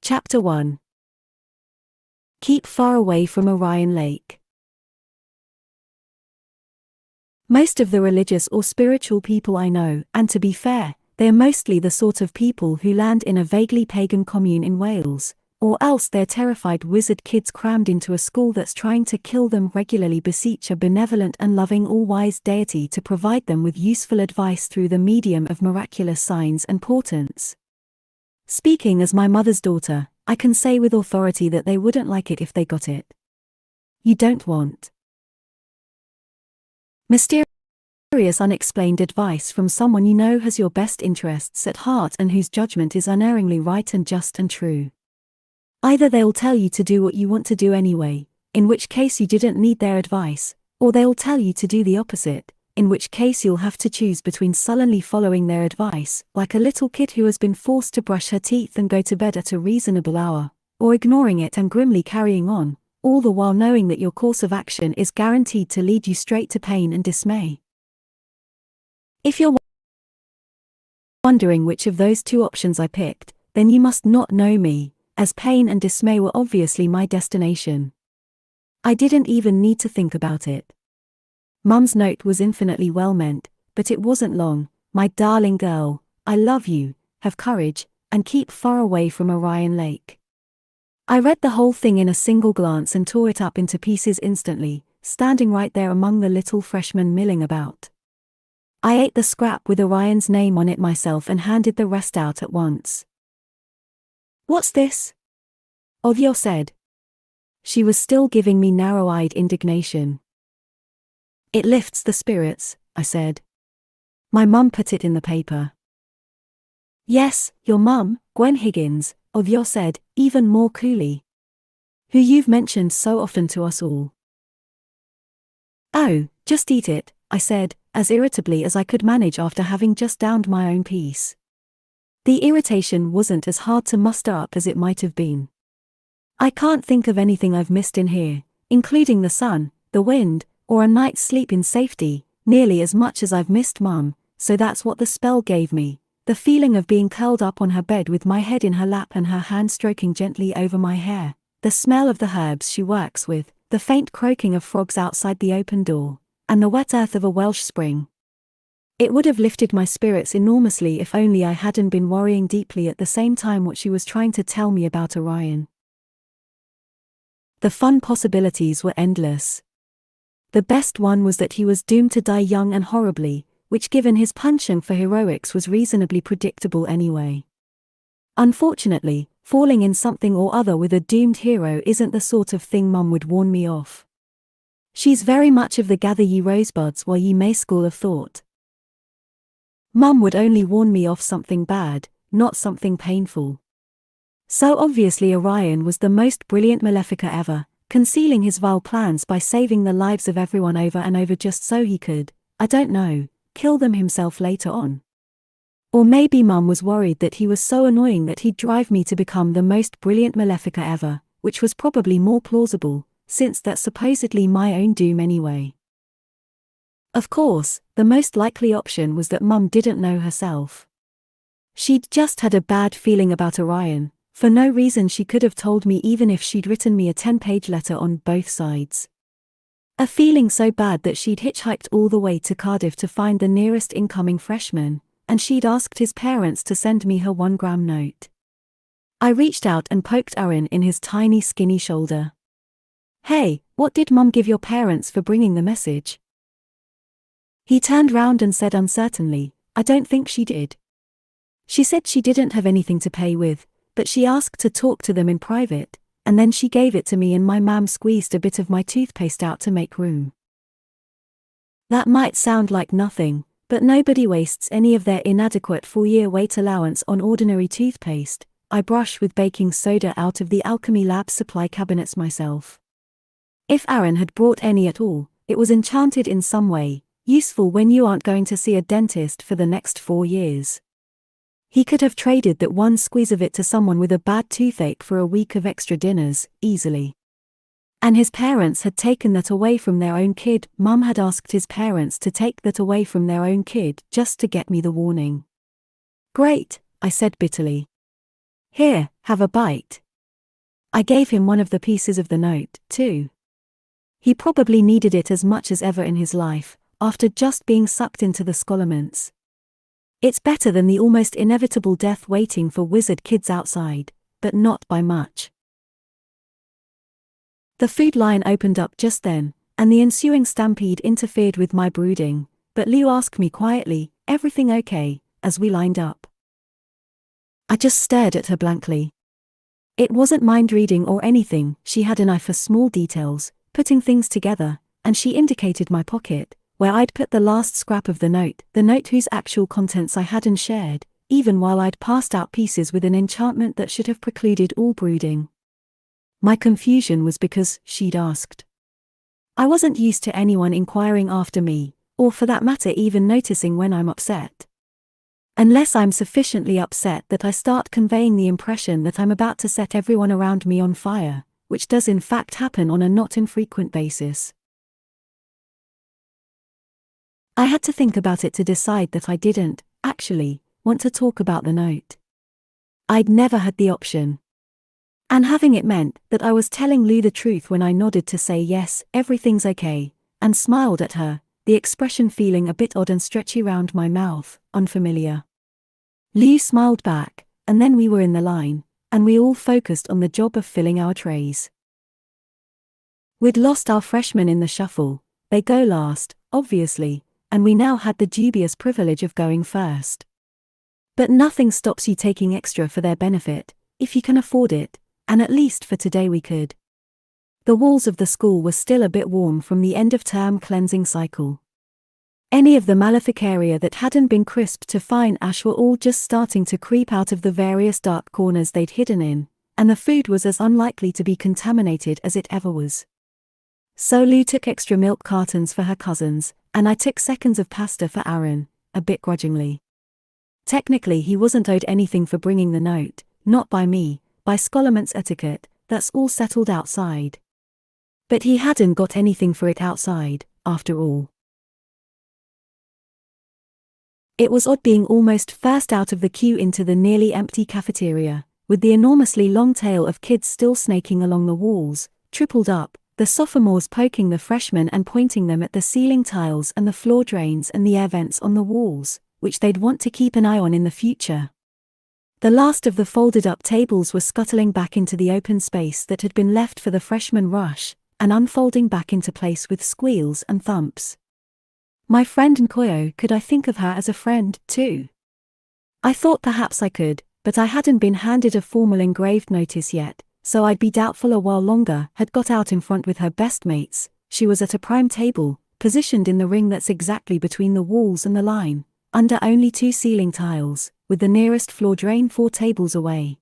Chapter 1. Keep far away from Orion Lake. Most of the religious or spiritual people I know, and to be fair, they are mostly the sort of people who land in a vaguely pagan commune in Wales, or else they're terrified wizard kids crammed into a school that's trying to kill them, regularly beseech a benevolent and loving all-wise deity to provide them with useful advice through the medium of miraculous signs and portents. Speaking as my mother's daughter, I can say with authority that they wouldn't like it if they got it. You don't want mysterious, unexplained advice from someone you know has your best interests at heart and whose judgment is unerringly right and just and true. Either they'll tell you to do what you want to do anyway, in which case you didn't need their advice, or they'll tell you to do the opposite, in which case you'll have to choose between sullenly following their advice, like a little kid who has been forced to brush her teeth and go to bed at a reasonable hour, or ignoring it and grimly carrying on, all the while knowing that your course of action is guaranteed to lead you straight to pain and dismay. If you're wondering which of those two options I picked, then you must not know me, as pain and dismay were obviously my destination. I didn't even need to think about it. Mum's note was infinitely well meant, but it wasn't long. My darling girl, I love you, have courage, and keep far away from Orion Lake. I read the whole thing in a single glance and tore it up into pieces instantly, standing right there among the little freshmen milling about. I ate the scrap with Orion's name on it myself and handed the rest out at once. "What's this?" Ovio said. She was still giving me narrow-eyed indignation. "It lifts the spirits," I said. "My mum put it in the paper." "Yes, your mum, Gwen Higgins," Ovio said, even more coolly. "Who you've mentioned so often to us all." "Oh, just eat it," I said, as irritably as I could manage after having just downed my own piece. The irritation wasn't as hard to muster up as it might have been. I can't think of anything I've missed in here, including the sun, the wind, or a night's sleep in safety, nearly as much as I've missed Mum, so that's what the spell gave me, the feeling of being curled up on her bed with my head in her lap and her hand stroking gently over my hair, the smell of the herbs she works with, the faint croaking of frogs outside the open door, and the wet earth of a Welsh spring. It would have lifted my spirits enormously if only I hadn't been worrying deeply at the same time what she was trying to tell me about Orion. The fun possibilities were endless. The best one was that he was doomed to die young and horribly, which given his penchant for heroics was reasonably predictable anyway. Unfortunately, falling in something or other with a doomed hero isn't the sort of thing Mum would warn me of. She's very much of the gather ye rosebuds while ye may school of thought. Mum would only warn me of something bad, not something painful. So obviously Orion was the most brilliant Malefica ever, concealing his vile plans by saving the lives of everyone over and over just so he could, I don't know, kill them himself later on. Or maybe Mum was worried that he was so annoying that he'd drive me to become the most brilliant Malefica ever, which was probably more plausible, since that's supposedly my own doom anyway. Of course, the most likely option was that Mum didn't know herself. She'd just had a bad feeling about Orion, for no reason she could have told me even if she'd written me a 10-page letter on both sides. A feeling so bad that she'd hitchhiked all the way to Cardiff to find the nearest incoming freshman, and she'd asked his parents to send me her 1-gram note. I reached out and poked Aaron in his tiny skinny shoulder. "Hey, what did Mum give your parents for bringing the message?" He turned round and said uncertainly, "I don't think she did. She said she didn't have anything to pay with, but she asked to talk to them in private, and then she gave it to me and my mum squeezed a bit of my toothpaste out to make room." That might sound like nothing, but nobody wastes any of their inadequate 4-year weight allowance on ordinary toothpaste. I brush with baking soda out of the Alchemy Lab supply cabinets myself. If Aaron had brought any at all, it was enchanted in some way, useful when you aren't going to see a dentist for the next 4 years. He could have traded that one squeeze of it to someone with a bad toothache for a week of extra dinners, easily. And his parents had taken that away from their own kid. Mum had asked his parents to take that away from their own kid just to get me the warning. "Great," I said bitterly. Here, have a bite. I gave him one of the pieces of the note, too. He probably needed it as much as ever in his life, after just being sucked into the scholarments. It's better than the almost inevitable death waiting for wizard kids outside, but not by much. The food line opened up just then, and the ensuing stampede interfered with my brooding, but Lou asked me quietly, "Everything okay?" as we lined up. I just stared at her blankly. It wasn't mind reading or anything, she had an eye for small details, putting things together, and she indicated my pocket, where I'd put the last scrap of the note whose actual contents I hadn't shared, even while I'd passed out pieces with an enchantment that should have precluded all brooding. My confusion was because she'd asked. I wasn't used to anyone inquiring after me, or for that matter even noticing when I'm upset. Unless I'm sufficiently upset that I start conveying the impression that I'm about to set everyone around me on fire, which does in fact happen on a not infrequent basis. I had to think about it to decide that I didn't, actually, want to talk about the note. I'd never had the option. And having it meant that I was telling Lou the truth when I nodded to say yes, everything's okay, and smiled at her, the expression feeling a bit odd and stretchy round my mouth, unfamiliar. Lou smiled back, and then we were in the line, and we all focused on the job of filling our trays. We'd lost our freshmen in the shuffle, they go last, obviously, and we now had the dubious privilege of going first. But nothing stops you taking extra for their benefit, if you can afford it, and at least for today we could. The walls of the school were still a bit warm from the end-of-term cleansing cycle. Any of the maleficaria that hadn't been crisped to fine ash were all just starting to creep out of the various dark corners they'd hidden in, and the food was as unlikely to be contaminated as it ever was. So Lou took extra milk cartons for her cousins, and I took seconds of pasta for Aaron, a bit grudgingly. Technically he wasn't owed anything for bringing the note, not by me, by scholarment's etiquette, that's all settled outside. But he hadn't got anything for it outside, after all. It was odd being almost first out of the queue into the nearly empty cafeteria, with the enormously long tail of kids still snaking along the walls, tripled up, the sophomores poking the freshmen and pointing them at the ceiling tiles and the floor drains and the air vents on the walls, which they'd want to keep an eye on in the future. The last of the folded-up tables was scuttling back into the open space that had been left for the freshman rush, and unfolding back into place with squeals and thumps. My friend Nkoyo, could I think of her as a friend, too? I thought perhaps I could, but I hadn't been handed a formal engraved notice yet, so I'd be doubtful a while longer. Had got out in front with her best mates. She was at a prime table, positioned in the ring that's exactly between the walls and the line, under only 2 ceiling tiles, with the nearest floor drain 4 tables away.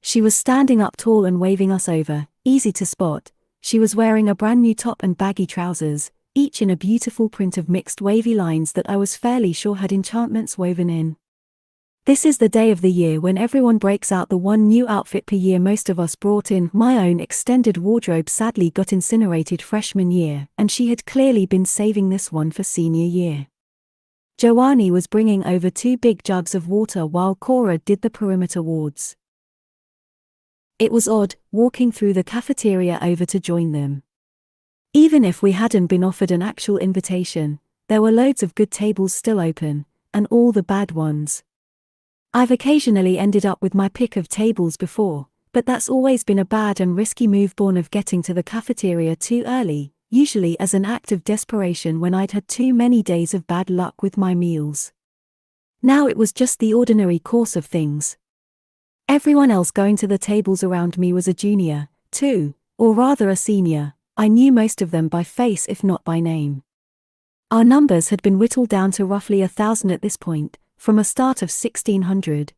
She was standing up tall and waving us over, easy to spot. She was wearing a brand new top and baggy trousers, each in a beautiful print of mixed wavy lines that I was fairly sure had enchantments woven in. This is the day of the year when everyone breaks out the one new outfit per year most of us brought in. My own extended wardrobe sadly got incinerated freshman year, and she had clearly been saving this one for senior year. Joanne was bringing over 2 big jugs of water while Cora did the perimeter wards. It was odd, walking through the cafeteria over to join them. Even if we hadn't been offered an actual invitation, there were loads of good tables still open, and all the bad ones. I've occasionally ended up with my pick of tables before, but that's always been a bad and risky move born of getting to the cafeteria too early, usually as an act of desperation when I'd had too many days of bad luck with my meals. Now it was just the ordinary course of things. Everyone else going to the tables around me was a junior, too, or rather a senior. I knew most of them by face if not by name. Our numbers had been whittled down to roughly 1,000 at this point, from a start of 1,600.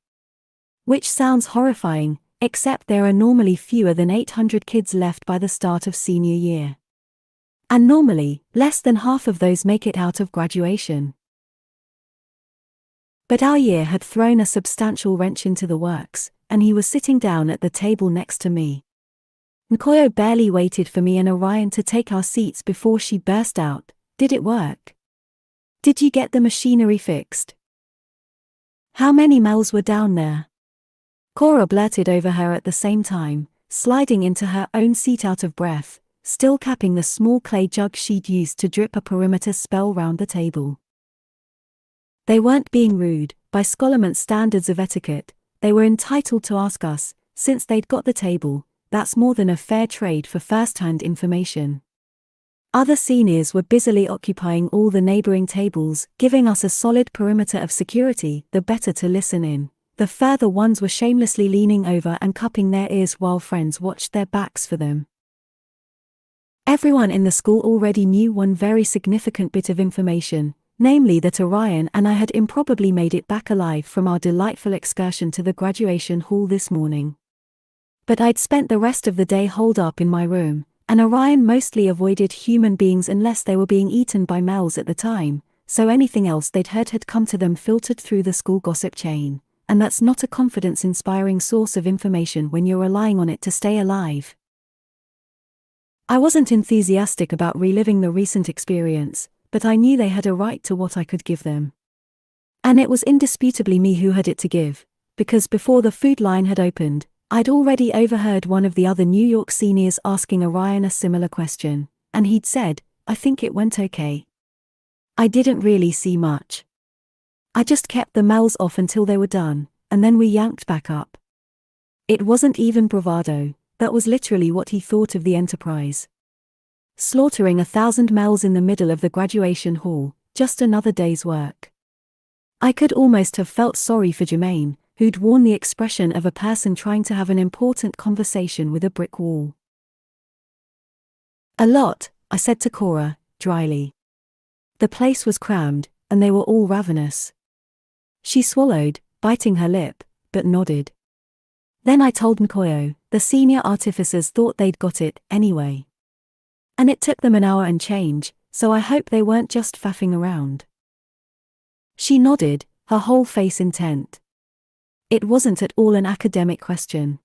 Which sounds horrifying, except there are normally fewer than 800 kids left by the start of senior year. And normally, less than half of those make it out of graduation. But our year had thrown a substantial wrench into the works, and he was sitting down at the table next to me. Nkoyo barely waited for me and Orion to take our seats before she burst out, "Did it work? Did you get the machinery fixed?" How many Mels were down there? Cora blurted over her at the same time, sliding into her own seat out of breath, still capping the small clay jug she'd used to drip a perimeter spell round the table. They weren't being rude. By Scholomant's standards of etiquette, they were entitled to ask us, since they'd got the table. That's more than a fair trade for first-hand information. Other seniors were busily occupying all the neighboring tables, giving us a solid perimeter of security, the better to listen in. The further ones were shamelessly leaning over and cupping their ears while friends watched their backs for them. Everyone in the school already knew one very significant bit of information, namely that Orion and I had improbably made it back alive from our delightful excursion to the graduation hall this morning. But I'd spent the rest of the day holed up in my room, and Orion mostly avoided human beings unless they were being eaten by Mels at the time, so anything else they'd heard had come to them filtered through the school gossip chain, and that's not a confidence-inspiring source of information when you're relying on it to stay alive. I wasn't enthusiastic about reliving the recent experience, but I knew they had a right to what I could give them. And it was indisputably me who had it to give, because before the food line had opened, I'd already overheard one of the other New York seniors asking Orion a similar question, and he'd said, "I think it went okay." I didn't really see much. I just kept the Mels off until they were done, and then we yanked back up. It wasn't even bravado, that was literally what he thought of the enterprise. Slaughtering 1,000 Mels in the middle of the graduation hall, just another day's work. I could almost have felt sorry for Jermaine, who'd worn the expression of a person trying to have an important conversation with a brick wall. "A lot," I said to Cora, dryly. The place was crammed, and they were all ravenous. She swallowed, biting her lip, but nodded. Then I told Nkoyo, the senior artificers thought they'd got it, anyway. And it took them an hour and change, so I hope they weren't just faffing around. She nodded, her whole face intent. It wasn't at all an academic question.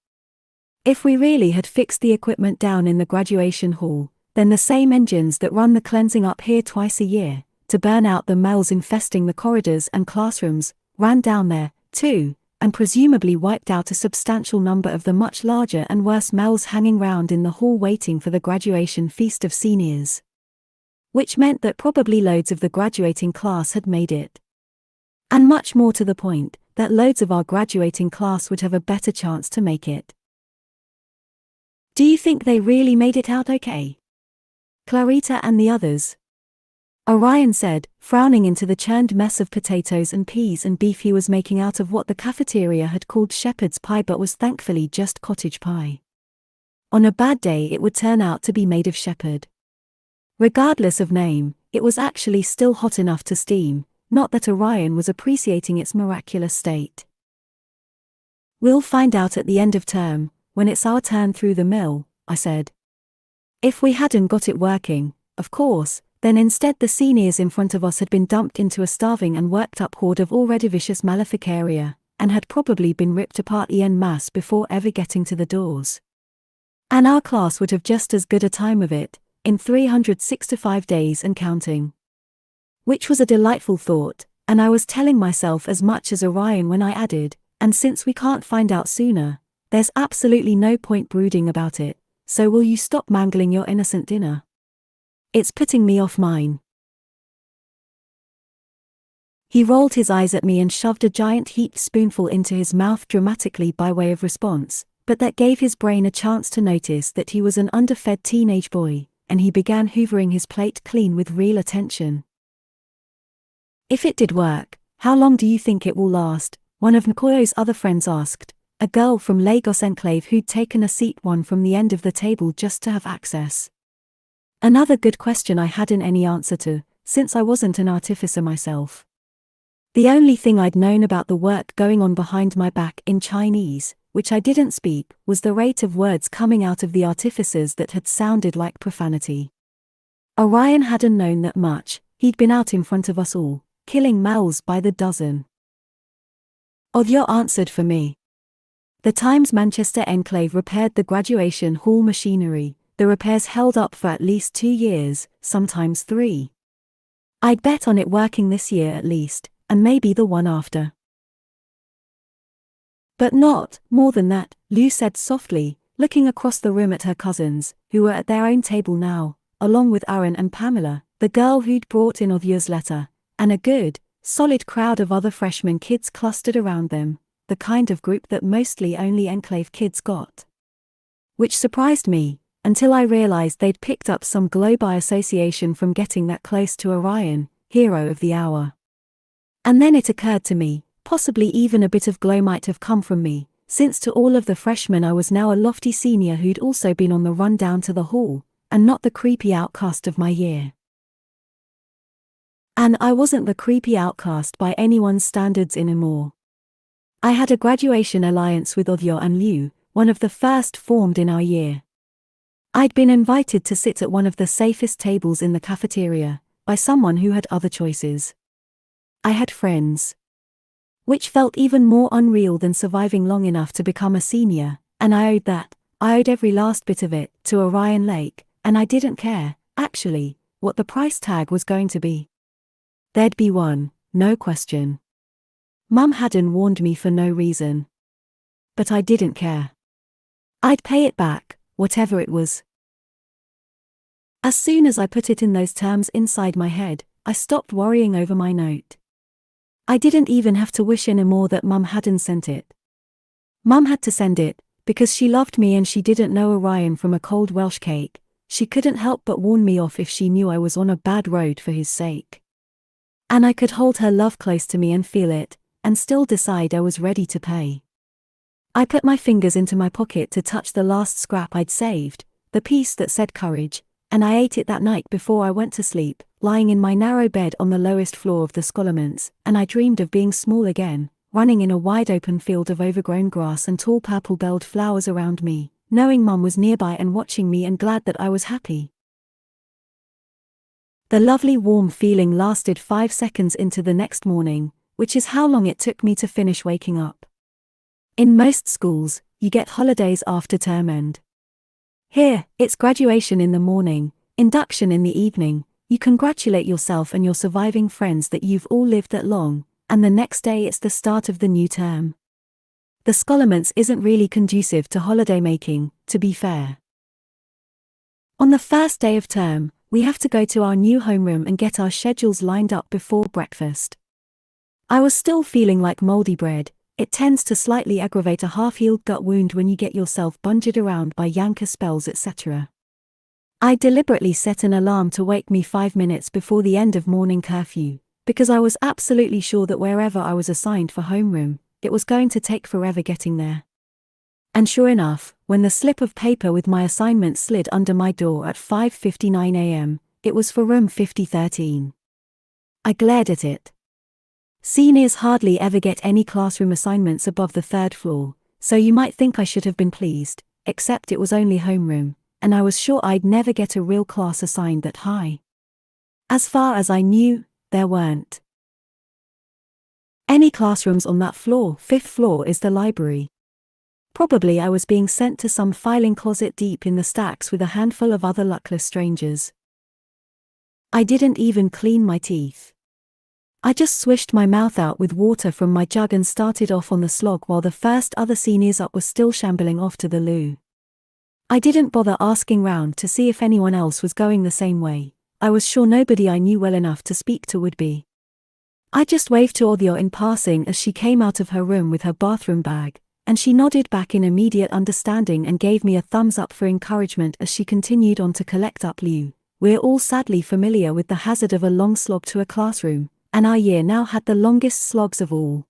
If we really had fixed the equipment down in the graduation hall, then the same engines that run the cleansing up here twice a year, to burn out the Mels infesting the corridors and classrooms, ran down there, too, and presumably wiped out a substantial number of the much larger and worse Mels hanging round in the hall waiting for the graduation feast of seniors. Which meant that probably loads of the graduating class had made it. And much more to the point, that loads of our graduating class would have a better chance to make it. "Do you think they really made it out okay? Clarita and the others?" Orion said, frowning into the churned mess of potatoes and peas and beef he was making out of what the cafeteria had called shepherd's pie but was thankfully just cottage pie. On a bad day it would turn out to be made of shepherd. Regardless of name, it was actually still hot enough to steam, not that Orion was appreciating its miraculous state. "We'll find out at the end of term, when it's our turn through the mill," I said. If we hadn't got it working, of course, then instead the seniors in front of us had been dumped into a starving and worked-up horde of already vicious maleficaria, and had probably been ripped apart en masse before ever getting to the doors. And our class would have just as good a time of it, in 365 days and counting. Which was a delightful thought, and I was telling myself as much as Orion when I added, "And since we can't find out sooner, there's absolutely no point brooding about it, so will you stop mangling your innocent dinner? It's putting me off mine." He rolled his eyes at me and shoved a giant heaped spoonful into his mouth dramatically by way of response, but that gave his brain a chance to notice that he was an underfed teenage boy, and he began hoovering his plate clean with real attention. "If it did work, how long do you think it will last?" one of Nkoyo's other friends asked, a girl from Lagos Enclave who'd taken a seat one from the end of the table just to have access. Another good question I hadn't any answer to, since I wasn't an artificer myself. The only thing I'd known about the work going on behind my back in Chinese, which I didn't speak, was the rate of words coming out of the artificers that had sounded like profanity. Orion hadn't known that much. He'd been out in front of us all, killing Mels by the dozen. Odio answered for me. The Times Manchester Enclave repaired the graduation hall machinery. The repairs held up for at least 2 years, sometimes 3. I'd bet on it working this year at least, and maybe the one after. But not more than that, Lou said softly, looking across the room at her cousins, who were at their own table now, along with Aaron and Pamela, the girl who'd brought in Odhya's letter, and a good, solid crowd of other freshman kids clustered around them, the kind of group that mostly only Enclave kids got. Which surprised me, until I realized they'd picked up some glow by association from getting that close to Orion, hero of the hour. And then it occurred to me, possibly even a bit of glow might have come from me, since to all of the freshmen I was now a lofty senior who'd also been on the run down to the hall, and not the creepy outcast of my year. And I wasn't the creepy outcast by anyone's standards anymore. I had a graduation alliance with Odhya and Liu, one of the first formed in our year. I'd been invited to sit at one of the safest tables in the cafeteria, by someone who had other choices. I had friends. Which felt even more unreal than surviving long enough to become a senior, and I owed every last bit of it, to Orion Lake, and I didn't care, actually, what the price tag was going to be. There'd be one, no question. Mum hadn't warned me for no reason. But I didn't care. I'd pay it back, whatever it was. As soon as I put it in those terms inside my head, I stopped worrying over my note. I didn't even have to wish anymore that Mum hadn't sent it. Mum had to send it, because she loved me and she didn't know Orion from a cold Welsh cake. She couldn't help but warn me off if she knew I was on a bad road for his sake. And I could hold her love close to me and feel it, and still decide I was ready to pay. I put my fingers into my pocket to touch the last scrap I'd saved, the piece that said courage, and I ate it that night before I went to sleep, lying in my narrow bed on the lowest floor of the Scholarments, and I dreamed of being small again, running in a wide-open field of overgrown grass and tall purple-belled flowers around me, knowing Mum was nearby and watching me and glad that I was happy. The lovely warm feeling lasted 5 seconds into the next morning, which is how long it took me to finish waking up. In most schools, you get holidays after term end. Here, it's graduation in the morning, induction in the evening, you congratulate yourself and your surviving friends that you've all lived that long, and the next day it's the start of the new term. The Scholarments isn't really conducive to holiday making, to be fair. On the first day of term, we have to go to our new homeroom and get our schedules lined up before breakfast. I was still feeling like moldy bread. It tends to slightly aggravate a half-healed gut wound when you get yourself bungered around by Yanker spells etc. I deliberately set an alarm to wake me 5 minutes before the end of morning curfew, because I was absolutely sure that wherever I was assigned for homeroom, it was going to take forever getting there. And sure enough, when the slip of paper with my assignment slid under my door at 5:59 a.m., it was for room 5013. I glared at it. Seniors hardly ever get any classroom assignments above the 3rd floor, so you might think I should have been pleased, except it was only homeroom, and I was sure I'd never get a real class assigned that high. As far as I knew, there weren't any classrooms on that floor. 5th floor is the library. Probably I was being sent to some filing closet deep in the stacks with a handful of other luckless strangers. I didn't even clean my teeth. I just swished my mouth out with water from my jug and started off on the slog while the first other seniors up were still shambling off to the loo. I didn't bother asking round to see if anyone else was going the same way. I was sure nobody I knew well enough to speak to would be. I just waved to Odhya in passing as she came out of her room with her bathroom bag, and she nodded back in immediate understanding and gave me a thumbs up for encouragement as she continued on to collect up Liu. We're all sadly familiar with the hazard of a long slog to a classroom, and our year now had the longest slogs of all.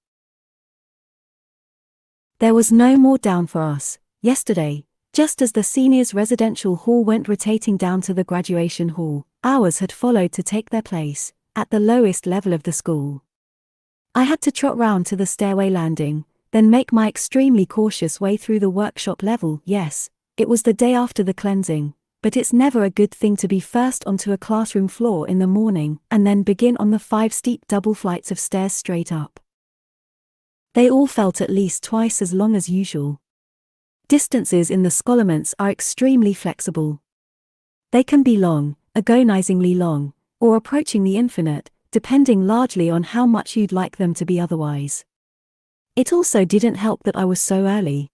There was no more down for us. Yesterday, just as the seniors' residential hall went rotating down to the graduation hall, ours had followed to take their place, at the lowest level of the school. I had to trot round to the stairway landing, then make my extremely cautious way through the workshop level. Yes, it was the day after the cleansing, but it's never a good thing to be first onto a classroom floor in the morning and then begin on the 5 steep double flights of stairs straight up. They all felt at least twice as long as usual. Distances in the Scholarments are extremely flexible. They can be long, agonizingly long, or approaching the infinite, depending largely on how much you'd like them to be otherwise. It also didn't help that I was so early.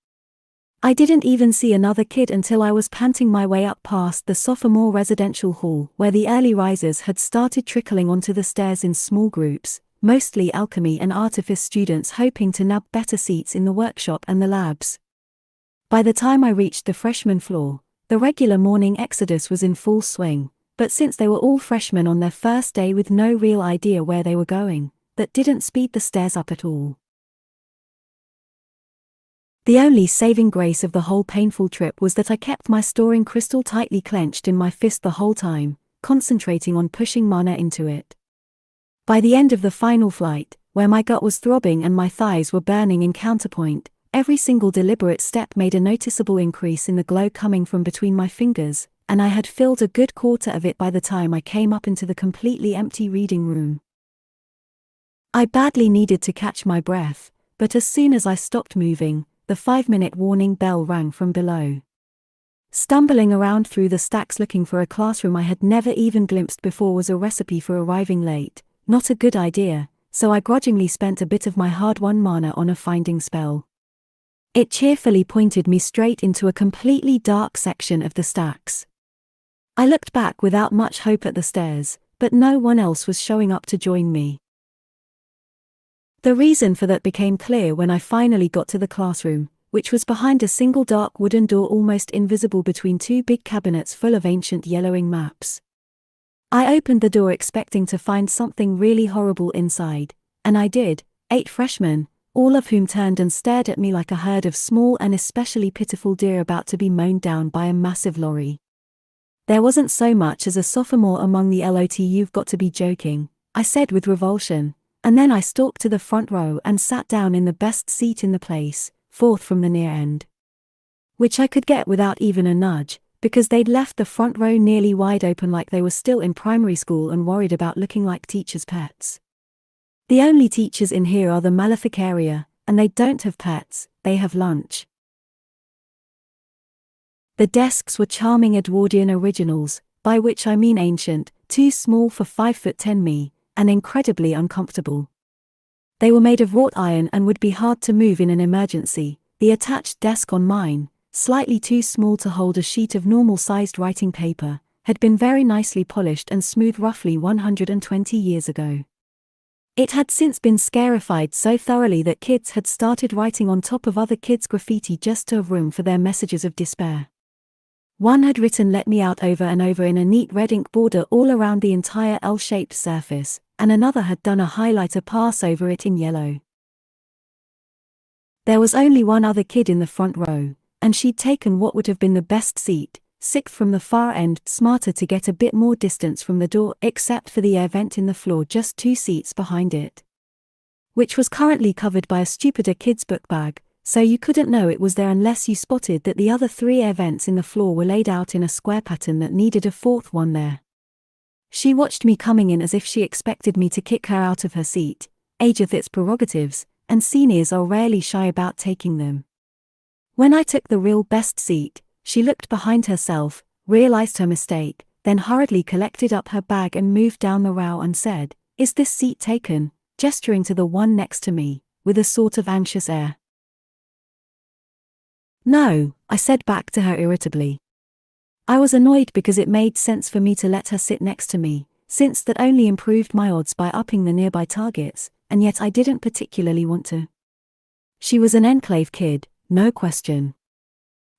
I didn't even see another kid until I was panting my way up past the sophomore residential hall where the early risers had started trickling onto the stairs in small groups, mostly alchemy and artifice students hoping to nab better seats in the workshop and the labs. By the time I reached the freshman floor, the regular morning exodus was in full swing, but since they were all freshmen on their first day with no real idea where they were going, that didn't speed the stairs up at all. The only saving grace of the whole painful trip was that I kept my storing crystal tightly clenched in my fist the whole time, concentrating on pushing mana into it. By the end of the final flight, where my gut was throbbing and my thighs were burning in counterpoint, every single deliberate step made a noticeable increase in the glow coming from between my fingers, and I had filled a good quarter of it by the time I came up into the completely empty reading room. I badly needed to catch my breath, but as soon as I stopped moving, the 5-minute warning bell rang from below. Stumbling around through the stacks looking for a classroom I had never even glimpsed before was a recipe for arriving late, not a good idea, so I grudgingly spent a bit of my hard-won mana on a finding spell. It cheerfully pointed me straight into a completely dark section of the stacks. I looked back without much hope at the stairs, but no one else was showing up to join me. The reason for that became clear when I finally got to the classroom, which was behind a single dark wooden door almost invisible between two big cabinets full of ancient yellowing maps. I opened the door expecting to find something really horrible inside, and I did. 8 freshmen, all of whom turned and stared at me like a herd of small and especially pitiful deer about to be mown down by a massive lorry. There wasn't so much as a sophomore among the lot. You've got to be joking, I said with revulsion. And then I stalked to the front row and sat down in the best seat in the place, 4th from the near end. Which I could get without even a nudge, because they'd left the front row nearly wide open like they were still in primary school and worried about looking like teachers' pets. The only teachers in here are the Maleficaria, and they don't have pets, they have lunch. The desks were charming Edwardian originals, by which I mean ancient, too small for 5'10" me, and incredibly uncomfortable. They were made of wrought iron and would be hard to move in an emergency. The attached desk on mine, slightly too small to hold a sheet of normal-sized writing paper, had been very nicely polished and smoothed roughly 120 years ago. It had since been scarified so thoroughly that kids had started writing on top of other kids' graffiti just to have room for their messages of despair. One had written "Let me out" over and over in a neat red ink border all around the entire L-shaped surface, and another had done a highlighter pass over it in yellow. There was only one other kid in the front row, and she'd taken what would have been the best seat, 6th from the far end, smarter to get a bit more distance from the door except for the air vent in the floor just 2 seats behind it. Which was currently covered by a stupider kid's book bag, so you couldn't know it was there unless you spotted that the other 3 air vents in the floor were laid out in a square pattern that needed a 4th one there. She watched me coming in as if she expected me to kick her out of her seat. Ageth its prerogatives, and seniors are rarely shy about taking them. When I took the real best seat, she looked behind herself, realized her mistake, then hurriedly collected up her bag and moved down the row and said, "Is this seat taken?" gesturing to the one next to me, with a sort of anxious air. "No," I said back to her irritably. I was annoyed because it made sense for me to let her sit next to me, since that only improved my odds by upping the nearby targets, and yet I didn't particularly want to. She was an enclave kid, no question.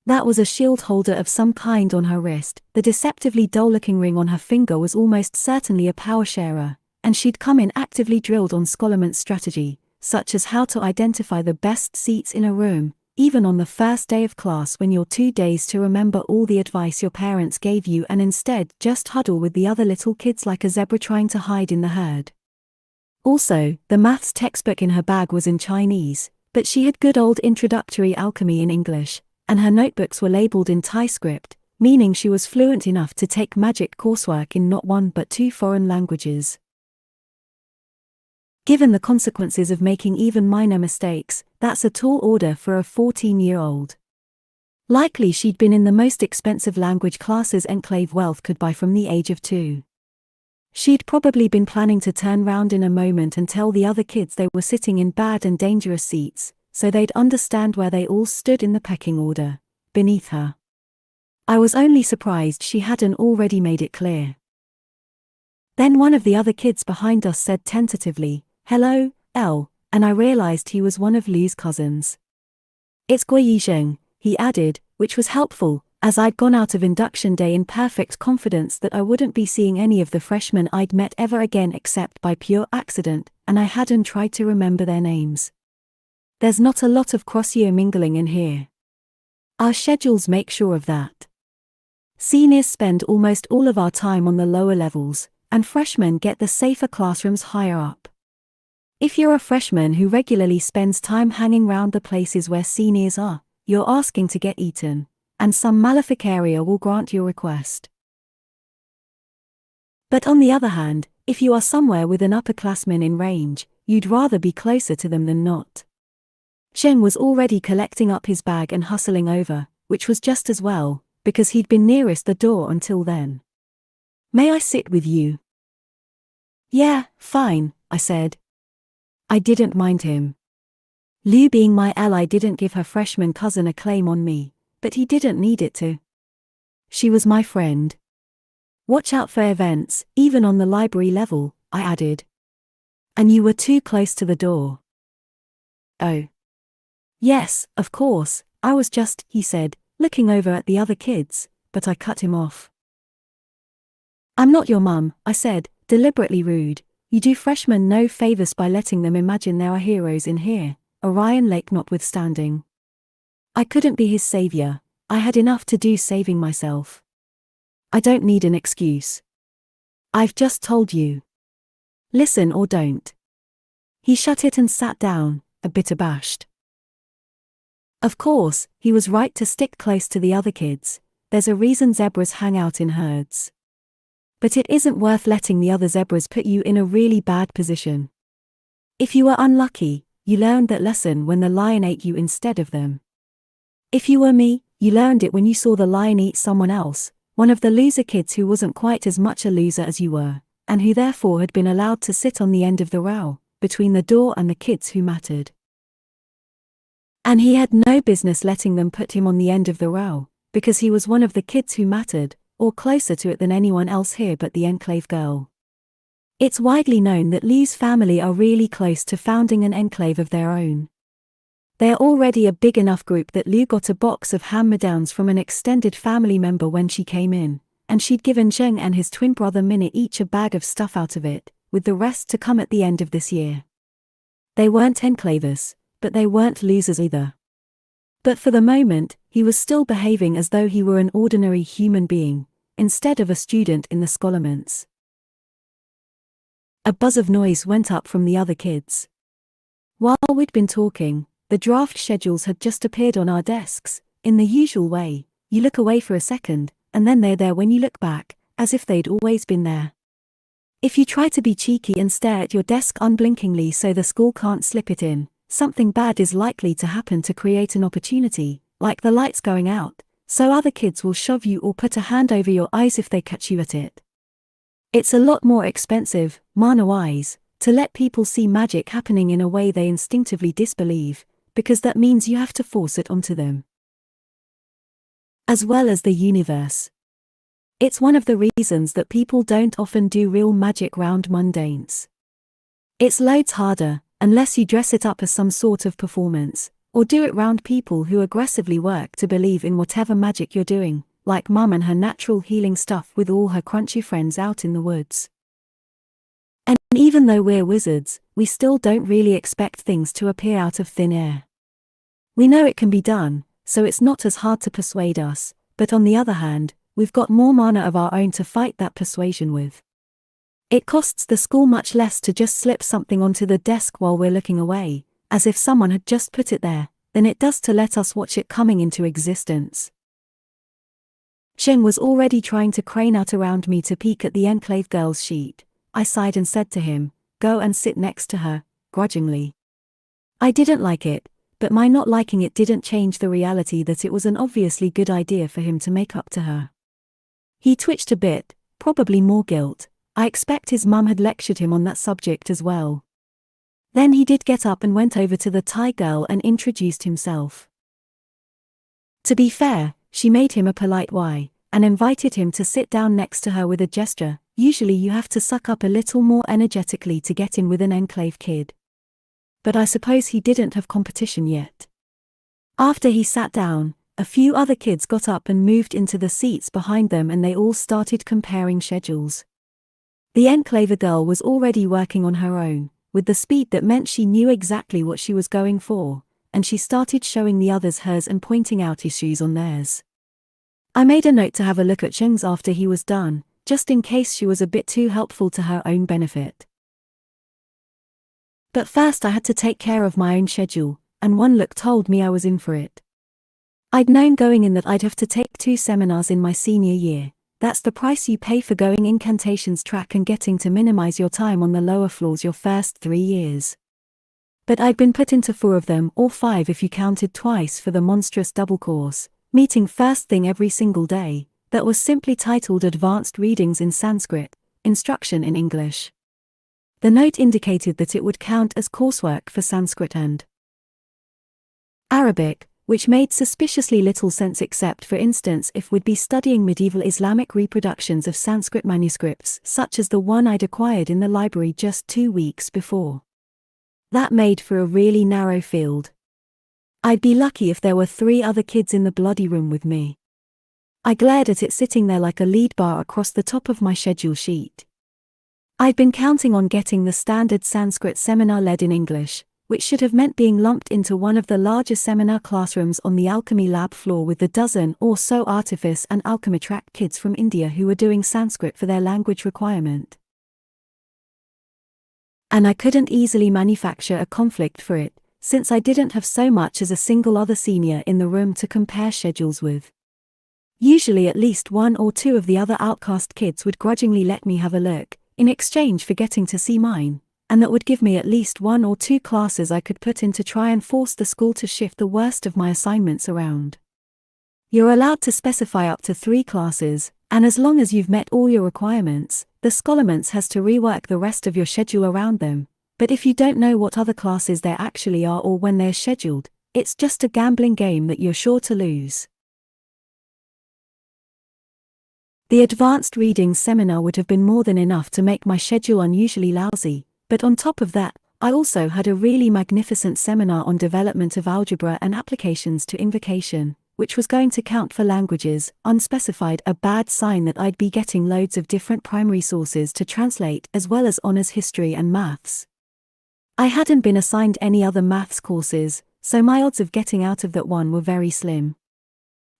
That was a shield holder of some kind on her wrist, the deceptively dull-looking ring on her finger was almost certainly a power sharer, and she'd come in actively drilled on Scholomant's strategy, such as how to identify the best seats in a room, even on the first day of class when you're too dazed to remember all the advice your parents gave you and instead just huddle with the other little kids like a zebra trying to hide in the herd. Also, the maths textbook in her bag was in Chinese, but she had good old introductory alchemy in English, and her notebooks were labeled in Thai script, meaning she was fluent enough to take magic coursework in not 1 but 2 foreign languages. Given the consequences of making even minor mistakes, that's a tall order for a 14-year-old. Likely she'd been in the most expensive language classes Enclave wealth could buy from the age of 2. She'd probably been planning to turn round in a moment and tell the other kids they were sitting in bad and dangerous seats, so they'd understand where they all stood in the pecking order, beneath her. I was only surprised she hadn't already made it clear. Then one of the other kids behind us said tentatively, "Hello, Elle," and I realized he was one of Lu's cousins. "It's Guiyi Zheng," he added, which was helpful, as I'd gone out of induction day in perfect confidence that I wouldn't be seeing any of the freshmen I'd met ever again except by pure accident, and I hadn't tried to remember their names. There's not a lot of cross-year mingling in here. Our schedules make sure of that. Seniors spend almost all of our time on the lower levels, and freshmen get the safer classrooms higher up. If you're a freshman who regularly spends time hanging round the places where seniors are, you're asking to get eaten, and some malefic area will grant your request. But on the other hand, if you are somewhere with an upperclassman in range, you'd rather be closer to them than not. Zheng was already collecting up his bag and hustling over, which was just as well, because he'd been nearest the door until then. "May I sit with you?" "Yeah, fine," I said. I didn't mind him. Lu being my ally didn't give her freshman cousin a claim on me, but he didn't need it to. She was my friend. "Watch out for events, even on the library level," I added. "And you were too close to the door." "Oh. Yes, of course, I was just," he said, looking over at the other kids, but I cut him off. "I'm not your mum," I said, deliberately rude. "You do freshmen no favors by letting them imagine there are heroes in here, Orion Lake notwithstanding." I couldn't be his savior, I had enough to do saving myself. I don't need an excuse. I've just told you. Listen or don't. He shut it and sat down, a bit abashed. Of course, he was right to stick close to the other kids. There's a reason zebras hang out in herds. But it isn't worth letting the other zebras put you in a really bad position. If you were unlucky, you learned that lesson when the lion ate you instead of them. If you were me, you learned it when you saw the lion eat someone else, one of the loser kids who wasn't quite as much a loser as you were, and who therefore had been allowed to sit on the end of the row, between the door and the kids who mattered. And he had no business letting them put him on the end of the row, because he was one of the kids who mattered, or closer to it than anyone else here but the enclave girl. It's widely known that Lu's family are really close to founding an enclave of their own. They're already a big enough group that Lu got a box of hand-me-downs from an extended family member when she came in, and she'd given Zheng and his twin brother Minute each a bag of stuff out of it, with the rest to come at the end of this year. They weren't enclavers, but they weren't losers either. But for the moment, he was still behaving as though he were an ordinary human being, instead of a student in the scholarments. A buzz of noise went up from the other kids. While we'd been talking, the draft schedules had just appeared on our desks. In the usual way, you look away for a second, and then they're there when you look back, as if they'd always been there. If you try to be cheeky and stare at your desk unblinkingly so the school can't slip it in, something bad is likely to happen to create an opportunity, like the lights going out, so other kids will shove you or put a hand over your eyes if they catch you at it. It's a lot more expensive, mana-wise, to let people see magic happening in a way they instinctively disbelieve, because that means you have to force it onto them. As well as the universe. It's one of the reasons that people don't often do real magic round mundanes. It's loads harder, unless you dress it up as some sort of performance, or do it round people who aggressively work to believe in whatever magic you're doing, like Mum and her natural healing stuff with all her crunchy friends out in the woods. And even though we're wizards, we still don't really expect things to appear out of thin air. We know it can be done, so it's not as hard to persuade us, but on the other hand, we've got more mana of our own to fight that persuasion with. It costs the school much less to just slip something onto the desk while we're looking away, as if someone had just put it there, than it does to let us watch it coming into existence. Zheng was already trying to crane out around me to peek at the enclave girl's sheet. I sighed and said to him, "Go and sit next to her," grudgingly. I didn't like it, but my not liking it didn't change the reality that it was an obviously good idea for him to make up to her. He twitched a bit, probably more guilt. I expect his mum had lectured him on that subject as well. Then he did get up and went over to the Thai girl and introduced himself. To be fair, she made him a polite why, and invited him to sit down next to her with a gesture. Usually you have to suck up a little more energetically to get in with an enclave kid. But I suppose he didn't have competition yet. After he sat down, a few other kids got up and moved into the seats behind them, and they all started comparing schedules. The enclave girl was already working on her own, with the speed that meant she knew exactly what she was going for, and she started showing the others hers and pointing out issues on theirs. I made a note to have a look at Cheng's after he was done, just in case she was a bit too helpful to her own benefit. But first I had to take care of my own schedule, and one look told me I was in for it. I'd known going in that I'd have to take 2 seminars in my senior year. That's the price you pay for going incantations track and getting to minimize your time on the lower floors your first 3 years. But I'd been put into 4 of them, or 5 if you counted twice for the monstrous double course, meeting first thing every single day, that was simply titled Advanced Readings in Sanskrit, Instruction in English. The note indicated that it would count as coursework for Sanskrit and Arabic, which made suspiciously little sense except for instance if we'd be studying medieval Islamic reproductions of Sanskrit manuscripts such as the one I'd acquired in the library just 2 weeks before. That made for a really narrow field. I'd be lucky if there were 3 other kids in the bloody room with me. I glared at it sitting there like a lead bar across the top of my schedule sheet. I'd been counting on getting the standard Sanskrit seminar led in English, which should have meant being lumped into one of the larger seminar classrooms on the alchemy lab floor with the dozen or so artifice and alchemy track kids from India who were doing Sanskrit for their language requirement. And I couldn't easily manufacture a conflict for it, since I didn't have so much as a single other senior in the room to compare schedules with. Usually at least 1 or 2 of the other outcast kids would grudgingly let me have a look, in exchange for getting to see mine, and that would give me at least 1 or 2 classes I could put in to try and force the school to shift the worst of my assignments around. You're allowed to specify up to 3 classes, and as long as you've met all your requirements, the Scholarments has to rework the rest of your schedule around them, but if you don't know what other classes there actually are or when they're scheduled, it's just a gambling game that you're sure to lose. The advanced readings seminar would have been more than enough to make my schedule unusually lousy, but on top of that, I also had a really magnificent seminar on development of algebra and applications to invocation, which was going to count for languages, unspecified, a bad sign that I'd be getting loads of different primary sources to translate as well as honors history and maths. I hadn't been assigned any other maths courses, so my odds of getting out of that one were very slim.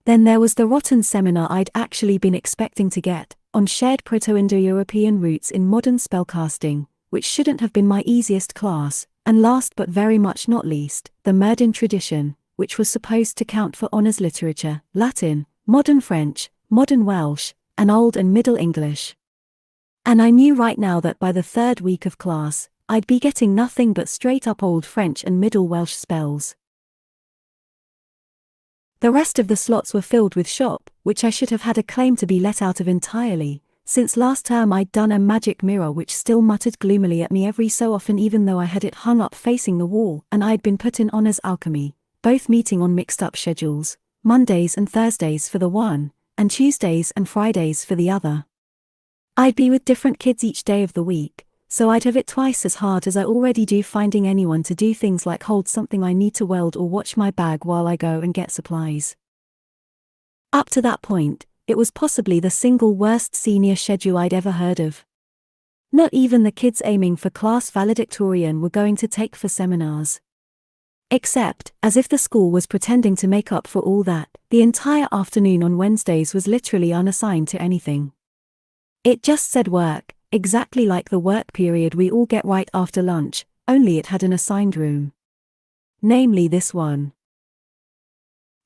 Then there was the rotten seminar I'd actually been expecting to get, on shared Proto-Indo-European roots in modern spellcasting, which shouldn't have been my easiest class, and last but very much not least, the Merdin tradition, which was supposed to count for honours literature, Latin, modern French, modern Welsh, and Old and Middle English. And I knew right now that by the 3rd week of class, I'd be getting nothing but straight up Old French and Middle Welsh spells. The rest of the slots were filled with shop, which I should have had a claim to be let out of entirely, since last term I'd done a magic mirror which still muttered gloomily at me every so often even though I had it hung up facing the wall, and I'd been put in honours alchemy, both meeting on mixed up schedules, Mondays and Thursdays for the one, and Tuesdays and Fridays for the other. I'd be with different kids each day of the week, so I'd have it twice as hard as I already do finding anyone to do things like hold something I need to weld or watch my bag while I go and get supplies. Up to that point, it was possibly the single worst senior schedule I'd ever heard of. Not even the kids aiming for class valedictorian were going to take for seminars. Except, as if the school was pretending to make up for all that, the entire afternoon on Wednesdays was literally unassigned to anything. It just said work, exactly like the work period we all get right after lunch, only it had an assigned room. Namely this one.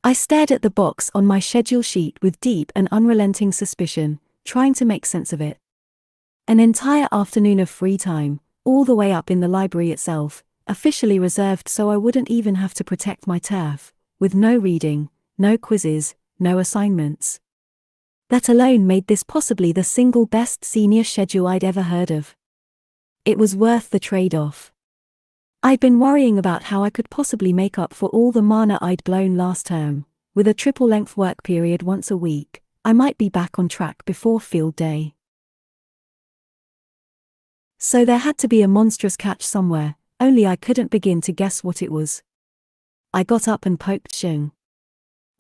I stared at the box on my schedule sheet with deep and unrelenting suspicion, trying to make sense of it. An entire afternoon of free time, all the way up in the library itself, officially reserved so I wouldn't even have to protect my turf, with no reading, no quizzes, no assignments. That alone made this possibly the single best senior schedule I'd ever heard of. It was worth the trade-off. I'd been worrying about how I could possibly make up for all the mana I'd blown last term. With a triple-length work period once a week, I might be back on track before field day. So there had to be a monstrous catch somewhere, only I couldn't begin to guess what it was. I got up and poked Sheng.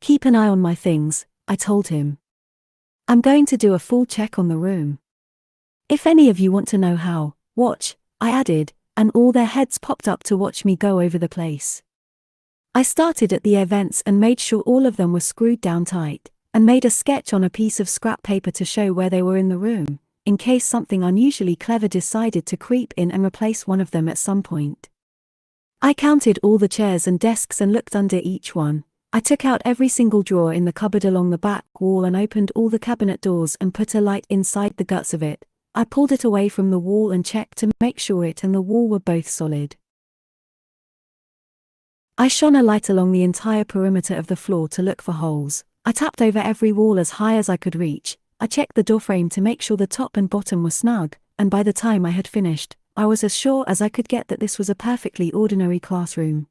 "Keep an eye on my things," I told him. "I'm going to do a full check on the room. If any of you want to know how, watch," I added, and all their heads popped up to watch me go over the place. I started at the events and made sure all of them were screwed down tight, and made a sketch on a piece of scrap paper to show where they were in the room, in case something unusually clever decided to creep in and replace one of them at some point. I counted all the chairs and desks and looked under each one. I took out every single drawer in the cupboard along the back wall and opened all the cabinet doors and put a light inside the guts of it. I pulled it away from the wall and checked to make sure it and the wall were both solid. I shone a light along the entire perimeter of the floor to look for holes. I tapped over every wall as high as I could reach. I checked the doorframe to make sure the top and bottom were snug, and by the time I had finished, I was as sure as I could get that this was a perfectly ordinary classroom.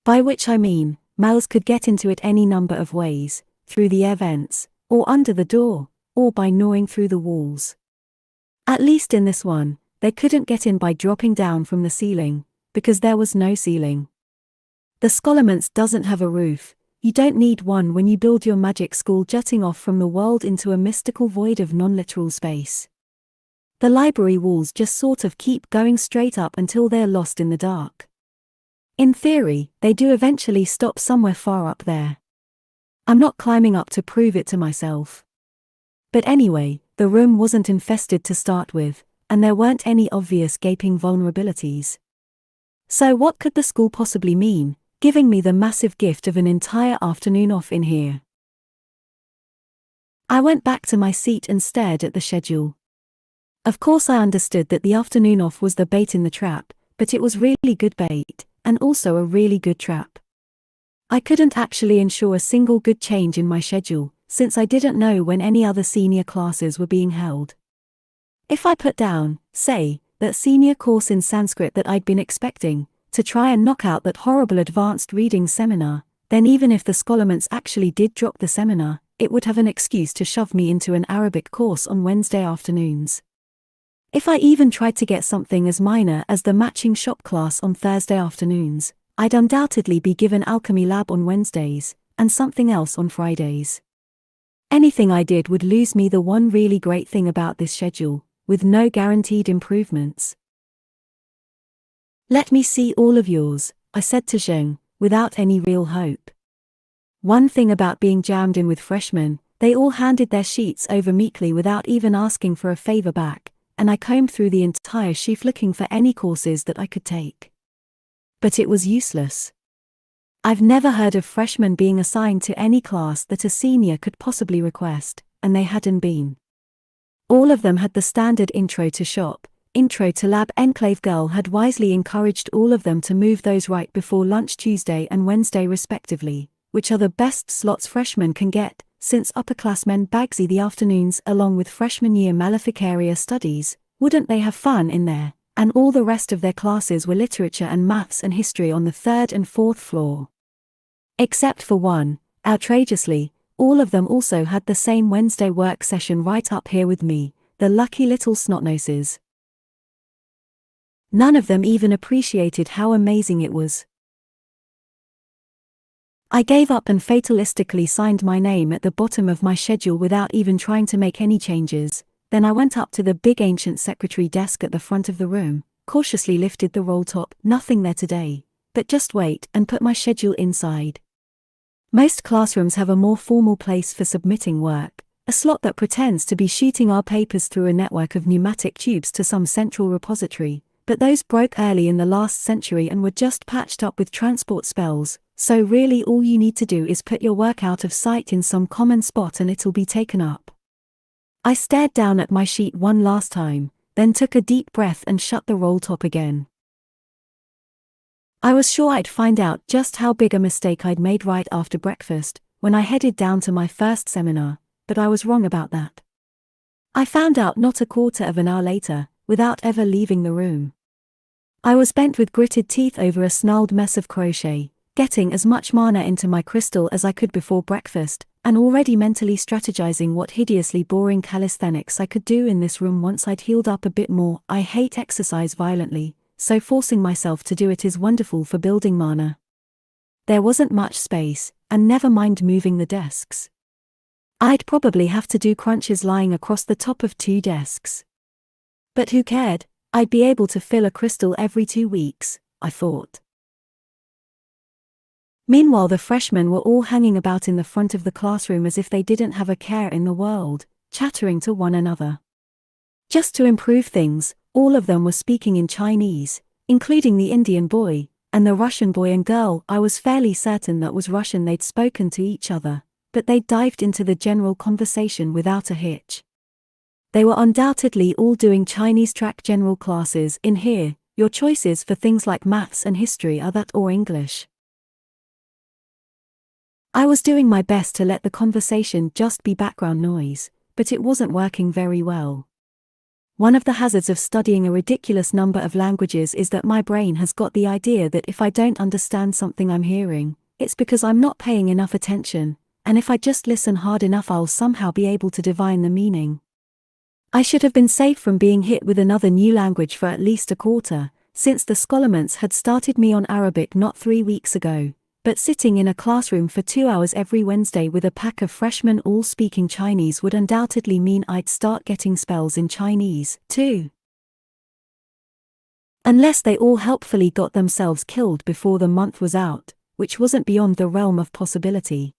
By which I mean, males could get into it any number of ways, through the air vents, or under the door, or by gnawing through the walls. At least in this one, they couldn't get in by dropping down from the ceiling, because there was no ceiling. The Scholarments doesn't have a roof. You don't need one when you build your magic school jutting off from the world into a mystical void of non-literal space. The library walls just sort of keep going straight up until they're lost in the dark. In theory, they do eventually stop somewhere far up there. I'm not climbing up to prove it to myself. But anyway, the room wasn't infested to start with, and there weren't any obvious gaping vulnerabilities. So what could the school possibly mean, giving me the massive gift of an entire afternoon off in here? I went back to my seat and stared at the schedule. Of course I understood that the afternoon off was the bait in the trap, but it was really good bait, and also a really good trap. I couldn't actually ensure a single good change in my schedule, since I didn't know when any other senior classes were being held. If I put down, say, that senior course in Sanskrit that I'd been expecting, to try and knock out that horrible advanced reading seminar, then even if the Scholarments actually did drop the seminar, it would have an excuse to shove me into an Arabic course on Wednesday afternoons. If I even tried to get something as minor as the matching shop class on Thursday afternoons, I'd undoubtedly be given alchemy lab on Wednesdays, and something else on Fridays. Anything I did would lose me the one really great thing about this schedule, with no guaranteed improvements. "Let me see all of yours," I said to Zheng, without any real hope. One thing about being jammed in with freshmen, they all handed their sheets over meekly without even asking for a favor back, and I combed through the entire sheaf looking for any courses that I could take. But it was useless. I've never heard of freshmen being assigned to any class that a senior could possibly request, and they hadn't been. All of them had the standard intro to shop, intro to lab. Enclave Girl had wisely encouraged all of them to move those right before lunch Tuesday and Wednesday respectively, which are the best slots freshmen can get, since upperclassmen bagsy the afternoons along with freshman year malefic area studies. Wouldn't they have fun in there? And all the rest of their classes were literature and maths and history on the 3rd and 4th floor. Except for one, outrageously, all of them also had the same Wednesday work session right up here with me, the lucky little snotnoses. None of them even appreciated how amazing it was. I gave up and fatalistically signed my name at the bottom of my schedule without even trying to make any changes. Then I went up to the big ancient secretary desk at the front of the room, cautiously lifted the roll top, nothing there today, but just wait, and put my schedule inside. Most classrooms have a more formal place for submitting work, a slot that pretends to be shooting our papers through a network of pneumatic tubes to some central repository, but those broke early in the last century and were just patched up with transport spells, so really all you need to do is put your work out of sight in some common spot and it'll be taken up. I stared down at my sheet one last time, then took a deep breath and shut the roll top again. I was sure I'd find out just how big a mistake I'd made right after breakfast, when I headed down to my first seminar, but I was wrong about that. I found out not a quarter of an hour later, without ever leaving the room. I was bent with gritted teeth over a snarled mess of crochet, getting as much mana into my crystal as I could before breakfast, and already mentally strategizing what hideously boring calisthenics I could do in this room once I'd healed up a bit more. I hate exercise violently, so forcing myself to do it is wonderful for building mana. There wasn't much space, and never mind moving the desks. I'd probably have to do crunches lying across the top of 2 desks. But who cared? I'd be able to fill a crystal every 2 weeks, I thought. Meanwhile, the freshmen were all hanging about in the front of the classroom as if they didn't have a care in the world, chattering to one another. Just to improve things, all of them were speaking in Chinese, including the Indian boy, and the Russian boy and girl. I was fairly certain that was Russian. They'd spoken to each other, but they dived into the general conversation without a hitch. They were undoubtedly all doing Chinese track general classes in here. Your choices for things like maths and history are that or English. I was doing my best to let the conversation just be background noise, but it wasn't working very well. One of the hazards of studying a ridiculous number of languages is that my brain has got the idea that if I don't understand something I'm hearing, it's because I'm not paying enough attention, and if I just listen hard enough I'll somehow be able to divine the meaning. I should have been safe from being hit with another new language for at least a quarter, since the scholarments had started me on Arabic not 3 weeks ago, but sitting in a classroom for 2 hours every Wednesday with a pack of freshmen all speaking Chinese would undoubtedly mean I'd start getting spells in Chinese, too. Unless they all helpfully got themselves killed before the month was out, which wasn't beyond the realm of possibility.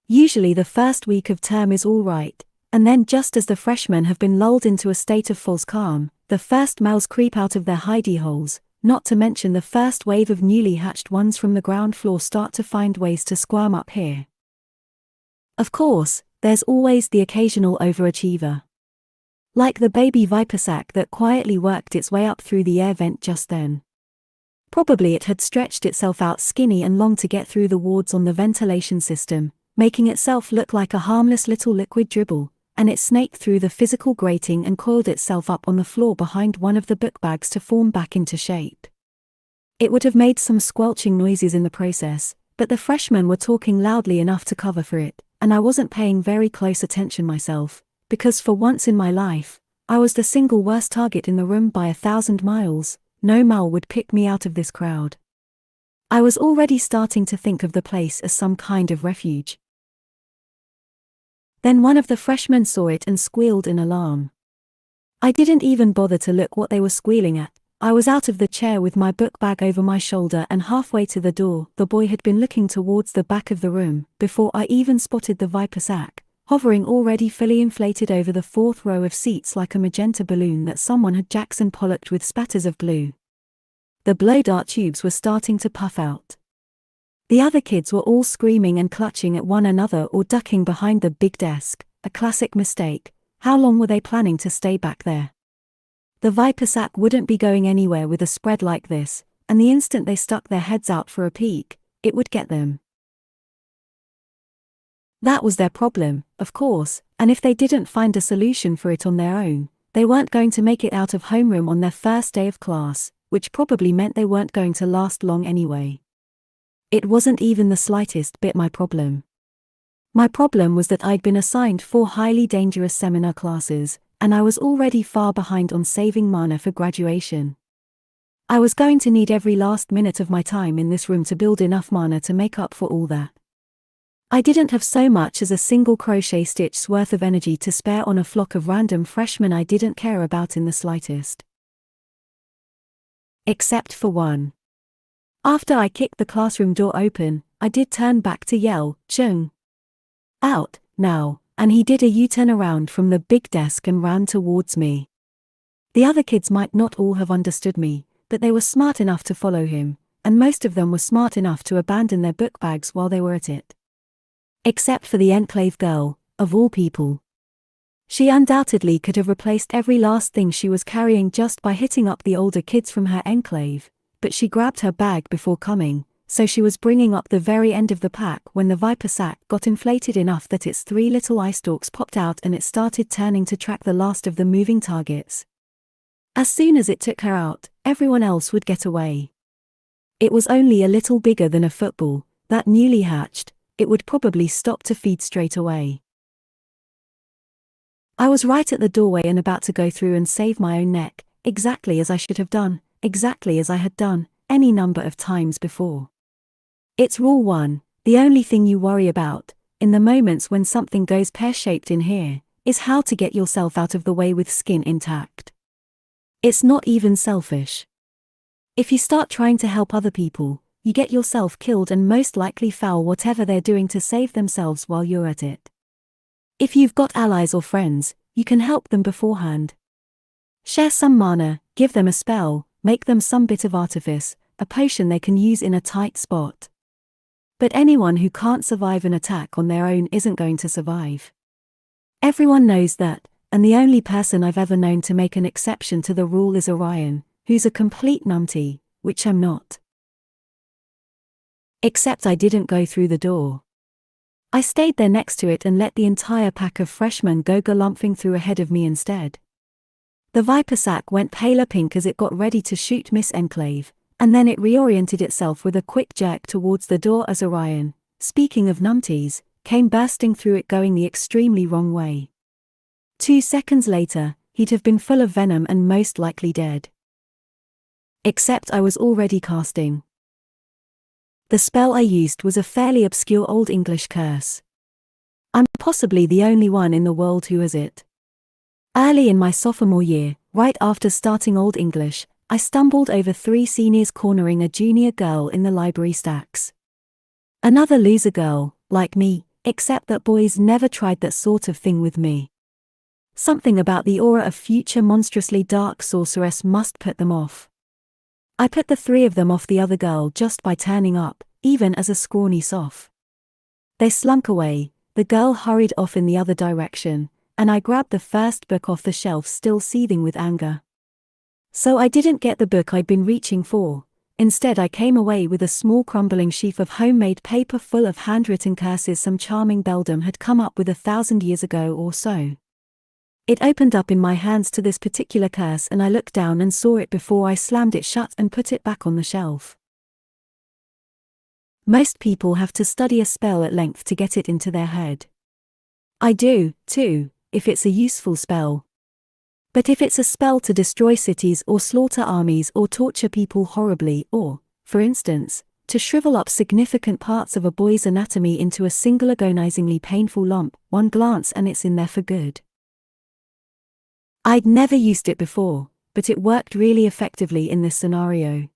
Usually the first week of term is all right, and then just as the freshmen have been lulled into a state of false calm, the first males creep out of their hidey holes, not to mention the first wave of newly hatched ones from the ground floor start to find ways to squirm up here. Of course, there's always the occasional overachiever. Like the baby viper sac that quietly worked its way up through the air vent just then. Probably it had stretched itself out skinny and long to get through the wards on the ventilation system, making itself look like a harmless little liquid dribble, and it snaked through the physical grating and coiled itself up on the floor behind one of the book bags to form back into shape. It would have made some squelching noises in the process, but the freshmen were talking loudly enough to cover for it, and I wasn't paying very close attention myself, because for once in my life, I was the single worst target in the room by 1,000 miles. No mal would pick me out of this crowd. I was already starting to think of the place as some kind of refuge. Then one of the freshmen saw it and squealed in alarm. I didn't even bother to look what they were squealing at. I was out of the chair with my book bag over my shoulder and halfway to the door. The boy had been looking towards the back of the room before I even spotted the viper sac, hovering already fully inflated over the 4th row of seats like a magenta balloon that someone had Jackson Pollocked with spatters of glue. The blow dart tubes were starting to puff out. The other kids were all screaming and clutching at one another or ducking behind the big desk, a classic mistake. How long were they planning to stay back there? The viper sac wouldn't be going anywhere with a spread like this, and the instant they stuck their heads out for a peek, it would get them. That was their problem, of course, and if they didn't find a solution for it on their own, they weren't going to make it out of homeroom on their first day of class, which probably meant they weren't going to last long anyway. It wasn't even the slightest bit my problem. My problem was that I'd been assigned 4 highly dangerous seminar classes, and I was already far behind on saving mana for graduation. I was going to need every last minute of my time in this room to build enough mana to make up for all that. I didn't have so much as a single crochet stitch's worth of energy to spare on a flock of random freshmen I didn't care about in the slightest. Except for one. After I kicked the classroom door open, I did turn back to yell, "Chung! Out, now," and he did a U-turn around from the big desk and ran towards me. The other kids might not all have understood me, but they were smart enough to follow him, and most of them were smart enough to abandon their book bags while they were at it. Except for the enclave girl, of all people. She undoubtedly could have replaced every last thing she was carrying just by hitting up the older kids from her enclave, but she grabbed her bag before coming, so she was bringing up the very end of the pack when the viper sac got inflated enough that its 3 little eye stalks popped out and it started turning to track the last of the moving targets. As soon as it took her out, everyone else would get away. It was only a little bigger than a football, that newly hatched. It would probably stop to feed straight away. I was right at the doorway and about to go through and save my own neck, exactly as I should have done, exactly as I had done any number of times before. It's rule 1, the only thing you worry about, in the moments when something goes pear-shaped in here, is how to get yourself out of the way with skin intact. It's not even selfish. If you start trying to help other people, you get yourself killed and most likely foul whatever they're doing to save themselves while you're at it. If you've got allies or friends, you can help them beforehand. Share some mana, give them a spell, make them some bit of artifice, a potion they can use in a tight spot. But anyone who can't survive an attack on their own isn't going to survive. Everyone knows that, and the only person I've ever known to make an exception to the rule is Orion, who's a complete numpty, which I'm not. Except I didn't go through the door. I stayed there next to it and let the entire pack of freshmen go galumphing through ahead of me instead. The viper sac went paler pink as it got ready to shoot Miss Enclave, and then it reoriented itself with a quick jerk towards the door as Orion, speaking of numpties, came bursting through it going the extremely wrong way. 2 seconds later, he'd have been full of venom and most likely dead. Except I was already casting. The spell I used was a fairly obscure Old English curse. I'm possibly the only one in the world who has it. Early in my sophomore year, right after starting Old English, I stumbled over 3 seniors cornering a junior girl in the library stacks. Another loser girl, like me, except that boys never tried that sort of thing with me. Something about the aura of future monstrously dark sorceress must put them off. I put the 3 of them off the other girl just by turning up, even as a scrawny soph. They slunk away, the girl hurried off in the other direction, and I grabbed the first book off the shelf still seething with anger. So I didn't get the book I'd been reaching for. Instead I came away with a small crumbling sheaf of homemade paper full of handwritten curses some charming beldam had come up with 1,000 years ago or so. It opened up in my hands to this particular curse and I looked down and saw it before I slammed it shut and put it back on the shelf. Most people have to study a spell at length to get it into their head. I do, too, if it's a useful spell. But if it's a spell to destroy cities or slaughter armies or torture people horribly or, for instance, to shrivel up significant parts of a boy's anatomy into a single agonizingly painful lump, one glance and it's in there for good. I'd never used it before, but it worked really effectively in this scenario.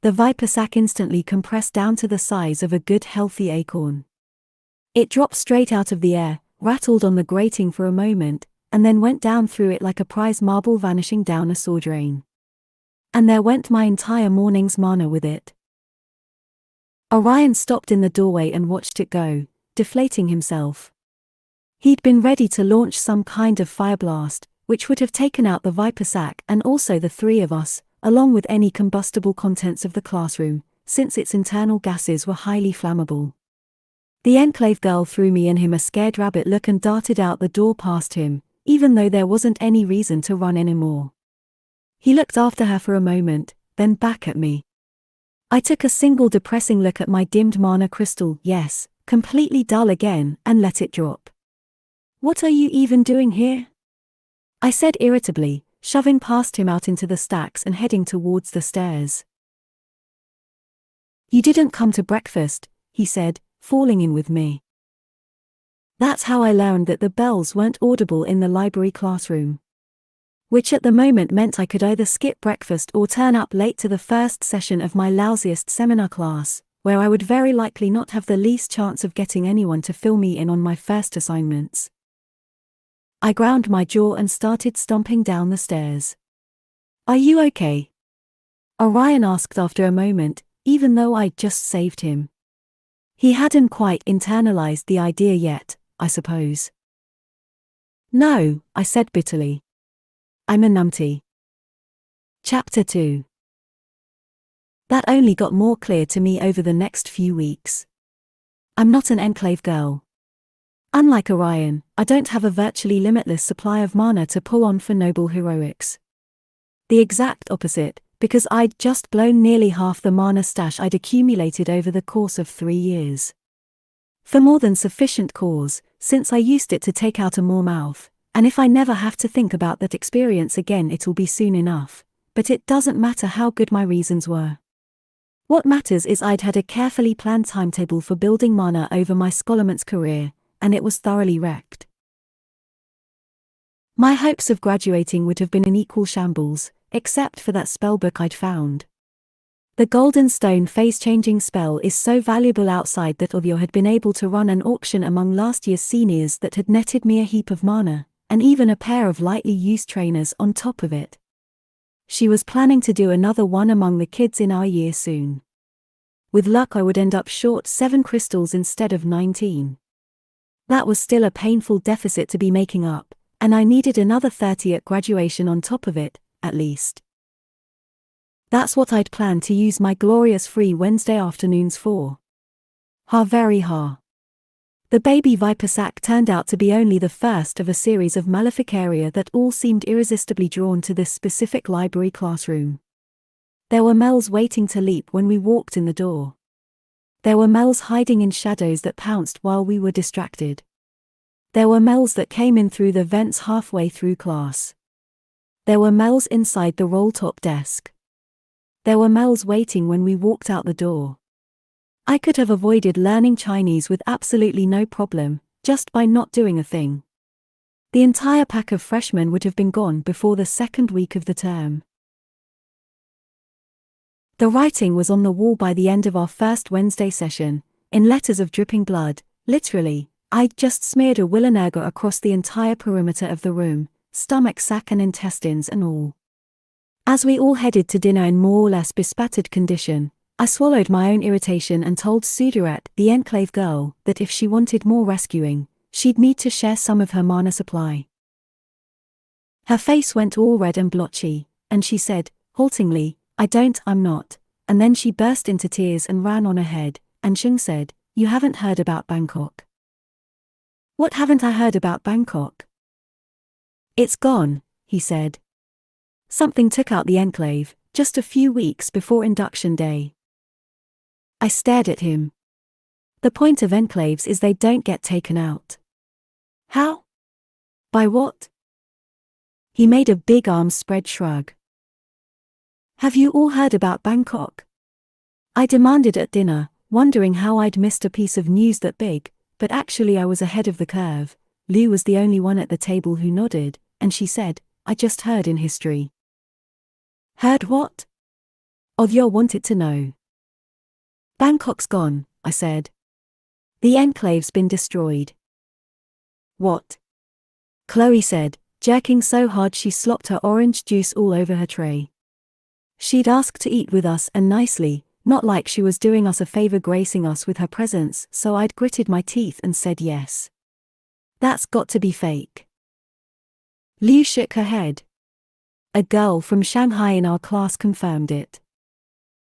The viper sac instantly compressed down to the size of a good healthy acorn. It dropped straight out of the air, rattled on the grating for a moment, and then went down through it like a prize marble vanishing down a sword drain. And there went my entire morning's mana with it. Orion stopped in the doorway and watched it go, deflating himself. He'd been ready to launch some kind of fire blast, which would have taken out the viper sac and also the 3 of us, along with any combustible contents of the classroom, since its internal gases were highly flammable. The Enclave girl threw me and him a scared rabbit look and darted out the door past him, even though there wasn't any reason to run anymore. He looked after her for a moment, then back at me. I took a single depressing look at my dimmed mana crystal, yes, completely dull again, and let it drop. "What are you even doing here?" I said irritably, shoving past him out into the stacks and heading towards the stairs. "You didn't come to breakfast," he said, falling in with me. That's how I learned that the bells weren't audible in the library classroom. Which at the moment meant I could either skip breakfast or turn up late to the first session of my lousiest seminar class, where I would very likely not have the least chance of getting anyone to fill me in on my first assignments. I ground my jaw and started stomping down the stairs. "Are you okay?" Orion asked after a moment, even though I'd just saved him. He hadn't quite internalized the idea yet, I suppose. "No," I said bitterly. "I'm a numpty." Chapter 2. That only got more clear to me over the next few weeks. I'm not an enclave girl. Unlike Orion, I don't have a virtually limitless supply of mana to pull on for noble heroics. The exact opposite, because I'd just blown nearly half the mana stash I'd accumulated over the course of 3 years. For more than sufficient cause, since I used it to take out a more mouth, and if I never have to think about that experience again it'll be soon enough, but it doesn't matter how good my reasons were. What matters is I'd had a carefully planned timetable for building mana over my Scholomance career, and it was thoroughly wrecked. My hopes of graduating would have been in equal shambles, except for that spellbook I'd found. The Golden Stone phase-changing spell is so valuable outside that Ovio had been able to run an auction among last year's seniors that had netted me a heap of mana, and even a pair of lightly used trainers on top of it. She was planning to do another one among the kids in our year soon. With luck I would end up short 7 crystals instead of 19. That was still a painful deficit to be making up, and I needed another 30 at graduation on top of it, at least. That's what I'd planned to use my glorious free Wednesday afternoons for. Very ha. The baby viper sack turned out to be only the first of a series of maleficaria that all seemed irresistibly drawn to this specific library classroom. There were Mel's waiting to leap when we walked in the door. There were Mel's hiding in shadows that pounced while we were distracted. There were Mel's that came in through the vents halfway through class. There were Mel's inside the roll-top desk. There were Mel's waiting when we walked out the door. I could have avoided learning Chinese with absolutely no problem, just by not doing a thing. The entire pack of freshmen would have been gone before the second week of the term. The writing was on the wall by the end of our first Wednesday session, in letters of dripping blood, literally. I'd just smeared a Willinerga across the entire perimeter of the room, stomach sac and intestines and all. As we all headed to dinner in more or less bespattered condition, I swallowed my own irritation and told Sudarat, the enclave girl, that if she wanted more rescuing, she'd need to share some of her mana supply. Her face went all red and blotchy, and she said, haltingly, I'm not, and then she burst into tears and ran on ahead, and Shung said, you haven't heard about Bangkok. What haven't I heard about Bangkok? It's gone, he said. Something took out the enclave, just a few weeks before induction day. I stared at him. The point of enclaves is they don't get taken out. How? By what? He made a big arms spread shrug. Have you all heard about Bangkok? I demanded at dinner, wondering how I'd missed a piece of news that big, but actually I was ahead of the curve. Liu was the only one at the table who nodded, and she said, I just heard in history. Heard what? Odhyo wanted to know. Bangkok's gone, I said. The enclave's been destroyed. What? Chloe said, jerking so hard she slopped her orange juice all over her tray. She'd asked to eat with us and nicely, not like she was doing us a favor gracing us with her presence, so I'd gritted my teeth and said yes. That's got to be fake. Liu shook her head. A girl from Shanghai in our class confirmed it.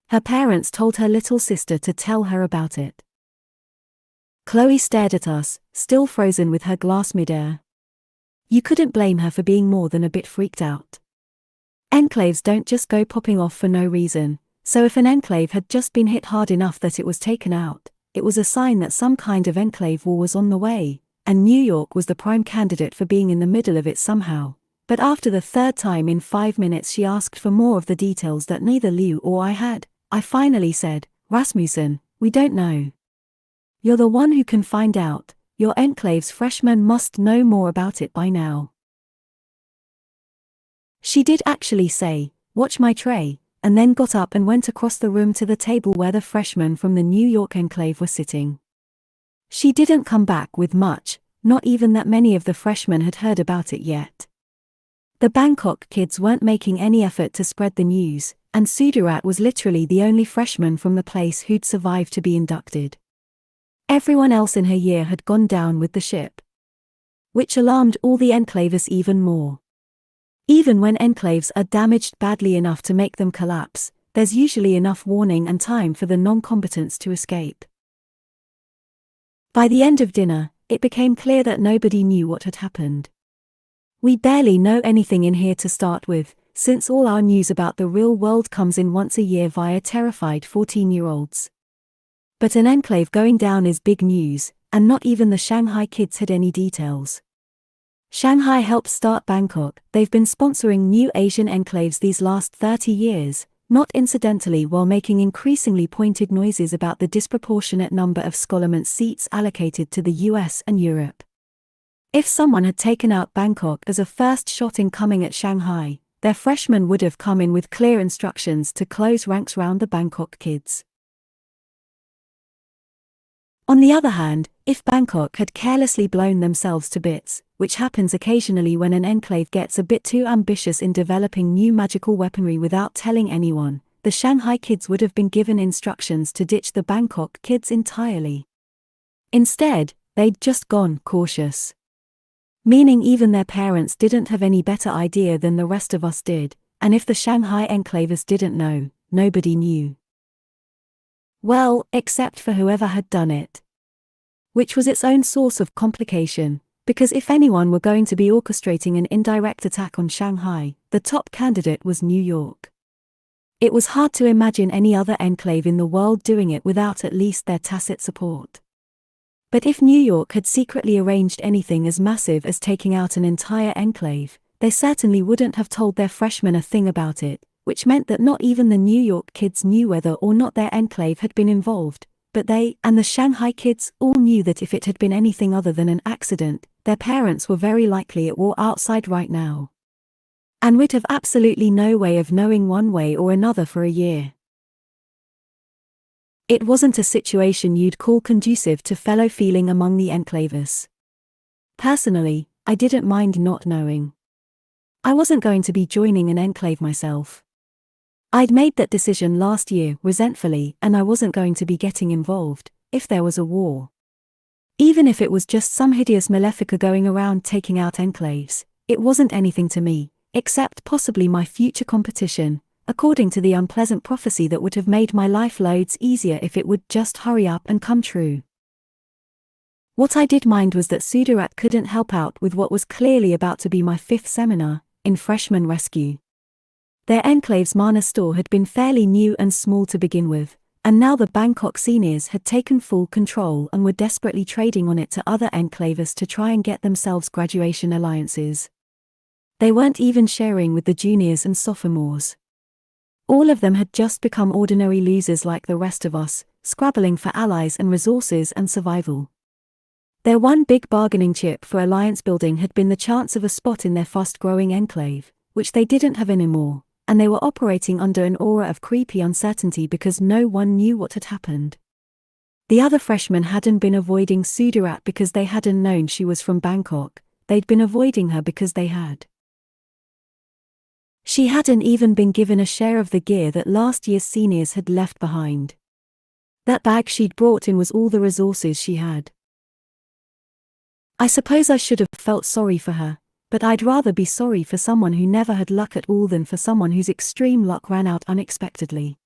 Her parents told her little sister to tell her about it. Chloe stared at us, still frozen with her glass midair. You couldn't blame her for being more than a bit freaked out. Enclaves don't just go popping off for no reason, so if an enclave had just been hit hard enough that it was taken out, it was a sign that some kind of enclave war was on the way, and New York was the prime candidate for being in the middle of it somehow. But after the third time in 5 minutes she asked for more of the details that neither Liu or I had, I finally said, Rasmussen, we don't know. You're the one who can find out, your enclave's freshmen must know more about it by now. She did actually say, watch my tray, and then got up and went across the room to the table where the freshmen from the New York enclave were sitting. She didn't come back with much, not even that many of the freshmen had heard about it yet. The Bangkok kids weren't making any effort to spread the news, and Sudarat was literally the only freshman from the place who'd survived to be inducted. Everyone else in her year had gone down with the ship, which alarmed all the enclavists even more. Even when enclaves are damaged badly enough to make them collapse, there's usually enough warning and time for the non-combatants to escape. By the end of dinner, it became clear that nobody knew what had happened. We barely know anything in here to start with, since all our news about the real world comes in once a year via terrified 14-year-olds. But an enclave going down is big news, and not even the Shanghai kids had any details. Shanghai helped start Bangkok. They've been sponsoring new Asian enclaves these last 30 years, not incidentally, while making increasingly pointed noises about the disproportionate number of scholarment seats allocated to the US and Europe. If someone had taken out Bangkok as a first shot in coming at Shanghai, their freshmen would have come in with clear instructions to close ranks round the Bangkok kids. On the other hand, if Bangkok had carelessly blown themselves to bits, which happens occasionally when an enclave gets a bit too ambitious in developing new magical weaponry without telling anyone, the Shanghai kids would have been given instructions to ditch the Bangkok kids entirely. Instead, they'd just gone cautious. Meaning even their parents didn't have any better idea than the rest of us did, and if the Shanghai enclavers didn't know, nobody knew. Well, except for whoever had done it. Which was its own source of complication, because if anyone were going to be orchestrating an indirect attack on Shanghai, the top candidate was New York. It was hard to imagine any other enclave in the world doing it without at least their tacit support. But if New York had secretly arranged anything as massive as taking out an entire enclave, they certainly wouldn't have told their freshmen a thing about it, which meant that not even the New York kids knew whether or not their enclave had been involved, but they and the Shanghai kids all knew that if it had been anything other than an accident, their parents were very likely at war outside right now. And we'd have absolutely no way of knowing one way or another for a year. It wasn't a situation you'd call conducive to fellow feeling among the enclavers. Personally, I didn't mind not knowing. I wasn't going to be joining an enclave myself. I'd made that decision last year resentfully, and I wasn't going to be getting involved if there was a war. Even if it was just some hideous malefica going around taking out enclaves, it wasn't anything to me, except possibly my future competition, according to the unpleasant prophecy that would have made my life loads easier if it would just hurry up and come true. What I did mind was that Sudarat couldn't help out with what was clearly about to be my 5th seminar, in freshman rescue. Their enclave's mana store had been fairly new and small to begin with, and now the Bangkok seniors had taken full control and were desperately trading on it to other enclavers to try and get themselves graduation alliances. They weren't even sharing with the juniors and sophomores. All of them had just become ordinary losers like the rest of us, scrabbling for allies and resources and survival. Their one big bargaining chip for alliance building had been the chance of a spot in their fast-growing enclave, which they didn't have anymore, and they were operating under an aura of creepy uncertainty because no one knew what had happened. The other freshmen hadn't been avoiding Sudarat because they hadn't known she was from Bangkok, they'd been avoiding her because they had. She hadn't even been given a share of the gear that last year's seniors had left behind. That bag she'd brought in was all the resources she had. I suppose I should have felt sorry for her, but I'd rather be sorry for someone who never had luck at all than for someone whose extreme luck ran out unexpectedly.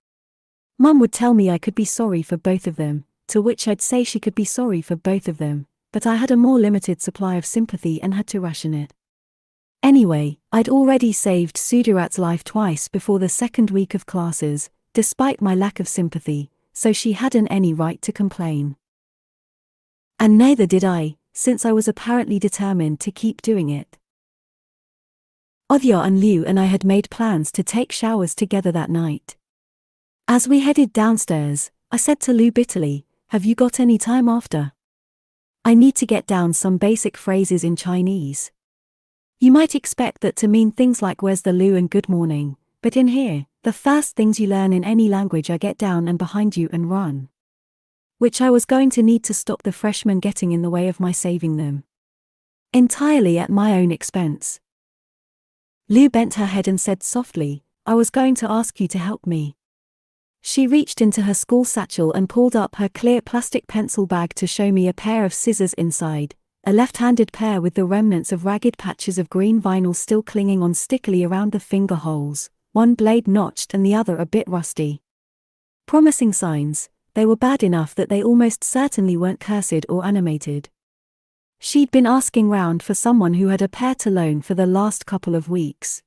Mum would tell me I could be sorry for both of them, to which I'd say she could be sorry for both of them, but I had a more limited supply of sympathy and had to ration it. Anyway, I'd already saved Sudarat's life twice before the second week of classes, despite my lack of sympathy, so she hadn't any right to complain. And neither did I, since I was apparently determined to keep doing it. Odhya and Liu and I had made plans to take showers together that night. As we headed downstairs, I said to Liu bitterly, "Have you got any time after? I need to get down some basic phrases in Chinese. You might expect that to mean things like where's the Liu and good morning, but in here, the first things you learn in any language are get down and behind you and run." Which I was going to need to stop the freshmen getting in the way of my saving them. Entirely at my own expense. Liu bent her head and said softly, "I was going to ask you to help me." She reached into her school satchel and pulled up her clear plastic pencil bag to show me a pair of scissors inside, a left-handed pair with the remnants of ragged patches of green vinyl still clinging on stickily around the finger holes, one blade notched and the other a bit rusty. Promising signs, they were bad enough that they almost certainly weren't cursed or animated. She'd been asking round for someone who had a pair to loan for the last couple of weeks.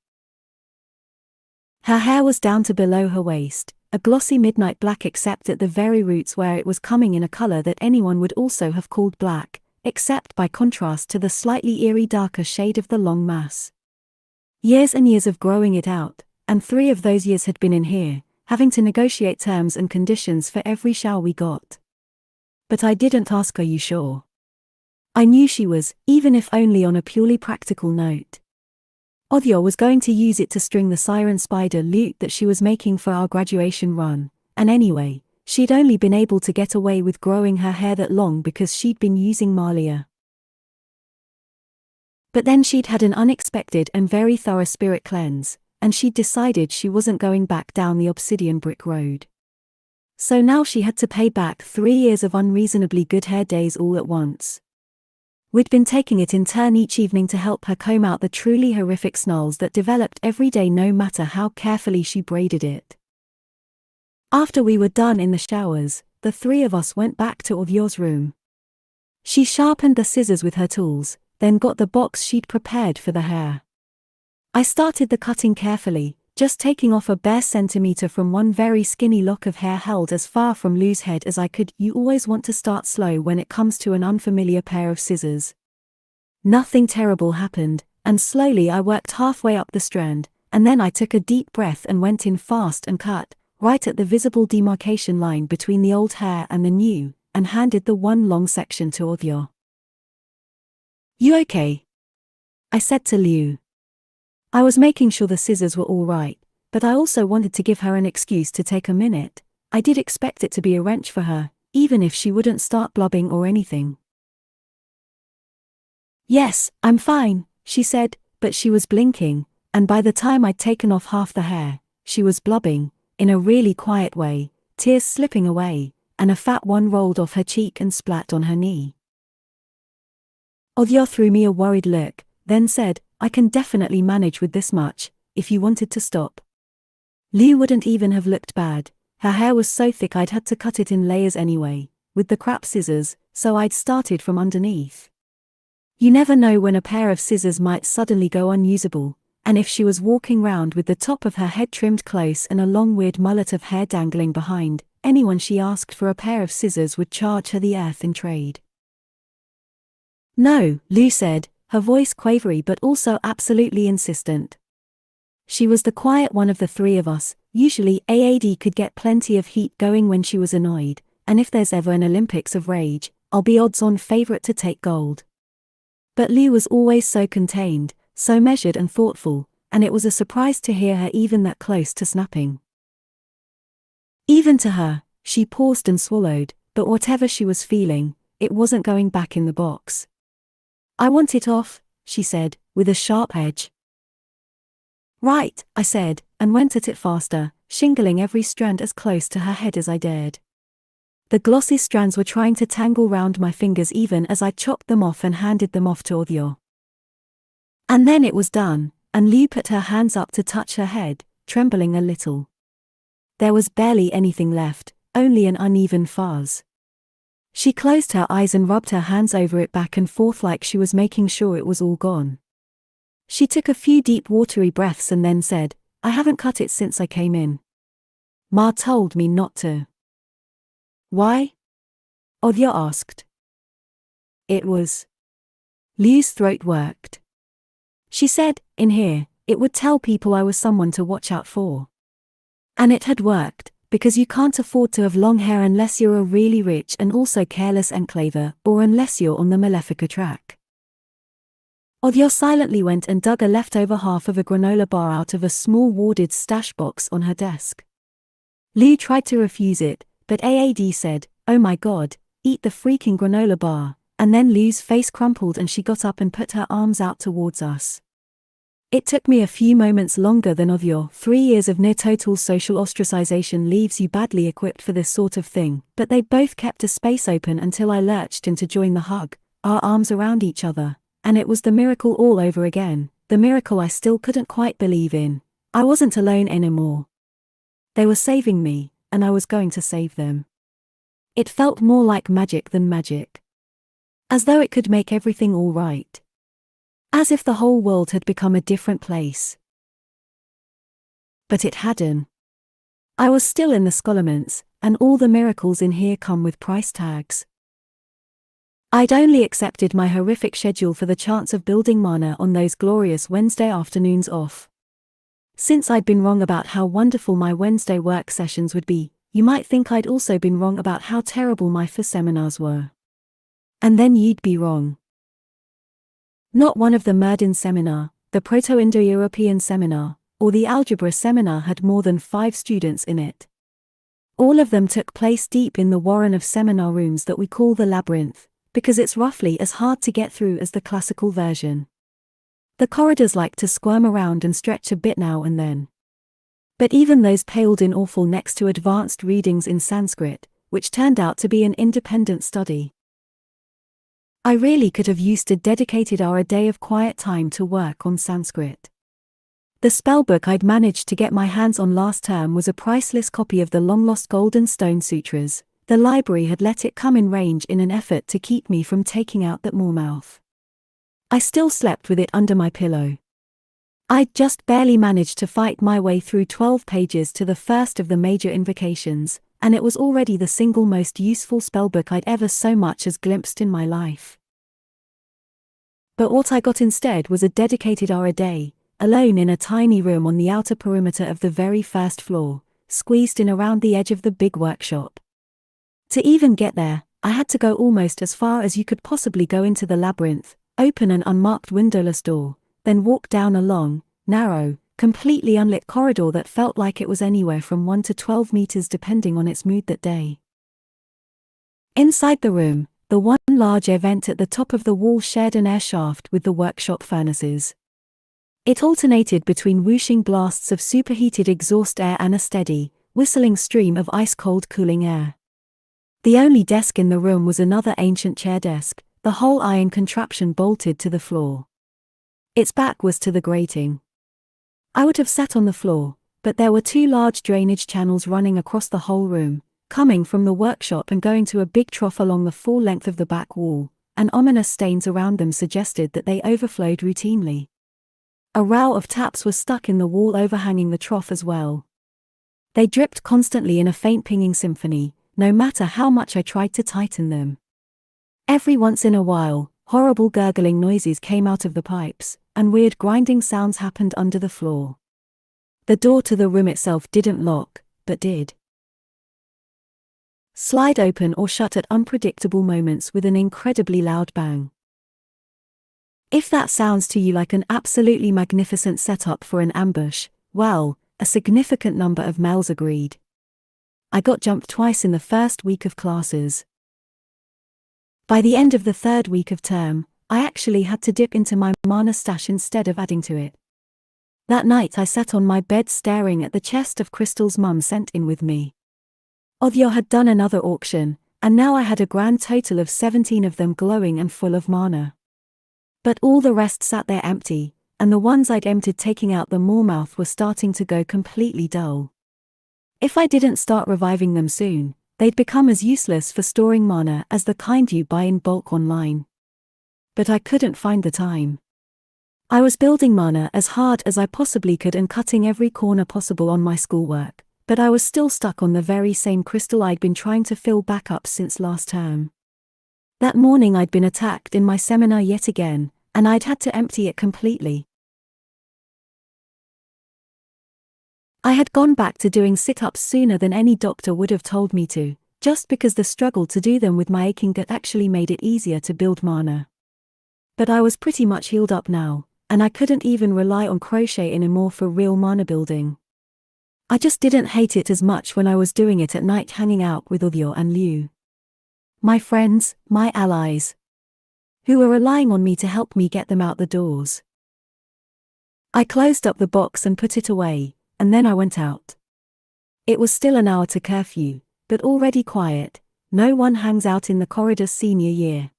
Her hair was down to below her waist, a glossy midnight black except at the very roots where it was coming in a color that anyone would also have called black, except by contrast to the slightly eerie darker shade of the long mass. Years and years of growing it out, and 3 of those years had been in here, having to negotiate terms and conditions for every shower we got. But I didn't ask, "Are you sure?" I knew she was, even if only on a purely practical note. Othio was going to use it to string the siren spider lute that she was making for our graduation run, and anyway, she'd only been able to get away with growing her hair that long because she'd been using Malia. But then she'd had an unexpected and very thorough spirit cleanse, and she'd decided she wasn't going back down the obsidian brick road. So now she had to pay back 3 years of unreasonably good hair days all at once. We'd been taking it in turn each evening to help her comb out the truly horrific snarls that developed every day no matter how carefully she braided it. After we were done in the showers, the 3 of us went back to Othio's room. She sharpened the scissors with her tools, then got the box she'd prepared for the hair. I started the cutting carefully, just taking off a bare centimeter from one very skinny lock of hair held as far from Lou's head as I could. You always want to start slow when it comes to an unfamiliar pair of scissors. Nothing terrible happened, and slowly I worked halfway up the strand, and then I took a deep breath and went in fast and cut, right at the visible demarcation line between the old hair and the new, and handed the one long section to Othio. "You okay?" I said to Lou. I was making sure the scissors were all right, but I also wanted to give her an excuse to take a minute. I did expect it to be a wrench for her, even if she wouldn't start blubbing or anything. "Yes, I'm fine," she said, but she was blinking, and by the time I'd taken off half the hair, she was blubbing, in a really quiet way, tears slipping away, and a fat one rolled off her cheek and splat on her knee. Othio threw me a worried look, then said, "I can definitely manage with this much, if you wanted to stop." Lou wouldn't even have looked bad. Her hair was so thick I'd had to cut it in layers anyway, with the crap scissors, so I'd started from underneath. You never know when a pair of scissors might suddenly go unusable, and if she was walking round with the top of her head trimmed close and a long weird mullet of hair dangling behind, anyone she asked for a pair of scissors would charge her the earth in trade. "No," Lou said, her voice quavery but also absolutely insistent. She was the quiet one of the 3 of us. Usually AAD could get plenty of heat going when she was annoyed, and if there's ever an Olympics of rage, I'll be odds-on favorite to take gold. But Lou was always so contained, so measured and thoughtful, and it was a surprise to hear her even that close to snapping. Even to her, she paused and swallowed, but whatever she was feeling, it wasn't going back in the box. "I want it off," she said, with a sharp edge. "Right," I said, and went at it faster, shingling every strand as close to her head as I dared. The glossy strands were trying to tangle round my fingers even as I chopped them off and handed them off to Othio. And then it was done, and Lou put her hands up to touch her head, trembling a little. There was barely anything left, only an uneven fuzz. She closed her eyes and rubbed her hands over it back and forth like she was making sure it was all gone. She took a few deep watery breaths and then said, "I haven't cut it since I came in. Ma told me not to." "Why?" Othio asked. It was. Lou's throat worked. "She said, in here, it would tell people I was someone to watch out for." And it had worked, because you can't afford to have long hair unless you're a really rich and also careless enclaver, or unless you're on the Malefica track. Othio silently went and dug a leftover half of a granola bar out of a small warded stash box on her desk. Lou tried to refuse it, but AAD said, "Oh my god, eat the freaking granola bar," and then Lou's face crumpled and she got up and put her arms out towards us. It took me a few moments longer than Othio. 3 years of near-total social ostracization leaves you badly equipped for this sort of thing, but they both kept a space open until I lurched in to join the hug, our arms around each other, and it was the miracle all over again, the miracle I still couldn't quite believe in. I wasn't alone anymore. They were saving me, and I was going to save them. It felt more like magic than magic. As though it could make everything all right. As if the whole world had become a different place. But it hadn't. I was still in the Scholarments, and all the miracles in here come with price tags. I'd only accepted my horrific schedule for the chance of building mana on those glorious Wednesday afternoons off. Since I'd been wrong about how wonderful my Wednesday work sessions would be, you might think I'd also been wrong about how terrible my FA seminars were. And then you'd be wrong. Not one of the Merdin seminar, the Proto-Indo-European seminar, or the algebra seminar had more than 5 students in it. All of them took place deep in the warren of seminar rooms that we call the labyrinth, because it's roughly as hard to get through as the classical version. The corridors like to squirm around and stretch a bit now and then. But even those paled in awful next to advanced readings in Sanskrit, which turned out to be an independent study. I really could have used a dedicated hour a day of quiet time to work on Sanskrit. The spellbook I'd managed to get my hands on last term was a priceless copy of the long-lost Golden Stone Sutras. The library had let it come in range in an effort to keep me from taking out that moormouth. I still slept with it under my pillow. I'd just barely managed to fight my way through 12 pages to the first of the major invocations, and it was already the single most useful spellbook I'd ever so much as glimpsed in my life. But what I got instead was a dedicated hour a day, alone in a tiny room on the outer perimeter of the very first floor, squeezed in around the edge of the big workshop. To even get there, I had to go almost as far as you could possibly go into the labyrinth, open an unmarked windowless door, then walk down a long, narrow, completely unlit corridor that felt like it was anywhere from 1 to 12 meters depending on its mood that day. Inside the room, the one large air vent at the top of the wall shared an air shaft with the workshop furnaces. It alternated between whooshing blasts of superheated exhaust air and a steady, whistling stream of ice-cold cooling air. The only desk in the room was another ancient chair desk, the whole iron contraption bolted to the floor. Its back was to the grating. I would have sat on the floor, but there were 2 large drainage channels running across the whole room, coming from the workshop and going to a big trough along the full length of the back wall, and ominous stains around them suggested that they overflowed routinely. A row of taps was stuck in the wall overhanging the trough as well. They dripped constantly in a faint pinging symphony, no matter how much I tried to tighten them. Every once in a while, horrible gurgling noises came out of the pipes, and weird grinding sounds happened under the floor. The door to the room itself didn't lock, but did slide open or shut at unpredictable moments with an incredibly loud bang. If that sounds to you like an absolutely magnificent setup for an ambush, well, a significant number of males agreed. I got jumped twice in the first week of classes. By the end of the 3rd week of term, I actually had to dip into my mana stash instead of adding to it. That night I sat on my bed staring at the chest of crystals Mum sent in with me. Othyo had done another auction, and now I had a grand total of 17 of them glowing and full of mana. But all the rest sat there empty, and the ones I'd emptied taking out the moormouth were starting to go completely dull. If I didn't start reviving them soon, they'd become as useless for storing mana as the kind you buy in bulk online. But I couldn't find the time. I was building mana as hard as I possibly could and cutting every corner possible on my schoolwork, but I was still stuck on the very same crystal I'd been trying to fill back up since last term. That morning I'd been attacked in my seminar yet again, and I'd had to empty it completely. I had gone back to doing sit-ups sooner than any doctor would have told me to, just because the struggle to do them with my aching gut actually made it easier to build mana. But I was pretty much healed up now, and I couldn't even rely on crochet anymore for real mana building. I just didn't hate it as much when I was doing it at night hanging out with Othyo and Liu. My friends, my allies, who were relying on me to help me get them out the doors. I closed up the box and put it away, and then I went out. It was still an hour to curfew, but already quiet. No one hangs out in the corridors senior year.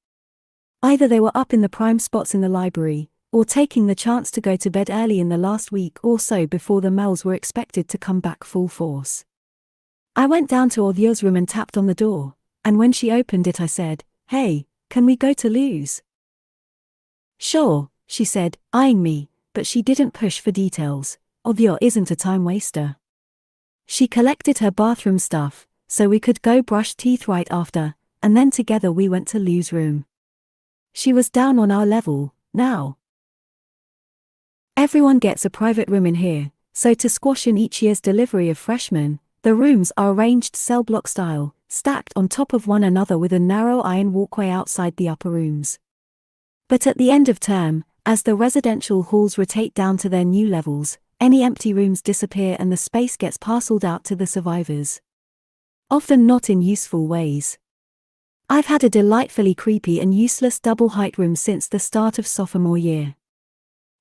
Either they were up in the prime spots in the library, or taking the chance to go to bed early in the last week or so before the males were expected to come back full force. I went down to Audio's room and tapped on the door, and when she opened it I said, "Hey, can we go to Lou's?" "Sure," she said, eyeing me, but she didn't push for details. Audio isn't a time waster. She collected her bathroom stuff, so we could go brush teeth right after, and then together we went to Lou's room. She was down on our level, now. Everyone gets a private room in here, so to squash in each year's delivery of freshmen, the rooms are arranged cell block style, stacked on top of one another with a narrow iron walkway outside the upper rooms. But at the end of term, as the residential halls rotate down to their new levels, any empty rooms disappear and the space gets parceled out to the survivors. Often not in useful ways. I've had a delightfully creepy and useless double-height room since the start of sophomore year.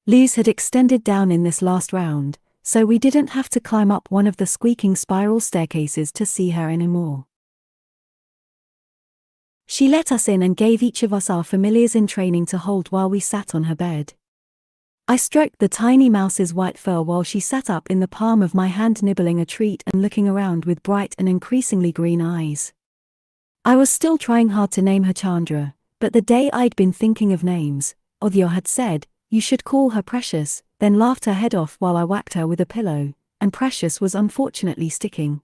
Lou's had extended down in this last round, so we didn't have to climb up one of the squeaking spiral staircases to see her anymore. She let us in and gave each of us our familiars in training to hold while we sat on her bed. I stroked the tiny mouse's white fur while she sat up in the palm of my hand nibbling a treat and looking around with bright and increasingly green eyes. I was still trying hard to name her Chandra, but the day I'd been thinking of names, Audio had said, "You should call her Precious," then laughed her head off while I whacked her with a pillow, and Precious was unfortunately sticking.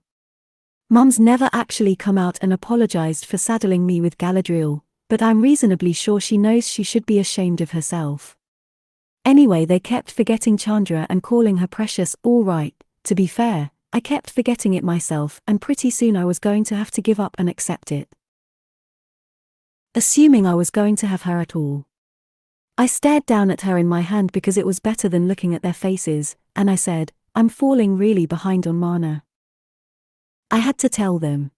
Mum's never actually come out and apologized for saddling me with Galadriel, but I'm reasonably sure she knows she should be ashamed of herself. Anyway, they kept forgetting Chandra and calling her Precious. All right, to be fair, I kept forgetting it myself and pretty soon I was going to have to give up and accept it. Assuming I was going to have her at all. I stared down at her in my hand because it was better than looking at their faces, and I said, "I'm falling really behind on mana." I had to tell them.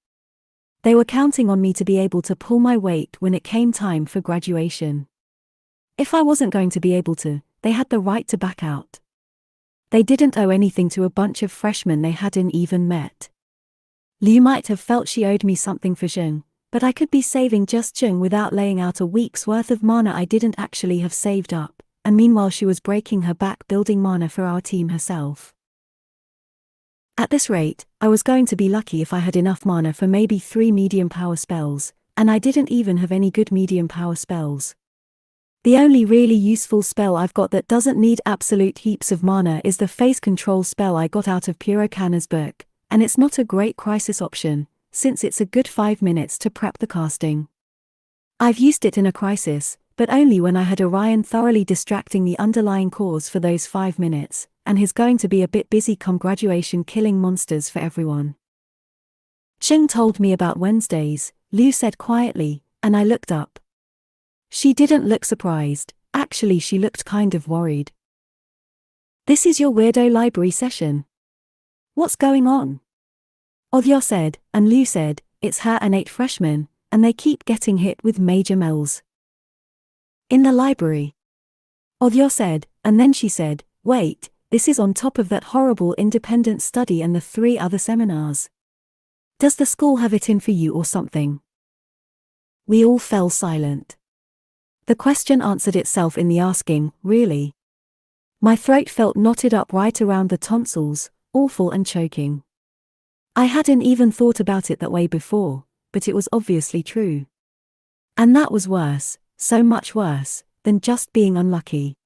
They were counting on me to be able to pull my weight when it came time for graduation. If I wasn't going to be able to, they had the right to back out. They didn't owe anything to a bunch of freshmen they hadn't even met. Lou might have felt she owed me something for Zheng, but I could be saving just Zheng without laying out a week's worth of mana I didn't actually have saved up, and meanwhile she was breaking her back building mana for our team herself. At this rate, I was going to be lucky if I had enough mana for maybe 3 medium power spells, and I didn't even have any good medium power spells. The only really useful spell I've got that doesn't need absolute heaps of mana is the phase control spell I got out of Purokana's book, and it's not a great crisis option, since it's a good 5 minutes to prep the casting. I've used it in a crisis, but only when I had Orion thoroughly distracting the underlying cause for those 5 minutes, and he's going to be a bit busy come graduation killing monsters for everyone. Zheng told me about Wednesdays, Lou said quietly, and I looked up. She didn't look surprised, actually she looked kind of worried. "This is your weirdo library session. What's going on?" Audio said, and Lou said, "It's her and 8 freshmen, and they keep getting hit with major mells." "In the library?" Audio said, and then she said, "Wait, this is on top of that horrible independent study and the 3 other seminars. Does the school have it in for you or something?" We all fell silent. The question answered itself in the asking, really. My throat felt knotted up right around the tonsils, awful and choking. I hadn't even thought about it that way before, but it was obviously true. And that was worse, so much worse, than just being unlucky.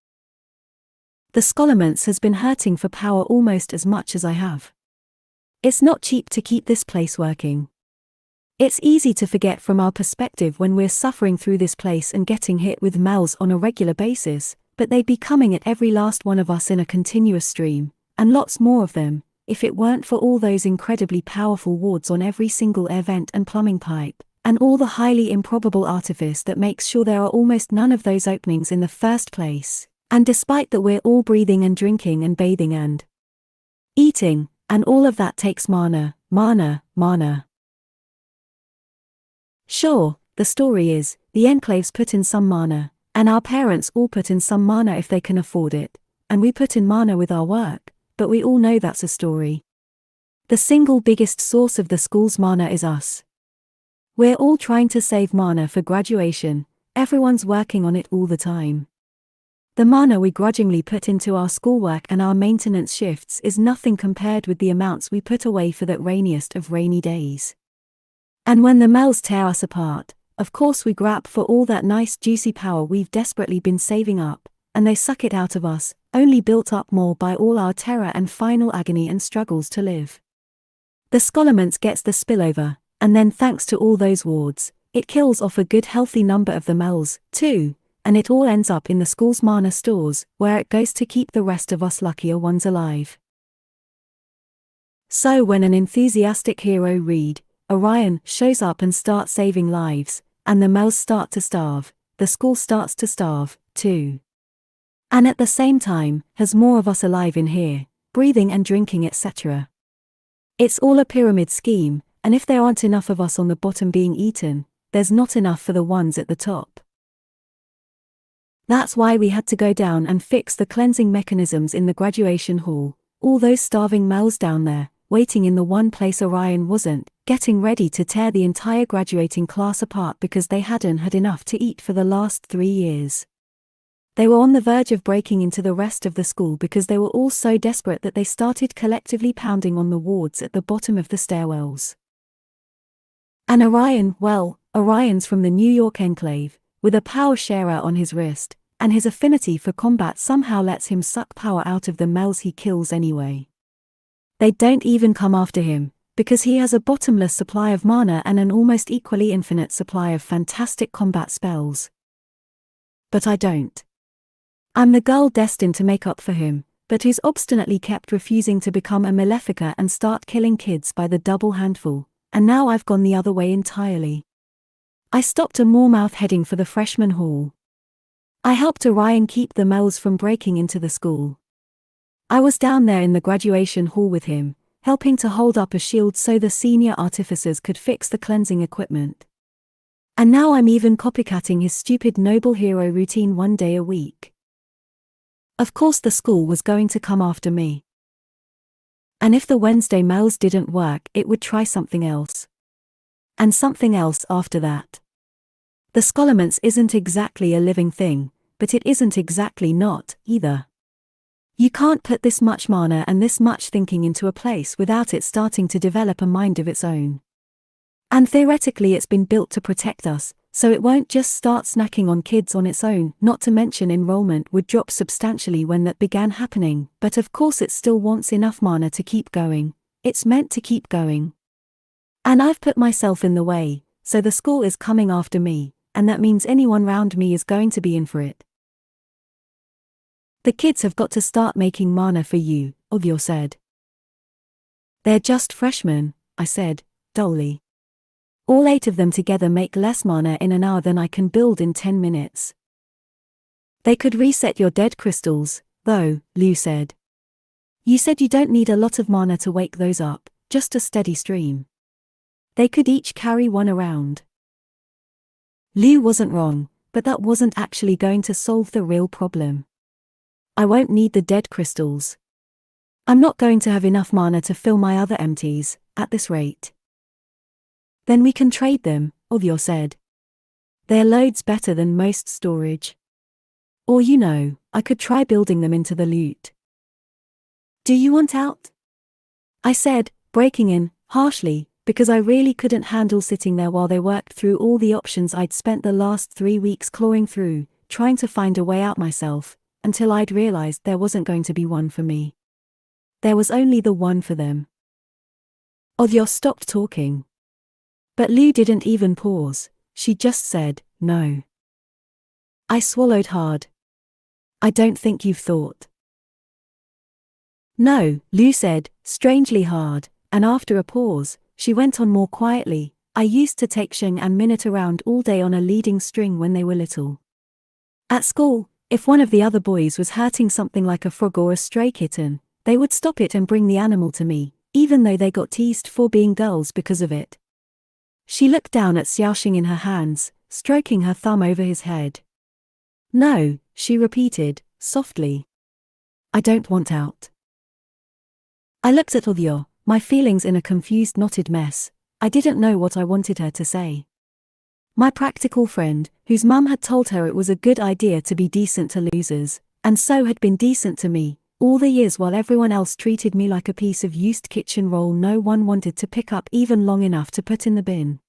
The Scholarments has been hurting for power almost as much as I have. It's not cheap to keep this place working. It's easy to forget from our perspective when we're suffering through this place and getting hit with mells on a regular basis, but they'd be coming at every last one of us in a continuous stream, and lots more of them, if it weren't for all those incredibly powerful wards on every single air vent and plumbing pipe, and all the highly improbable artifice that makes sure there are almost none of those openings in the first place, and despite that we're all breathing and drinking and bathing and eating, and all of that takes mana, mana, mana. Sure, the story is, the enclaves put in some mana, and our parents all put in some mana if they can afford it, and we put in mana with our work, but we all know that's a story. The single biggest source of the school's mana is us. We're all trying to save mana for graduation, everyone's working on it all the time. The mana we grudgingly put into our schoolwork and our maintenance shifts is nothing compared with the amounts we put away for that rainiest of rainy days. And when the Mels tear us apart, of course we grab for all that nice juicy power we've desperately been saving up, and they suck it out of us, only built up more by all our terror and final agony and struggles to live. The Scholarments gets the spillover, and then thanks to all those wards, it kills off a good healthy number of the Mels, too, and it all ends up in the school's mana stores, where it goes to keep the rest of us luckier ones alive. So when an enthusiastic hero read, Orion, shows up and starts saving lives, and the Mels start to starve, the school starts to starve, too. And at the same time, has more of us alive in here, breathing and drinking etc. It's all a pyramid scheme, and if there aren't enough of us on the bottom being eaten, there's not enough for the ones at the top. That's why we had to go down and fix the cleansing mechanisms in the graduation hall, all those starving Mels down there, waiting in the one place Orion wasn't, getting ready to tear the entire graduating class apart because they hadn't had enough to eat for the last 3 years. They were on the verge of breaking into the rest of the school because they were all so desperate that they started collectively pounding on the wards at the bottom of the stairwells. And Orion, well, Orion's from the New York enclave, with a power sharer on his wrist, and his affinity for combat somehow lets him suck power out of the Mels he kills anyway. They don't even come after him, because he has a bottomless supply of mana and an almost equally infinite supply of fantastic combat spells. But I don't. I'm the girl destined to make up for him, but who's obstinately kept refusing to become a Malefica and start killing kids by the double handful, and now I've gone the other way entirely. I stopped a Moormouth heading for the freshman hall. I helped Orion keep the Mels from breaking into the school. I was down there in the graduation hall with him, helping to hold up a shield so the senior artificers could fix the cleansing equipment. And now I'm even copycatting his stupid noble hero routine 1 day a week. Of course the school was going to come after me. And if the Wednesday Mels didn't work, it would try something else. And something else after that. The Scholarments isn't exactly a living thing, but it isn't exactly not, either. You can't put this much mana and this much thinking into a place without it starting to develop a mind of its own. And theoretically it's been built to protect us, so it won't just start snacking on kids on its own, not to mention enrollment would drop substantially when that began happening, but of course it still wants enough mana to keep going. It's meant to keep going. And I've put myself in the way, so the school is coming after me, and that means anyone round me is going to be in for it. The kids have got to start making mana for you, Ovio said. They're just freshmen, I said, dully. All 8 of them together make less mana in an hour than I can build in 10 minutes. They could reset your dead crystals, though, Lou said. You said you don't need a lot of mana to wake those up, just a steady stream. They could each carry one around. Lou wasn't wrong, but that wasn't actually going to solve the real problem. I won't need the dead crystals. I'm not going to have enough mana to fill my other empties, at this rate. Then we can trade them, Ovio said. They're loads better than most storage. Or I could try building them into the loot. Do you want out? I said, breaking in, harshly, because I really couldn't handle sitting there while they worked through all the options I'd spent the last 3 weeks clawing through, trying to find a way out myself, until I'd realized there wasn't going to be one for me. There was only the one for them. Ovio stopped talking. But Lou didn't even pause, she just said, no. I swallowed hard. I don't think you've thought. No, Lou said, strangely hard, and after a pause, she went on more quietly. I used to take Sheng and Minute around all day on a leading string when they were little. At school, if one of the other boys was hurting something like a frog or a stray kitten, they would stop it and bring the animal to me, even though they got teased for being girls because of it. She looked down at Xiaoxing in her hands, stroking her thumb over his head. No, she repeated, softly. I don't want out. I looked at Ovio, my feelings in a confused knotted mess. I didn't know what I wanted her to say. My practical friend, whose mum had told her it was a good idea to be decent to losers, and so had been decent to me, all the years while everyone else treated me like a piece of used kitchen roll no one wanted to pick up even long enough to put in the bin.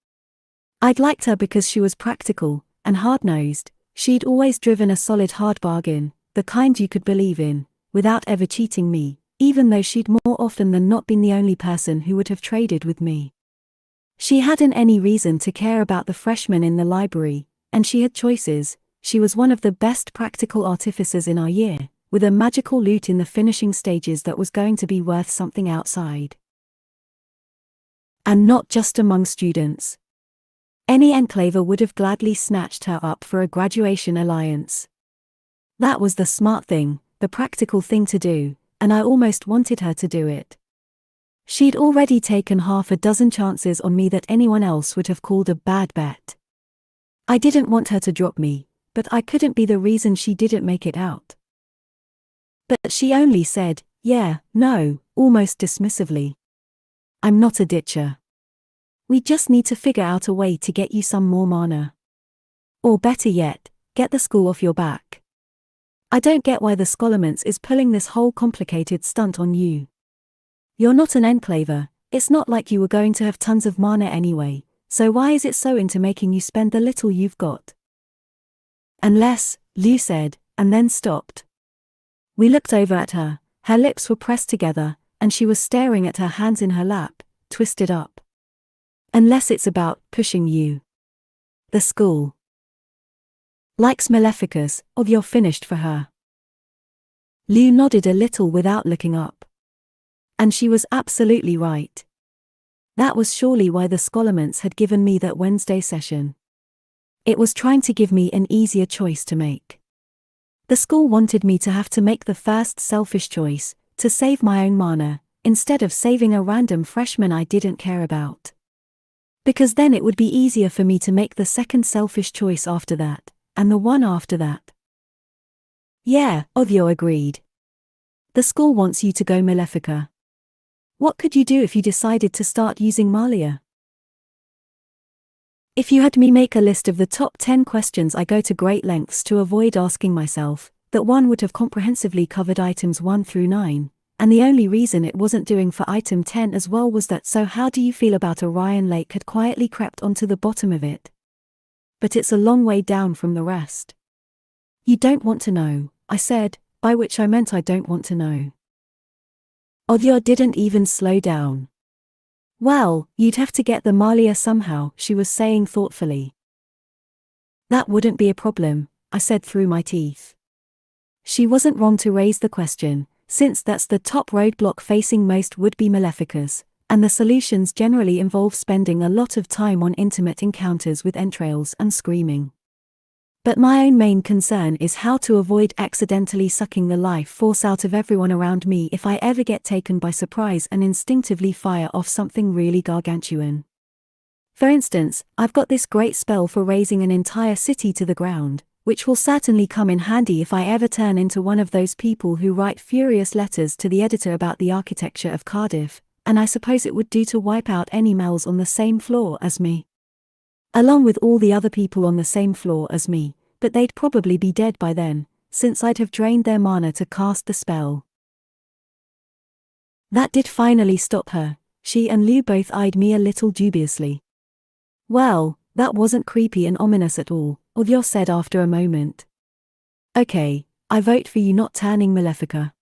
I'd liked her because she was practical and hard-nosed. She'd always driven a solid hard bargain, the kind you could believe in, without ever cheating me, even though she'd more often than not been the only person who would have traded with me. She hadn't any reason to care about the freshmen in the library, and she had choices. She was one of the best practical artificers in our year, with a magical loot in the finishing stages that was going to be worth something outside. And not just among students. Any enclaver would have gladly snatched her up for a graduation alliance. That was the smart thing, the practical thing to do, and I almost wanted her to do it. She'd already taken half a dozen chances on me that anyone else would have called a bad bet. I didn't want her to drop me, but I couldn't be the reason she didn't make it out. But she only said, yeah, no, almost dismissively. I'm not a ditcher. We just need to figure out a way to get you some more mana. Or better yet, get the school off your back. I don't get why the Scholarments is pulling this whole complicated stunt on you. You're not an enclaver, it's not like you were going to have tons of mana anyway, so why is it so into making you spend the little you've got? Unless, Lou said, and then stopped. We looked over at her, her lips were pressed together, and she was staring at her hands in her lap, twisted up. Unless it's about pushing you. The school likes Maleficus, or you're finished for her. Lou nodded a little without looking up. And she was absolutely right. That was surely why the Scholarments had given me that Wednesday session. It was trying to give me an easier choice to make. The school wanted me to have to make the first selfish choice, to save my own mana, instead of saving a random freshman I didn't care about. Because then it would be easier for me to make the second selfish choice after that, and the one after that. Yeah, Odhyo agreed. The school wants you to go Malefica. What could you do if you decided to start using Malia? If you had me make a list of the top 10 questions I go to great lengths to avoid asking myself, that one would have comprehensively covered items 1 through 9, and the only reason it wasn't doing for item 10 as well was that so how do you feel about Orion Lake had quietly crept onto the bottom of it. But it's a long way down from the rest. You don't want to know, I said, by which I meant I don't want to know. Odhyo didn't even slow down. Well, you'd have to get the Malia somehow, she was saying thoughtfully. That wouldn't be a problem, I said through my teeth. She wasn't wrong to raise the question, since that's the top roadblock facing most would-be Maleficas, and the solutions generally involve spending a lot of time on intimate encounters with entrails and screaming. But my own main concern is how to avoid accidentally sucking the life force out of everyone around me if I ever get taken by surprise and instinctively fire off something really gargantuan. For instance, I've got this great spell for raising an entire city to the ground, which will certainly come in handy if I ever turn into one of those people who write furious letters to the editor about the architecture of Cardiff, and I suppose it would do to wipe out any males on the same floor as me. Along with all the other people on the same floor as me, but they'd probably be dead by then, since I'd have drained their mana to cast the spell. That did finally stop her. She and Lou both eyed me a little dubiously. Well, that wasn't creepy and ominous at all, Odhyo said after a moment. Okay, I vote for you not turning Malefica.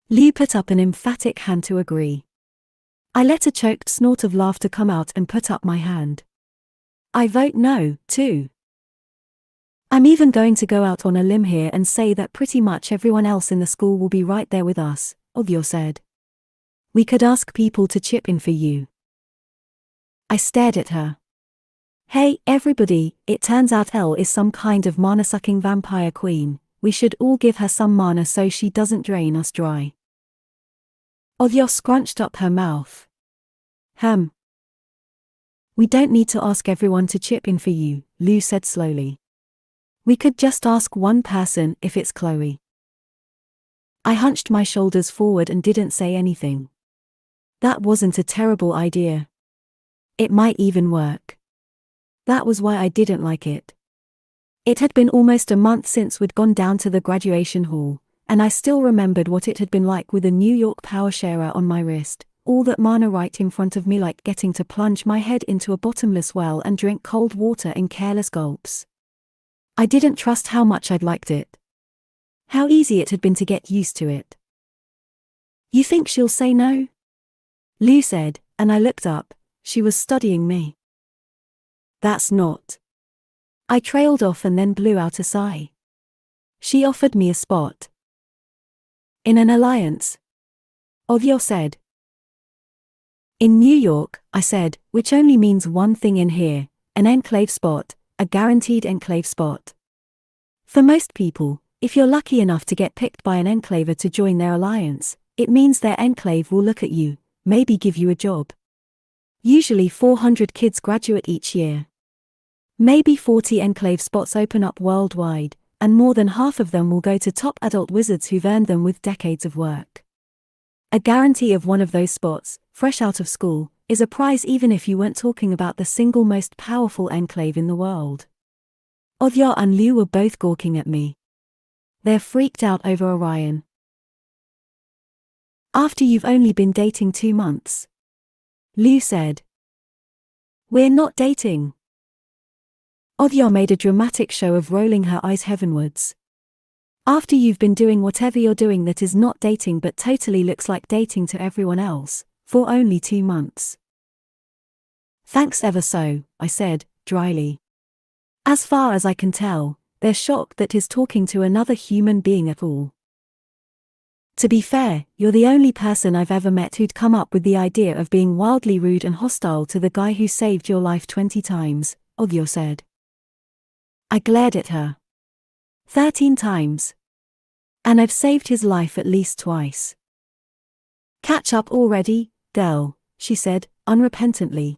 Lou put up an emphatic hand to agree. I let a choked snort of laughter come out and put up my hand. I vote no, too. I'm even going to go out on a limb here and say that pretty much everyone else in the school will be right there with us, Odhyo said. We could ask people to chip in for you. I stared at her. Hey, everybody, it turns out Elle is some kind of mana-sucking vampire queen. We should all give her some mana so she doesn't drain us dry. Odhyo scrunched up her mouth. We don't need to ask everyone to chip in for you, Lou said slowly. We could just ask one person if it's Chloe. I hunched my shoulders forward and didn't say anything. That wasn't a terrible idea. It might even work. That was why I didn't like it. It had been almost a month since we'd gone down to the graduation hall, and I still remembered what it had been like with a New York power sharer on my wrist, all that mana right in front of me, like getting to plunge my head into a bottomless well and drink cold water in careless gulps. I didn't trust how much I'd liked it. How easy it had been to get used to it. "You think she'll say no?" Lou said, and I looked up. She was studying me. "That's not." I trailed off and then blew out a sigh. "She offered me a spot in an alliance," Odyo said. "In New York," I said, "which only means one thing in here, an enclave spot, a guaranteed enclave spot. For most people, if you're lucky enough to get picked by an enclaver to join their alliance, it means their enclave will look at you, maybe give you a job. Usually 400 kids graduate each year. Maybe 40 enclave spots open up worldwide, and more than half of them will go to top adult wizards who've earned them with decades of work. A guarantee of one of those spots, fresh out of school, is a prize even if you weren't talking about the single most powerful enclave in the world." Odya and Liu were both gawking at me. They're freaked out over Orion. "After you've only been dating 2 months. Liu said. "We're not dating." Odya made a dramatic show of rolling her eyes heavenwards. "After you've been doing whatever you're doing that is not dating but totally looks like dating to everyone else, for only 2 months. "Thanks ever so," I said, dryly. "As far as I can tell, they're shocked that he's talking to another human being at all." "To be fair, you're the only person I've ever met who'd come up with the idea of being wildly rude and hostile to the guy who saved your life 20 times, Odyo said. I glared at her. 13 times. And I've saved his life at least twice. "Catch up already, girl," she said, unrepentantly.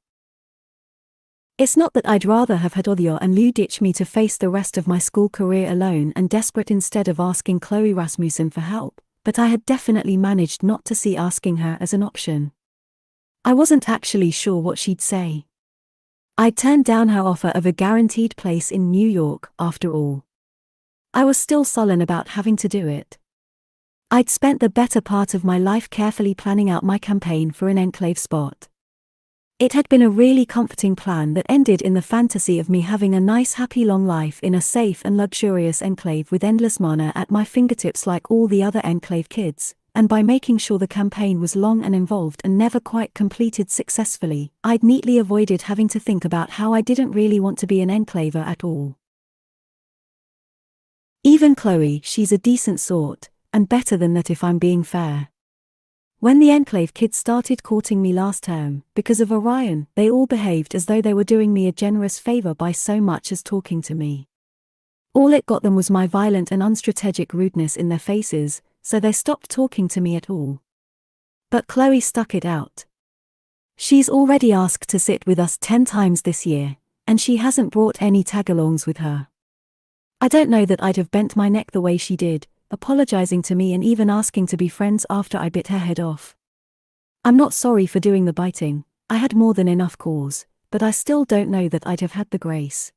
It's not that I'd rather have had Odyo and Liu ditch me to face the rest of my school career alone and desperate instead of asking Chloe Rasmussen for help, but I had definitely managed not to see asking her as an option. I wasn't actually sure what she'd say. I turned down her offer of a guaranteed place in New York, after all. I was still sullen about having to do it. I'd spent the better part of my life carefully planning out my campaign for an enclave spot. It had been a really comforting plan that ended in the fantasy of me having a nice happy long life in a safe and luxurious enclave with endless mana at my fingertips like all the other enclave kids, and by making sure the campaign was long and involved and never quite completed successfully, I'd neatly avoided having to think about how I didn't really want to be an enclaver at all. Even Chloe, she's a decent sort, and better than that if I'm being fair. When the enclave kids started courting me last term, because of Orion, they all behaved as though they were doing me a generous favor by so much as talking to me. All it got them was my violent and unstrategic rudeness in their faces, so they stopped talking to me at all. But Chloe stuck it out. She's already asked to sit with us 10 times this year, and she hasn't brought any tagalongs with her. I don't know that I'd have bent my neck the way she did, apologizing to me and even asking to be friends after I bit her head off. I'm not sorry for doing the biting, I had more than enough cause, but I still don't know that I'd have had the grace.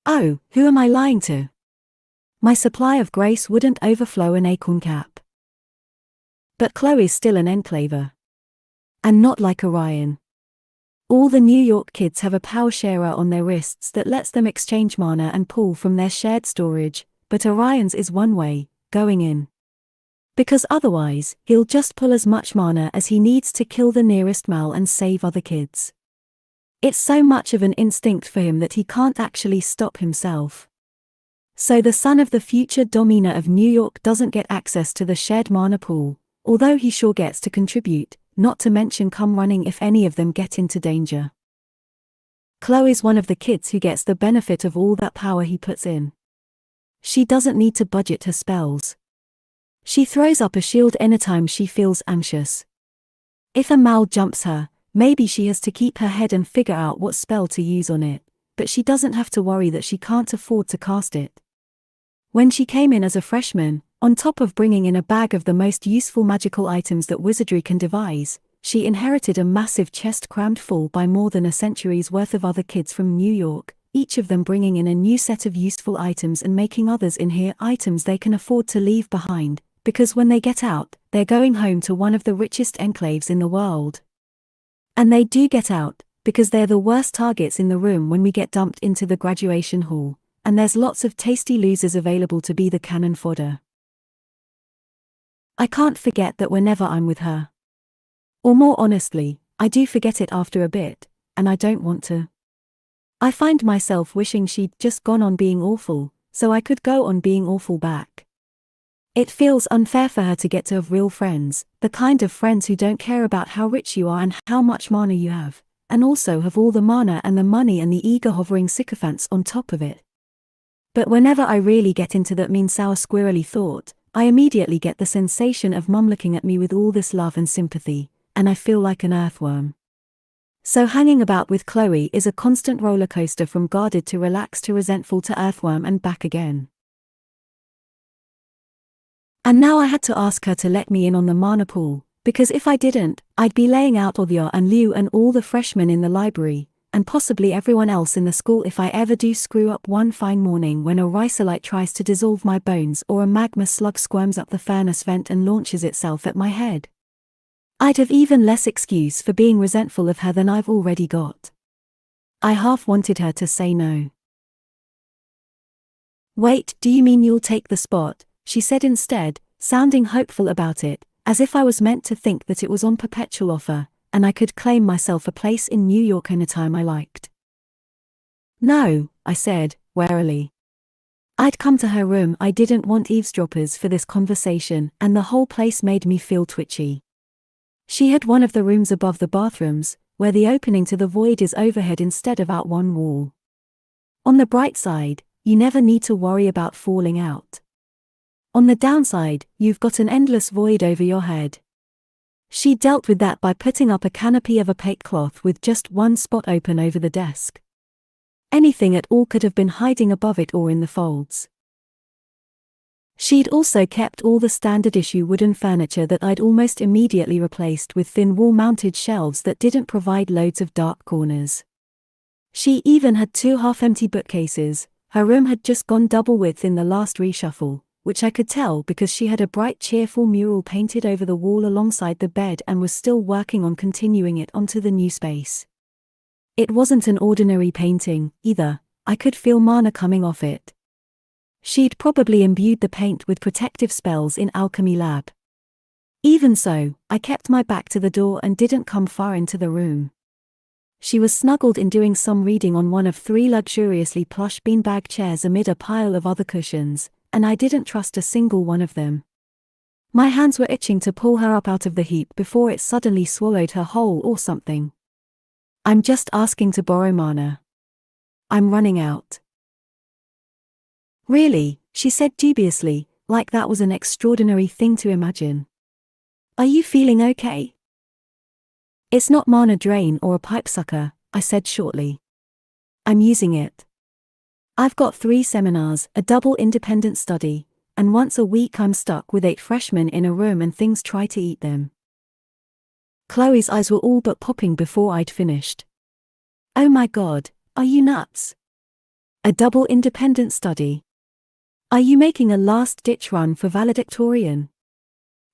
Oh, who am I lying to? My supply of grace wouldn't overflow an acorn cap. But Chloe's still an enclaver. And not like Orion. All the New York kids have a power sharer on their wrists that lets them exchange mana and pull from their shared storage, but Orion's is one way, going in. Because otherwise, he'll just pull as much mana as he needs to kill the nearest Mal and save other kids. It's so much of an instinct for him that he can't actually stop himself. So the son of the future Domina of New York doesn't get access to the shared mana pool, although he sure gets to contribute, not to mention come running if any of them get into danger. Chloe's one of the kids who gets the benefit of all that power he puts in. She doesn't need to budget her spells. She throws up a shield anytime she feels anxious. If a Mal jumps her, maybe she has to keep her head and figure out what spell to use on it, but she doesn't have to worry that she can't afford to cast it. When she came in as a freshman, on top of bringing in a bag of the most useful magical items that wizardry can devise, she inherited a massive chest crammed full by more than a century's worth of other kids from New York, each of them bringing in a new set of useful items and making others in here items they can afford to leave behind, because when they get out, they're going home to one of the richest enclaves in the world. And they do get out, because they're the worst targets in the room when we get dumped into the graduation hall, and there's lots of tasty losers available to be the cannon fodder. I can't forget that whenever I'm with her. Or more honestly, I do forget it after a bit, and I don't want to. I find myself wishing she'd just gone on being awful, so I could go on being awful back. It feels unfair for her to get to have real friends, the kind of friends who don't care about how rich you are and how much mana you have, and also have all the mana and the money and the eager hovering sycophants on top of it. But whenever I really get into that mean sour squirrely thought, I immediately get the sensation of Mum looking at me with all this love and sympathy, and I feel like an earthworm. So hanging about with Chloe is a constant roller coaster from guarded to relaxed to resentful to earthworm and back again. And now I had to ask her to let me in on the mana pool, because if I didn't, I'd be laying out Olivia and Liu and all the freshmen in the library, and possibly everyone else in the school if I ever do screw up one fine morning when a rhysolite tries to dissolve my bones or a magma slug squirms up the furnace vent and launches itself at my head. I'd have even less excuse for being resentful of her than I've already got. I half wanted her to say no. "Wait, do you mean you'll take the spot?" she said instead, sounding hopeful about it, as if I was meant to think that it was on perpetual offer, and I could claim myself a place in New York anytime I liked. "No," I said, warily. I'd come to her room. I didn't want eavesdroppers for this conversation, and the whole place made me feel twitchy. She had one of the rooms above the bathrooms, where the opening to the void is overhead instead of out one wall. On the bright side, you never need to worry about falling out. On the downside, you've got an endless void over your head. She dealt with that by putting up a canopy of opaque cloth with just one spot open over the desk. Anything at all could have been hiding above it or in the folds. She'd also kept all the standard issue wooden furniture that I'd almost immediately replaced with thin wall-mounted shelves that didn't provide loads of dark corners. She even had 2 half-empty bookcases. Her room had just gone double width in the last reshuffle, which I could tell because she had a bright cheerful mural painted over the wall alongside the bed and was still working on continuing it onto the new space. It wasn't an ordinary painting, either. I could feel mana coming off it. She'd probably imbued the paint with protective spells in Alchemy Lab. Even so, I kept my back to the door and didn't come far into the room. She was snuggled in doing some reading on one of 3 luxuriously plush beanbag chairs amid a pile of other cushions, and I didn't trust a single one of them. My hands were itching to pull her up out of the heap before it suddenly swallowed her whole or something. "I'm just asking to borrow mana. I'm running out." "Really?" she said dubiously, like that was an extraordinary thing to imagine. "Are you feeling okay?" "It's not mana drain or a pipe sucker," I said shortly. "I'm using it. I've got 3 seminars, a double independent study, and once a week I'm stuck with 8 freshmen in a room and things try to eat them." Chloe's eyes were all but popping before I'd finished. "Oh my God, are you nuts? A double independent study? Are you making a last-ditch run for valedictorian?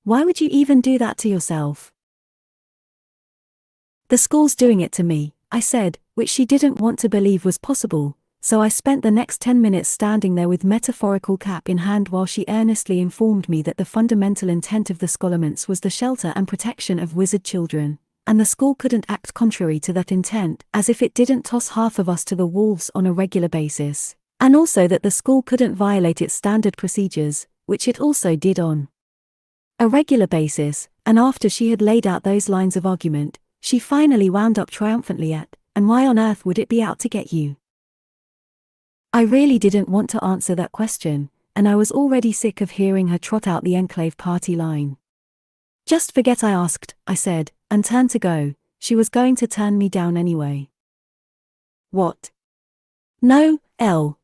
Why would you even do that to yourself?" "The school's doing it to me," I said, which she didn't want to believe was possible, so I spent the next 10 minutes standing there with metaphorical cap in hand while she earnestly informed me that the fundamental intent of the scholarments was the shelter and protection of wizard children, and the school couldn't act contrary to that intent, as if it didn't toss half of us to the wolves on a regular basis. And also that the school couldn't violate its standard procedures, which it also did on a regular basis, and after she had laid out those lines of argument, she finally wound up triumphantly at, "And why on earth would it be out to get you?" I really didn't want to answer that question, and I was already sick of hearing her trot out the Enclave party line. "Just forget I asked," I said, and turned to go. She was going to turn me down anyway. "What? No,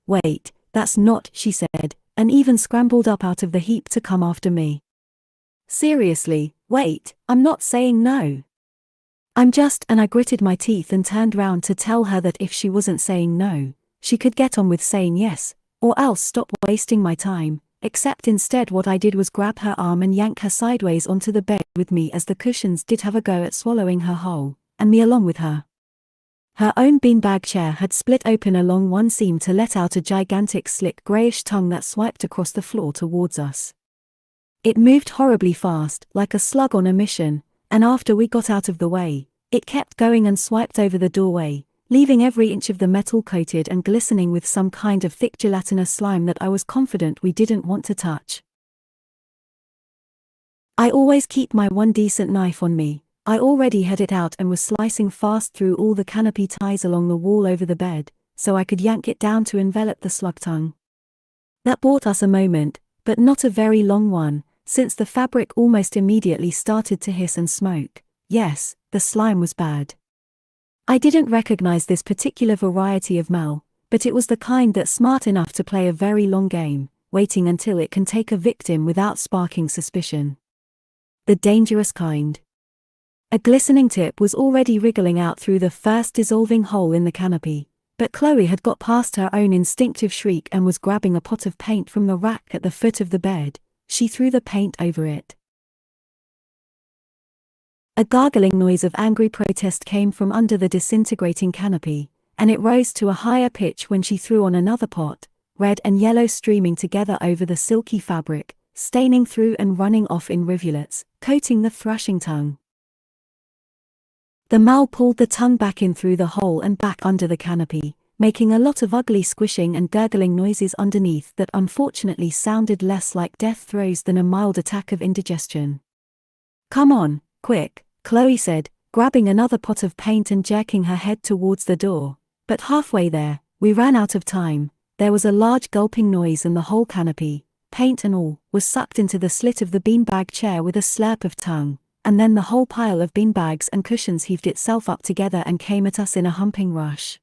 wait, that's not," she said, and even scrambled up out of the heap to come after me. "Seriously, wait, I'm not saying no. I'm just," and I gritted my teeth and turned round to tell her that if she wasn't saying no, she could get on with saying yes, or else stop wasting my time, except instead what I did was grab her arm and yank her sideways onto the bed with me as the cushions did have a go at swallowing her whole, and me along with her. Her own beanbag chair had split open along one seam to let out a gigantic slick greyish tongue that swiped across the floor towards us. It moved horribly fast, like a slug on a mission, and after we got out of the way, it kept going and swiped over the doorway, leaving every inch of the metal coated and glistening with some kind of thick gelatinous slime that I was confident we didn't want to touch. I always keep my one decent knife on me. I already had it out and was slicing fast through all the canopy ties along the wall over the bed, so I could yank it down to envelop the slug tongue. That bought us a moment, but not a very long one, since the fabric almost immediately started to hiss and smoke. Yes, the slime was bad. I didn't recognize this particular variety of mal, but it was the kind that's smart enough to play a very long game, waiting until it can take a victim without sparking suspicion. The dangerous kind. A glistening tip was already wriggling out through the first dissolving hole in the canopy, but Chloe had got past her own instinctive shriek and was grabbing a pot of paint from the rack at the foot of the bed. She threw the paint over it. A gargling noise of angry protest came from under the disintegrating canopy, and it rose to a higher pitch when she threw on another pot, red and yellow streaming together over the silky fabric, staining through and running off in rivulets, coating the thrashing tongue. The mal pulled the tongue back in through the hole and back under the canopy, making a lot of ugly squishing and gurgling noises underneath that unfortunately sounded less like death throes than a mild attack of indigestion. "Come on, quick," Chloe said, grabbing another pot of paint and jerking her head towards the door. But halfway there, we ran out of time. There was a large gulping noise and the whole canopy, paint and all, was sucked into the slit of the beanbag chair with a slurp of tongue, and then the whole pile of beanbags and cushions heaved itself up together and came at us in a humping rush.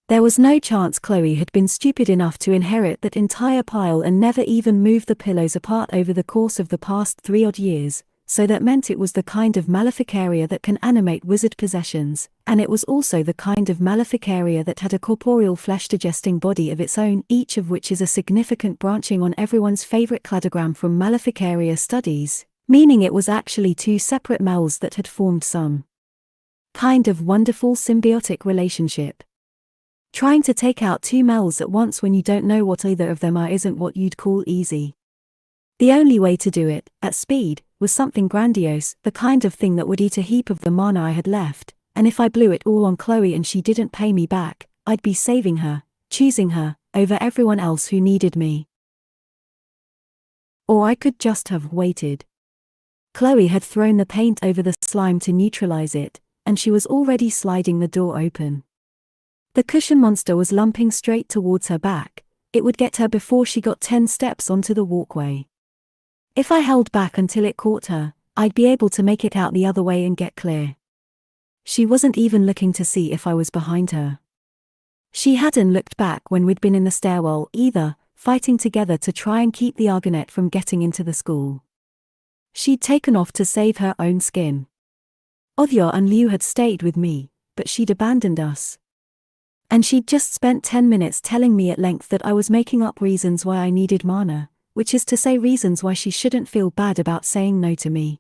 There was no chance Chloe had been stupid enough to inherit that entire pile and never even move the pillows apart over the course of the past 3-odd years, so that meant it was the kind of maleficaria that can animate wizard possessions, and it was also the kind of maleficaria that had a corporeal flesh-digesting body of its own, each of which is a significant branching on everyone's favorite cladogram from maleficaria studies, meaning it was actually two separate males that had formed some kind of wonderful symbiotic relationship. Trying to take out two males at once when you don't know what either of them are isn't what you'd call easy. The only way to do it, at speed, was something grandiose, the kind of thing that would eat a heap of the mana I had left, and if I blew it all on Chloe and she didn't pay me back, I'd be saving her, choosing her, over everyone else who needed me. Or I could just have waited. Chloe had thrown the paint over the slime to neutralize it, and she was already sliding the door open. The cushion monster was lumping straight towards her back. It would get her before she got 10 steps onto the walkway. If I held back until it caught her, I'd be able to make it out the other way and get clear. She wasn't even looking to see if I was behind her. She hadn't looked back when we'd been in the stairwell either, fighting together to try and keep the Argonet from getting into the school. She'd taken off to save her own skin. Odhya and Liu had stayed with me, but she'd abandoned us. And she'd just spent 10 minutes telling me at length that I was making up reasons why I needed mana, which is to say reasons why she shouldn't feel bad about saying no to me.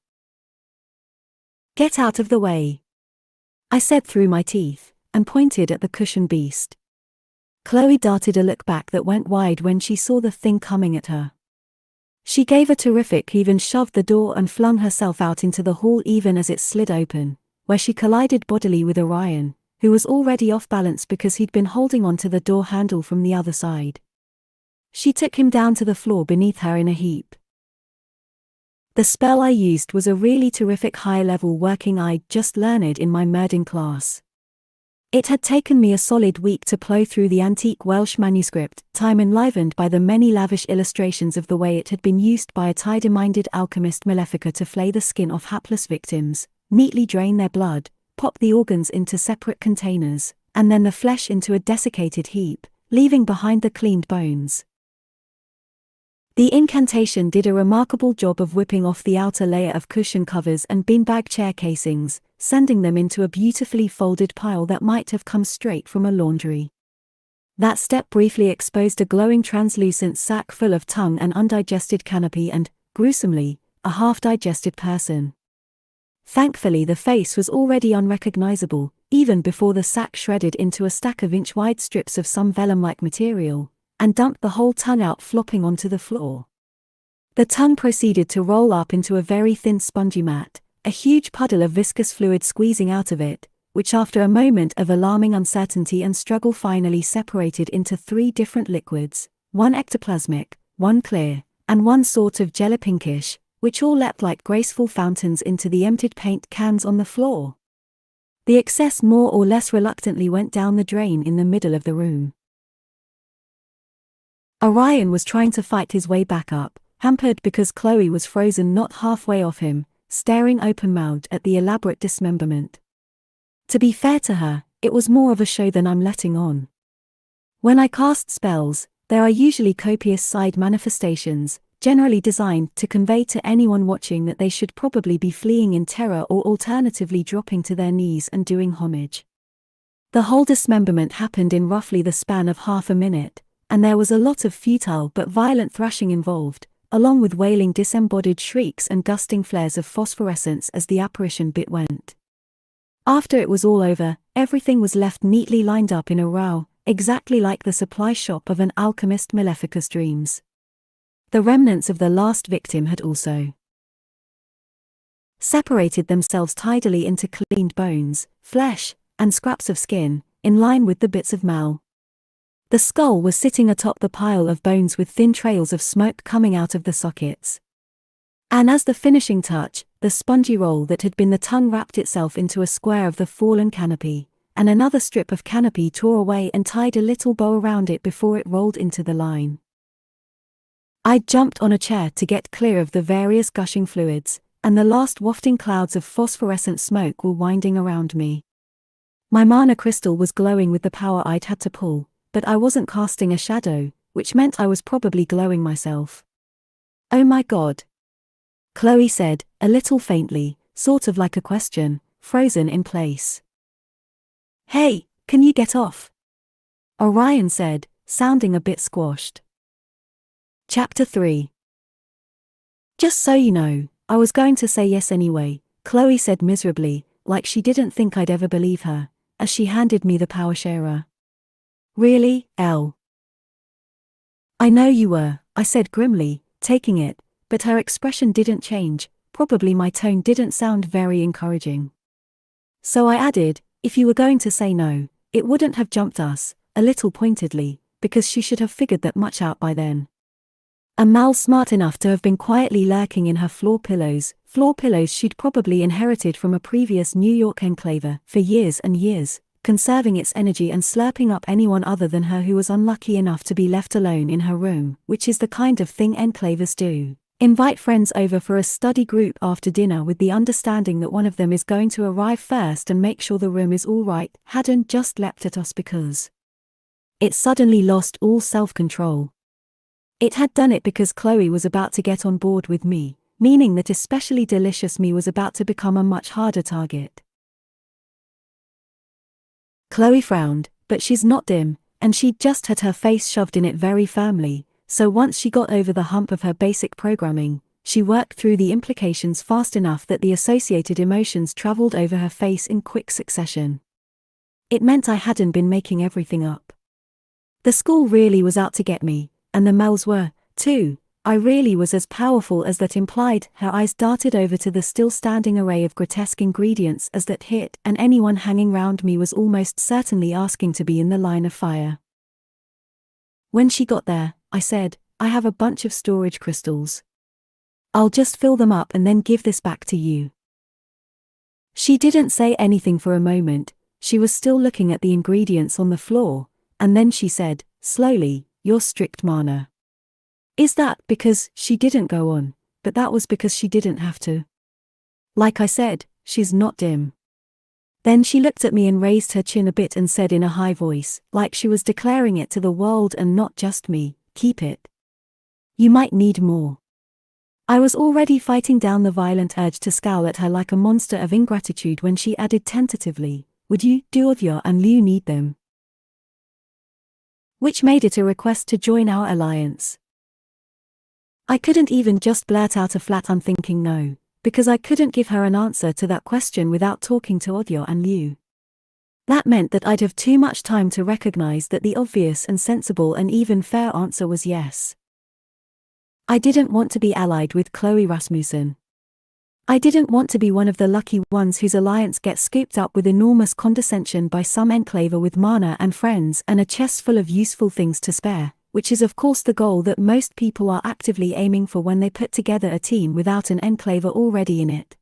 "Get out of the way," I said through my teeth, and pointed at the cushion beast. Chloe darted a look back that went wide when she saw the thing coming at her. She gave a terrific heave and shoved the door and flung herself out into the hall even as it slid open, where she collided bodily with Orion, who was already off balance because he'd been holding onto the door handle from the other side. She took him down to the floor beneath her in a heap. The spell I used was a really terrific high-level working I'd just learned in my murdering class. It had taken me a solid week to plough through the antique Welsh manuscript, time enlivened by the many lavish illustrations of the way it had been used by a tidy-minded alchemist Malefica to flay the skin off hapless victims, neatly drain their blood, pop the organs into separate containers, and then the flesh into a desiccated heap, leaving behind the cleaned bones. The incantation did a remarkable job of whipping off the outer layer of cushion covers and beanbag chair casings, sending them into a beautifully folded pile that might have come straight from a laundry. That step briefly exposed a glowing translucent sack full of tongue and undigested canopy and, gruesomely, a half-digested person. Thankfully the face was already unrecognizable, even before the sack shredded into a stack of inch-wide strips of some vellum-like material, and dumped the whole tongue out flopping onto the floor. The tongue proceeded to roll up into a very thin spongy mat, a huge puddle of viscous fluid squeezing out of it, which after a moment of alarming uncertainty and struggle finally separated into 3 different liquids, one ectoplasmic, one clear, and one sort of jelly-pinkish, which all leapt like graceful fountains into the emptied paint cans on the floor. The excess more or less reluctantly went down the drain in the middle of the room. Orion was trying to fight his way back up, hampered because Chloe was frozen not halfway off him, staring open-mouthed at the elaborate dismemberment. To be fair to her, it was more of a show than I'm letting on. When I cast spells, there are usually copious side manifestations, generally designed to convey to anyone watching that they should probably be fleeing in terror or alternatively dropping to their knees and doing homage. The whole dismemberment happened in roughly the span of half a minute, and there was a lot of futile but violent thrashing involved, along with wailing disembodied shrieks and dusting flares of phosphorescence as the apparition bit went. After it was all over, everything was left neatly lined up in a row, exactly like the supply shop of an alchemist Malefica's dreams. The remnants of the last victim had also separated themselves tidily into cleaned bones, flesh, and scraps of skin, in line with the bits of mal. The skull was sitting atop the pile of bones with thin trails of smoke coming out of the sockets. And as the finishing touch, the spongy roll that had been the tongue wrapped itself into a square of the fallen canopy, and another strip of canopy tore away and tied a little bow around it before it rolled into the line. I jumped on a chair to get clear of the various gushing fluids, and the last wafting clouds of phosphorescent smoke were winding around me. My mana crystal was glowing with the power I'd had to pull, but I wasn't casting a shadow, which meant I was probably glowing myself. "Oh my God," Chloe said, a little faintly, sort of like a question, frozen in place. "Hey, can you get off?" Orion said, sounding a bit squashed. Chapter 3. "Just so you know, I was going to say yes anyway," Chloe said miserably, like she didn't think I'd ever believe her, as she handed me the power sharer. "Really, Elle?" "I know you were," I said grimly, taking it, but her expression didn't change, probably my tone didn't sound very encouraging. So I added, "If you were going to say no, it wouldn't have jumped us," a little pointedly, because she should have figured that much out by then. A mal smart enough to have been quietly lurking in her floor pillows she'd probably inherited from a previous New York enclave for years and years, conserving its energy and slurping up anyone other than her who was unlucky enough to be left alone in her room, which is the kind of thing enclaves do. Invite friends over for a study group after dinner with the understanding that one of them is going to arrive first and make sure the room is all right, hadn't just leapt at us because it suddenly lost all self-control. It had done it because Chloe was about to get on board with me, meaning that especially delicious me was about to become a much harder target. Chloe frowned, but she's not dim, and she'd just had her face shoved in it very firmly, so once she got over the hump of her basic programming, she worked through the implications fast enough that the associated emotions traveled over her face in quick succession. It meant I hadn't been making everything up. The school really was out to get me, and the males were, too. I really was as powerful as that implied. Her eyes darted over to the still-standing array of grotesque ingredients as that hit, and anyone hanging round me was almost certainly asking to be in the line of fire. When she got there, I said, "I have a bunch of storage crystals. I'll just fill them up and then give this back to you." She didn't say anything for a moment. She was still looking at the ingredients on the floor, and then she said, slowly, "You're strict mana." Is that because she didn't go on, but that was because she didn't have to. Like I said, she's not dim. Then she looked at me and raised her chin a bit and said in a high voice, like she was declaring it to the world and not just me, "Keep it. You might need more. I was already fighting down the violent urge to scowl at her like a monster of ingratitude when she added tentatively, would you, Duodhya and Liu need them? Which made it a request to join our alliance. I couldn't even just blurt out a flat unthinking no, because I couldn't give her an answer to that question without talking to Odhya and Liu. That meant that I'd have too much time to recognize that the obvious and sensible and even fair answer was yes. I didn't want to be allied with Chloe Rasmussen. I didn't want to be one of the lucky ones whose alliance gets scooped up with enormous condescension by some enclaver with mana and friends and a chest full of useful things to spare, which is of course the goal that most people are actively aiming for when they put together a team without an enclaver already in it.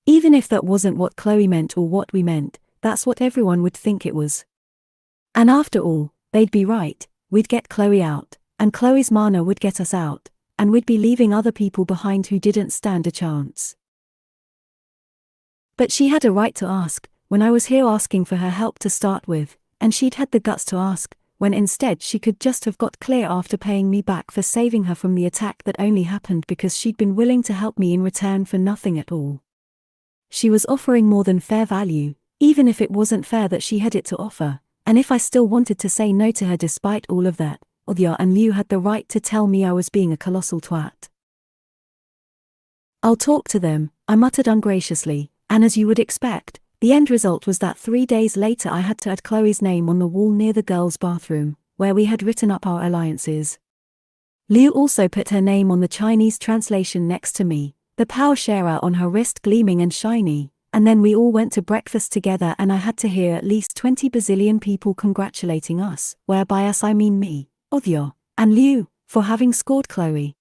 Even if that wasn't what Chloe meant or what we meant, that's what everyone would think it was. And after all, they'd be right, we'd get Chloe out, and Chloe's mana would get us out, and we'd be leaving other people behind who didn't stand a chance. But she had a right to ask, when I was here asking for her help to start with, and she'd had the guts to ask, when instead she could just have got clear after paying me back for saving her from the attack that only happened because she'd been willing to help me in return for nothing at all. She was offering more than fair value, even if it wasn't fair that she had it to offer, and if I still wanted to say no to her despite all of that, Odhya and Liu had the right to tell me I was being a colossal twat. I'll talk to them, I muttered ungraciously, and as you would expect, the end result was that 3 days later I had to add Chloe's name on the wall near the girls' bathroom, where we had written up our alliances. Liu also put her name on the Chinese translation next to me, the power sharer on her wrist gleaming and shiny, and then we all went to breakfast together and I had to hear at least 20 bazillion people congratulating us, where by us I mean me, Odhya, and Liu, for having scored Chloe.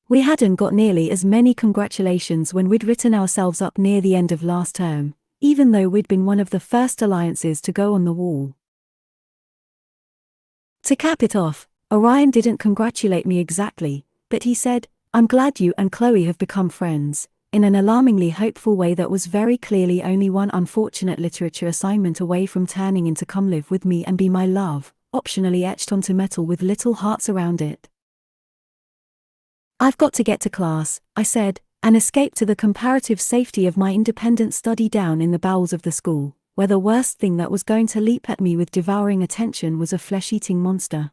We hadn't got nearly as many congratulations when we'd written ourselves up near the end of last term, even though we'd been one of the first alliances to go on the wall. To cap it off, Orion didn't congratulate me exactly, but he said, I'm glad you and Chloe have become friends, in an alarmingly hopeful way that was very clearly only one unfortunate literature assignment away from turning into come live with me and be my love, optionally etched onto metal with little hearts around it. I've got to get to class, I said, and escape to the comparative safety of my independent study down in the bowels of the school, where the worst thing that was going to leap at me with devouring attention was a flesh-eating monster.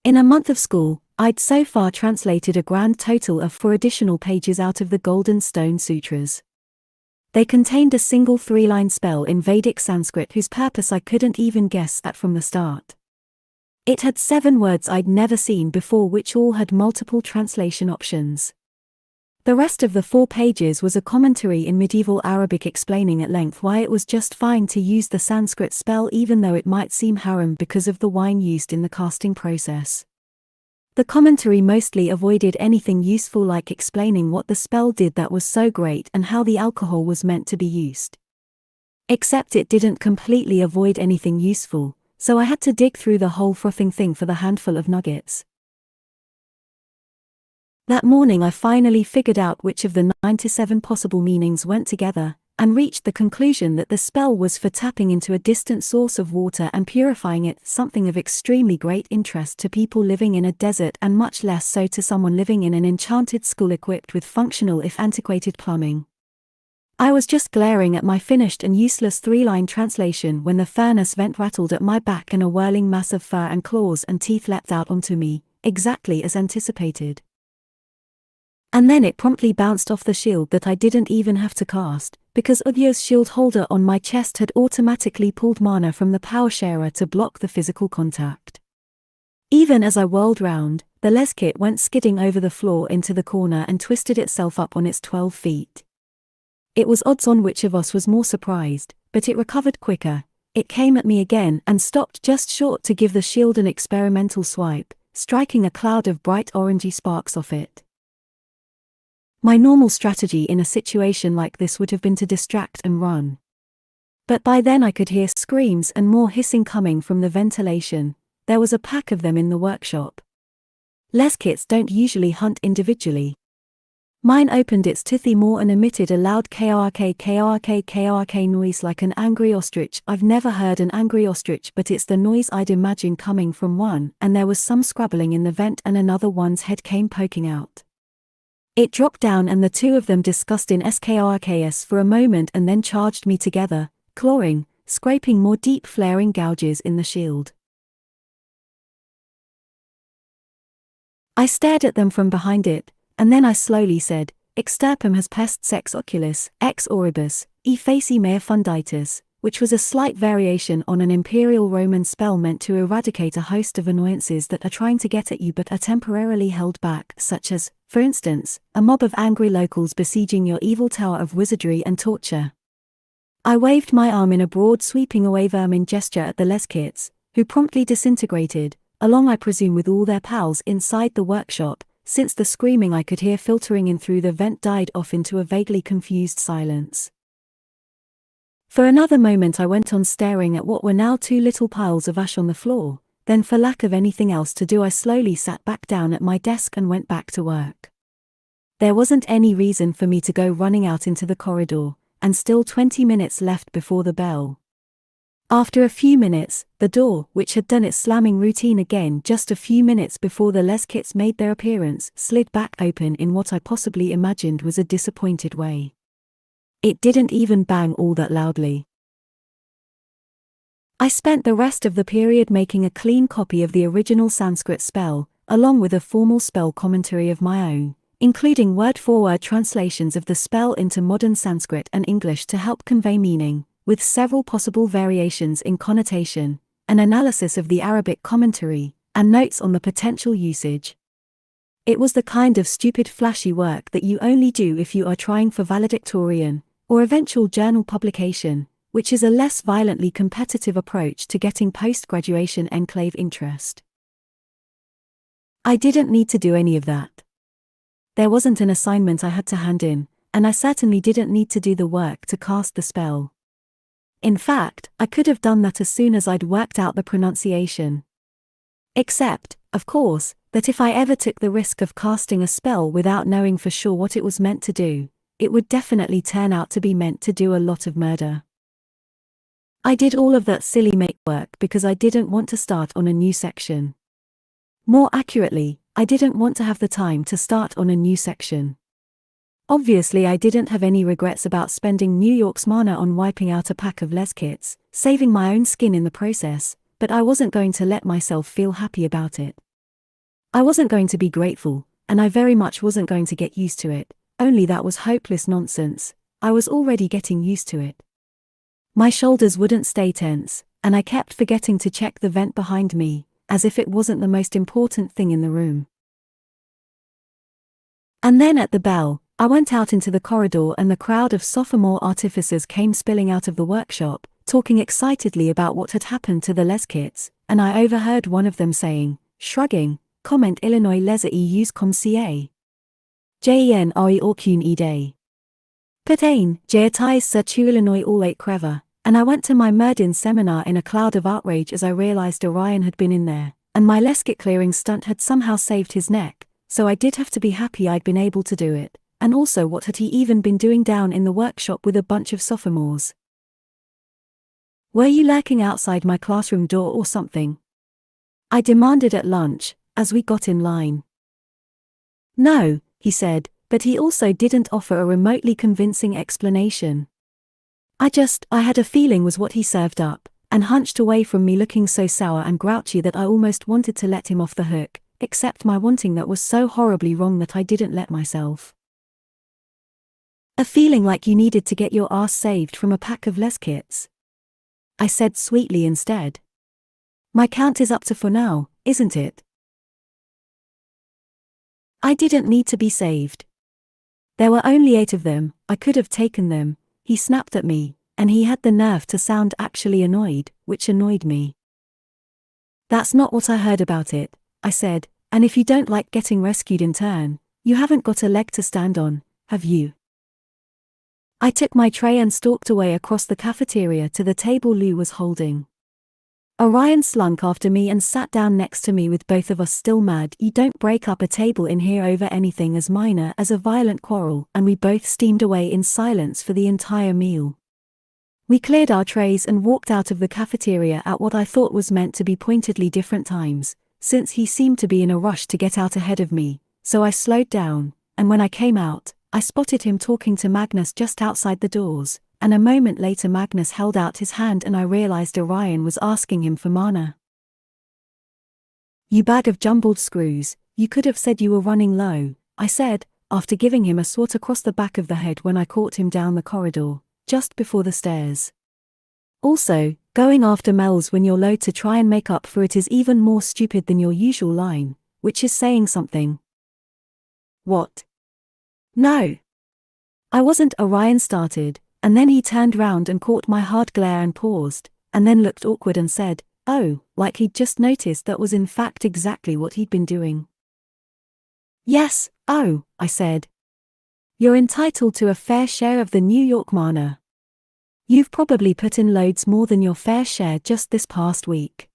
In a month of school, I'd so far translated a grand total of 4 additional pages out of the Golden Stone Sutras. They contained a single 3-line spell in Vedic Sanskrit whose purpose I couldn't even guess at from the start. It had 7 words I'd never seen before which all had multiple translation options. The rest of the 4 pages was a commentary in medieval Arabic explaining at length why it was just fine to use the Sanskrit spell even though it might seem haram because of the wine used in the casting process. The commentary mostly avoided anything useful like explaining what the spell did that was so great and how the alcohol was meant to be used. Except it didn't completely avoid anything useful, so I had to dig through the whole frothing thing for the handful of nuggets. That morning I finally figured out which of the 97 possible meanings went together, and reached the conclusion that the spell was for tapping into a distant source of water and purifying it, something of extremely great interest to people living in a desert and much less so to someone living in an enchanted school equipped with functional if antiquated plumbing. I was just glaring at my finished and useless 3-line translation when the furnace vent rattled at my back and a whirling mass of fur and claws and teeth leapt out onto me, exactly as anticipated. And then it promptly bounced off the shield that I didn't even have to cast, because Udhya's shield holder on my chest had automatically pulled mana from the power sharer to block the physical contact. Even as I whirled round, the les kit went skidding over the floor into the corner and twisted itself up on its 12 feet. It was odds on which of us was more surprised, but it recovered quicker. It came at me again and stopped just short to give the shield an experimental swipe, striking a cloud of bright orangey sparks off it. My normal strategy in a situation like this would have been to distract and run. But by then I could hear screams and more hissing coming from the ventilation. There was a pack of them in the workshop. Les kits don't usually hunt individually. Mine opened its toothy maw and emitted a loud kork noise like an angry ostrich. I've never heard an angry ostrich, but it's the noise I'd imagine coming from one, and there was some scrabbling in the vent and another one's head came poking out. It dropped down and the two of them discussed in skorks for a moment and then charged me together, clawing, scraping more deep flaring gouges in the shield. I stared at them from behind it, and then I slowly said, Extirpum has pest sex oculis, ex oribus, e facie mea funditus, which was a slight variation on an Imperial Roman spell meant to eradicate a host of annoyances that are trying to get at you but are temporarily held back, such as, for instance, a mob of angry locals besieging your evil tower of wizardry and torture. I waved my arm in a broad sweeping away vermin gesture at the Leskits, who promptly disintegrated, along I presume with all their pals inside the workshop, since the screaming I could hear filtering in through the vent died off into a vaguely confused silence. For another moment I went on staring at what were now two little piles of ash on the floor, then for lack of anything else to do I slowly sat back down at my desk and went back to work. There wasn't any reason for me to go running out into the corridor, and still 20 minutes left before the bell. After a few minutes, the door, which had done its slamming routine again just a few minutes before the Leskits made their appearance, slid back open in what I possibly imagined was a disappointed way. It didn't even bang all that loudly. I spent the rest of the period making a clean copy of the original Sanskrit spell, along with a formal spell commentary of my own, including word-for-word translations of the spell into modern Sanskrit and English to help convey meaning, with several possible variations in connotation, an analysis of the Arabic commentary, and notes on the potential usage. It was the kind of stupid flashy work that you only do if you are trying for valedictorian, or eventual journal publication, which is a less violently competitive approach to getting post-graduation enclave interest. I didn't need to do any of that. There wasn't an assignment I had to hand in, and I certainly didn't need to do the work to cast the spell. In fact, I could have done that as soon as I'd worked out the pronunciation. Except, of course, that if I ever took the risk of casting a spell without knowing for sure what it was meant to do, it would definitely turn out to be meant to do a lot of murder. I did all of that silly make work because I didn't want to start on a new section. More accurately, I didn't want to have the time to start on a new section. Obviously I didn't have any regrets about spending New York's mana on wiping out a pack of Leskits, saving my own skin in the process, but I wasn't going to let myself feel happy about it. I wasn't going to be grateful, and I very much wasn't going to get used to it, only that was hopeless nonsense. I was already getting used to it. My shoulders wouldn't stay tense, and I kept forgetting to check the vent behind me, as if it wasn't the most important thing in the room. And then at the bell, I went out into the corridor and the crowd of sophomore artificers came spilling out of the workshop, talking excitedly about what had happened to the Leskits, and I overheard one of them saying, shrugging, comment Illinois les use comme ca. Jen re aucune idée. Peut-être, j'ai été sur Illinois all 8 crever, and I went to my Murdin seminar in a cloud of outrage as I realized Orion had been in there, and my Leskit clearing stunt had somehow saved his neck, so I did have to be happy I'd been able to do it. And also what had he even been doing down in the workshop with a bunch of sophomores? Were you lurking outside my classroom door or something? I demanded at lunch, as we got in line. No, he said, but he also didn't offer a remotely convincing explanation. I had a feeling was what he served up, and hunched away from me looking so sour and grouchy that I almost wanted to let him off the hook, except my wanting that was so horribly wrong that I didn't let myself. A feeling like you needed to get your ass saved from a pack of Leskits. I said sweetly instead. My count is up to 4 now, isn't it? I didn't need to be saved. There were only 8 of them, I could have taken them, he snapped at me, and he had the nerve to sound actually annoyed, which annoyed me. That's not what I heard about it, I said, and if you don't like getting rescued in turn, you haven't got a leg to stand on, have you? I took my tray and stalked away across the cafeteria to the table Lou was holding. Orion slunk after me and sat down next to me with both of us still mad. You don't break up a table in here over anything as minor as a violent quarrel, and we both steamed away in silence for the entire meal. We cleared our trays and walked out of the cafeteria at what I thought was meant to be pointedly different times, since he seemed to be in a rush to get out ahead of me, so I slowed down, and when I came out, I spotted him talking to Magnus just outside the doors, and a moment later Magnus held out his hand and I realized Orion was asking him for mana. "You bag of jumbled screws, you could have said you were running low," I said, after giving him a swat across the back of the head when I caught him down the corridor, just before the stairs. Also, going after Mel's when you're low to try and make up for it is even more stupid than your usual line, which is saying something. "What?" "No. I wasn't," Orion started, and then he turned round and caught my hard glare and paused, and then looked awkward and said, "Oh," like he'd just noticed that was in fact exactly what he'd been doing. "Yes, oh," I said. "You're entitled to a fair share of the New York mana. You've probably put in loads more than your fair share just this past week."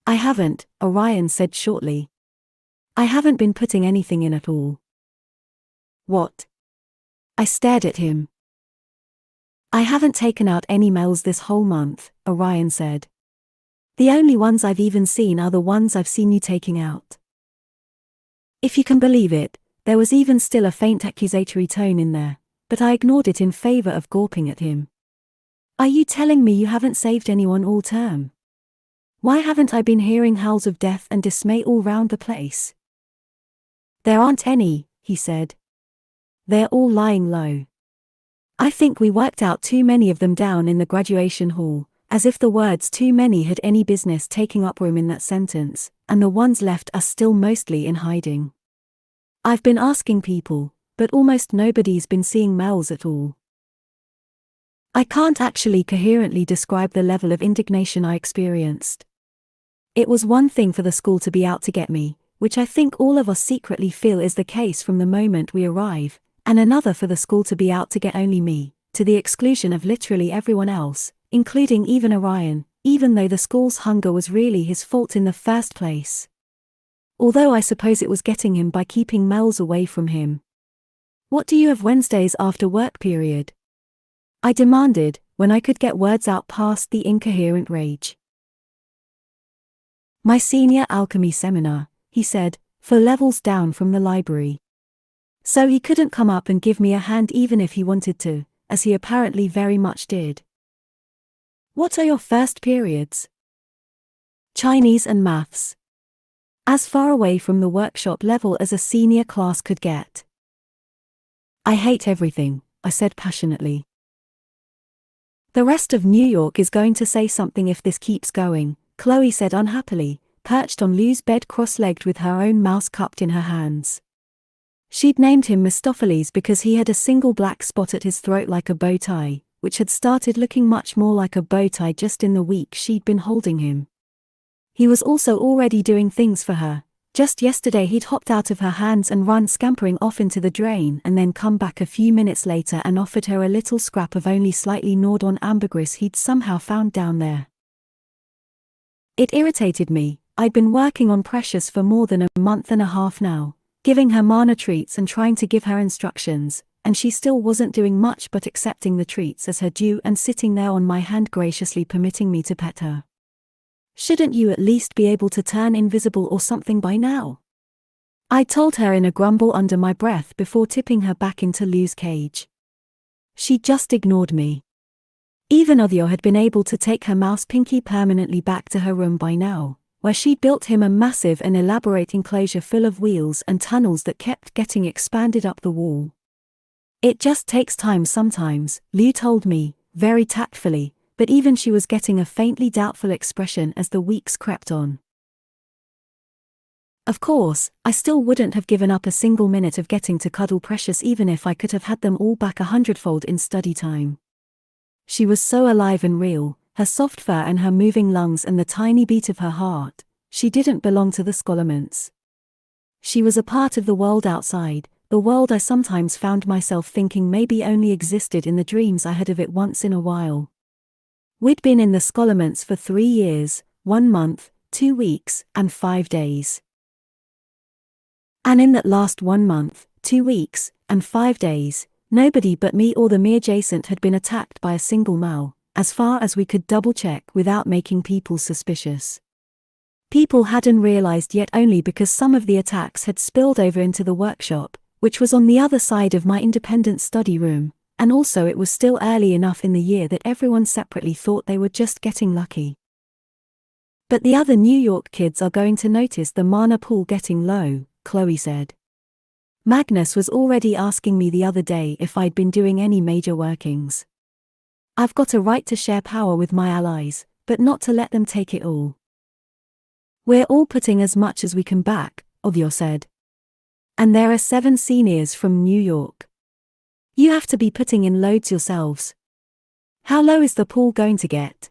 "I haven't," Orion said shortly. "I haven't been putting anything in at all." "What?" I stared at him. "I haven't taken out any Mels this whole month," Orion said. "The only ones I've even seen are the ones I've seen you taking out." If you can believe it, there was even still a faint accusatory tone in there, but I ignored it in favor of gawping at him. "Are you telling me you haven't saved anyone all term? Why haven't I been hearing howls of death and dismay all round the place?" "There aren't any," he said. "They're all lying low. I think we worked out too many of them down in the graduation hall, as if the words too many had any business taking up room in that sentence, and the ones left are still mostly in hiding. I've been asking people, but almost nobody's been seeing Mels at all." I can't actually coherently describe the level of indignation I experienced. It was one thing for the school to be out to get me, which I think all of us secretly feel is the case from the moment we arrive, and another for the school to be out to get only me, to the exclusion of literally everyone else, including even Orion, even though the school's hunger was really his fault in the first place. Although I suppose it was getting him by keeping Mels away from him. "What do you have Wednesdays after work period?" I demanded, when I could get words out past the incoherent rage. "My senior alchemy seminar," he said, 4 levels down from the library. So he couldn't come up and give me a hand even if he wanted to, as he apparently very much did. "What are your first periods?" "Chinese and maths. As far away from the workshop level as a senior class could get." "I hate everything," I said passionately. "The rest of New York is going to say something if this keeps going," Chloe said unhappily, perched on Lou's bed cross-legged with her own mouse cupped in her hands. She'd named him Mistopheles because he had a single black spot at his throat like a bow tie, which had started looking much more like a bow tie just in the week she'd been holding him. He was also already doing things for her. Just yesterday he'd hopped out of her hands and run scampering off into the drain and then come back a few minutes later and offered her a little scrap of only slightly gnawed-on ambergris he'd somehow found down there. It irritated me. I'd been working on Precious for more than a month and a half now, giving her mana treats and trying to give her instructions, and she still wasn't doing much but accepting the treats as her due and sitting there on my hand graciously permitting me to pet her. "Shouldn't you at least be able to turn invisible or something by now?" I told her in a grumble under my breath before tipping her back into Lou's cage. She just ignored me. Even Othio had been able to take her mouse Pinky permanently back to her room by now, where she'd built him a massive and elaborate enclosure full of wheels and tunnels that kept getting expanded up the wall. "It just takes time sometimes," Lou told me, very tactfully, but even she was getting a faintly doubtful expression as the weeks crept on. Of course, I still wouldn't have given up a single minute of getting to cuddle Precious even if I could have had them all back 100-fold in study time. She was so alive and real, her soft fur and her moving lungs and the tiny beat of her heart. She didn't belong to the Scholarments. She was a part of the world outside, the world I sometimes found myself thinking maybe only existed in the dreams I had of it once in a while. We'd been in the Scholarments for 3 years, 1 month, 2 weeks, and 5 days. And in that last 1 month, 2 weeks, and 5 days, nobody but me or the mere adjacent had been attacked by a single mal, as far as we could double-check without making people suspicious. People hadn't realized yet only because some of the attacks had spilled over into the workshop, which was on the other side of my independent study room, and also it was still early enough in the year that everyone separately thought they were just getting lucky. But the other New York kids are going to notice the mana pool getting low, Chloe said. Magnus was already asking me the other day if I'd been doing any major workings. I've got a right to share power with my allies, but not to let them take it all. We're all putting as much as we can back, Odhyo said. And there are 7 seniors from New York. You have to be putting in loads yourselves. How low is the pool going to get?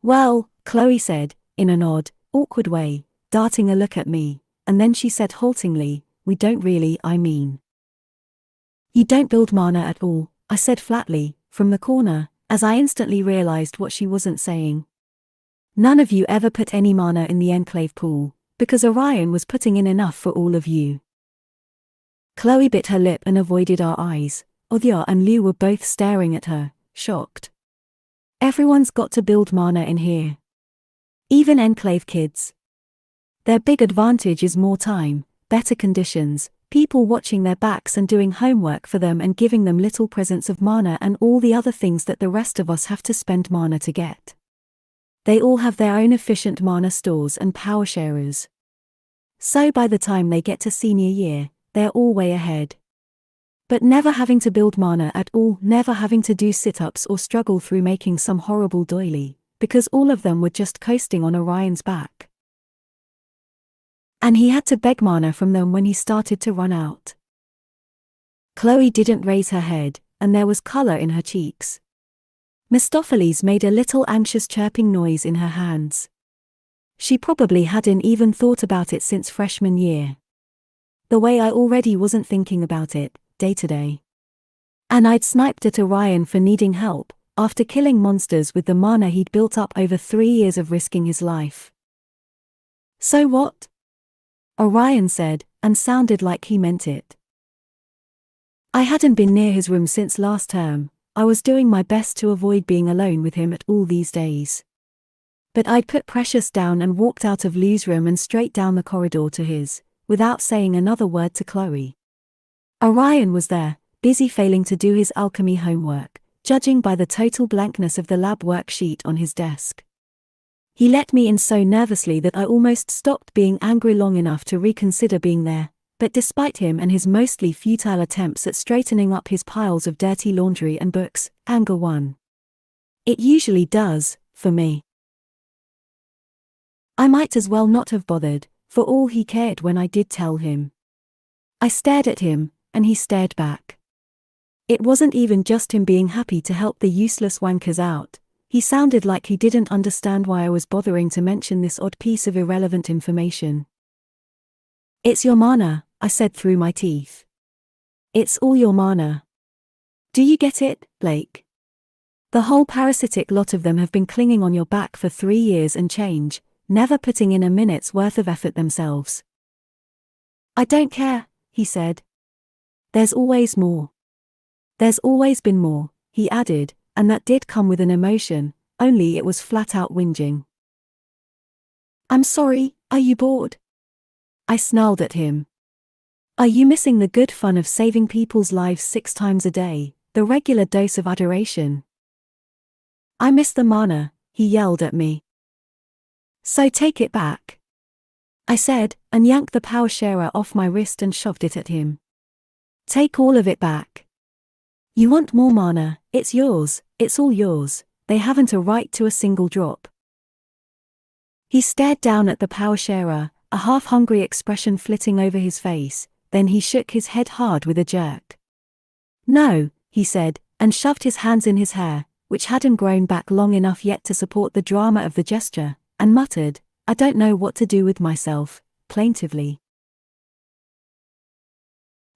Well, Chloe said, in an odd, awkward way, darting a look at me, and then she said haltingly, we don't really, I mean. You don't build mana at all, I said flatly, from the corner, as I instantly realized what she wasn't saying. None of you ever put any mana in the Enclave pool, because Orion was putting in enough for all of you. Chloe bit her lip and avoided our eyes. Odhyo and Liu were both staring at her, shocked. Everyone's got to build mana in here. Even Enclave kids. Their big advantage is more time, better conditions, people watching their backs and doing homework for them and giving them little presents of mana and all the other things that the rest of us have to spend mana to get. They all have their own efficient mana stores and power sharers. So by the time they get to senior year, they're all way ahead. But never having to build mana at all, never having to do sit-ups or struggle through making some horrible doily, because all of them were just coasting on Orion's back. And he had to beg mana from them when he started to run out. Chloe didn't raise her head, and there was color in her cheeks. Mephistopheles made a little anxious chirping noise in her hands. She probably hadn't even thought about it since freshman year. The way I already wasn't thinking about it, day to day. And I'd sniped at Orion for needing help, after killing monsters with the mana he'd built up over 3 years of risking his life. So what? Orion said, and sounded like he meant it. I hadn't been near his room since last term. I was doing my best to avoid being alone with him at all these days. But I'd put Precious down and walked out of Liu's room and straight down the corridor to his, without saying another word to Chloe. Orion was there, busy failing to do his alchemy homework, judging by the total blankness of the lab worksheet on his desk. He let me in so nervously that I almost stopped being angry long enough to reconsider being there. But despite him and his mostly futile attempts at straightening up his piles of dirty laundry and books, anger won. It usually does, for me. I might as well not have bothered, for all he cared when I did tell him. I stared at him, and he stared back. It wasn't even just him being happy to help the useless wankers out. He sounded like he didn't understand why I was bothering to mention this odd piece of irrelevant information. It's your mana, I said through my teeth. It's all your mana. Do you get it, Blake? The whole parasitic lot of them have been clinging on your back for 3 years and change, never putting in a minute's worth of effort themselves. I don't care, he said. There's always more. There's always been more, he added, and that did come with an emotion, only it was flat out whinging. I'm sorry, are you bored? I snarled at him. Are you missing the good fun of saving people's lives 6 times a day, the regular dose of adoration? I miss the mana, he yelled at me. So take it back, I said, and yanked the power sharer off my wrist and shoved it at him. Take all of it back. You want more mana, it's yours, it's all yours, they haven't a right to a single drop. He stared down at the power sharer, a half-hungry expression flitting over his face, then he shook his head hard with a jerk. No, he said, and shoved his hands in his hair, which hadn't grown back long enough yet to support the drama of the gesture, and muttered, I don't know what to do with myself, plaintively.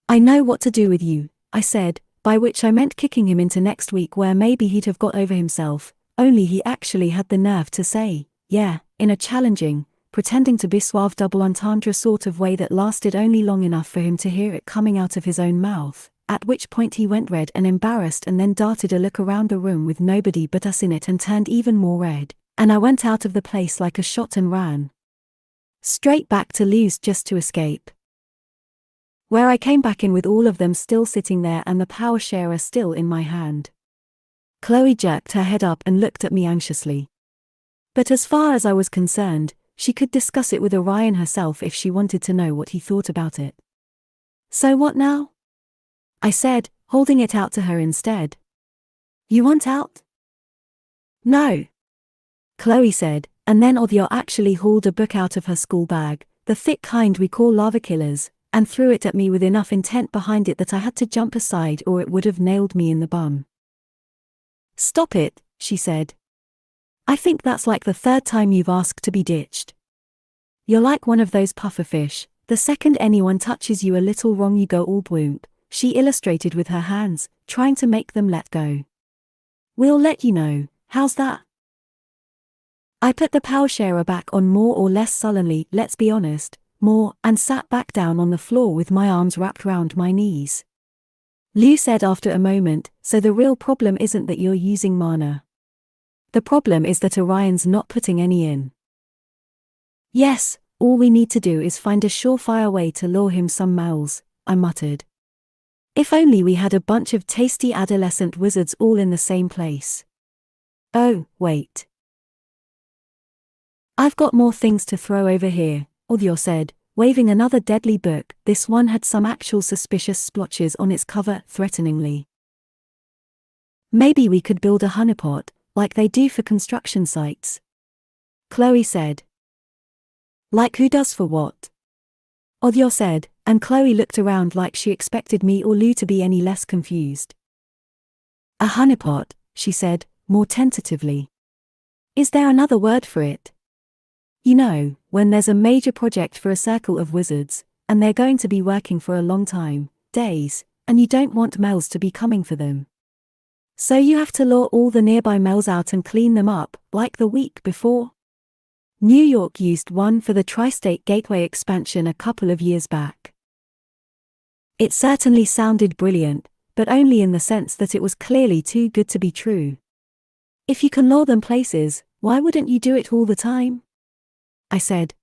I know what to do with you, I said, by which I meant kicking him into next week where maybe he'd have got over himself, only he actually had the nerve to say, yeah, in a challenging, pretending to be suave double entendre sort of way that lasted only long enough for him to hear it coming out of his own mouth, at which point he went red and embarrassed and then darted a look around the room with nobody but us in it and turned even more red, and I went out of the place like a shot and ran straight back to Lou's just to escape. Where I came back in with all of them still sitting there and the power sharer still in my hand. Chloe jerked her head up and looked at me anxiously. But as far as I was concerned, she could discuss it with Orion herself if she wanted to know what he thought about it. So what now? I said, holding it out to her instead. You want out? No. Chloe said, and then Othio actually hauled a book out of her school bag, the thick kind we call lava killers, and threw it at me with enough intent behind it that I had to jump aside or it would have nailed me in the bum. Stop it, she said. I think that's like the third time you've asked to be ditched. You're like one of those pufferfish, the second anyone touches you a little wrong you go all boomp, she illustrated with her hands, trying to make them let go. We'll let you know, how's that? I put the power sharer back on more or less sullenly, let's be honest, more, and sat back down on the floor with my arms wrapped round my knees. Lou said after a moment, so the real problem isn't that you're using mana. The problem is that Orion's not putting any in. Yes, all we need to do is find a surefire way to lure him some mouths, I muttered. If only we had a bunch of tasty adolescent wizards all in the same place. Oh, wait. I've got more things to throw over here, Othio said, waving another deadly book. This one had some actual suspicious splotches on its cover, threateningly. Maybe we could build a honeypot, like they do for construction sites. Chloe said. Like who does for what? Othio said, and Chloe looked around like she expected me or Lou to be any less confused. A honeypot, she said, more tentatively. Is there another word for it? You know, when there's a major project for a circle of wizards, and they're going to be working for a long time, days, and you don't want males to be coming for them. So you have to lure all the nearby males out and clean them up, like the week before? New York used one for the Tri-State Gateway expansion a couple of years back. It certainly sounded brilliant, but only in the sense that it was clearly too good to be true. If you can lure them places, why wouldn't you do it all the time? I said.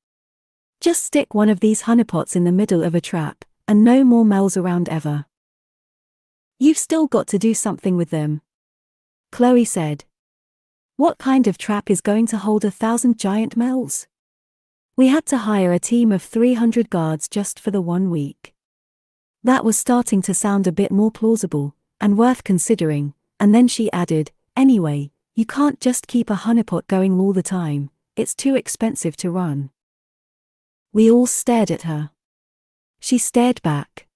Just stick one of these honeypots in the middle of a trap, and no more males around ever. You've still got to do something with them. Chloe said. What kind of trap is going to hold 1,000 giant males? We had to hire a team of 300 guards just for the 1 week. That was starting to sound a bit more plausible, and worth considering, and then she added, anyway, you can't just keep a honeypot going all the time. It's too expensive to run. We all stared at her. She stared back.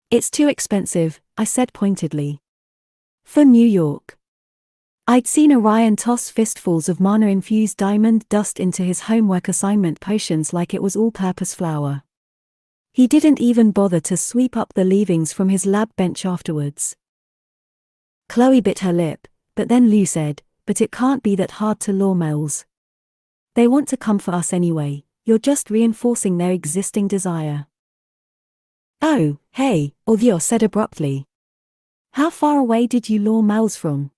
It's too expensive, I said pointedly. For New York. I'd seen Orion toss fistfuls of mana-infused diamond dust into his homework assignment potions like it was all-purpose flour. He didn't even bother to sweep up the leavings from his lab bench afterwards. Chloe bit her lip, but then Lou said, but it can't be that hard to lure males. They want to come for us anyway, you're just reinforcing their existing desire. Oh, hey, Othio said abruptly. How far away did you lure males from?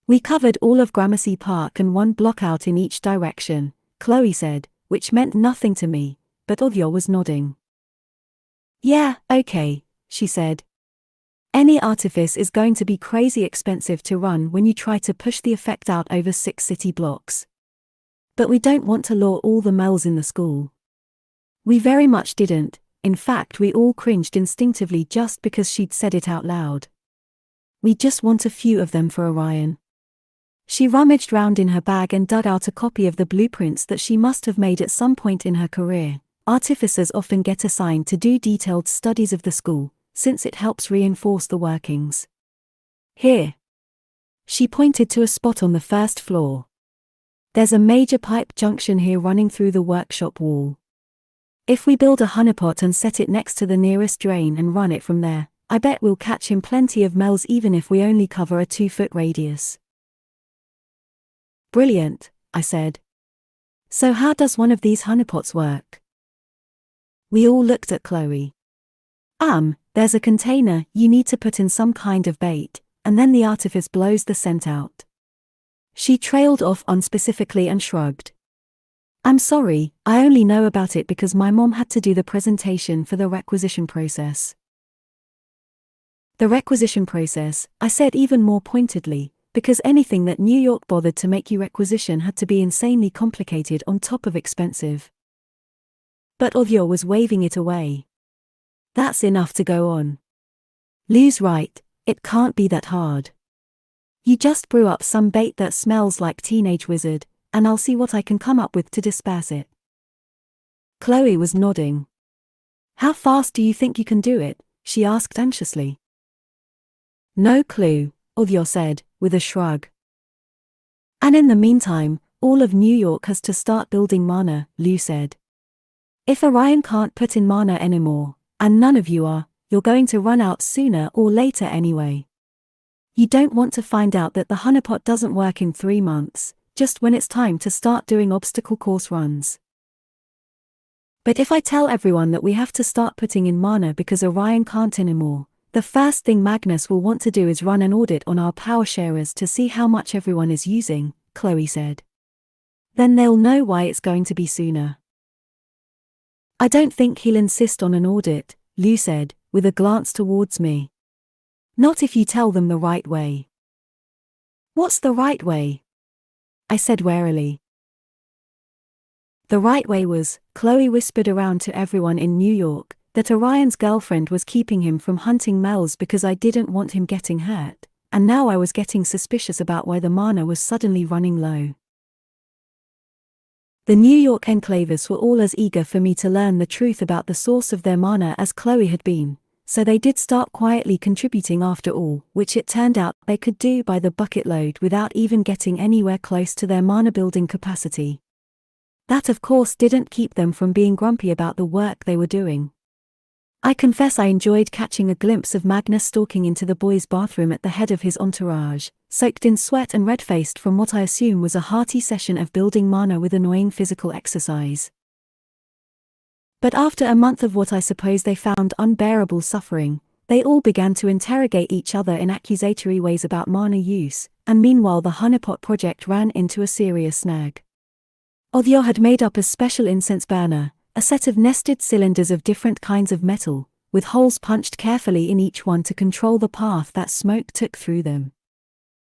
We covered all of Gramercy Park and 1 block out in each direction, Chloe said, which meant nothing to me, but Othio was nodding. Yeah, okay, she said. Any artifice is going to be crazy expensive to run when you try to push the effect out over 6 city blocks. But we don't want to lure all the males in the school. We very much didn't, in fact we all cringed instinctively just because she'd said it out loud. We just want a few of them for Orion. She rummaged round in her bag and dug out a copy of the blueprints that she must have made at some point in her career. Artificers often get assigned to do detailed studies of the school, since it helps reinforce the workings. Here. She pointed to a spot on the first floor. There's a major pipe junction here running through the workshop wall. If we build a honeypot and set it next to the nearest drain and run it from there, I bet we'll catch him plenty of mel's even if we only cover a 2-foot radius. Brilliant, I said. So how does one of these honeypots work? We all looked at Chloe. There's a container you need to put in some kind of bait, and then the artifice blows the scent out. She trailed off unspecifically and shrugged. I'm sorry, I only know about it because my mom had to do the presentation for the requisition process. The requisition process, I said even more pointedly, because anything that New York bothered to make you requisition had to be insanely complicated on top of expensive. But Ovio was waving it away. That's enough to go on. Lou's right, it can't be that hard. You just brew up some bait that smells like teenage wizard, and I'll see what I can come up with to disperse it. Chloe was nodding. How fast do you think you can do it? She asked anxiously. No clue, Ovio said, with a shrug. And in the meantime, all of New York has to start building mana, Lou said. If Orion can't put in mana anymore, and none of you are, you're going to run out sooner or later anyway. You don't want to find out that the honeypot doesn't work in 3 months, just when it's time to start doing obstacle course runs. But if I tell everyone that we have to start putting in mana because Orion can't anymore, the first thing Magnus will want to do is run an audit on our power sharers to see how much everyone is using, Chloe said. Then they'll know why it's going to be sooner. I don't think he'll insist on an audit, Lou said, with a glance towards me. Not if you tell them the right way. What's the right way? I said warily. The right way was, Chloe whispered around to everyone in New York, that Orion's girlfriend was keeping him from hunting Mel's because I didn't want him getting hurt, and now I was getting suspicious about why the mana was suddenly running low. The New York enclaves were all as eager for me to learn the truth about the source of their mana as Chloe had been, so they did start quietly contributing after all, which it turned out they could do by the bucket load without even getting anywhere close to their mana building capacity. That of course didn't keep them from being grumpy about the work they were doing. I confess I enjoyed catching a glimpse of Magnus stalking into the boys' bathroom at the head of his entourage, soaked in sweat and red-faced from what I assume was a hearty session of building mana with annoying physical exercise. But after a month of what I suppose they found unbearable suffering, they all began to interrogate each other in accusatory ways about mana use, and meanwhile the honeypot project ran into a serious snag. Ovio had made up a special incense burner, a set of nested cylinders of different kinds of metal, with holes punched carefully in each one to control the path that smoke took through them.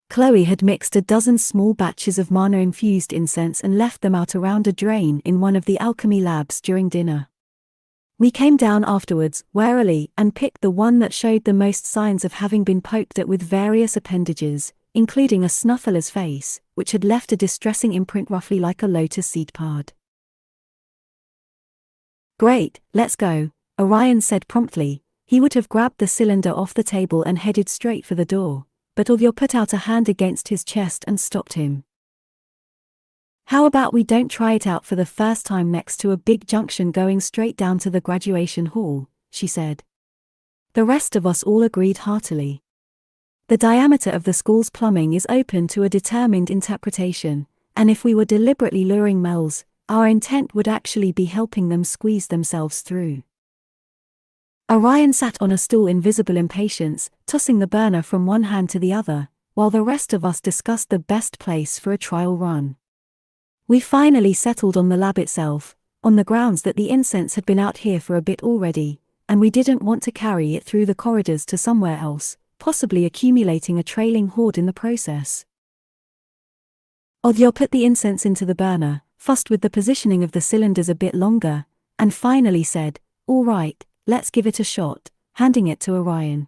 Chloe had mixed a dozen small batches of mana-infused incense and left them out around a drain in one of the alchemy labs during dinner. We came down afterwards, warily, and picked the one that showed the most signs of having been poked at with various appendages, including a snuffler's face, which had left a distressing imprint roughly like a lotus seed pod. Great, let's go, Orion said promptly. He would have grabbed the cylinder off the table and headed straight for the door, but Ovio put out a hand against his chest and stopped him. How about we don't try it out for the first time next to a big junction going straight down to the graduation hall, she said. The rest of us all agreed heartily. The diameter of the school's plumbing is open to a determined interpretation, and if we were deliberately luring Mel's, our intent would actually be helping them squeeze themselves through. Orion sat on a stool in visible impatience, tossing the burner from one hand to the other, while the rest of us discussed the best place for a trial run. We finally settled on the lab itself, on the grounds that the incense had been out here for a bit already, and we didn't want to carry it through the corridors to somewhere else, possibly accumulating a trailing horde in the process. Ovio put the incense into the burner, fussed with the positioning of the cylinders a bit longer, and finally said, "All right, let's give it a shot," handing it to Orion.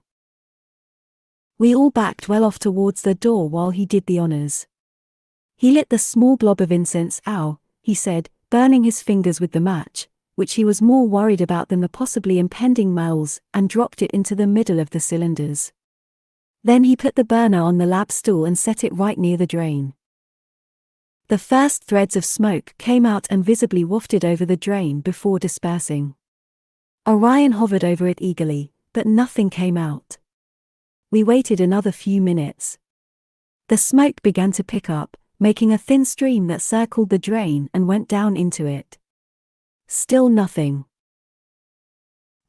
We all backed well off towards the door while he did the honors. He lit the small blob of incense, he said, burning his fingers with the match, which he was more worried about than the possibly impending Mel's, and dropped it into the middle of the cylinders. Then he put the burner on the lab stool and set it right near the drain. The first threads of smoke came out and visibly wafted over the drain before dispersing. Orion hovered over it eagerly, but nothing came out. We waited another few minutes. The smoke began to pick up, making a thin stream that circled the drain and went down into it. Still nothing.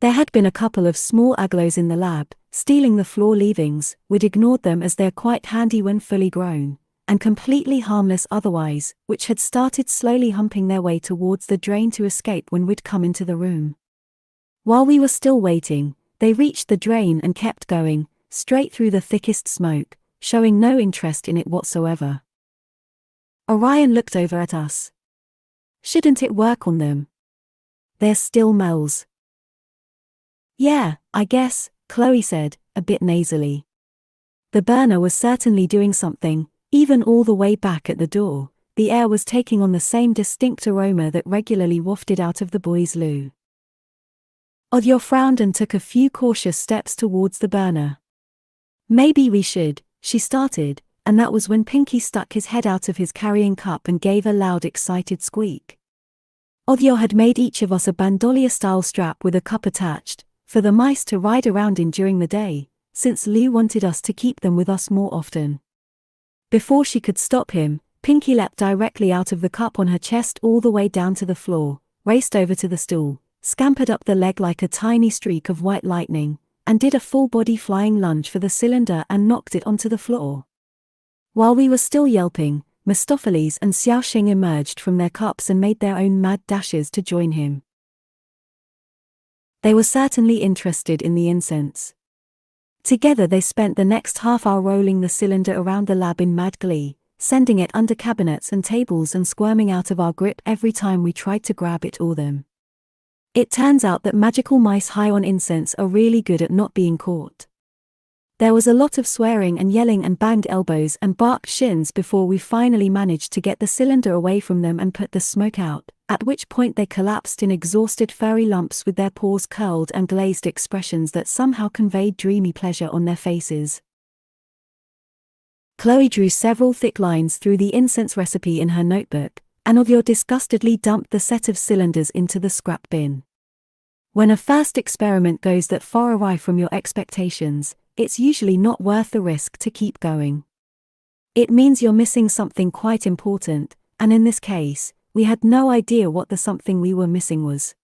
There had been a couple of small aglos in the lab, stealing the floor leavings. We'd ignored them as they're quite handy when fully grown, and completely harmless otherwise, which had started slowly humping their way towards the drain to escape when we'd come into the room. While we were still waiting, they reached the drain and kept going, straight through the thickest smoke, showing no interest in it whatsoever. Orion looked over at us. "Shouldn't it work on them? They're still Mel's." "Yeah, I guess," Chloe said, a bit nasally. The burner was certainly doing something. Even all the way back at the door, the air was taking on the same distinct aroma that regularly wafted out of the boys' loo. Audio frowned and took a few cautious steps towards the burner. "Maybe we should," she started, and that was when Pinky stuck his head out of his carrying cup and gave a loud excited squeak. Audio had made each of us a bandolier-style strap with a cup attached, for the mice to ride around in during the day, since Lou wanted us to keep them with us more often. Before she could stop him, Pinky leapt directly out of the cup on her chest all the way down to the floor, raced over to the stool, scampered up the leg like a tiny streak of white lightning, and did a full-body flying lunge for the cylinder and knocked it onto the floor. While we were still yelping, Mistopheles and Xiaoxing emerged from their cups and made their own mad dashes to join him. They were certainly interested in the incense. Together they spent the next half hour rolling the cylinder around the lab in mad glee, sending it under cabinets and tables and squirming out of our grip every time we tried to grab it or them. It turns out that magical mice high on incense are really good at not being caught. There was a lot of swearing and yelling and banged elbows and barked shins before we finally managed to get the cylinder away from them and put the smoke out, at which point they collapsed in exhausted furry lumps with their paws curled and glazed expressions that somehow conveyed dreamy pleasure on their faces. Chloe drew several thick lines through the incense recipe in her notebook, and Audio disgustedly dumped the set of cylinders into the scrap bin. When a first experiment goes that far away from your expectations, it's usually not worth the risk to keep going. It means you're missing something quite important, and in this case, we had no idea what the something we were missing was.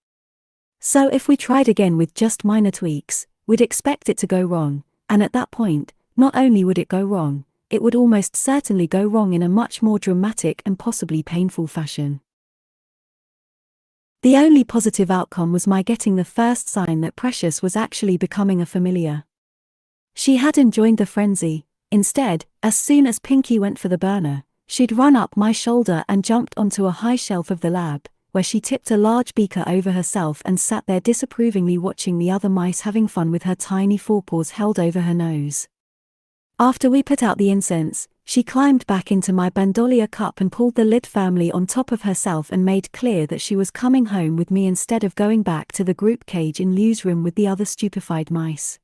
So if we tried again with just minor tweaks, we'd expect it to go wrong, and at that point, not only would it go wrong, it would almost certainly go wrong in a much more dramatic and possibly painful fashion. The only positive outcome was my getting the first sign that Precious was actually becoming a familiar. She hadn't joined the frenzy. Instead, as soon as Pinky went for the burner, she'd run up my shoulder and jumped onto a high shelf of the lab, where she tipped a large beaker over herself and sat there disapprovingly watching the other mice having fun with her tiny forepaws held over her nose. After we put out the incense, she climbed back into my bandolier cup and pulled the lid firmly on top of herself and made clear that she was coming home with me instead of going back to the group cage in Lou's room with the other stupefied mice.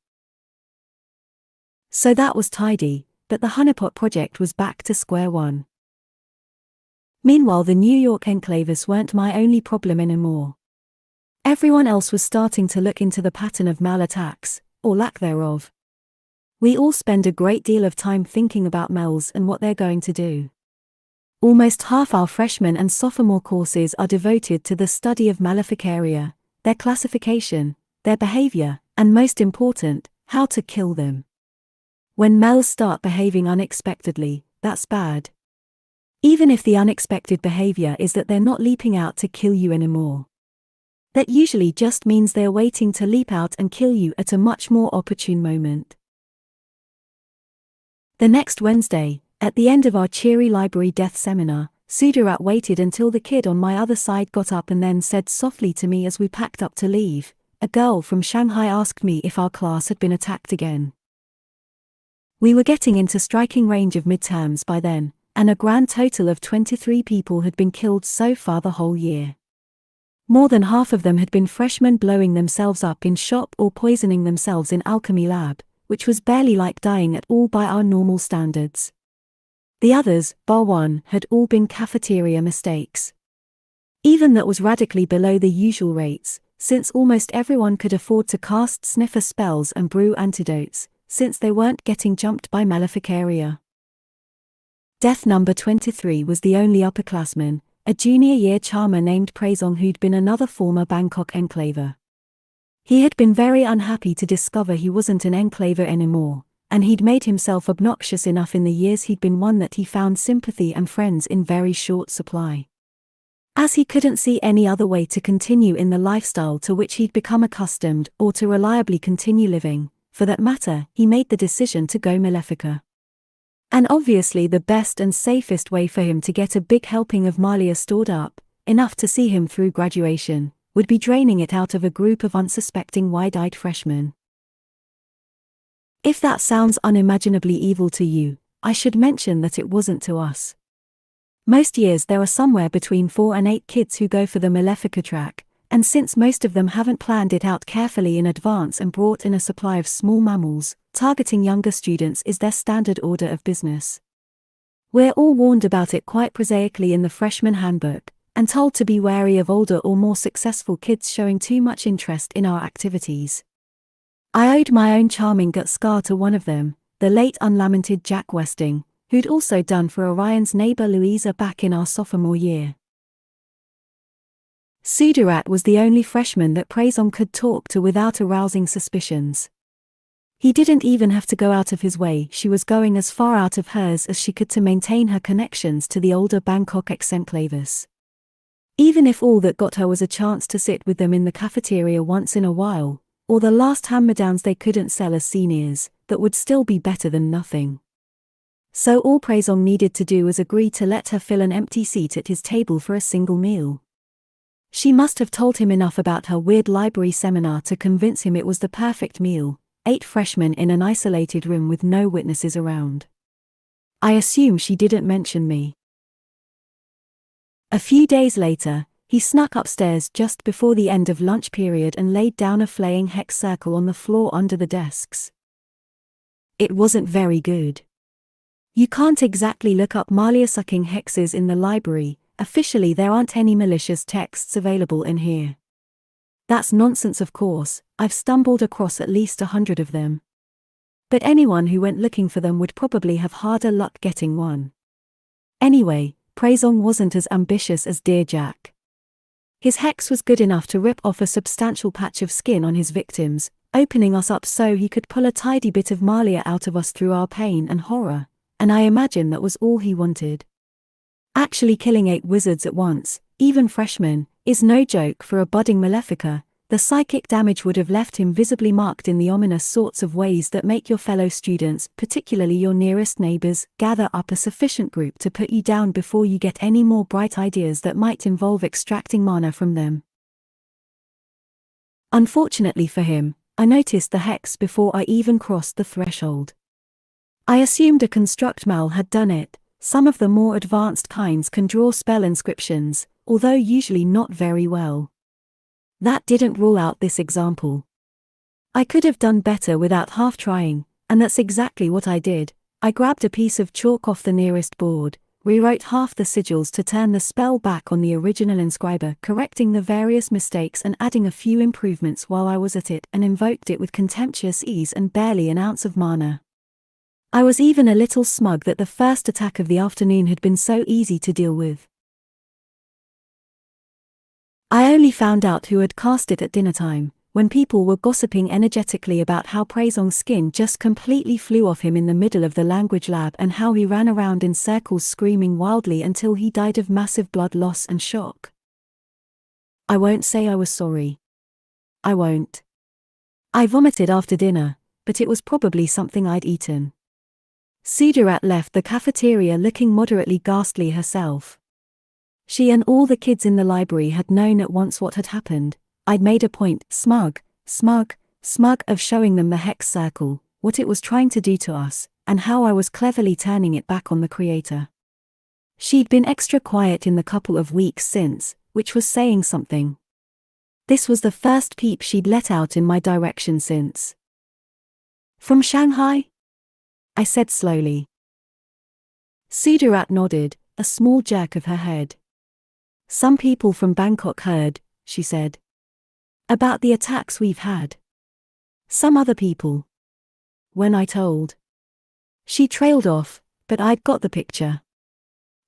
So that was tidy, but the honeypot project was back to square one. Meanwhile, the New York enclaves weren't my only problem anymore. Everyone else was starting to look into the pattern of Mel attacks, or lack thereof. We all spend a great deal of time thinking about Mels and what they're going to do. Almost half our freshman and sophomore courses are devoted to the study of Maleficaria, their classification, their behavior, and most important, how to kill them. When Mels start behaving unexpectedly, that's bad. Even if the unexpected behavior is that they're not leaping out to kill you anymore. That usually just means they're waiting to leap out and kill you at a much more opportune moment. The next Wednesday, at the end of our cheery library death seminar, Sudarat waited until the kid on my other side got up and then said softly to me as we packed up to leave, "A girl from Shanghai asked me if our class had been attacked again." We were getting into striking range of midterms by then, and a grand total of 23 people had been killed so far the whole year. More than half of them had been freshmen blowing themselves up in shop or poisoning themselves in alchemy lab, which was barely like dying at all by our normal standards. The others, bar one, had all been cafeteria mistakes. Even that was radically below the usual rates, since almost everyone could afford to cast sniffer spells and brew antidotes, since they weren't getting jumped by Maleficaria. Death number 23 was the only upperclassman, a junior-year charmer named Praisong who'd been another former Bangkok enclaver. He had been very unhappy to discover he wasn't an enclaver anymore, and he'd made himself obnoxious enough in the years he'd been one that he found sympathy and friends in very short supply. As he couldn't see any other way to continue in the lifestyle to which he'd become accustomed or to reliably continue living, for that matter, he made the decision to go Malefica. And obviously the best and safest way for him to get a big helping of Malia stored up, enough to see him through graduation, would be draining it out of a group of unsuspecting wide-eyed freshmen. If that sounds unimaginably evil to you, I should mention that it wasn't to us. Most years there are somewhere between 4 and 8 kids who go for the Malefica track, and since most of them haven't planned it out carefully in advance and brought in a supply of small mammals, targeting younger students is their standard order of business. We're all warned about it quite prosaically in the freshman handbook, and told to be wary of older or more successful kids showing too much interest in our activities. I owed my own charming gut scar to one of them, the late unlamented Jack Westing, who'd also done for Orion's neighbor Louisa back in our sophomore year. Sudarat was the only freshman that Praisong could talk to without arousing suspicions. He didn't even have to go out of his way, she was going as far out of hers as she could to maintain her connections to the older Bangkok ex-enclaves. Even if all that got her was a chance to sit with them in the cafeteria once in a while, or the last hand-me-downs they couldn't sell as seniors, that would still be better than nothing. So all Praisong needed to do was agree to let her fill an empty seat at his table for a single meal. She must have told him enough about her weird library seminar to convince him it was the perfect meal, 8 freshmen in an isolated room with no witnesses around. I assume she didn't mention me. A few days later, he snuck upstairs just before the end of lunch period and laid down a flaying hex circle on the floor under the desks. It wasn't very good. You can't exactly look up Malia-sucking hexes in the library. Officially there aren't any malicious texts available in here. That's nonsense, of course, I've stumbled across at least 100 of them. But anyone who went looking for them would probably have harder luck getting one. Anyway, Praisong wasn't as ambitious as Dear Jack. His hex was good enough to rip off a substantial patch of skin on his victims, opening us up so he could pull a tidy bit of Malia out of us through our pain and horror, and I imagine that was all he wanted. Actually killing 8 wizards at once, even freshmen, is no joke for a budding Malefica. The psychic damage would have left him visibly marked in the ominous sorts of ways that make your fellow students, particularly your nearest neighbors, gather up a sufficient group to put you down before you get any more bright ideas that might involve extracting mana from them. Unfortunately for him, I noticed the hex before I even crossed the threshold. I assumed a construct mal had done it. Some of the more advanced kinds can draw spell inscriptions, although usually not very well. That didn't rule out this example. I could have done better without half trying, and that's exactly what I did. I grabbed a piece of chalk off the nearest board, rewrote half the sigils to turn the spell back on the original inscriber, correcting the various mistakes and adding a few improvements while I was at it, and invoked it with contemptuous ease and barely an ounce of mana. I was even a little smug that the first attack of the afternoon had been so easy to deal with. I only found out who had cast it at dinner time, when people were gossiping energetically about how Praisong's skin just completely flew off him in the middle of the language lab and how he ran around in circles screaming wildly until he died of massive blood loss and shock. I won't say I was sorry. I won't. I vomited after dinner, but it was probably something I'd eaten. Sudarat left the cafeteria looking moderately ghastly herself. She and all the kids in the library had known at once what had happened. I'd made a point, smug, of showing them the hex circle, what it was trying to do to us, and how I was cleverly turning it back on the creator. She'd been extra quiet in the couple of weeks since, which was saying something. This was the first peep she'd let out in my direction since. From Shanghai? I said slowly. Sudarat nodded, a small jerk of her head. Some people from Bangkok heard, she said. About the attacks we've had. Some other people. When I told. She trailed off, but I'd got the picture.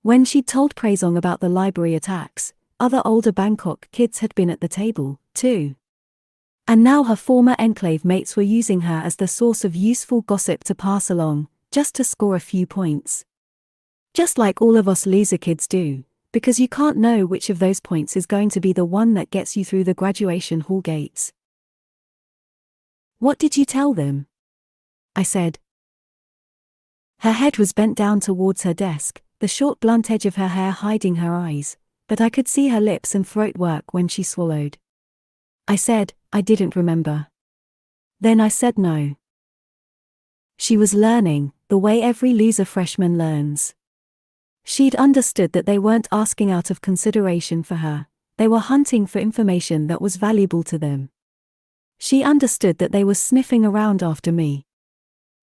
When she'd told Praisong about the library attacks, other older Bangkok kids had been at the table, too. And now her former enclave mates were using her as the source of useful gossip to pass along, just to score a few points. Just like all of us loser kids do, because you can't know which of those points is going to be the one that gets you through the graduation hall gates. What did you tell them? I said. Her head was bent down towards her desk, the short blunt edge of her hair hiding her eyes, but I could see her lips and throat work when she swallowed. I said, I didn't remember. Then I said no. She was learning, the way every loser freshman learns. She'd understood that they weren't asking out of consideration for her, they were hunting for information that was valuable to them. She understood that they were sniffing around after me.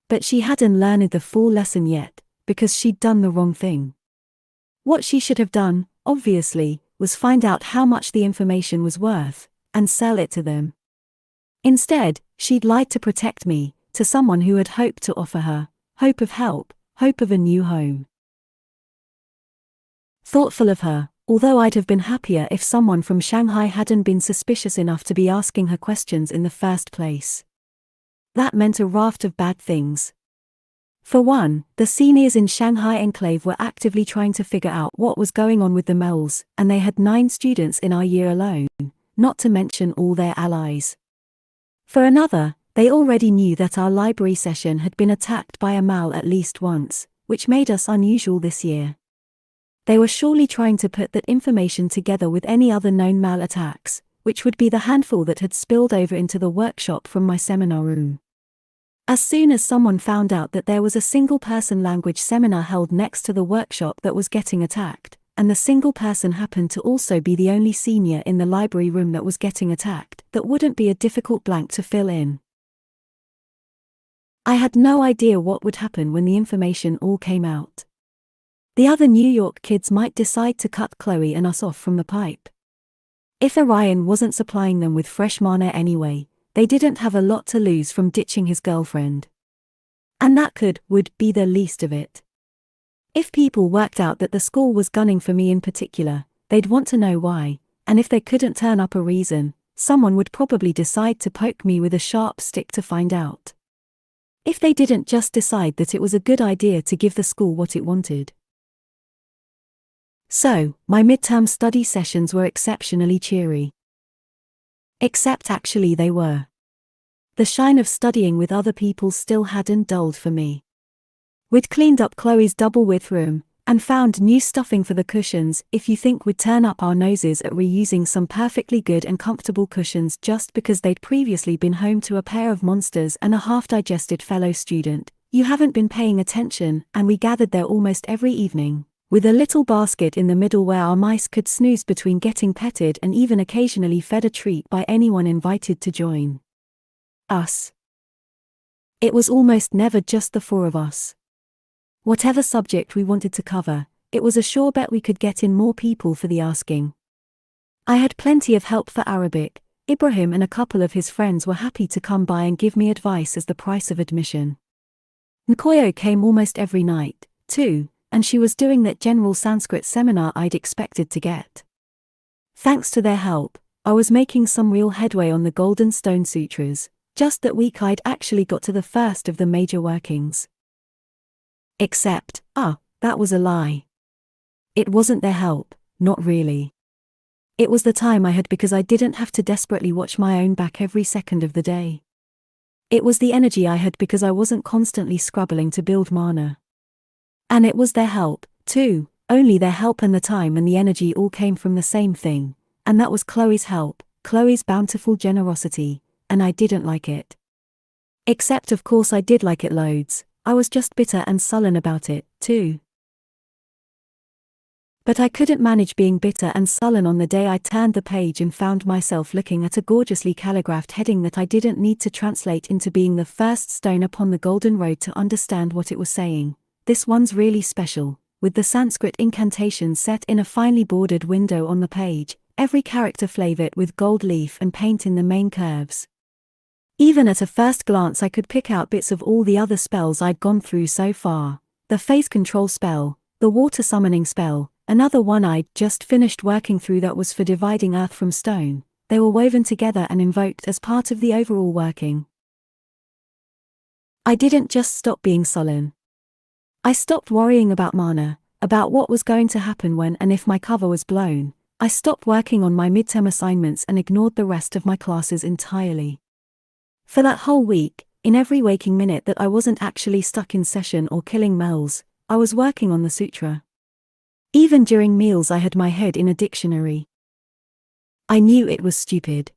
But she hadn't learned the full lesson yet, because she'd done the wrong thing. What she should have done, obviously, was find out how much the information was worth, and sell it to them. Instead, she'd lied to protect me, to someone who had hoped to offer her hope of help, hope of a new home. Thoughtful of her, although I'd have been happier if someone from Shanghai hadn't been suspicious enough to be asking her questions in the first place. That meant a raft of bad things. For one, the seniors in Shanghai Enclave were actively trying to figure out what was going on with the Mells, and they had 9 students in our year alone, not to mention all their allies. For another, they already knew that our library session had been attacked by a Mal at least once, which made us unusual this year. They were surely trying to put that information together with any other known Mal attacks, which would be the handful that had spilled over into the workshop from my seminar room. As soon as someone found out that there was a single-person language seminar held next to the workshop that was getting attacked, and the single person happened to also be the only senior in the library room that was getting attacked, that wouldn't be a difficult blank to fill in. I had no idea what would happen when the information all came out. The other New York kids might decide to cut Chloe and us off from the pipe. If Orion wasn't supplying them with fresh mana anyway, they didn't have a lot to lose from ditching his girlfriend. And that would be the least of it. If people worked out that the school was gunning for me in particular, they'd want to know why, and if they couldn't turn up a reason, someone would probably decide to poke me with a sharp stick to find out. If they didn't just decide that it was a good idea to give the school what it wanted. So, my midterm study sessions were exceptionally cheery. Except actually they were. The shine of studying with other people still hadn't dulled for me. We'd cleaned up Chloe's double-width room, and found new stuffing for the cushions. If you think we'd turn up our noses at reusing some perfectly good and comfortable cushions just because they'd previously been home to a pair of monsters and a half-digested fellow student, you haven't been paying attention. And we gathered there almost every evening, with a little basket in the middle where our mice could snooze between getting petted and even occasionally fed a treat by anyone invited to join us. It was almost never just the 4 of us. Whatever subject we wanted to cover, it was a sure bet we could get in more people for the asking. I had plenty of help for Arabic. Ibrahim and a couple of his friends were happy to come by and give me advice as the price of admission. Nkoyo came almost every night, too, and she was doing that general Sanskrit seminar I'd expected to get. Thanks to their help, I was making some real headway on the Golden Stone Sutras. Just that week I'd actually got to the first of the major workings. Except, that was a lie. It wasn't their help, not really. It was the time I had because I didn't have to desperately watch my own back every second of the day. It was the energy I had because I wasn't constantly scrubbling to build mana. And it was their help, too, only their help, and the time and the energy all came from the same thing, and that was Chloe's help, Chloe's bountiful generosity, and I didn't like it. Except of course I did like it loads. I was just bitter and sullen about it, too. But I couldn't manage being bitter and sullen on the day I turned the page and found myself looking at a gorgeously calligraphed heading that I didn't need to translate into being the first stone upon the golden road to understand what it was saying. This one's really special, with the Sanskrit incantation set in a finely bordered window on the page. every character flavored with gold leaf and paint in the main curves. Even at a first glance I could pick out bits of all the other spells I'd gone through so far. The phase control spell, the water summoning spell, another one I'd just finished working through that was for dividing earth from stone. They were woven together and invoked as part of the overall working. I didn't just stop being sullen. I stopped worrying about mana, about what was going to happen when and if my cover was blown. I stopped working on my midterm assignments and ignored the rest of my classes entirely. For that whole week, in every waking minute that I wasn't actually stuck in session or killing Mel's, I was working on the sutra. Even during meals I had my head in a dictionary. I knew it was stupid.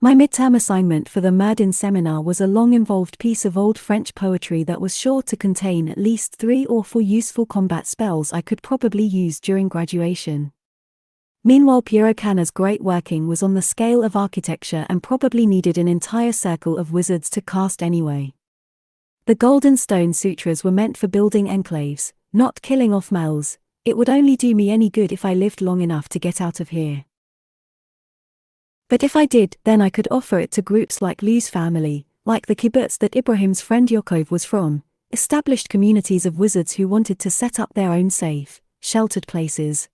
My midterm assignment for the Merdin seminar was a long involved piece of old French poetry that was sure to contain at least 3 or 4 useful combat spells I could probably use during graduation. Meanwhile, Piero Canna's great working was on the scale of architecture and probably needed an entire circle of wizards to cast anyway. The Golden Stone Sutras were meant for building enclaves, not killing off Mel's. It would only do me any good if I lived long enough to get out of here. But if I did, then I could offer it to groups like Lou's family, like the kibbutz that Ibrahim's friend Yaakov was from, established communities of wizards who wanted to set up their own safe, sheltered places.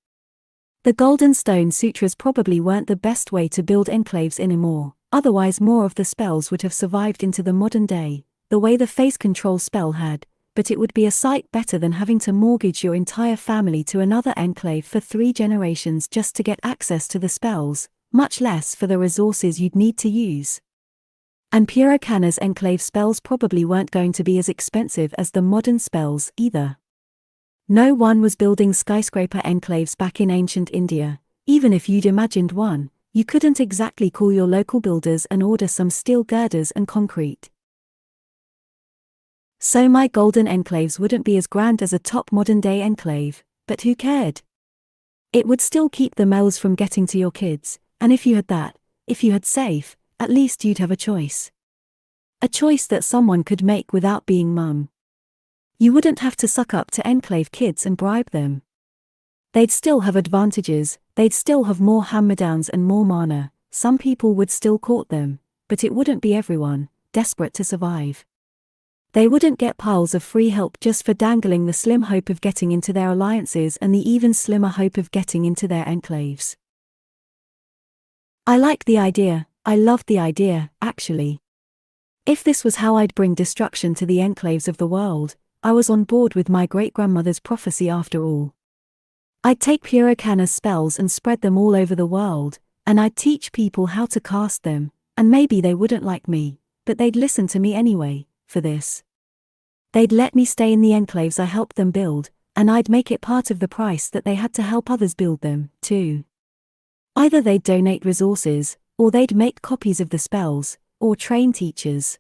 The Golden Stone Sutras probably weren't the best way to build enclaves anymore, otherwise more of the spells would have survived into the modern day, the way the phase control spell had, but it would be a sight better than having to mortgage your entire family to another enclave for 3 generations just to get access to the spells, much less for the resources you'd need to use. And Piero Canna's enclave spells probably weren't going to be as expensive as the modern spells either. No one was building skyscraper enclaves back in ancient India. Even if you'd imagined one, you couldn't exactly call your local builders and order some steel girders and concrete. So my golden enclaves wouldn't be as grand as a top modern-day enclave, but who cared? It would still keep the Mel's from getting to your kids, and if you had that, if you had safe, at least you'd have a choice. A choice that someone could make without being mum. You wouldn't have to suck up to enclave kids and bribe them. They'd still have advantages, they'd still have more hand-me-downs and more mana, some people would still court them, but it wouldn't be everyone, desperate to survive. They wouldn't get piles of free help just for dangling the slim hope of getting into their alliances and the even slimmer hope of getting into their enclaves. I liked the idea, I loved the idea, actually. If this was how I'd bring destruction to the enclaves of the world, I was on board with my great-grandmother's prophecy after all. I'd take Piero Canna's spells and spread them all over the world, and I'd teach people how to cast them, and maybe they wouldn't like me, but they'd listen to me anyway, for this. They'd let me stay in the enclaves I helped them build, and I'd make it part of the price that they had to help others build them, too. Either they'd donate resources, or they'd make copies of the spells, or train teachers.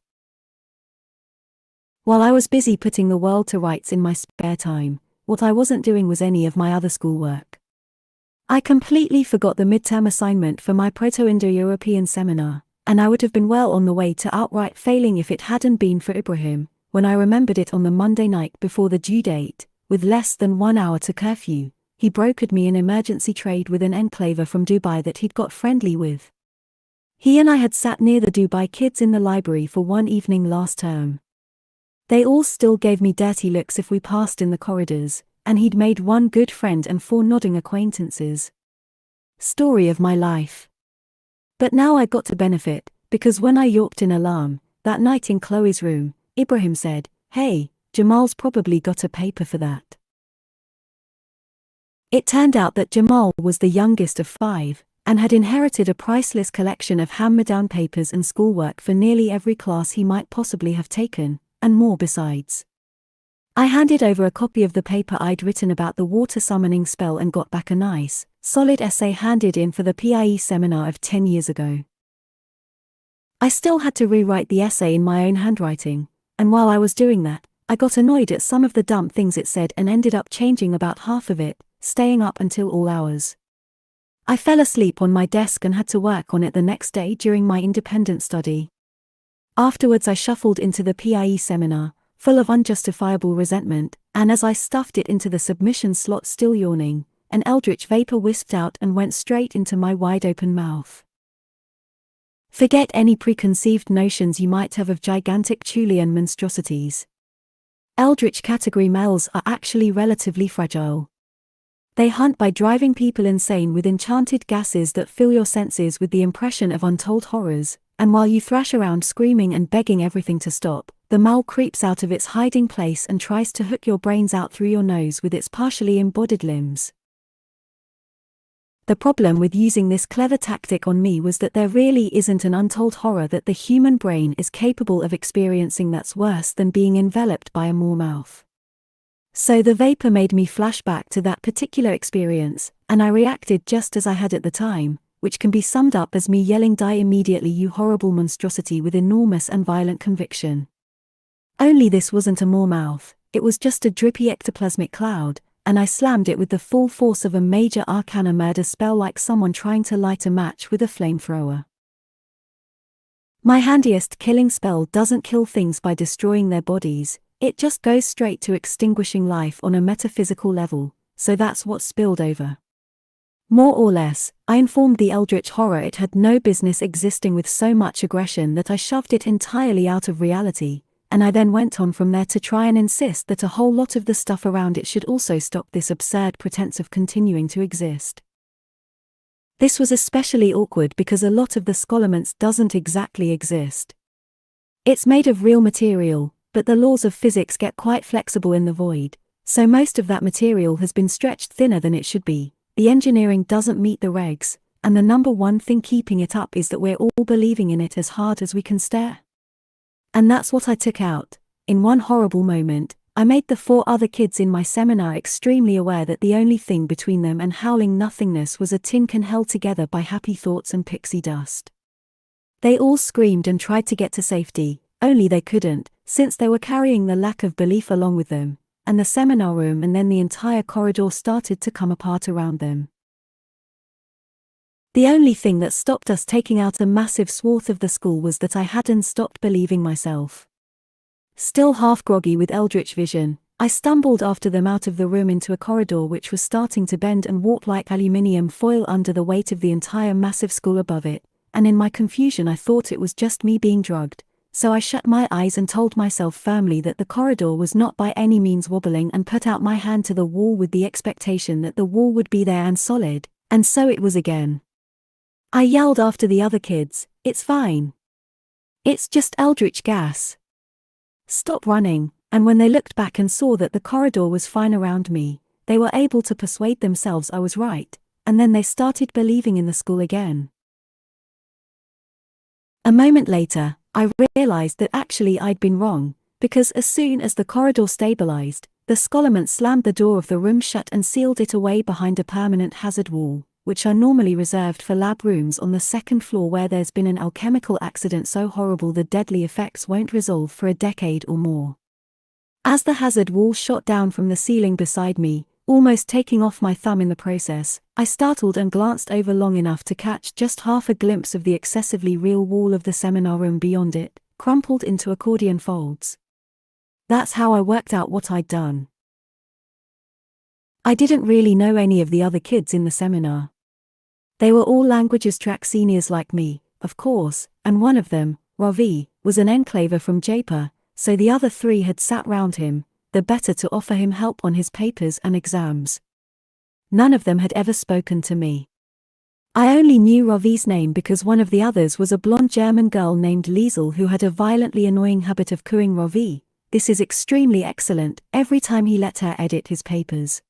While I was busy putting the world to rights in my spare time, what I wasn't doing was any of my other schoolwork. I completely forgot the midterm assignment for my Proto-Indo-European seminar, and I would have been well on the way to outright failing if it hadn't been for Ibrahim, when I remembered it on the Monday night before the due date, with less than 1 hour to curfew. He brokered me an emergency trade with an enclaver from Dubai that he'd got friendly with. He and I had sat near the Dubai kids in the library for one evening last term. They all still gave me dirty looks if we passed in the corridors, and he'd made 1 good friend and 4 nodding acquaintances. Story of my life. But now I got to benefit, because when I yawped in alarm, that night in Chloe's room, Ibrahim said, "Hey, Jamal's probably got a paper for that." It turned out that Jamal was the youngest of 5, and had inherited a priceless collection of hand-me-down papers and schoolwork for nearly every class he might possibly have taken, and more besides. I handed over a copy of the paper I'd written about the water summoning spell and got back a nice, solid essay handed in for the PIE seminar of 10 years ago. I still had to rewrite the essay in my own handwriting, and while I was doing that, I got annoyed at some of the dumb things it said and ended up changing about half of it, staying up until all hours. I fell asleep on my desk and had to work on it the next day during my independent study. Afterwards I shuffled into the PIE seminar, full of unjustifiable resentment, and as I stuffed it into the submission slot still yawning, an eldritch vapor wisped out and went straight into my wide-open mouth. Forget any preconceived notions you might have of gigantic Thulian monstrosities. Eldritch category males are actually relatively fragile. They hunt by driving people insane with enchanted gases that fill your senses with the impression of untold horrors, and while you thrash around screaming and begging everything to stop, the mole creeps out of its hiding place and tries to hook your brains out through your nose with its partially embodied limbs. The problem with using this clever tactic on me was that there really isn't an untold horror that the human brain is capable of experiencing that's worse than being enveloped by a mole mouth. So the vapor made me flash back to that particular experience, and I reacted just as I had at the time, which can be summed up as me yelling "Die immediately, you horrible monstrosity," with enormous and violent conviction. Only this wasn't a mole mouth, it was just a drippy ectoplasmic cloud, and I slammed it with the full force of a major arcana murder spell, like someone trying to light a match with a flamethrower. My handiest killing spell doesn't kill things by destroying their bodies, it just goes straight to extinguishing life on a metaphysical level, so that's what spilled over. More or less, I informed the eldritch horror it had no business existing with so much aggression that I shoved it entirely out of reality, and I then went on from there to try and insist that a whole lot of the stuff around it should also stop this absurd pretense of continuing to exist. This was especially awkward because a lot of the scolomance doesn't exactly exist. It's made of real material, but the laws of physics get quite flexible in the void, so most of that material has been stretched thinner than it should be, the engineering doesn't meet the regs, and the number one thing keeping it up is that we're all believing in it as hard as we can stare. And that's what I took out. In one horrible moment, I made the 4 other kids in my seminar extremely aware that the only thing between them and howling nothingness was a tin can held together by happy thoughts and pixie dust. They all screamed and tried to get to safety, only they couldn't, since they were carrying the lack of belief along with them, and the seminar room and then the entire corridor started to come apart around them. The only thing that stopped us taking out a massive swath of the school was that I hadn't stopped believing myself. Still half groggy with eldritch vision, I stumbled after them out of the room into a corridor which was starting to bend and warp like aluminium foil under the weight of the entire massive school above it, and in my confusion I thought it was just me being drugged, so I shut my eyes and told myself firmly that the corridor was not by any means wobbling and put out my hand to the wall with the expectation that the wall would be there and solid, and so it was again. I yelled after the other kids, "It's fine. It's just eldritch gas. Stop running," and when they looked back and saw that the corridor was fine around me, they were able to persuade themselves I was right, and then they started believing in the school again. A moment later, I realized that actually I'd been wrong, because as soon as the corridor stabilized, the scolomance slammed the door of the room shut and sealed it away behind a permanent hazard wall, which are normally reserved for lab rooms on the second floor where there's been an alchemical accident so horrible the deadly effects won't resolve for a decade or more. As the hazard wall shot down from the ceiling beside me, almost taking off my thumb in the process, I startled and glanced over long enough to catch just half a glimpse of the excessively real wall of the seminar room beyond it, crumpled into accordion folds. That's how I worked out what I'd done. I didn't really know any of the other kids in the seminar. They were all languages track seniors like me, of course, and one of them, Ravi, was an enclaver from Jaipur, so the other 3 had sat round him, the better to offer him help on his papers and exams. None of them had ever spoken to me. I only knew Ravi's name because one of the others was a blonde German girl named Liesel who had a violently annoying habit of cooing Ravi. "This is extremely excellent," every time he let her edit his papers.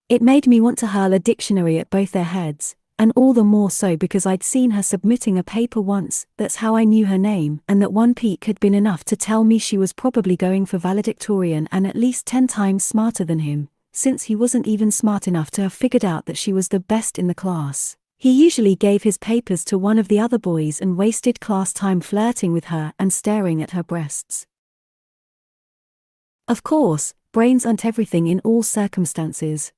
It made me want to hurl a dictionary at both their heads, and all the more so because I'd seen her submitting a paper once. That's how I knew her name, and that one peek had been enough to tell me she was probably going for valedictorian and at least 10 times smarter than him, since he wasn't even smart enough to have figured out that she was the best in the class. He usually gave his papers to one of the other boys and wasted class time flirting with her and staring at her breasts. Of course, brains aren't everything in all circumstances.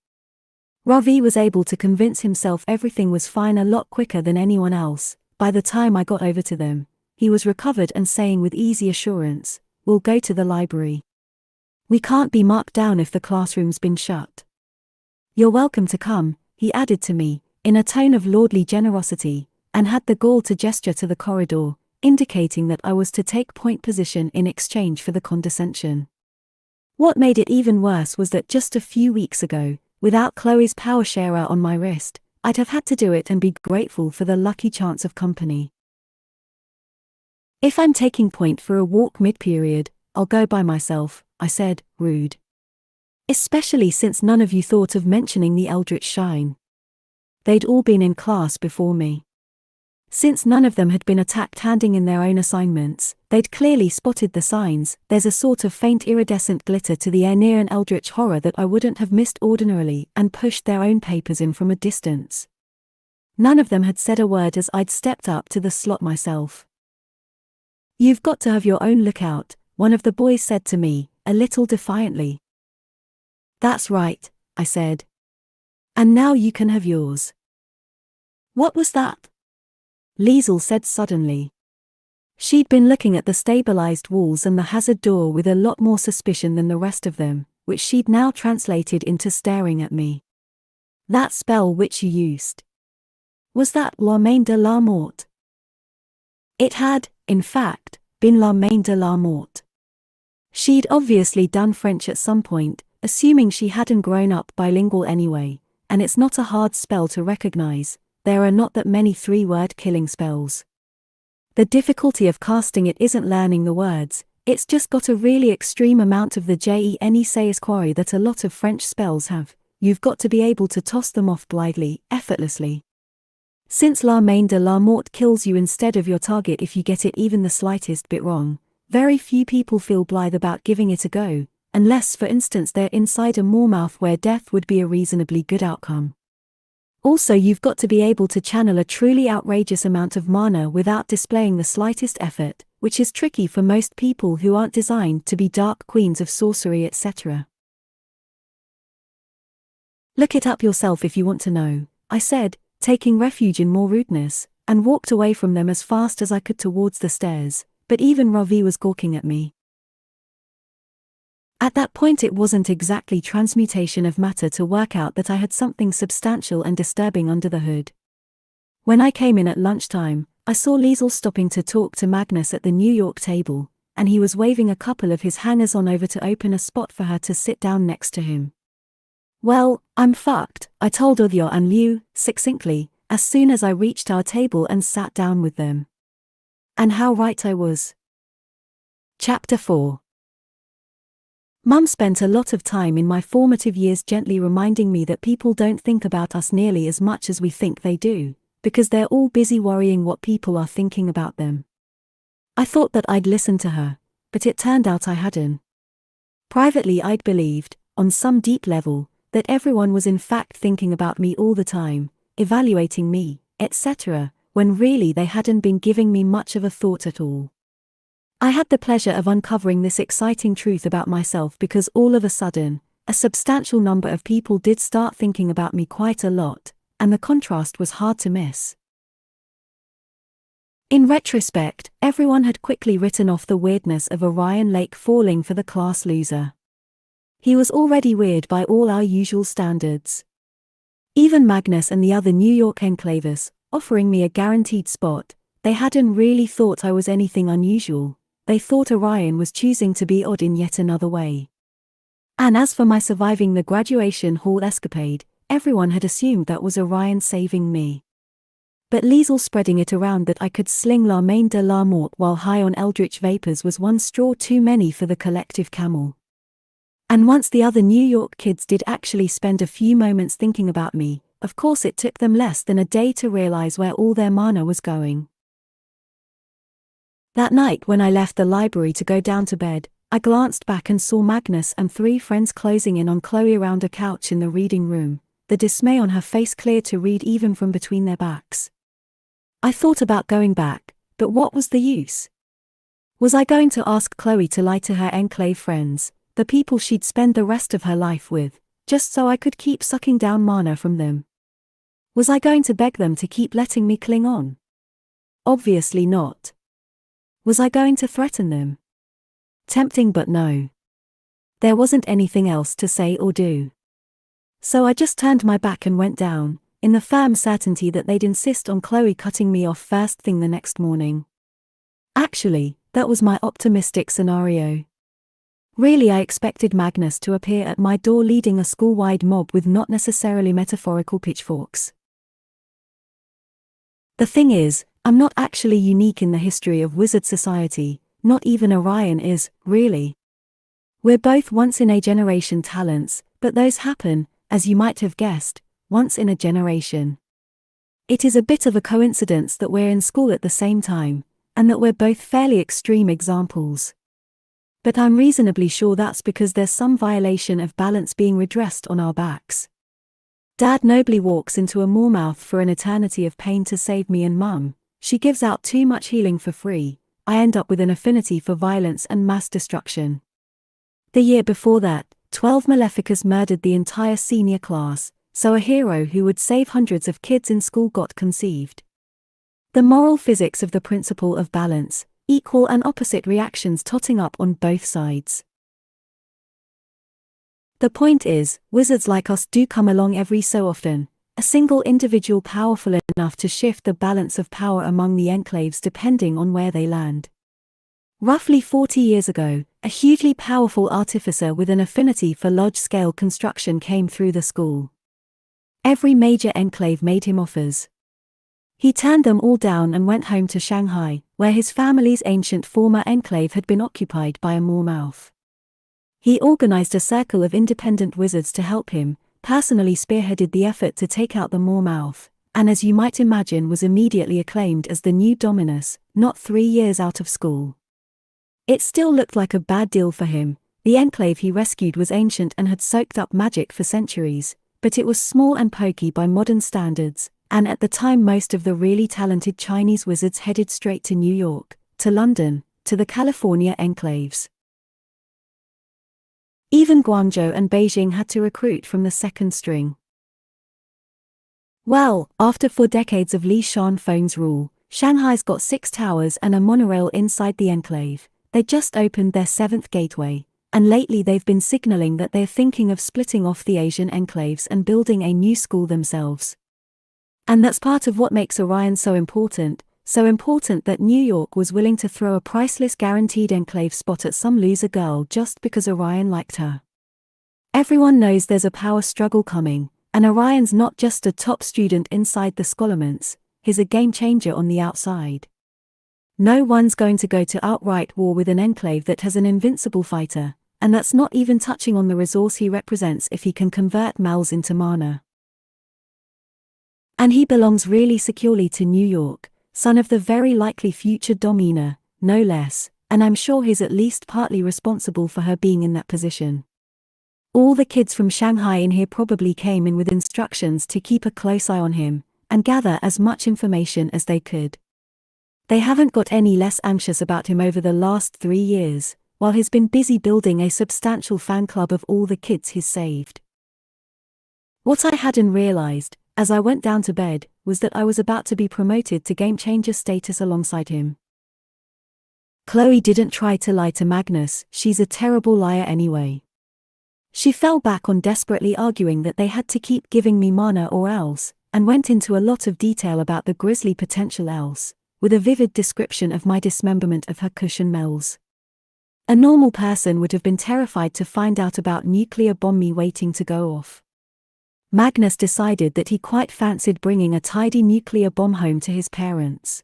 Ravi was able to convince himself everything was fine a lot quicker than anyone else. By the time I got over to them, he was recovered and saying with easy assurance, "We'll go to the library. We can't be marked down if the classroom's been shut. "You're welcome to come," he added to me, in a tone of lordly generosity, and had the gall to gesture to the corridor, indicating that I was to take point position in exchange for the condescension. What made it even worse was that just a few weeks ago, without Chloe's power sharer on my wrist, I'd have had to do it and be grateful for the lucky chance of company. "If I'm taking point for a walk mid-period, I'll go by myself," I said, rude. "Especially since none of you thought of mentioning the eldritch shine." They'd all been in class before me. Since none of them had been attacked handing in their own assignments, they'd clearly spotted the signs. There's a sort of faint iridescent glitter to the air near an eldritch horror that I wouldn't have missed ordinarily, and pushed their own papers in from a distance. None of them had said a word as I'd stepped up to the slot myself. "You've got to have your own lookout," one of the boys said to me, a little defiantly. "That's right," I said. "And now you can have yours." "What was that?" Liesl said suddenly. She'd been looking at the stabilized walls and the hazard door with a lot more suspicion than the rest of them, which she'd now translated into staring at me. "That spell which you used. Was that La Main de la Mort?" It had, in fact, been La Main de la Mort. She'd obviously done French at some point, assuming she hadn't grown up bilingual anyway, and it's not a hard spell to recognize. There are not that many three-word killing spells. The difficulty of casting it isn't learning the words, it's just got a really extreme amount of the gene quarry that a lot of French spells have. You've got to be able to toss them off blithely, effortlessly. Since La Main de la Mort kills you instead of your target if you get it even the slightest bit wrong, very few people feel blithe about giving it a go, unless for instance they're inside a moormouth where death would be a reasonably good outcome. Also, you've got to be able to channel a truly outrageous amount of mana without displaying the slightest effort, which is tricky for most people who aren't designed to be dark queens of sorcery, etc. "Look it up yourself if you want to know," I said, taking refuge in more rudeness, and walked away from them as fast as I could towards the stairs, but even Ravi was gawking at me. At that point it wasn't exactly transmutation of matter to work out that I had something substantial and disturbing under the hood. When I came in at lunchtime, I saw Liesl stopping to talk to Magnus at the New York table, and he was waving a couple of his hangers-on over to open a spot for her to sit down next to him. "Well, I'm fucked," I told Uthio and Liu, succinctly, as soon as I reached our table and sat down with them. And how right I was. Chapter 4. Mum spent a lot of time in my formative years gently reminding me that people don't think about us nearly as much as we think they do, because they're all busy worrying what people are thinking about them. I thought that I'd listened to her, but it turned out I hadn't. Privately I'd believed, on some deep level, that everyone was in fact thinking about me all the time, evaluating me, etc., when really they hadn't been giving me much of a thought at all. I had the pleasure of uncovering this exciting truth about myself because all of a sudden, a substantial number of people did start thinking about me quite a lot, and the contrast was hard to miss. In retrospect, everyone had quickly written off the weirdness of Orion Lake falling for the class loser. He was already weird by all our usual standards. Even Magnus and the other New York enclaves, offering me a guaranteed spot, they hadn't really thought I was anything unusual. They thought Orion was choosing to be odd in yet another way. And as for my surviving the graduation hall escapade, everyone had assumed that was Orion saving me. But Liesl spreading it around that I could sling La Main de la Mort while high on eldritch vapors was one straw too many for the collective camel. And once the other New York kids did actually spend a few moments thinking about me, of course it took them less than a day to realize where all their mana was going. That night when I left the library to go down to bed, I glanced back and saw Magnus and 3 friends closing in on Chloe around a couch in the reading room, the dismay on her face clear to read even from between their backs. I thought about going back, but what was the use? Was I going to ask Chloe to lie to her enclave friends, the people she'd spend the rest of her life with, just so I could keep sucking down mana from them? Was I going to beg them to keep letting me cling on? Obviously not. Was I going to threaten them? Tempting, but no. There wasn't anything else to say or do. So I just turned my back and went down, in the firm certainty that they'd insist on Chloe cutting me off first thing the next morning. Actually, that was my optimistic scenario. Really, I expected Magnus to appear at my door leading a school-wide mob with not necessarily metaphorical pitchforks. The thing is, I'm not actually unique in the history of wizard society, not even Orion is, really. We're both once-in-a-generation talents, but those happen, as you might have guessed, once in a generation. It is a bit of a coincidence that we're in school at the same time, and that we're both fairly extreme examples. But I'm reasonably sure that's because there's some violation of balance being redressed on our backs. Dad nobly walks into a moormouth for an eternity of pain to save me and Mum. She gives out too much healing for free. I end up with an affinity for violence and mass destruction. The year before that, 12 Maleficas murdered the entire senior class, so a hero who would save hundreds of kids in school got conceived. The moral physics of the principle of balance, equal and opposite reactions totting up on both sides. The point is, wizards like us do come along every so often, a single individual powerful enough to shift the balance of power among the enclaves depending on where they land. Roughly 40 years ago, a hugely powerful artificer with an affinity for large-scale construction came through the school. Every major enclave made him offers. He turned them all down and went home to Shanghai, where his family's ancient former enclave had been occupied by a moormouth. He organized a circle of independent wizards to help him, personally spearheaded the effort to take out the moormouth, and as you might imagine was immediately acclaimed as the new Dominus, not 3 years out of school. It still looked like a bad deal for him. The enclave he rescued was ancient and had soaked up magic for centuries, but it was small and pokey by modern standards, and at the time most of the really talented Chinese wizards headed straight to New York, to London, to the California enclaves. Even Guangzhou and Beijing had to recruit from the second string. Well, after 4 decades of Li Shanfeng's rule, Shanghai's got 6 towers and a monorail inside the enclave. They just opened their 7th gateway, and lately they've been signaling that they're thinking of splitting off the Asian enclaves and building a new school themselves. And that's part of what makes Orion so important that New York was willing to throw a priceless guaranteed enclave spot at some loser girl just because Orion liked her. Everyone knows there's a power struggle coming, and Orion's not just a top student inside the Scholarments, he's a game changer on the outside. No one's going to go to outright war with an enclave that has an invincible fighter, and that's not even touching on the resource he represents if he can convert Mals into mana. And he belongs really securely to New York, son of the very likely future Domina, no less, and I'm sure he's at least partly responsible for her being in that position. All the kids from Shanghai in here probably came in with instructions to keep a close eye on him, and gather as much information as they could. They haven't got any less anxious about him over the last 3 years, while he's been busy building a substantial fan club of all the kids he's saved. What I hadn't realized, as I went down to bed, was that I was about to be promoted to game changer status alongside him. Chloe didn't try to lie to Magnus, she's a terrible liar anyway. She fell back on desperately arguing that they had to keep giving me mana or else, and went into a lot of detail about the grisly potential else, with a vivid description of my dismemberment of her cushion Mels. A normal person would have been terrified to find out about nuclear bomb me waiting to go off. Magnus decided that he quite fancied bringing a tidy nuclear bomb home to his parents.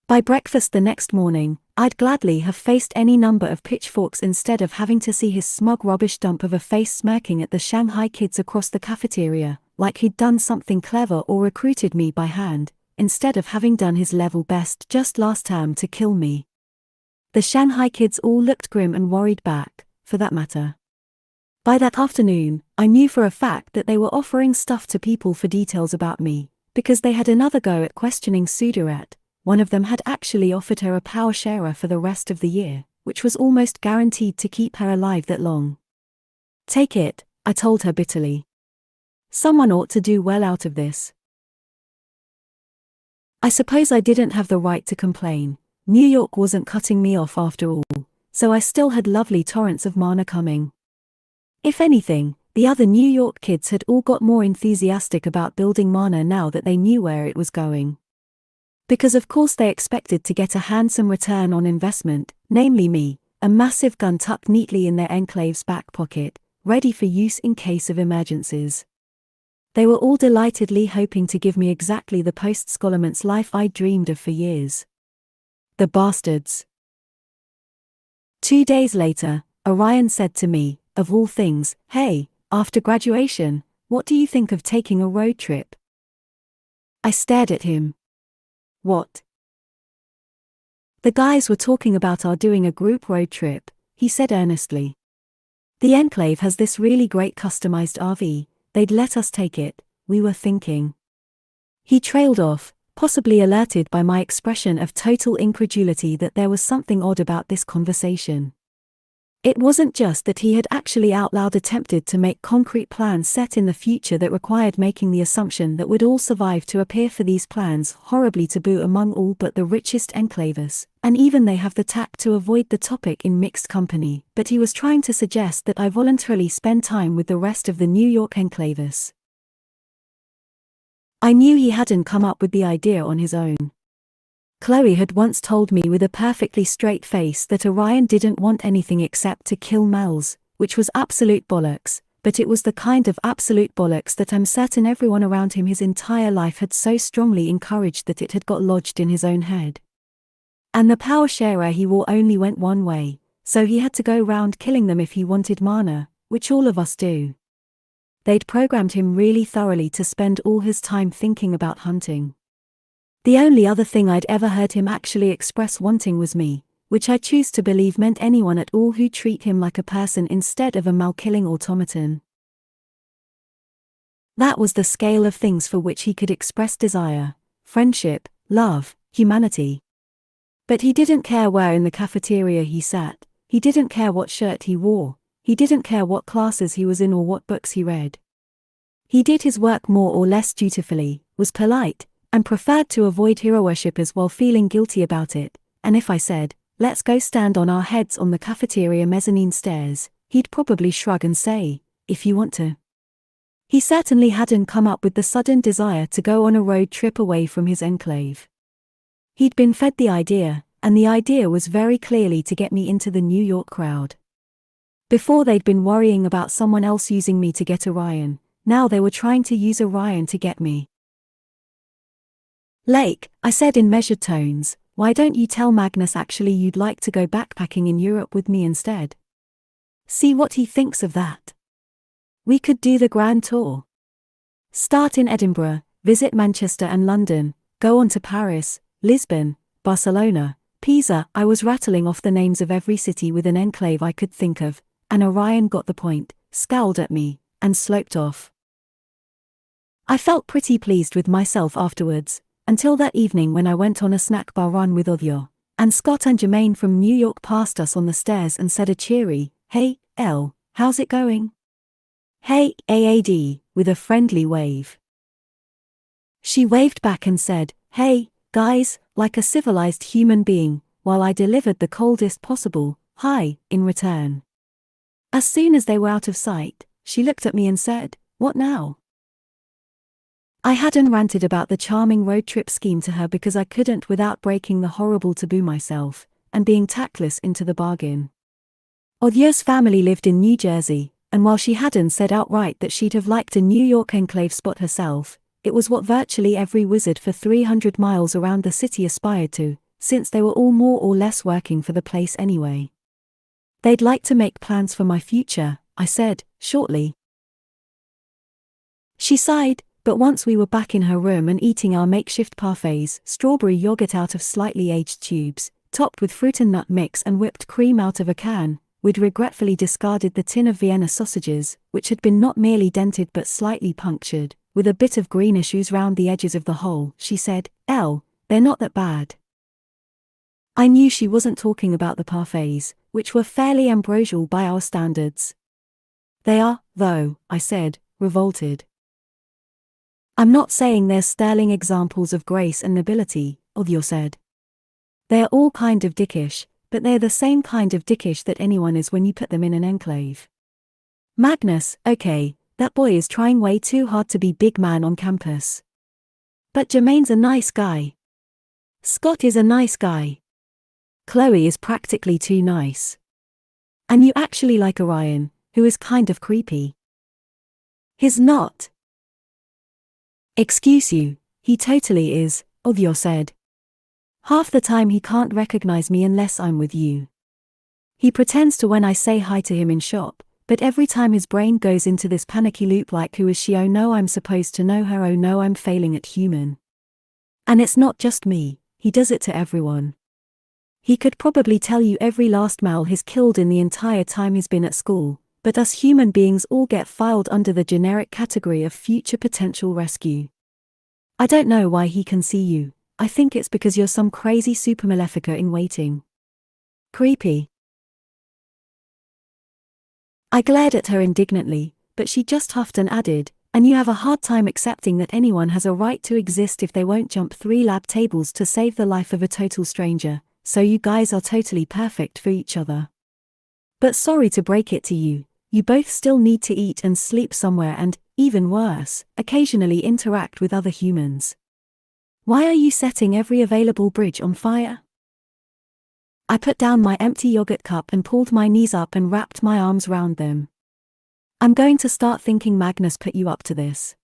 By breakfast the next morning, I'd gladly have faced any number of pitchforks instead of having to see his smug rubbish dump of a face smirking at the Shanghai kids across the cafeteria, like he'd done something clever or recruited me by hand, instead of having done his level best just last term to kill me. The Shanghai kids all looked grim and worried back, for that matter. By that afternoon, I knew for a fact that they were offering stuff to people for details about me, because they had another go at questioning Sudaret. One of them had actually offered her a power sharer for the rest of the year, which was almost guaranteed to keep her alive that long. Take it, I told her bitterly. Someone ought to do well out of this. I suppose I didn't have the right to complain. New York wasn't cutting me off after all, so I still had lovely torrents of mana coming. If anything, the other New York kids had all got more enthusiastic about building Mana now that they knew where it was going. Because of course they expected to get a handsome return on investment, namely me, a massive gun tucked neatly in their enclave's back pocket, ready for use in case of emergencies. They were all delightedly hoping to give me exactly the post-scholarment's life I dreamed of for years. The bastards. 2 days later, Orion said to me, of all things, "Hey, after graduation, what do you think of taking a road trip?" I stared at him. What? The guys were talking about our doing a group road trip, he said earnestly. The Enclave has this really great customized RV, they'd let us take it, we were thinking. He trailed off, possibly alerted by my expression of total incredulity that there was something odd about this conversation. It wasn't just that he had actually out loud attempted to make concrete plans set in the future that required making the assumption that we'd all survive to appear for these plans horribly taboo among all but the richest enclavers, and even they have the tact to avoid the topic in mixed company, but he was trying to suggest that I voluntarily spend time with the rest of the New York enclavers. I knew he hadn't come up with the idea on his own. Chloe had once told me with a perfectly straight face that Orion didn't want anything except to kill Mel's, which was absolute bollocks, but it was the kind of absolute bollocks that I'm certain everyone around him his entire life had so strongly encouraged that it had got lodged in his own head. And the power sharer he wore only went one way, so he had to go round killing them if he wanted mana, which all of us do. They'd programmed him really thoroughly to spend all his time thinking about hunting. The only other thing I'd ever heard him actually express wanting was me, which I choose to believe meant anyone at all who treat him like a person instead of a mal-killing automaton. That was the scale of things for which he could express desire, friendship, love, humanity. But he didn't care where in the cafeteria he sat, he didn't care what shirt he wore, he didn't care what classes he was in or what books he read. He did his work more or less dutifully, was polite, and preferred to avoid hero worshippers while feeling guilty about it, and if I said, "Let's go stand on our heads on the cafeteria mezzanine stairs," he'd probably shrug and say, "If you want to." He certainly hadn't come up with the sudden desire to go on a road trip away from his enclave. He'd been fed the idea, and the idea was very clearly to get me into the New York crowd. Before they'd been worrying about someone else using me to get Orion, now they were trying to use Orion to get me. "Lake," I said in measured tones, "why don't you tell Magnus actually you'd like to go backpacking in Europe with me instead? See what he thinks of that. We could do the grand tour. Start in Edinburgh, visit Manchester and London, go on to Paris, Lisbon, Barcelona, Pisa." I was rattling off the names of every city with an enclave I could think of, and Orion got the point, scowled at me, and sloped off. I felt pretty pleased with myself afterwards, until that evening when I went on a snack bar run with Odhyo, and Scott and Jermaine from New York passed us on the stairs and said a cheery, "Hey, Elle, how's it going?" "Hey, AAD," with a friendly wave. She waved back and said, "Hey, guys," like a civilized human being, while I delivered the coldest possible "hi" in return. As soon as they were out of sight, she looked at me and said, "What now?" I hadn't ranted about the charming road trip scheme to her because I couldn't without breaking the horrible taboo myself, and being tactless into the bargain. Odhyo's family lived in New Jersey, and while she hadn't said outright that she'd have liked a New York enclave spot herself, it was what virtually every wizard for 300 miles around the city aspired to, since they were all more or less working for the place anyway. "They'd like to make plans for my future," I said, shortly. She sighed, but once we were back in her room and eating our makeshift parfaits, strawberry yogurt out of slightly aged tubes, topped with fruit and nut mix and whipped cream out of a can, we'd regretfully discarded the tin of Vienna sausages, which had been not merely dented but slightly punctured, with a bit of greenish ooze round the edges of the hole. She said, "Elle, they're not that bad." I knew she wasn't talking about the parfaits, which were fairly ambrosial by our standards. "They are, though," I said, revolted. "I'm not saying they're sterling examples of grace and nobility," Odhyo said. "They're all kind of dickish, but they're the same kind of dickish that anyone is when you put them in an enclave. Magnus, okay, that boy is trying way too hard to be big man on campus. But Jermaine's a nice guy. Scott is a nice guy. Chloe is practically too nice. And you actually like Orion, who is kind of creepy. He's not. Excuse you, he totally is, Odhyo said. Half the time he can't recognize me unless I'm with you. He pretends to when I say hi to him in shop, but every time his brain goes into this panicky loop like who is she, oh no I'm supposed to know her, oh no I'm failing at human. And it's not just me, he does it to everyone. He could probably tell you every last male he's killed in the entire time he's been at school, but us human beings all get filed under the generic category of future potential rescue. I don't know why he can see you, I think it's because you're some crazy super malefica in waiting. Creepy. I glared at her indignantly, but she just huffed and added, and you have a hard time accepting that anyone has a right to exist if they won't jump 3 lab tables to save the life of a total stranger, so you guys are totally perfect for each other. But sorry to break it to you, you both still need to eat and sleep somewhere and, even worse, occasionally interact with other humans. Why are you setting every available bridge on fire? I put down my empty yogurt cup and pulled my knees up and wrapped my arms round them. I'm going to start thinking Magnus put you up to this.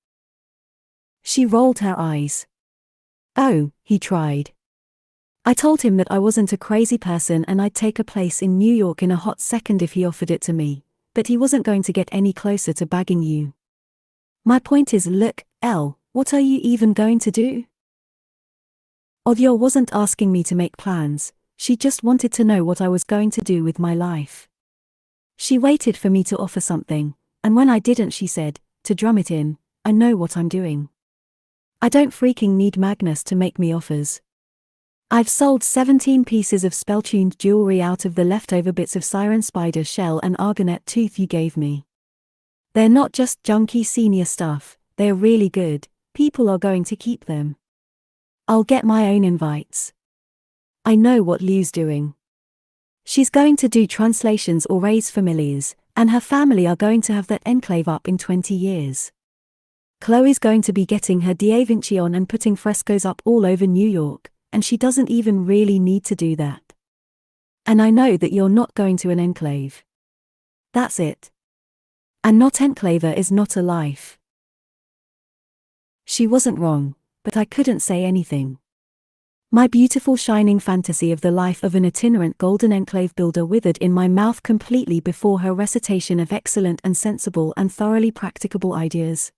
She rolled her eyes. Oh, he tried. I told him that I wasn't a crazy person and I'd take a place in New York in a hot second if he offered it to me, but he wasn't going to get any closer to bagging you. My point is, look, Elle, what are you even going to do? Odhyo wasn't asking me to make plans, she just wanted to know what I was going to do with my life. She waited for me to offer something, and when I didn't she said, to drum it in, I know what I'm doing. I don't freaking need Magnus to make me offers. I've sold 17 pieces of spell-tuned jewelry out of the leftover bits of siren spider shell and argonet tooth you gave me. They're not just junky senior stuff, they're really good, people are going to keep them. I'll get my own invites. I know what Liu's doing. She's going to do translations or raise familiars, and her family are going to have that enclave up in 20 years. Chloe's going to be getting her Da Vinci on and putting frescoes up all over New York, and she doesn't even really need to do that. And I know that you're not going to an enclave. That's it. And not enclaver is not a life. She wasn't wrong, but I couldn't say anything. My beautiful shining fantasy of the life of an itinerant golden enclave builder withered in my mouth completely before her recitation of excellent and sensible and thoroughly practicable ideas.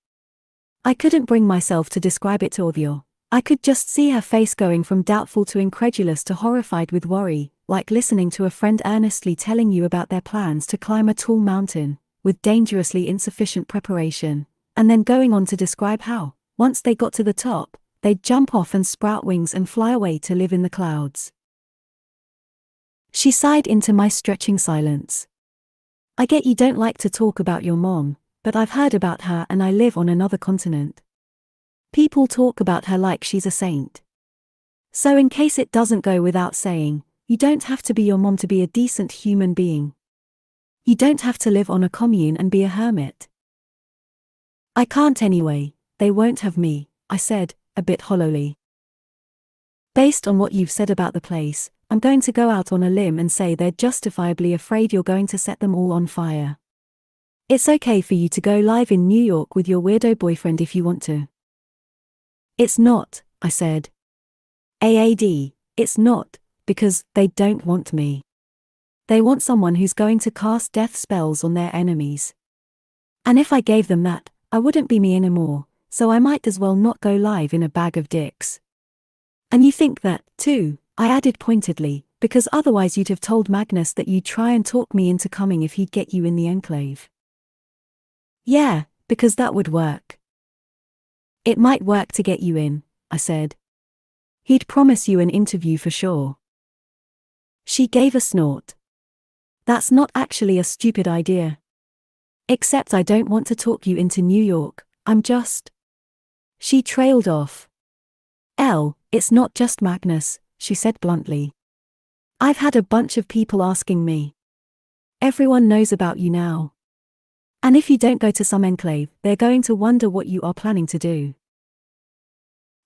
I couldn't bring myself to describe it to Odhyo. I could just see her face going from doubtful to incredulous to horrified with worry, like listening to a friend earnestly telling you about their plans to climb a tall mountain, with dangerously insufficient preparation, and then going on to describe how, once they got to the top, they'd jump off and sprout wings and fly away to live in the clouds. She sighed into my stretching silence. I get you don't like to talk about your mom, but I've heard about her and I live on another continent. People talk about her like she's a saint. So in case it doesn't go without saying, you don't have to be your mom to be a decent human being. You don't have to live on a commune and be a hermit. I can't anyway, they won't have me, I said, a bit hollowly. Based on what you've said about the place, I'm going to go out on a limb and say they're justifiably afraid you're going to set them all on fire. It's okay for you to go live in New York with your weirdo boyfriend if you want to. It's not, I said. AAD, it's not, because they don't want me. They want someone who's going to cast death spells on their enemies. And if I gave them that, I wouldn't be me anymore, so I might as well not go live in a bag of dicks. And you think that, too, I added pointedly, because otherwise you'd have told Magnus that you'd try and talk me into coming if he'd get you in the enclave. Yeah, because that would work. It might work to get you in, I said. He'd promise you an interview for sure. She gave a snort. That's not actually a stupid idea. Except I don't want to talk you into New York, I'm just... She trailed off. Elle, it's not just Magnus, she said bluntly. I've had a bunch of people asking me. Everyone knows about you now. And if you don't go to some enclave, they're going to wonder what you are planning to do.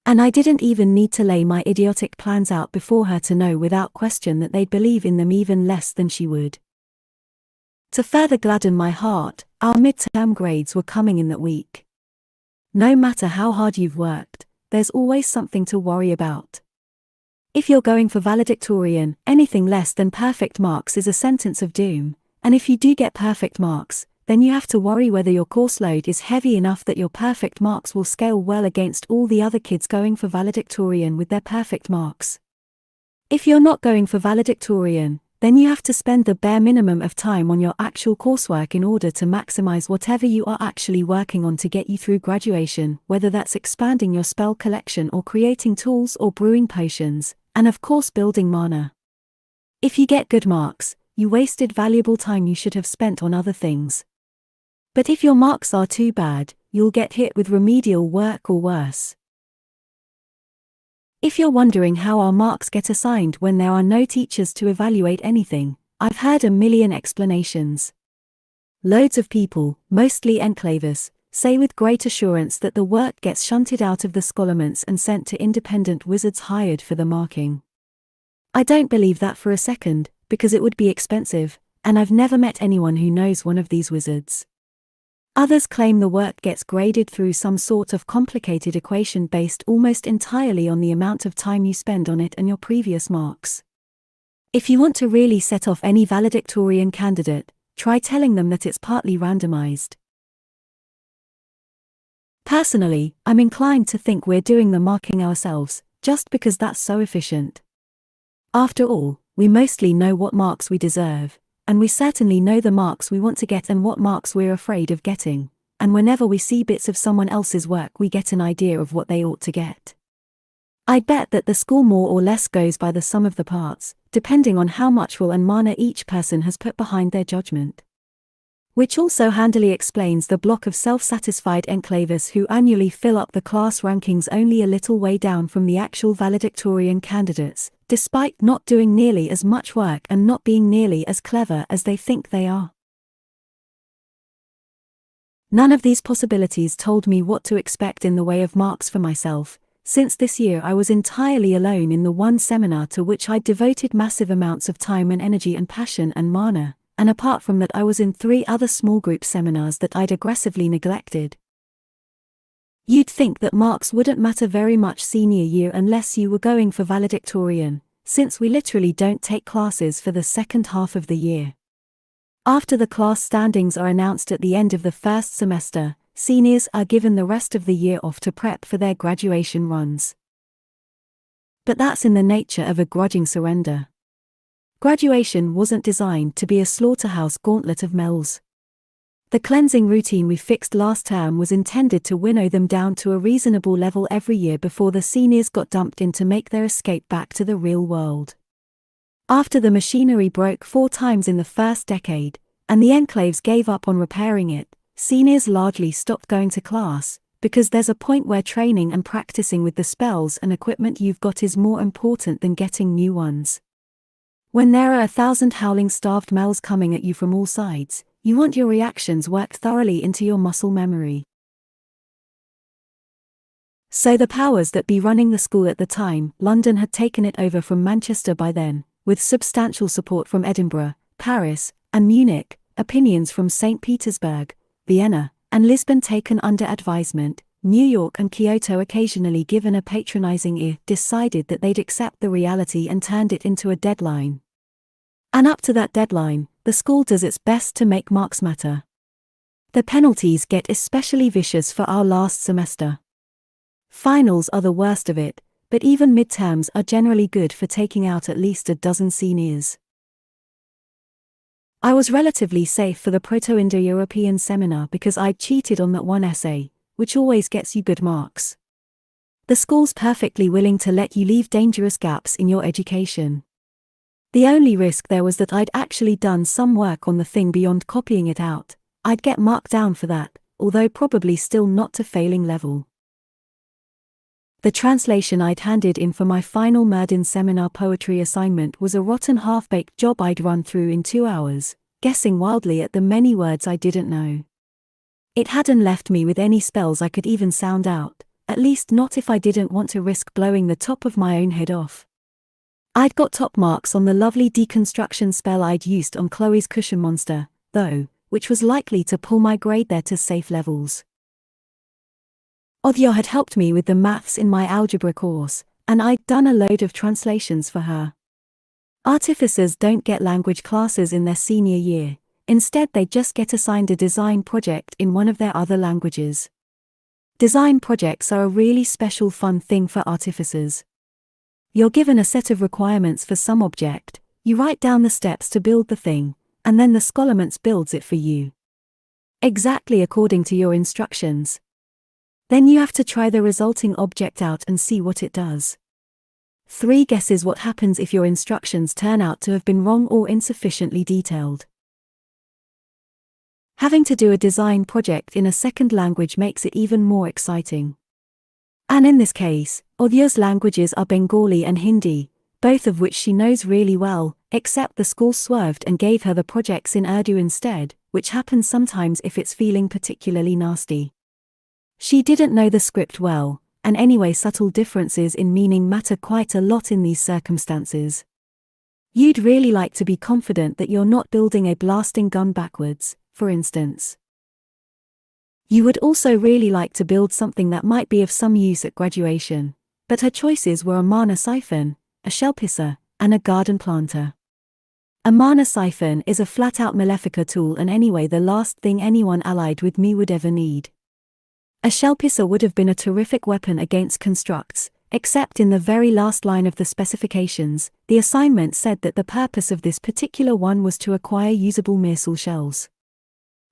And I didn't even need to lay my idiotic plans out before her to know without question that they'd believe in them even less than she would. To further gladden my heart, our midterm grades were coming in that week. No matter how hard you've worked, there's always something to worry about. If you're going for valedictorian, anything less than perfect marks is a sentence of doom, and if you do get perfect marks, then you have to worry whether your course load is heavy enough that your perfect marks will scale well against all the other kids going for valedictorian with their perfect marks. If you're not going for valedictorian, then you have to spend the bare minimum of time on your actual coursework in order to maximize whatever you are actually working on to get you through graduation, whether that's expanding your spell collection or creating tools or brewing potions, and of course building mana. If you get good marks, you wasted valuable time you should have spent on other things. But if your marks are too bad, you'll get hit with remedial work or worse. If you're wondering how our marks get assigned when there are no teachers to evaluate anything, I've heard a million explanations. Loads of people, mostly enclavists, say with great assurance that the work gets shunted out of the scholarments and sent to independent wizards hired for the marking. I don't believe that for a second, because it would be expensive, and I've never met anyone who knows one of these wizards. Others claim the work gets graded through some sort of complicated equation based almost entirely on the amount of time you spend on it and your previous marks. If you want to really set off any valedictorian candidate, try telling them that it's partly randomized. Personally, I'm inclined to think we're doing the marking ourselves, just because that's so efficient. After all, we mostly know what marks we deserve, and we certainly know the marks we want to get and what marks we're afraid of getting, and whenever we see bits of someone else's work we get an idea of what they ought to get. I'd bet that the school more or less goes by the sum of the parts, depending on how much will and mana each person has put behind their judgment. Which also handily explains the block of self-satisfied enclavists who annually fill up the class rankings only a little way down from the actual valedictorian candidates, despite not doing nearly as much work and not being nearly as clever as they think they are. None of these possibilities told me what to expect in the way of marks for myself, since this year I was entirely alone in the one seminar to which I'd devoted massive amounts of time and energy and passion and mana, and apart from that I was in 3 other small group seminars that I'd aggressively neglected. You'd think that marks wouldn't matter very much senior year unless you were going for valedictorian, since we literally don't take classes for the second half of the year. After the class standings are announced at the end of the first semester, seniors are given the rest of the year off to prep for their graduation runs. But that's in the nature of a grudging surrender. Graduation wasn't designed to be a slaughterhouse gauntlet of mells. The cleansing routine we fixed last term was intended to winnow them down to a reasonable level every year before the seniors got dumped in to make their escape back to the real world. After the machinery broke 4 times in the first decade, and the enclaves gave up on repairing it, seniors largely stopped going to class, because there's a point where training and practicing with the spells and equipment you've got is more important than getting new ones. When there are 1,000 howling starved mells coming at you from all sides, you want your reactions worked thoroughly into your muscle memory. So the powers that be running the school at the time, London had taken it over from Manchester by then, with substantial support from Edinburgh, Paris, and Munich, opinions from St. Petersburg, Vienna, and Lisbon taken under advisement, New York and Kyoto occasionally given a patronizing ear, decided that they'd accept the reality and turned it into a deadline. And up to that deadline, the school does its best to make marks matter. The penalties get especially vicious for our last semester. Finals are the worst of it, but even midterms are generally good for taking out at least a dozen seniors. I was relatively safe for the Proto-Indo-European seminar because I'd cheated on that one essay, which always gets you good marks. The school's perfectly willing to let you leave dangerous gaps in your education. The only risk there was that I'd actually done some work on the thing beyond copying it out. I'd get marked down for that, although probably still not to failing level. The translation I'd handed in for my final Murdin seminar poetry assignment was a rotten half-baked job I'd run through in 2 hours, guessing wildly at the many words I didn't know. It hadn't left me with any spells I could even sound out, at least not if I didn't want to risk blowing the top of my own head off. I'd got top marks on the lovely deconstruction spell I'd used on Chloe's cushion monster, though, which was likely to pull my grade there to safe levels. Othio had helped me with the maths in my algebra course, and I'd done a load of translations for her. Artificers don't get language classes in their senior year, instead they just get assigned a design project in one of their other languages. Design projects are a really special fun thing for artificers. You're given a set of requirements for some object, you write down the steps to build the thing, and then the Scholomance builds it for you. Exactly according to your instructions. Then you have to try the resulting object out and see what it does. 3 guesses what happens if your instructions turn out to have been wrong or insufficiently detailed. Having to do a design project in a second language makes it even more exciting. And in this case, Othio's languages are Bengali and Hindi, both of which she knows really well, except the school swerved and gave her the projects in Urdu instead, which happens sometimes if it's feeling particularly nasty. She didn't know the script well, and anyway subtle differences in meaning matter quite a lot in these circumstances. You'd really like to be confident that you're not building a blasting gun backwards, for instance. You would also really like to build something that might be of some use at graduation, but her choices were a mana siphon, a shell pisser, and a garden planter. A mana siphon is a flat-out Malefica tool and anyway the last thing anyone allied with me would ever need. A shell pisser would have been a terrific weapon against constructs, except in the very last line of the specifications, the assignment said that the purpose of this particular one was to acquire usable mersal shells.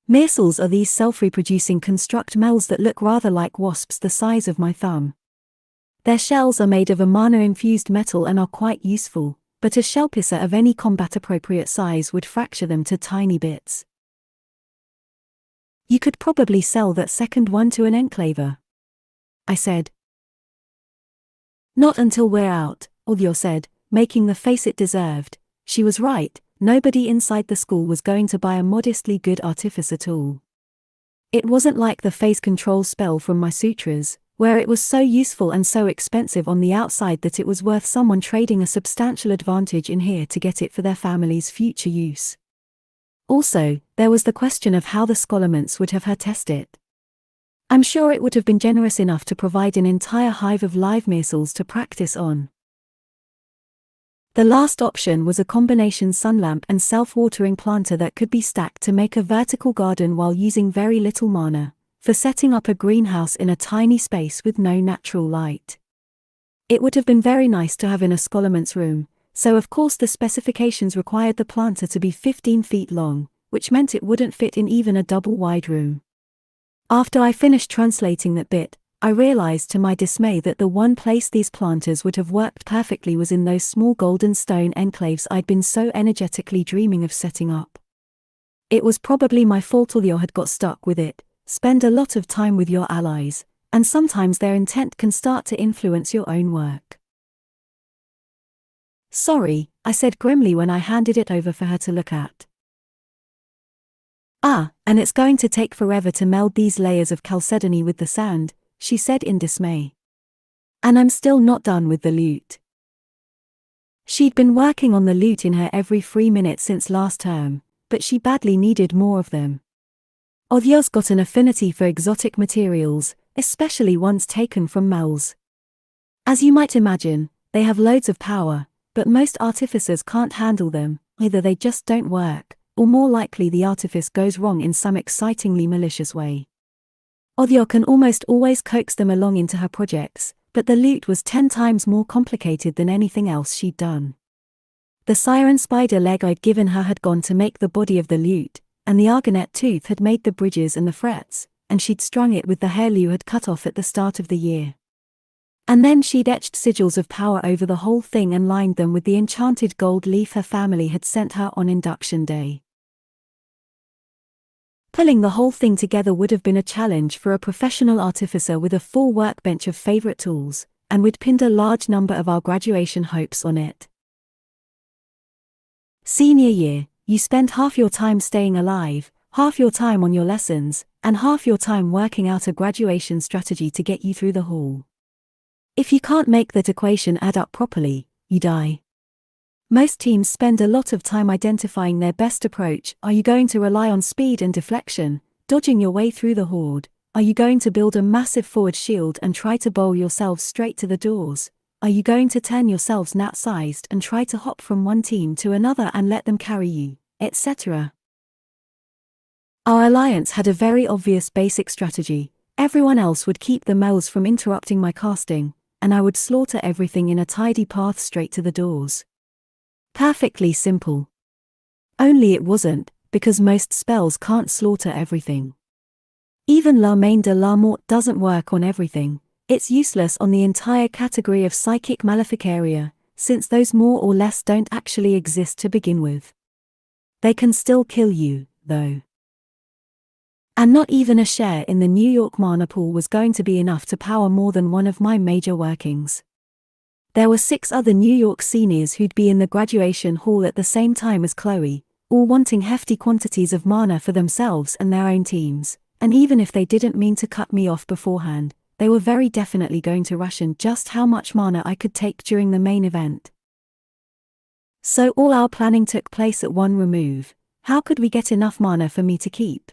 Mersals are these self-reproducing construct mells that look rather like wasps the size of my thumb. Their shells are made of a mana-infused metal and are quite useful, but a shell pisser of any combat-appropriate size would fracture them to tiny bits. You could probably sell that second one to an enclaver, I said. Not until we're out, Othio said, making the face it deserved. She was right. Nobody inside the school was going to buy a modestly good artificer tool. It wasn't like the face control spell from my sutras, where it was so useful and so expensive on the outside that it was worth someone trading a substantial advantage in here to get it for their family's future use. Also, there was the question of how the Scholomance would have her test it. I'm sure it would have been generous enough to provide an entire hive of live mersals to practice on. The last option was a combination sunlamp and self-watering planter that could be stacked to make a vertical garden while using very little mana, for setting up a greenhouse in a tiny space with no natural light. It would have been very nice to have in a Scholomance room, so of course the specifications required the planter to be 15 feet long, which meant it wouldn't fit in even a double-wide room. After I finished translating that bit, I realized to my dismay that the one place these planters would have worked perfectly was in those small golden stone enclaves I'd been so energetically dreaming of setting up. It was probably my fault Othio had got stuck with it. Spend a lot of time with your allies, and sometimes their intent can start to influence your own work. Sorry, I said grimly when I handed it over for her to look at. And it's going to take forever to meld these layers of chalcedony with the sand, she said in dismay. And I'm still not done with the lute. She'd been working on the lute in her every free minute since last term, but she badly needed more of them. Othio's got an affinity for exotic materials, especially ones taken from mells. As you might imagine, they have loads of power, but most artificers can't handle them, either they just don't work, or more likely the artifice goes wrong in some excitingly malicious way. Othio can almost always coax them along into her projects, but the lute was 10 times more complicated than anything else she'd done. The siren spider leg I'd given her had gone to make the body of the lute, and the argonet tooth had made the bridges and the frets, and she'd strung it with the hair Liu had cut off at the start of the year. And then she'd etched sigils of power over the whole thing and lined them with the enchanted gold leaf her family had sent her on induction day. Pulling the whole thing together would have been a challenge for a professional artificer with a full workbench of favorite tools, and we'd pinned a large number of our graduation hopes on it. Senior year, you spend half your time staying alive, half your time on your lessons, and half your time working out a graduation strategy to get you through the hall. If you can't make that equation add up properly, you die. Most teams spend a lot of time identifying their best approach. Are you going to rely on speed and deflection, dodging your way through the horde? Are you going to build a massive forward shield and try to bowl yourselves straight to the doors? Are you going to turn yourselves gnat-sized and try to hop from one team to another and let them carry you, etc.? Our alliance had a very obvious basic strategy. Everyone else would keep the males from interrupting my casting, and I would slaughter everything in a tidy path straight to the doors. Perfectly simple. Only it wasn't, because most spells can't slaughter everything. Even La Main de la Mort doesn't work on everything. It's useless on the entire category of psychic maleficaria, since those more or less don't actually exist to begin with. They can still kill you, though. And not even a share in the New York mana pool was going to be enough to power more than one of my major workings. There were 6 other New York seniors who'd be in the graduation hall at the same time as Chloe, all wanting hefty quantities of mana for themselves and their own teams, and even if they didn't mean to cut me off beforehand, they were very definitely going to ration just how much mana I could take during the main event. So all our planning took place at one remove. How could we get enough mana for me to keep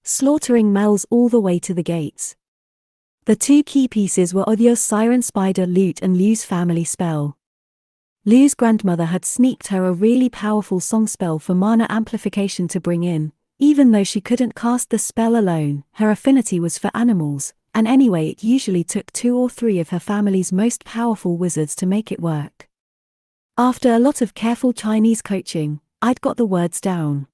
slaughtering Mel's all the way to the gates? The 2 key pieces were Odio's Siren Spider Lute and Lu's family spell. Lu's grandmother had sneaked her a really powerful song spell for mana amplification to bring in. Even though she couldn't cast the spell alone, her affinity was for animals, and anyway it usually took 2 or 3 of her family's most powerful wizards to make it work. After a lot of careful Chinese coaching, I'd got the words down.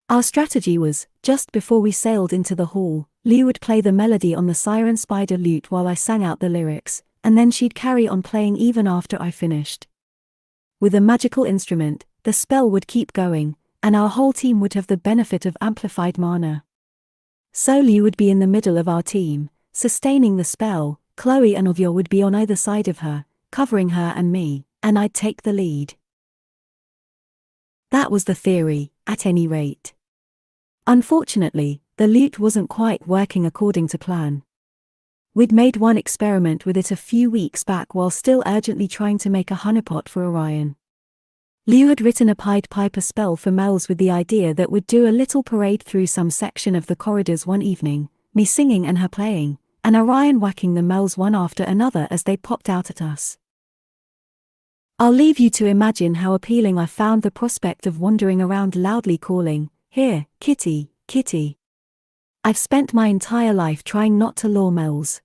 Our strategy was, just before we sailed into the hall, Lu would play the melody on the Siren Spider lute while I sang out the lyrics, and then she'd carry on playing even after I finished. With a magical instrument, the spell would keep going, and our whole team would have the benefit of amplified mana. So Lu would be in the middle of our team, sustaining the spell. Chloe and Ovio would be on either side of her, covering her and me, and I'd take the lead. That was the theory, at any rate. Unfortunately, the lute wasn't quite working according to plan. We'd made one experiment with it a few weeks back while still urgently trying to make a honeypot for Orion. Lu had written a Pied Piper spell for Mel's with the idea that we'd do a little parade through some section of the corridors one evening, me singing and her playing, and Orion whacking the Mel's one after another as they popped out at us. I'll leave you to imagine how appealing I found the prospect of wandering around loudly calling, "Here, kitty, kitty." I've spent my entire life trying not to lure Mel's.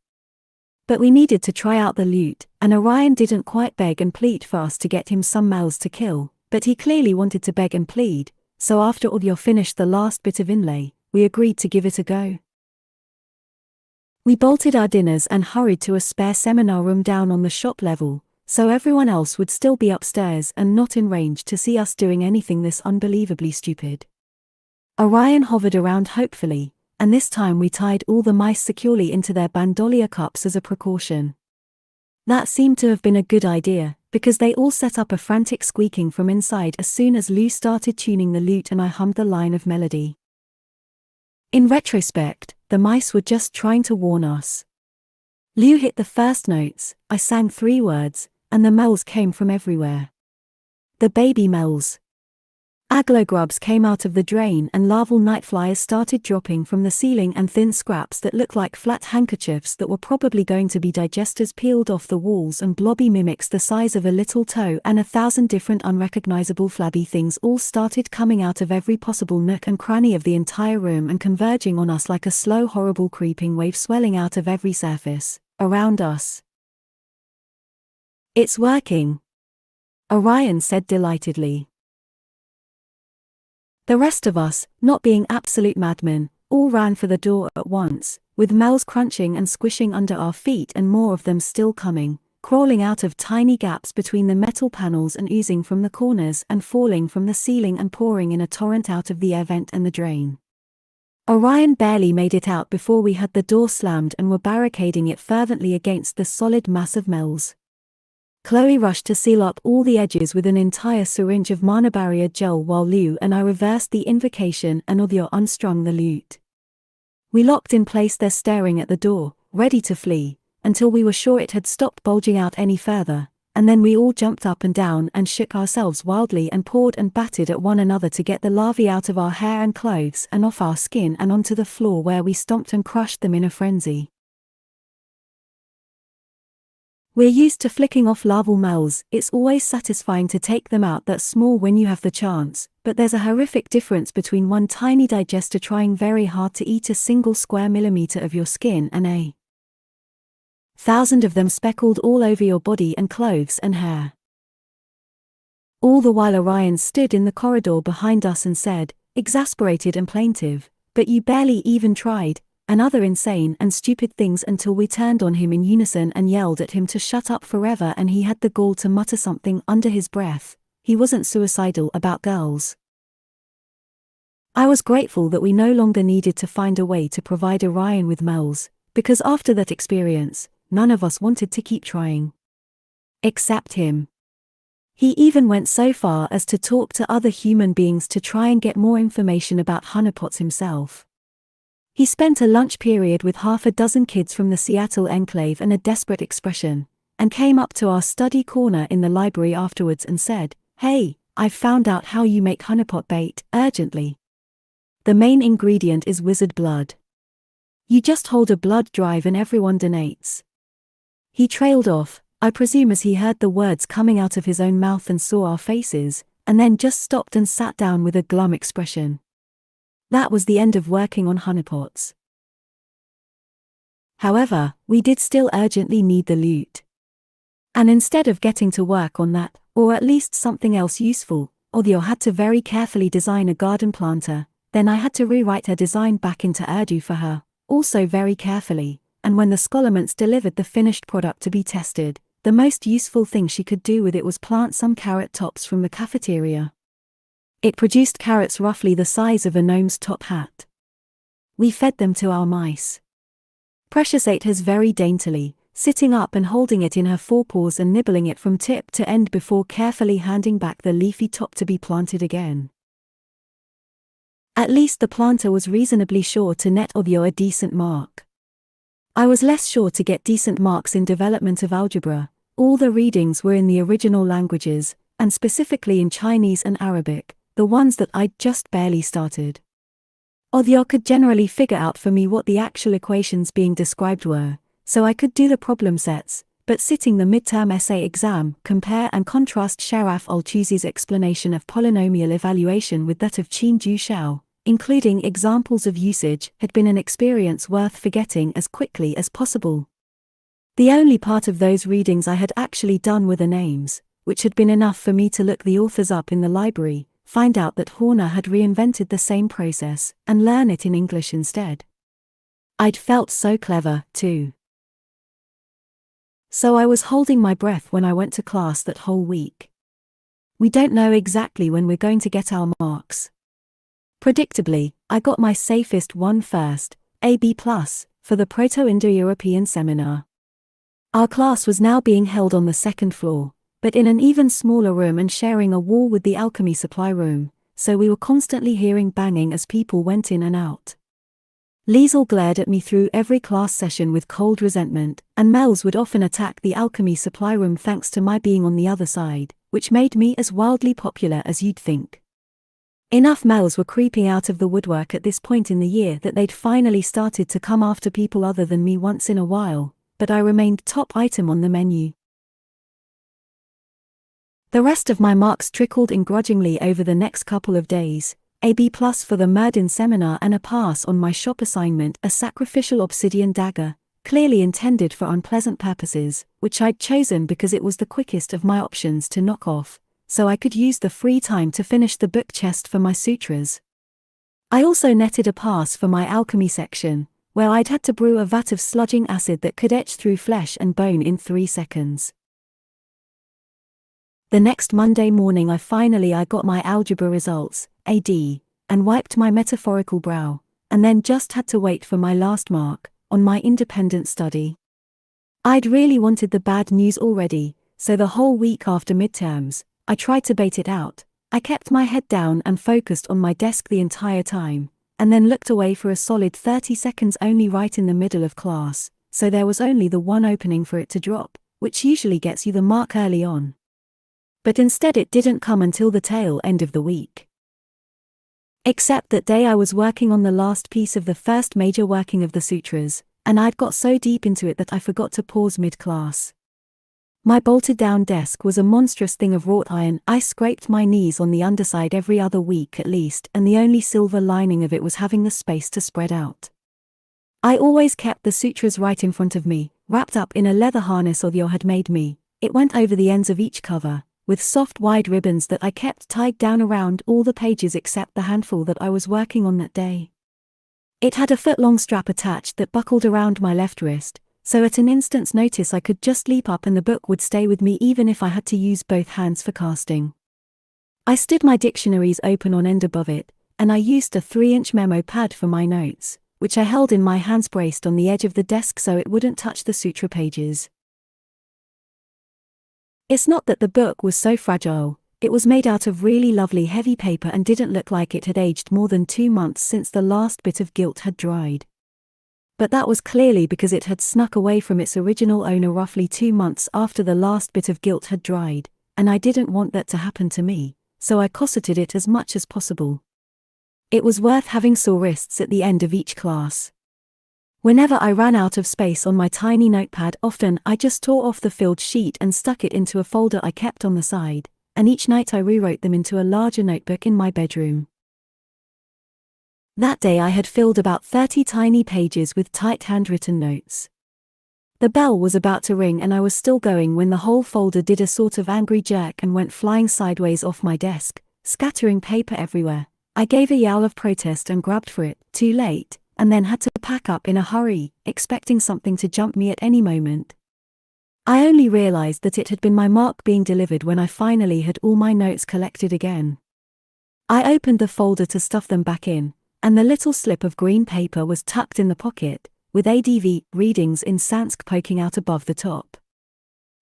But we needed to try out the lute, and Orion didn't quite beg and plead for us to get him some Mel's to kill, but he clearly wanted to beg and plead, so after Odyo finished the last bit of inlay, we agreed to give it a go. We bolted our dinners and hurried to a spare seminar room down on the shop level, so everyone else would still be upstairs and not in range to see us doing anything this unbelievably stupid. Orion hovered around hopefully, and this time we tied all the mice securely into their bandolier cups as a precaution. That seemed to have been a good idea, because they all set up a frantic squeaking from inside as soon as Lu started tuning the lute and I hummed the line of melody. In retrospect, the mice were just trying to warn us. Lu hit the first notes, I sang 3 words, and the Mel's came from everywhere. The baby Mel's. Aglogrubs came out of the drain and larval nightflies started dropping from the ceiling, and thin scraps that looked like flat handkerchiefs that were probably going to be digesters peeled off the walls, and blobby mimics the size of a little toe and 1,000 different unrecognizable flabby things all started coming out of every possible nook and cranny of the entire room and converging on us like a slow horrible creeping wave swelling out of every surface around us. "It's working," Orion said delightedly. The rest of us, not being absolute madmen, all ran for the door at once, with Mel's crunching and squishing under our feet and more of them still coming, crawling out of tiny gaps between the metal panels and oozing from the corners and falling from the ceiling and pouring in a torrent out of the air vent and the drain. Orion barely made it out before we had the door slammed and were barricading it fervently against the solid mass of Mel's. Chloe rushed to seal up all the edges with an entire syringe of mana barrier gel while Lu and I reversed the invocation and Odyo unstrung the lute. We locked in place there staring at the door, ready to flee, until we were sure it had stopped bulging out any further, and then we all jumped up and down and shook ourselves wildly and pawed and batted at one another to get the larvae out of our hair and clothes and off our skin and onto the floor, where we stomped and crushed them in a frenzy. We're used to flicking off larval moles. It's always satisfying to take them out that small when you have the chance, but there's a horrific difference between one tiny digester trying very hard to eat a single square millimeter of your skin and a thousand of them speckled all over your body and clothes and hair. All the while Orion stood in the corridor behind us and said, exasperated and plaintive, "But you barely even tried," and other insane and stupid things, until we turned on him in unison and yelled at him to shut up forever, and he had the gall to mutter something under his breath. He wasn't suicidal about girls. I was grateful that we no longer needed to find a way to provide Orion with moles, because after that experience, none of us wanted to keep trying. Except him. He even went so far as to talk to other human beings to try and get more information about honeypots himself. He spent a lunch period with half a dozen kids from the Seattle enclave and a desperate expression, and came up to our study corner in the library afterwards and said, "Hey, I've found out how you make honeypot bait, urgently. The main ingredient is wizard blood. You just hold a blood drive and everyone donates." He trailed off, I presume as he heard the words coming out of his own mouth and saw our faces, and then just stopped and sat down with a glum expression. That was the end of working on honeypots. However, we did still urgently need the loot. And instead of getting to work on that, or at least something else useful, Audio had to very carefully design a garden planter. Then I had to rewrite her design back into Urdu for her, also very carefully, and when the Scholarmonts delivered the finished product to be tested, the most useful thing she could do with it was plant some carrot tops from the cafeteria. It produced carrots roughly the size of a gnome's top hat. We fed them to our mice. Precious ate hers very daintily, sitting up and holding it in her forepaws and nibbling it from tip to end before carefully handing back the leafy top to be planted again. At least the planter was reasonably sure to net Audio a decent mark. I was less sure to get decent marks in development of algebra. All the readings were in the original languages, and specifically in Chinese and Arabic, the ones that I'd just barely started. Audio could generally figure out for me what the actual equations being described were, so I could do the problem sets, but sitting the midterm essay exam, compare and contrast Sharaf al-Tusi's explanation of polynomial evaluation with that of Qin Ju Shao, including examples of usage, had been an experience worth forgetting as quickly as possible. The only part of those readings I had actually done were the names, which had been enough for me to look the authors up in the library, find out that Horner had reinvented the same process, and learn it in English instead. I'd felt so clever, too. So I was holding my breath when I went to class that whole week. We don't know exactly when we're going to get our marks. Predictably, I got my safest one first, a B+, for the Proto-Indo-European seminar. Our class was now being held on the second floor, but in an even smaller room and sharing a wall with the alchemy supply room, so we were constantly hearing banging as people went in and out. Liesel glared at me through every class session with cold resentment, and Mel's would often attack the alchemy supply room thanks to my being on the other side, which made me as wildly popular as you'd think. Enough Mels were creeping out of the woodwork at this point in the year that they'd finally started to come after people other than me once in a while, but I remained top item on the menu. The rest of my marks trickled in grudgingly over the next couple of days, a B+ for the Merdin seminar and a pass on my shop assignment, a sacrificial obsidian dagger, clearly intended for unpleasant purposes, which I'd chosen because it was the quickest of my options to knock off, so I could use the free time to finish the book chest for my sutras. I also netted a pass for my alchemy section, where I'd had to brew a vat of sludging acid that could etch through flesh and bone in 3 seconds. The next Monday morning I got my algebra results, a D, and wiped my metaphorical brow, and then just had to wait for my last mark, on my independent study. I'd really wanted the bad news already, so the whole week after midterms, I tried to bait it out. I kept my head down and focused on my desk the entire time, and then looked away for a solid 30 seconds only right in the middle of class, so there was only the one opening for it to drop, which usually gets you the mark early on. But instead it didn't come until the tail end of the week. Except that day I was working on the last piece of the first major working of the sutras, and I'd got so deep into it that I forgot to pause mid-class. My bolted-down desk was a monstrous thing of wrought iron. I scraped my knees on the underside every other week at least, and the only silver lining of it was having the space to spread out. I always kept the sutras right in front of me, wrapped up in a leather harness Othyo had made me. It went over the ends of each cover, with soft wide ribbons that I kept tied down around all the pages except the handful that I was working on that day. It had a foot-long strap attached that buckled around my left wrist, so at an instant's notice I could just leap up and the book would stay with me even if I had to use both hands for casting. I stood my dictionaries open on end above it, and I used a 3-inch memo pad for my notes, which I held in my hands braced on the edge of the desk so it wouldn't touch the sutra pages. It's not that the book was so fragile, it was made out of really lovely heavy paper and didn't look like it had aged more than 2 months since the last bit of gilt had dried. But that was clearly because it had snuck away from its original owner roughly 2 months after the last bit of gilt had dried, and I didn't want that to happen to me, so I cosseted it as much as possible. It was worth having sore wrists at the end of each class. Whenever I ran out of space on my tiny notepad, often I just tore off the filled sheet and stuck it into a folder I kept on the side, and each night I rewrote them into a larger notebook in my bedroom. That day I had filled about 30 tiny pages with tight handwritten notes. The bell was about to ring and I was still going when the whole folder did a sort of angry jerk and went flying sideways off my desk, scattering paper everywhere. I gave a yowl of protest and grabbed for it, too late, and then had to pack up in a hurry, expecting something to jump me at any moment. I only realized that it had been my mark being delivered when I finally had all my notes collected again. I opened the folder to stuff them back in, and the little slip of green paper was tucked in the pocket, with ADV readings in Sanskrit poking out above the top.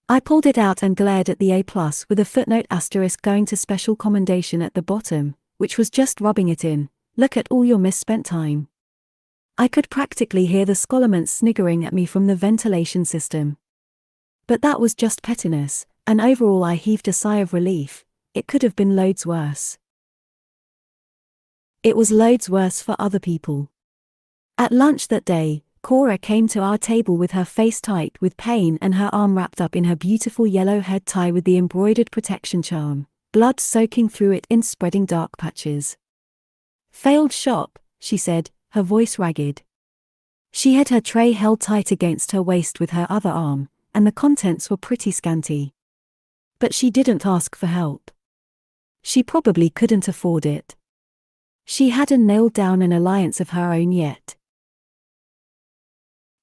I pulled it out and glared at the A+ with a footnote asterisk going to special commendation at the bottom, which was just rubbing it in. Look at all your misspent time. I could practically hear the scholarments sniggering at me from the ventilation system. But that was just pettiness, and overall I heaved a sigh of relief. It could have been loads worse. It was loads worse for other people. At lunch that day, Cora came to our table with her face tight with pain and her arm wrapped up in her beautiful yellow head tie with the embroidered protection charm, blood soaking through it in spreading dark patches. "Failed shop," she said, her voice ragged. She had her tray held tight against her waist with her other arm, and the contents were pretty scanty. But she didn't ask for help. She probably couldn't afford it. She hadn't nailed down an alliance of her own yet.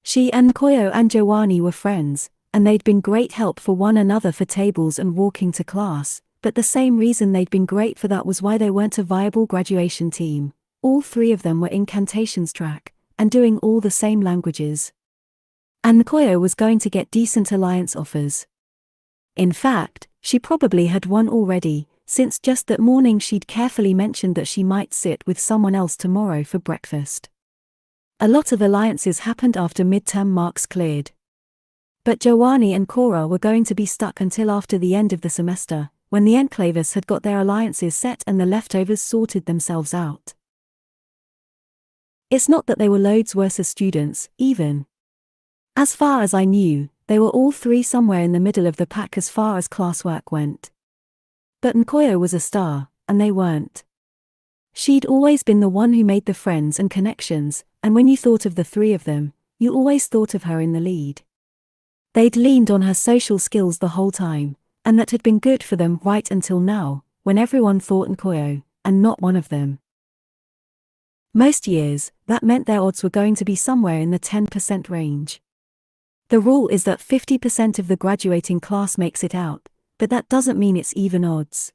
She and Koyo and Giovanni were friends, and they'd been great help for one another for tables and walking to class, but the same reason they'd been great for that was why they weren't a viable graduation team. All three of them were incantations track, and doing all the same languages. And Koyo was going to get decent alliance offers. In fact, she probably had one already, since just that morning she'd carefully mentioned that she might sit with someone else tomorrow for breakfast. A lot of alliances happened after midterm marks cleared. But Giovanni and Cora were going to be stuck until after the end of the semester, when the enclaves had got their alliances set and the leftovers sorted themselves out. It's not that they were loads worse as students, even. As far as I knew, they were all three somewhere in the middle of the pack as far as classwork went. But Nkoyo was a star, and they weren't. She'd always been the one who made the friends and connections, and when you thought of the three of them, you always thought of her in the lead. They'd leaned on her social skills the whole time, and that had been good for them right until now, when everyone thought Nkoyo, and not one of them. Most years, that meant their odds were going to be somewhere in the 10% range. The rule is that 50% of the graduating class makes it out, but that doesn't mean it's even odds.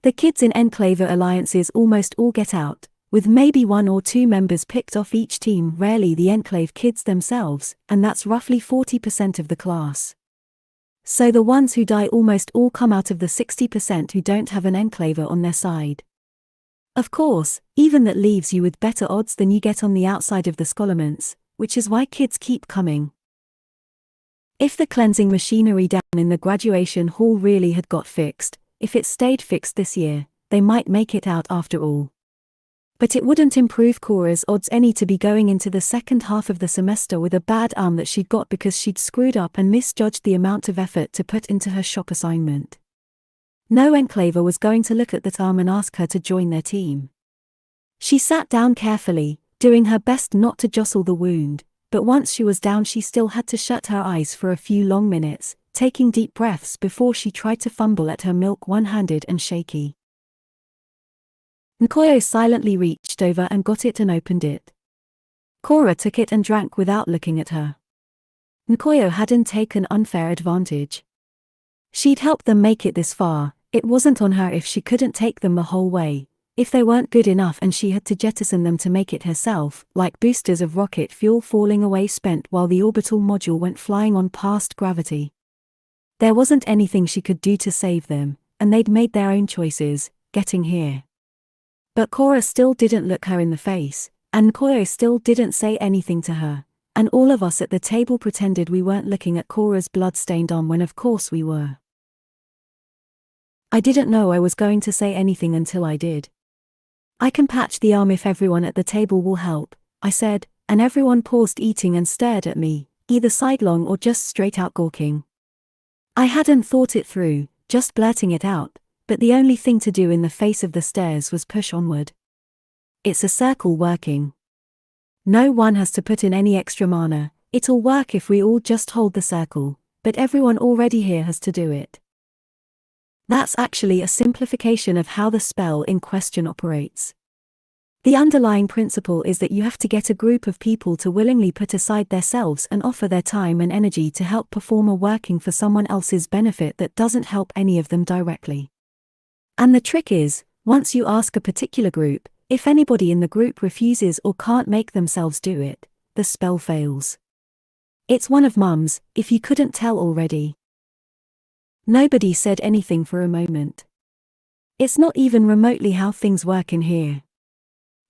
The kids in enclave alliances almost all get out, with maybe 1 or 2 members picked off each team, rarely the enclave kids themselves, and that's roughly 40% of the class. So the ones who die almost all come out of the 60% who don't have an enclave on their side. Of course, even that leaves you with better odds than you get on the outside of the scholarments, which is why kids keep coming. If the cleansing machinery down in the graduation hall really had got fixed, if it stayed fixed this year, they might make it out after all. But it wouldn't improve Cora's odds any to be going into the second half of the semester with a bad arm that she'd got because she'd screwed up and misjudged the amount of effort to put into her shop assignment. No enclaver was going to look at that arm and ask her to join their team. She sat down carefully, doing her best not to jostle the wound, but once she was down she still had to shut her eyes for a few long minutes, taking deep breaths before she tried to fumble at her milk one-handed and shaky. Nkoyo silently reached over and got it and opened it. Cora took it and drank without looking at her. Nkoyo hadn't taken unfair advantage. She'd helped them make it this far, it wasn't on her if she couldn't take them the whole way, if they weren't good enough and she had to jettison them to make it herself, like boosters of rocket fuel falling away spent while the orbital module went flying on past gravity. There wasn't anything she could do to save them, and they'd made their own choices, getting here. But Cora still didn't look her in the face, and Nkoyo still didn't say anything to her, and all of us at the table pretended we weren't looking at Cora's blood-stained arm when of course we were. I didn't know I was going to say anything until I did. I can patch the arm if everyone at the table will help, I said, and everyone paused eating and stared at me, either sidelong or just straight out gawking. I hadn't thought it through, just blurting it out, but the only thing to do in the face of the stares was push onward. It's a circle working. No one has to put in any extra mana, it'll work if we all just hold the circle, but everyone already here has to do it. That's actually a simplification of how the spell in question operates. The underlying principle is that you have to get a group of people to willingly put aside themselves and offer their time and energy to help perform a working for someone else's benefit that doesn't help any of them directly. And the trick is, once you ask a particular group, if anybody in the group refuses or can't make themselves do it, the spell fails. It's one of Mum's, if you couldn't tell already. Nobody said anything for a moment. It's not even remotely how things work in here.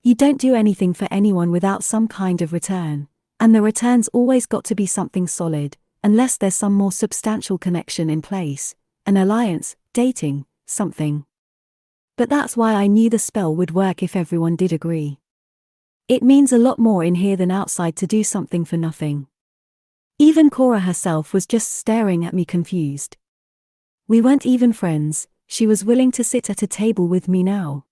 You don't do anything for anyone without some kind of return, and the return's always got to be something solid, unless there's some more substantial connection in place, an alliance, dating, something. But that's why I knew the spell would work if everyone did agree. It means a lot more in here than outside to do something for nothing. Even Cora herself was just staring at me confused. We weren't even friends, she was willing to sit at a table with me now.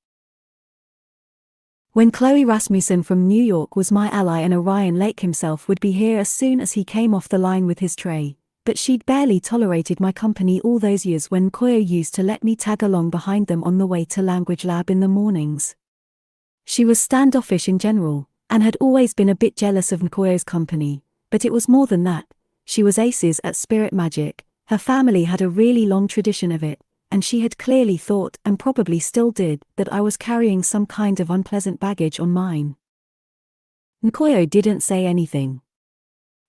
When Chloe Rasmussen from New York was my ally and Orion Lake himself would be here as soon as he came off the line with his tray, but she'd barely tolerated my company all those years when Nkoyo used to let me tag along behind them on the way to language lab in the mornings. She was standoffish in general, and had always been a bit jealous of Nkoyo's company, but it was more than that. She was aces at spirit magic, her family had a really long tradition of it, and she had clearly thought, and probably still did, that I was carrying some kind of unpleasant baggage on mine. Nkoyo didn't say anything.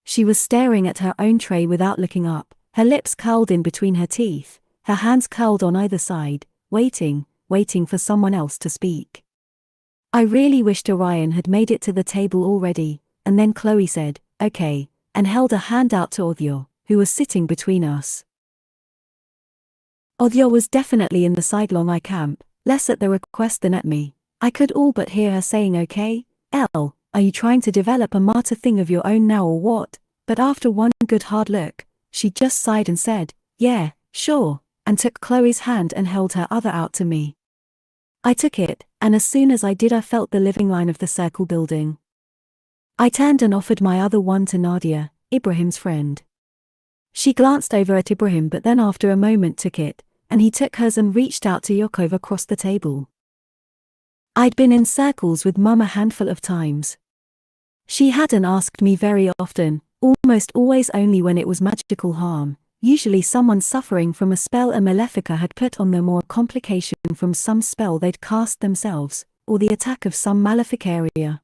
She was staring at her own tray without looking up, her lips curled in between her teeth, her hands curled on either side, waiting for someone else to speak. I really wished Orion had made it to the table already, and then Chloe said, "Okay," and held a hand out to Odyo, who was sitting between us. Odyo was definitely in the sidelong I camp, less at the request than at me. I could all but hear her saying, "Okay, Elle, are you trying to develop a martyr thing of your own now or what?" But after one good hard look, she just sighed and said, "Yeah, sure," and took Chloe's hand and held her other out to me. I took it, and as soon as I did I felt the living line of the circle building. I turned and offered my other one to Nadia, Ibrahim's friend. She glanced over at Ibrahim but then after a moment took it, and he took hers and reached out to Yakov across the table. I'd been in circles with Mum a handful of times. She hadn't asked me very often, almost always only when it was magical harm, usually someone suffering from a spell a Malefica had put on them or a complication from some spell they'd cast themselves, or the attack of some malefic area.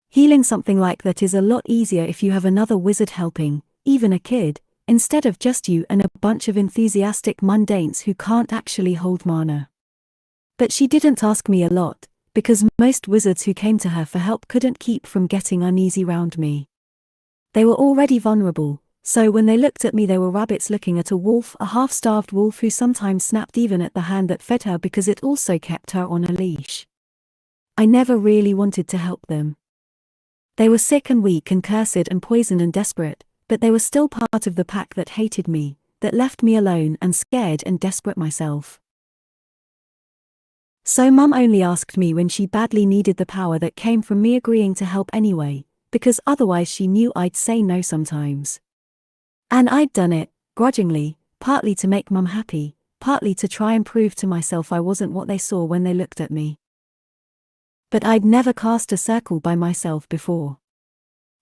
Healing something like that is a lot easier if you have another wizard helping, even a kid, instead of just you and a bunch of enthusiastic mundanes who can't actually hold mana. But she didn't ask me a lot, because most wizards who came to her for help couldn't keep from getting uneasy round me. They were already vulnerable, so when they looked at me they were rabbits looking at a wolf, a half-starved wolf who sometimes snapped even at the hand that fed her because it also kept her on a leash. I never really wanted to help them. They were sick and weak and cursed and poisoned and desperate, but they were still part of the pack that hated me, that left me alone and scared and desperate myself. So Mum only asked me when she badly needed the power that came from me agreeing to help anyway, because otherwise she knew I'd say no sometimes. And I'd done it, grudgingly, partly to make Mum happy, partly to try and prove to myself I wasn't what they saw when they looked at me. But I'd never cast a circle by myself before.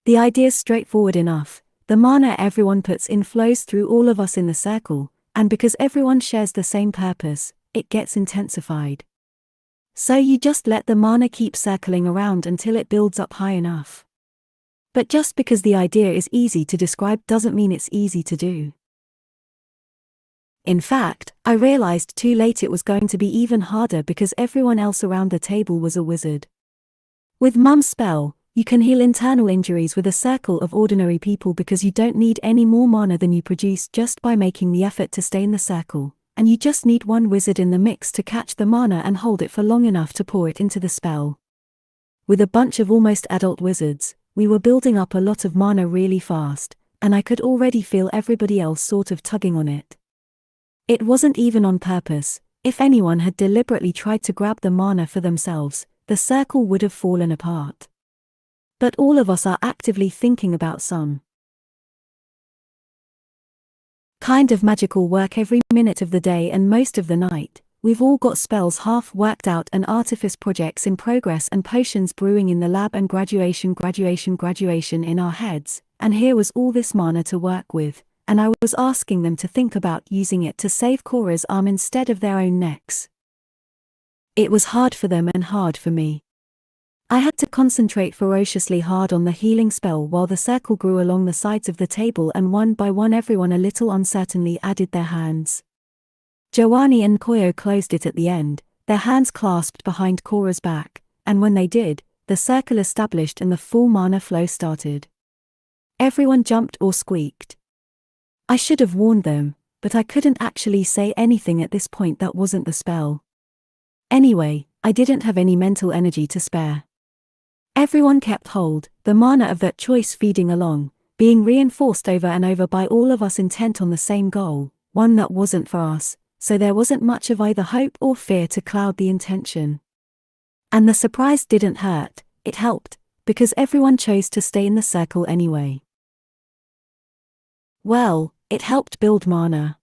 The idea's straightforward enough. The mana everyone puts in flows through all of us in the circle, and because everyone shares the same purpose, it gets intensified. So you just let the mana keep circling around until it builds up high enough. But just because the idea is easy to describe doesn't mean it's easy to do. In fact, I realized too late it was going to be even harder because everyone else around the table was a wizard. With Mum's spell, you can heal internal injuries with a circle of ordinary people because you don't need any more mana than you produce just by making the effort to stay in the circle, and you just need one wizard in the mix to catch the mana and hold it for long enough to pour it into the spell. With a bunch of almost adult wizards, we were building up a lot of mana really fast, and I could already feel everybody else sort of tugging on it. It wasn't even on purpose. If anyone had deliberately tried to grab the mana for themselves, the circle would have fallen apart. But all of us are actively thinking about some kind of magical work every minute of the day and most of the night. We've all got spells half worked out and artifice projects in progress and potions brewing in the lab and graduation in our heads, and here was all this mana to work with, and I was asking them to think about using it to save Cora's arm instead of their own necks. It was hard for them and hard for me. I had to concentrate ferociously hard on the healing spell while the circle grew along the sides of the table and one by one everyone a little uncertainly added their hands. Joanne and Koyo closed it at the end, their hands clasped behind Cora's back, and when they did, the circle established and the full mana flow started. Everyone jumped or squeaked. I should have warned them, but I couldn't actually say anything at this point that wasn't the spell. Anyway, I didn't have any mental energy to spare. Everyone kept hold, the mana of that choice feeding along, being reinforced over and over by all of us intent on the same goal, one that wasn't for us, so there wasn't much of either hope or fear to cloud the intention. And the surprise didn't hurt, it helped, because everyone chose to stay in the circle anyway. Well, it helped build mana.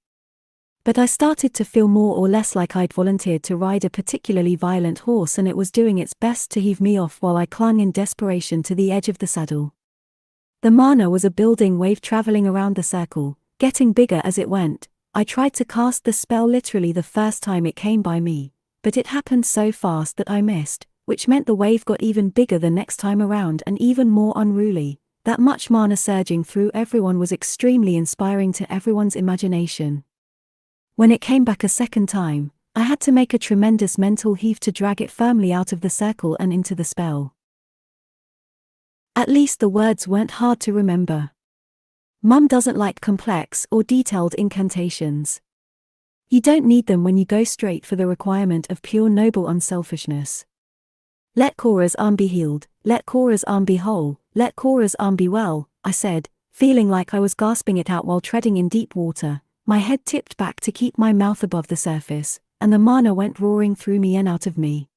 But I started to feel more or less like I'd volunteered to ride a particularly violent horse and it was doing its best to heave me off while I clung in desperation to the edge of the saddle. The mana was a building wave traveling around the circle, getting bigger as it went. I tried to cast the spell literally the first time it came by me, but it happened so fast that I missed, which meant the wave got even bigger the next time around and even more unruly. That much mana surging through everyone was extremely inspiring to everyone's imagination. When it came back a second time, I had to make a tremendous mental heave to drag it firmly out of the circle and into the spell. At least the words weren't hard to remember. Mum doesn't like complex or detailed incantations. You don't need them when you go straight for the requirement of pure noble unselfishness. Let Cora's arm be healed, let Cora's arm be whole, let Cora's arm be well, I said, feeling like I was gasping it out while treading in deep water. My head tipped back to keep my mouth above the surface, and the mana went roaring through me and out of me.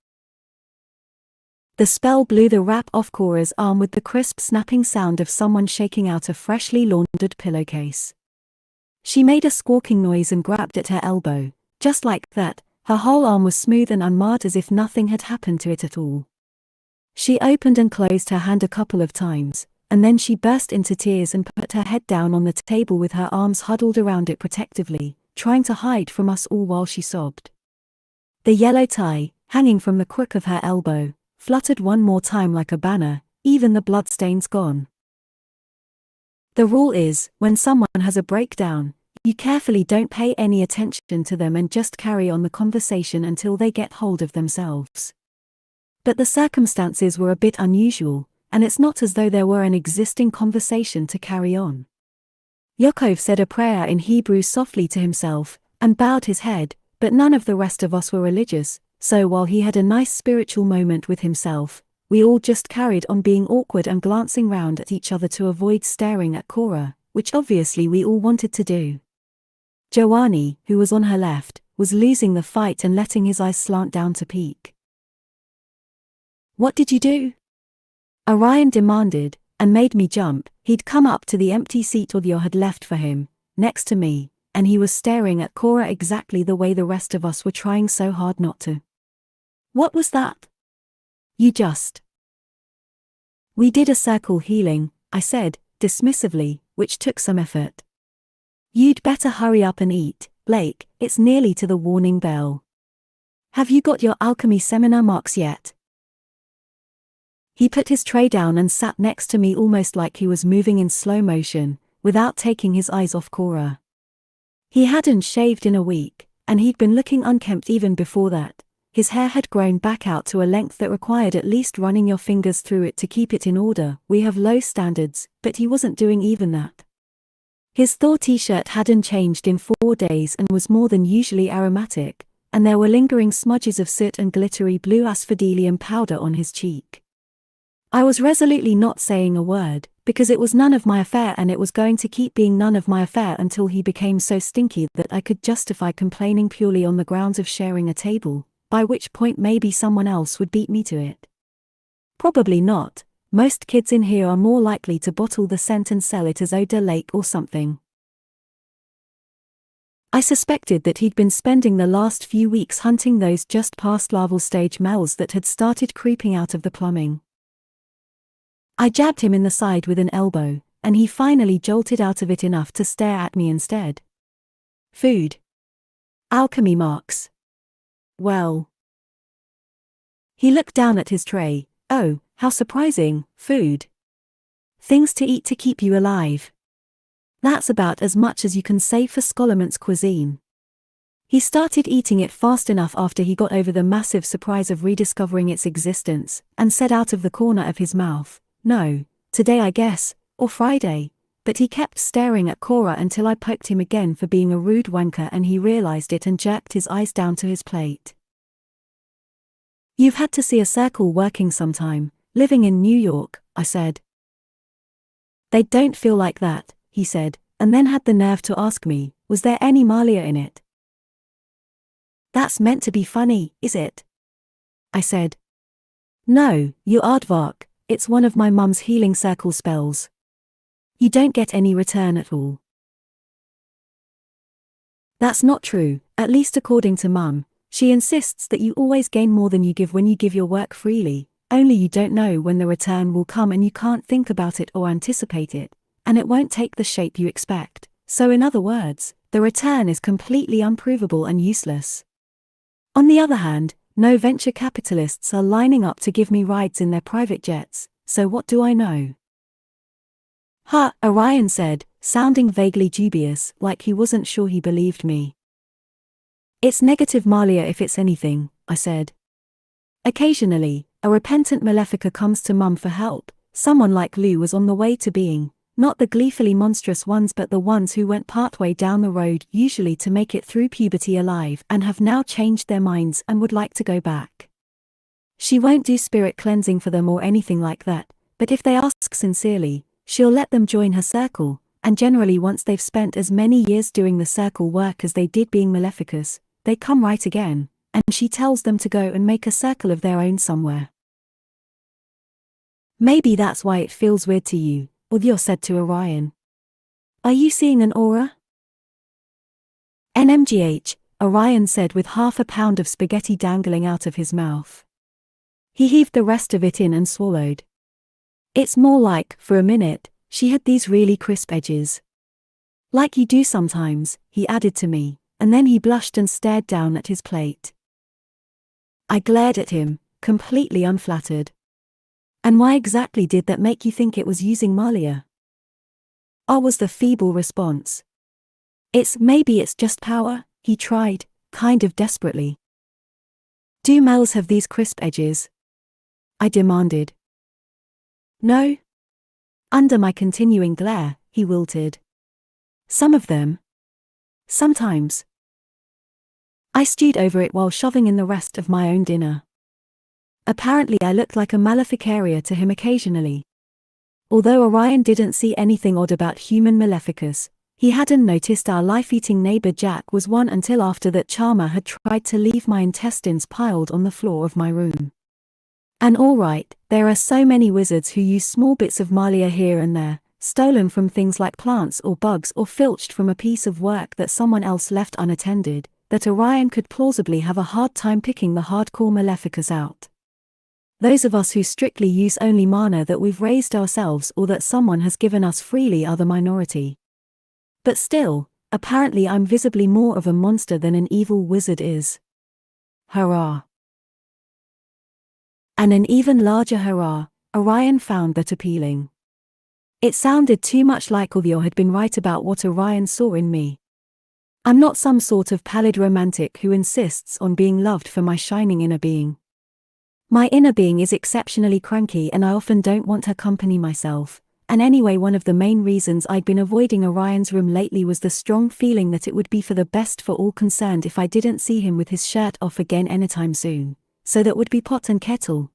The spell blew the wrap off Cora's arm with the crisp snapping sound of someone shaking out a freshly laundered pillowcase. She made a squawking noise and grabbed at her elbow. Just like that, her whole arm was smooth and unmarred as if nothing had happened to it at all. She opened and closed her hand a couple of times, and then she burst into tears and put her head down on the table with her arms huddled around it protectively, trying to hide from us all while she sobbed. The yellow tie, hanging from the crook of her elbow, fluttered one more time like a banner, even the bloodstains gone. The rule is, when someone has a breakdown, you carefully don't pay any attention to them and just carry on the conversation until they get hold of themselves. But the circumstances were a bit unusual, and it's not as though there were an existing conversation to carry on. Yaakov said a prayer in Hebrew softly to himself, and bowed his head, but none of the rest of us were religious, so while he had a nice spiritual moment with himself, we all just carried on being awkward and glancing round at each other to avoid staring at Cora, which obviously we all wanted to do. Joanny, who was on her left, was losing the fight and letting his eyes slant down to peek. "What did you do?" Orion demanded, and made me jump. He'd come up to the empty seat Audio had left for him, next to me, and he was staring at Cora exactly the way the rest of us were trying so hard not to. "What was that?" "You just..." "We did a circle healing," I said, dismissively, which took some effort. "You'd better hurry up and eat, Blake, it's nearly to the warning bell. Have you got your alchemy seminar marks yet?" He put his tray down and sat next to me almost like he was moving in slow motion, without taking his eyes off Cora. He hadn't shaved in a week, and he'd been looking unkempt even before that. His hair had grown back out to a length that required at least running your fingers through it to keep it in order. We have low standards, but he wasn't doing even that. His Thor t-shirt hadn't changed in 4 days and was more than usually aromatic, and there were lingering smudges of soot and glittery blue asphodelium powder on his cheek. I was resolutely not saying a word, because it was none of my affair and it was going to keep being none of my affair until he became so stinky that I could justify complaining purely on the grounds of sharing a table, by which point maybe someone else would beat me to it. Probably not. Most kids in here are more likely to bottle the scent and sell it as Eau de Lake or something. I suspected that he'd been spending the last few weeks hunting those just past larval stage males that had started creeping out of the plumbing. I jabbed him in the side with an elbow, and he finally jolted out of it enough to stare at me instead. "Food. Alchemy marks. Well." He looked down at his tray. "Oh, how surprising, food. Things to eat to keep you alive. That's about as much as you can say for Scholomant's cuisine." He started eating it fast enough after he got over the massive surprise of rediscovering its existence, and said out of the corner of his mouth, "No, today I guess, or Friday," but he kept staring at Cora until I poked him again for being a rude wanker and he realized it and jerked his eyes down to his plate. "You've had to see a circle working sometime, living in New York," I said. "They don't feel like that," he said, and then had the nerve to ask me, "Was there any Malia in it?" "That's meant to be funny, is it?" I said. "No, you aardvark, it's one of my mum's healing circle spells. You don't get any return at all." "That's not true, at least according to Mum. She insists that you always gain more than you give when you give your work freely, only you don't know when the return will come and you can't think about it or anticipate it, and it won't take the shape you expect. So in other words, the return is completely unprovable and useless. On the other hand, no venture capitalists are lining up to give me rides in their private jets, so what do I know?" "Ha," Orion said, sounding vaguely dubious, like he wasn't sure he believed me. "It's negative Malia if it's anything," I said. "Occasionally, a repentant Malefica comes to Mum for help. Someone like Lou was on the way to being, not the gleefully monstrous ones but the ones who went partway down the road usually to make it through puberty alive and have now changed their minds and would like to go back. She won't do spirit cleansing for them or anything like that, but if they ask sincerely, she'll let them join her circle, and generally once they've spent as many years doing the circle work as they did being Maleficus, they come right again, and she tells them to go and make a circle of their own somewhere." "Maybe that's why it feels weird to you," Audio said to Orion. "Are you seeing an aura?" "NMGH, Orion said with half a pound of spaghetti dangling out of his mouth. He heaved the rest of it in and swallowed. "It's more like, for a minute, she had these really crisp edges. Like you do sometimes," he added to me, and then he blushed and stared down at his plate. I glared at him, completely unflattered. "And why exactly did that make you think it was using Malia?" Was the feeble response. Maybe it's just power," he tried, kind of desperately. "Do males have these crisp edges?" I demanded. No. Under my continuing glare, he wilted. Some of them. Sometimes. I stewed over it while shoving in the rest of my own dinner. Apparently I looked like a maleficaria to him occasionally. Although Orion didn't see anything odd about human maleficus, he hadn't noticed our life-eating neighbor Jack was one until after that charmer had tried to leave my intestines piled on the floor of my room. And alright, there are so many wizards who use small bits of malia here and there, stolen from things like plants or bugs or filched from a piece of work that someone else left unattended, that Orion could plausibly have a hard time picking the hardcore maleficus out. Those of us who strictly use only mana that we've raised ourselves or that someone has given us freely are the minority. But still, apparently I'm visibly more of a monster than an evil wizard is. Hurrah. And an even larger hurrah, Orion found that appealing. It sounded too much like Ulvio had been right about what Orion saw in me. I'm not some sort of pallid romantic who insists on being loved for my shining inner being. My inner being is exceptionally cranky and I often don't want her company myself, and anyway one of the main reasons I'd been avoiding Orion's room lately was the strong feeling that it would be for the best for all concerned if I didn't see him with his shirt off again anytime soon, so that would be pot and kettle.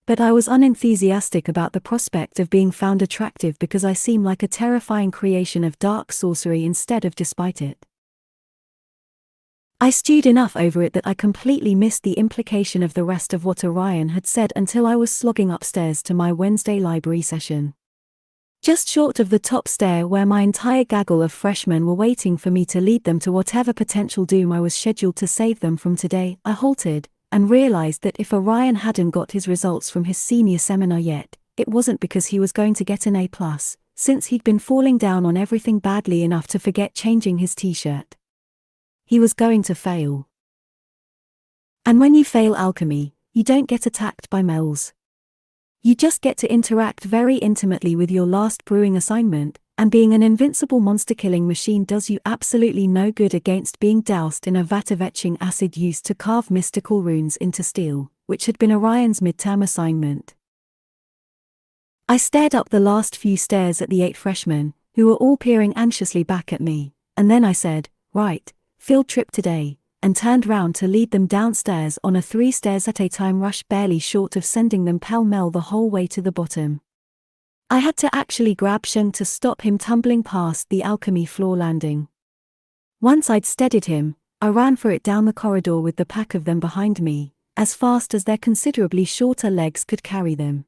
But I was unenthusiastic about the prospect of being found attractive because I seem like a terrifying creation of dark sorcery instead of despite it. I stewed enough over it that I completely missed the implication of the rest of what Orion had said until I was slogging upstairs to my Wednesday library session. Just short of the top stair where my entire gaggle of freshmen were waiting for me to lead them to whatever potential doom I was scheduled to save them from today, I halted, and realized that if Orion hadn't got his results from his senior seminar yet, it wasn't because he was going to get an A+, since he'd been falling down on everything badly enough to forget changing his t-shirt. He was going to fail. And when you fail alchemy, you don't get attacked by Mells. You just get to interact very intimately with your last brewing assignment, and being an invincible monster-killing machine does you absolutely no good against being doused in a vat of etching acid used to carve mystical runes into steel, which had been Orion's midterm assignment. I stared up the last few stairs at the 8 freshmen, who were all peering anxiously back at me, and then I said, "Right, field trip today," and turned round to lead them downstairs on a 3 stairs at a time rush barely short of sending them pell-mell the whole way to the bottom. I had to actually grab Sheng to stop him tumbling past the alchemy floor landing. Once I'd steadied him, I ran for it down the corridor with the pack of them behind me, as fast as their considerably shorter legs could carry them.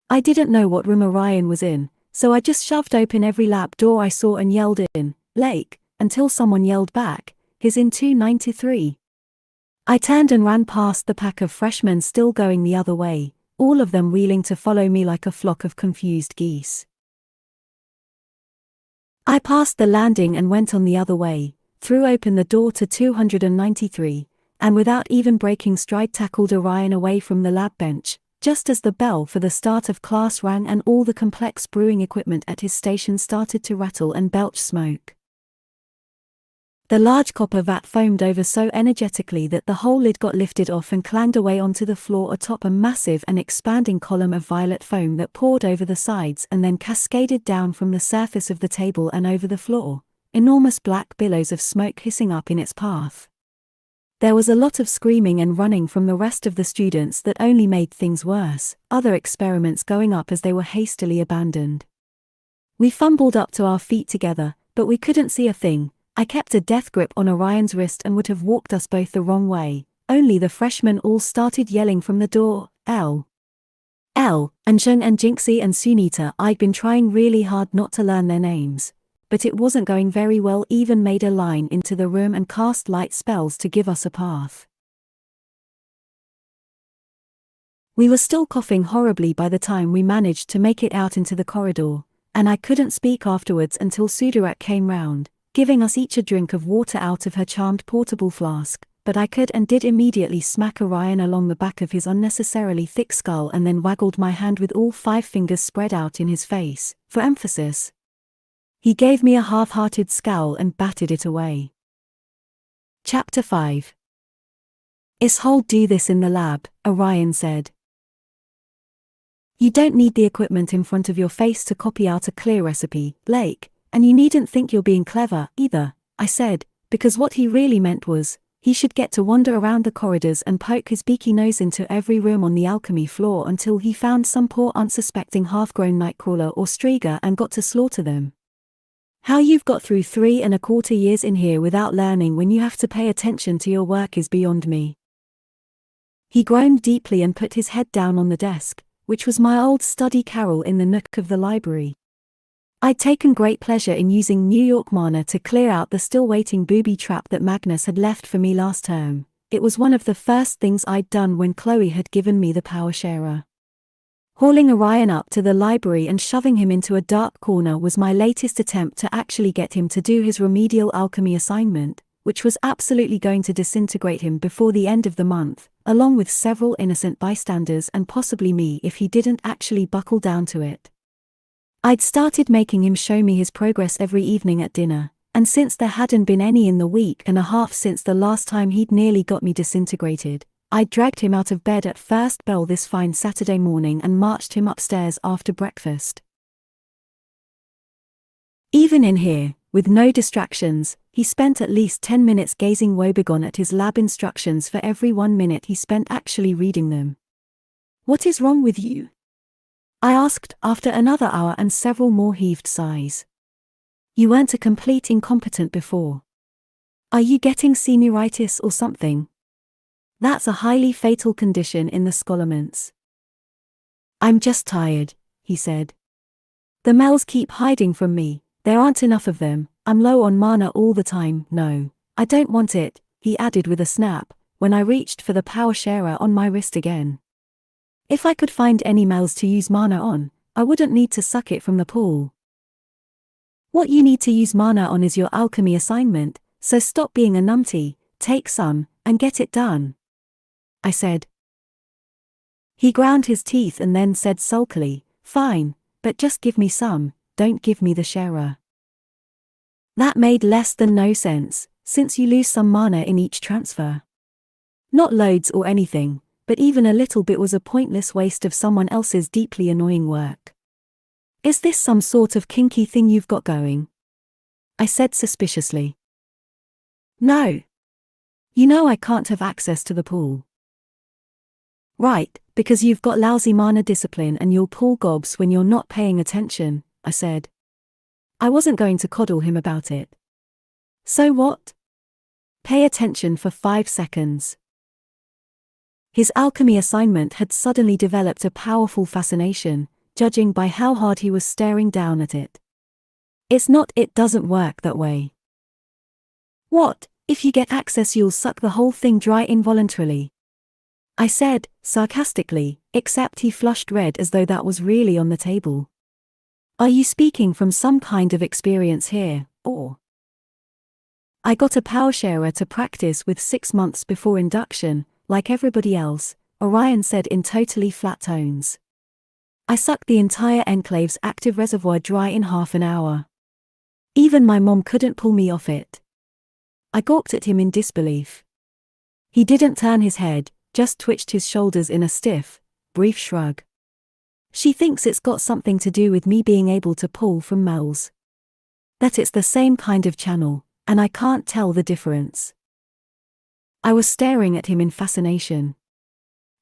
I didn't know what room Orion was in, so I just shoved open every lab door I saw and yelled in, "Lake," until someone yelled back, "He's in 293. I turned and ran past the pack of freshmen still going the other way, all of them wheeling to follow me like a flock of confused geese. I passed the landing and went on the other way, threw open the door to 293, and without even breaking stride tackled Orion away from the lab bench, just as the bell for the start of class rang and all the complex brewing equipment at his station started to rattle and belch smoke. The large copper vat foamed over so energetically that the whole lid got lifted off and clanged away onto the floor atop a massive and expanding column of violet foam that poured over the sides and then cascaded down from the surface of the table and over the floor, enormous black billows of smoke hissing up in its path. There was a lot of screaming and running from the rest of the students that only made things worse, other experiments going up as they were hastily abandoned. We fumbled up to our feet together, but we couldn't see a thing. I kept a death grip on Orion's wrist and would have walked us both the wrong way, only the freshmen all started yelling from the door, "L! L!" and Zheng and Jinxie and Sunita. I'd been trying really hard not to learn their names, but it wasn't going very well. Even made a line into the room and cast light spells to give us a path. We were still coughing horribly by the time we managed to make it out into the corridor, and I couldn't speak afterwards until Sudarak came round, giving us each a drink of water out of her charmed portable flask, but I could and did immediately smack Orion along the back of his unnecessarily thick skull and then waggled my hand with all 5 fingers spread out in his face, for emphasis. He gave me a half-hearted scowl and batted it away. Chapter 5. Ishold do this in the lab, Orion said. You don't need the equipment in front of your face to copy out a clear recipe, Blake, and you needn't think you're being clever, either, I said, because what he really meant was, he should get to wander around the corridors and poke his beaky nose into every room on the alchemy floor until he found some poor unsuspecting half-grown nightcrawler or striga and got to slaughter them. How you've got through 3¼ years in here without learning when you have to pay attention to your work is beyond me. He groaned deeply and put his head down on the desk, which was my old study carrel in the nook of the library. I'd taken great pleasure in using New York mana to clear out the still-waiting booby trap that Magnus had left for me last term. It was one of the first things I'd done when Chloe had given me the power sharer. Hauling Orion up to the library and shoving him into a dark corner was my latest attempt to actually get him to do his remedial alchemy assignment, which was absolutely going to disintegrate him before the end of the month, along with several innocent bystanders and possibly me if he didn't actually buckle down to it. I'd started making him show me his progress every evening at dinner, and since there hadn't been any in the week and a half since the last time he'd nearly got me disintegrated, I dragged him out of bed at first bell this fine Saturday morning and marched him upstairs after breakfast. Even in here, with no distractions, he spent at least 10 minutes gazing woebegone at his lab instructions for every 1 minute he spent actually reading them. "What is wrong with you?" I asked after another hour and several more heaved sighs. "You weren't a complete incompetent before. Are you getting senioritis or something? That's a highly fatal condition in the Scholarments." "I'm just tired," he said. "The Mells keep hiding from me, there aren't enough of them, I'm low on mana all the time." "No, I don't want it," he added with a snap, when I reached for the power sharer on my wrist again. "If I could find any Mells to use mana on, I wouldn't need to suck it from the pool." "What you need to use mana on is your alchemy assignment, so stop being a numpty, take some, and get it done," I said. He ground his teeth and then said sulkily, "Fine, but just give me some, don't give me the sharer." That made less than no sense, since you lose some mana in each transfer. Not loads or anything, but even a little bit was a pointless waste of someone else's deeply annoying work. "Is this some sort of kinky thing you've got going?" I said suspiciously. "No. You know I can't have access to the pool." "Right, because you've got lousy mana discipline and you'll pull gobs when you're not paying attention," I said. I wasn't going to coddle him about it. "So what? Pay attention for 5 seconds. His alchemy assignment had suddenly developed a powerful fascination, judging by how hard he was staring down at it. It doesn't work that way." "What, if you get access you'll suck the whole thing dry involuntarily?" I said, sarcastically, except he flushed red as though that was really on the table. "Are you speaking from some kind of experience here, or?" "I got a power sharer to practice with 6 months before induction, like everybody else," Orion said in totally flat tones. "I sucked the entire Enclave's active reservoir dry in half an hour. Even my mom couldn't pull me off it." I gawked at him in disbelief. He didn't turn his head, just twitched his shoulders in a stiff, brief shrug. "She thinks it's got something to do with me being able to pull from Mells. That it's the same kind of channel, and I can't tell the difference." I was staring at him in fascination.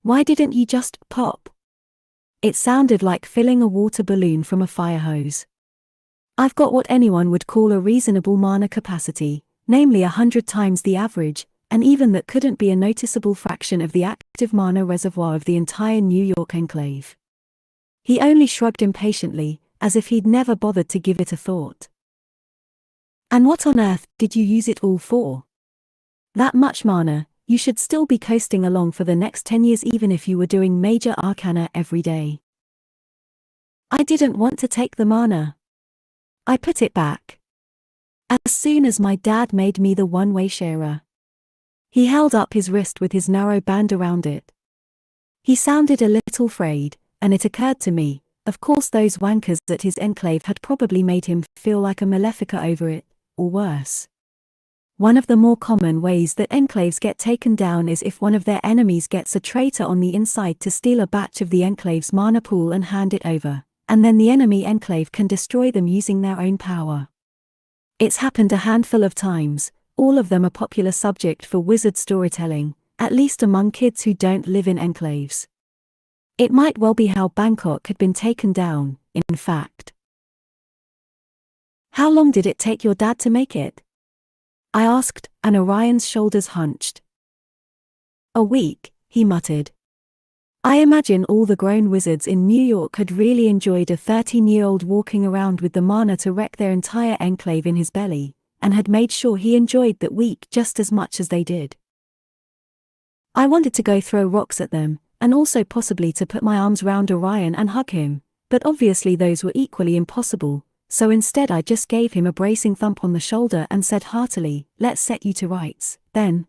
"Why didn't you just pop?" It sounded like filling a water balloon from a fire hose. "I've got what anyone would call a reasonable mana capacity, namely 100 times the average, and even that couldn't be a noticeable fraction of the active mana reservoir of the entire New York enclave." He only shrugged impatiently, as if he'd never bothered to give it a thought. "And what on earth did you use it all for? That much mana, you should still be coasting along for the next 10 years even if you were doing major arcana every day." "I didn't want to take the mana. I put it back as soon as my dad made me the one-way sharer." He held up his wrist with his narrow band around it. He sounded a little frayed, and it occurred to me, of course those wankers at his enclave had probably made him feel like a malefica over it, or worse. One of the more common ways that enclaves get taken down is if one of their enemies gets a traitor on the inside to steal a batch of the enclave's mana pool and hand it over, and then the enemy enclave can destroy them using their own power. It's happened a handful of times, all of them a popular subject for wizard storytelling, at least among kids who don't live in enclaves. It might well be how Bangkok had been taken down, in fact. How long did it take your dad to make it? I asked, and Orion's shoulders hunched. A week, he muttered. I imagine all the grown wizards in New York had really enjoyed a 13-year-old walking around with the mana to wreck their entire enclave in his belly, and had made sure he enjoyed that week just as much as they did. I wanted to go throw rocks at them, and also possibly to put my arms round Orion and hug him, but obviously those were equally impossible, so instead I just gave him a bracing thump on the shoulder and said heartily, "Let's set you to rights, then."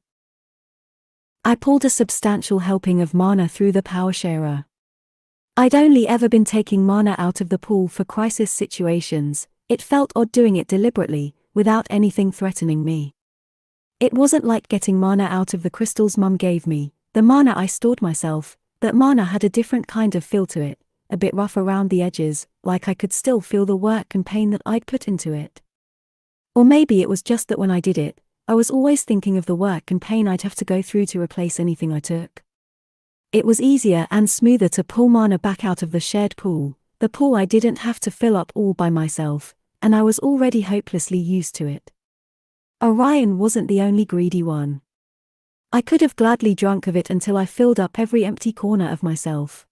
I pulled a substantial helping of mana through the power sharer. I'd only ever been taking mana out of the pool for crisis situations. It felt odd doing it deliberately, without anything threatening me. It wasn't like getting mana out of the crystals Mum gave me, the mana I stored myself. That mana had a different kind of feel to it, a bit rough around the edges, like I could still feel the work and pain that I'd put into it. Or maybe it was just that when I did it, I was always thinking of the work and pain I'd have to go through to replace anything I took. It was easier and smoother to pull mana back out of the shared pool, the pool I didn't have to fill up all by myself, and I was already hopelessly used to it. Orion wasn't the only greedy one. I could have gladly drunk of it until I filled up every empty corner of myself.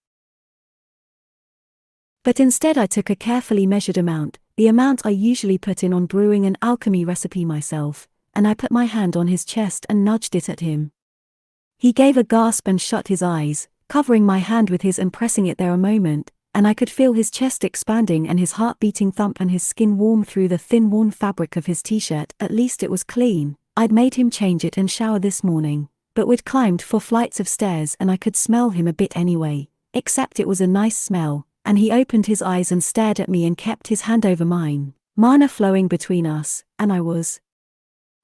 But instead I took a carefully measured amount, the amount I usually put in on brewing an alchemy recipe myself, and I put my hand on his chest and nudged it at him. He gave a gasp and shut his eyes, covering my hand with his and pressing it there a moment, and I could feel his chest expanding and his heart beating thump and his skin warm through the thin worn fabric of his t-shirt. At least it was clean. I'd made him change it and shower this morning, but we'd climbed 4 flights of stairs and I could smell him a bit anyway, except it was a nice smell. And he opened his eyes and stared at me and kept his hand over mine, mana flowing between us, and I was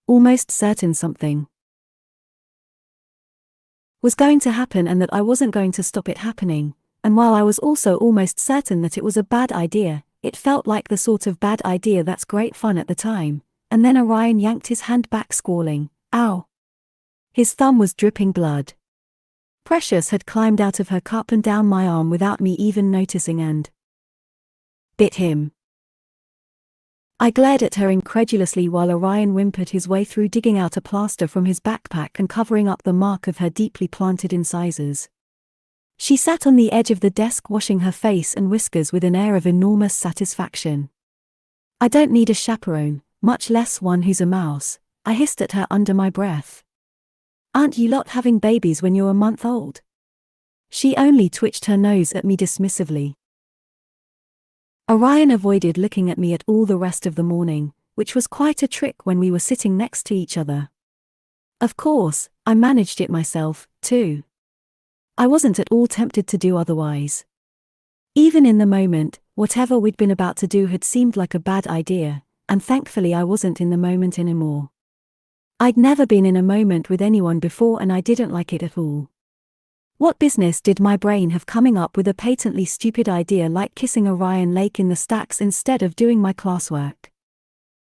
almost certain something was going to happen and that I wasn't going to stop it happening, and while I was also almost certain that it was a bad idea, it felt like the sort of bad idea that's great fun at the time, and then Orion yanked his hand back squalling, "Ow!" His thumb was dripping blood. Precious had climbed out of her cup and down my arm without me even noticing and bit him. I glared at her incredulously while Orion whimpered his way through digging out a plaster from his backpack and covering up the mark of her deeply planted incisors. She sat on the edge of the desk washing her face and whiskers with an air of enormous satisfaction. "I don't need a chaperone, much less one who's a mouse," I hissed at her under my breath. "Aren't you lot having babies when you're a month old?" She only twitched her nose at me dismissively. Orion avoided looking at me at all the rest of the morning, which was quite a trick when we were sitting next to each other. Of course, I managed it myself, too. I wasn't at all tempted to do otherwise. Even in the moment, whatever we'd been about to do had seemed like a bad idea, and thankfully I wasn't in the moment anymore. I'd never been in a moment with anyone before and I didn't like it at all. What business did my brain have coming up with a patently stupid idea like kissing Orion Lake in the stacks instead of doing my classwork?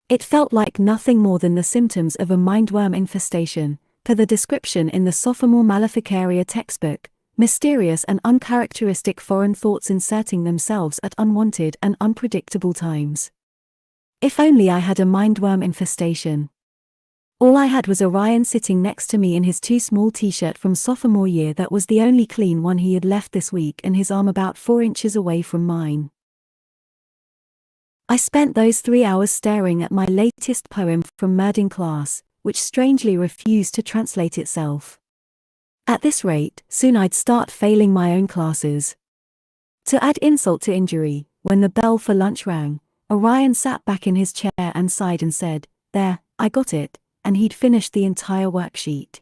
It felt like nothing more than the symptoms of a mindworm infestation, per the description in the sophomore Maleficaria textbook, mysterious and uncharacteristic foreign thoughts inserting themselves at unwanted and unpredictable times. If only I had a mindworm infestation. All I had was Orion sitting next to me in his too small t-shirt from sophomore year that was the only clean one he had left this week and his arm about 4 inches away from mine. I spent those 3 hours staring at my latest poem from Merding class, which strangely refused to translate itself. At this rate, soon I'd start failing my own classes. To add insult to injury, when the bell for lunch rang, Orion sat back in his chair and sighed and said, "There, I got it," and he'd finished the entire worksheet.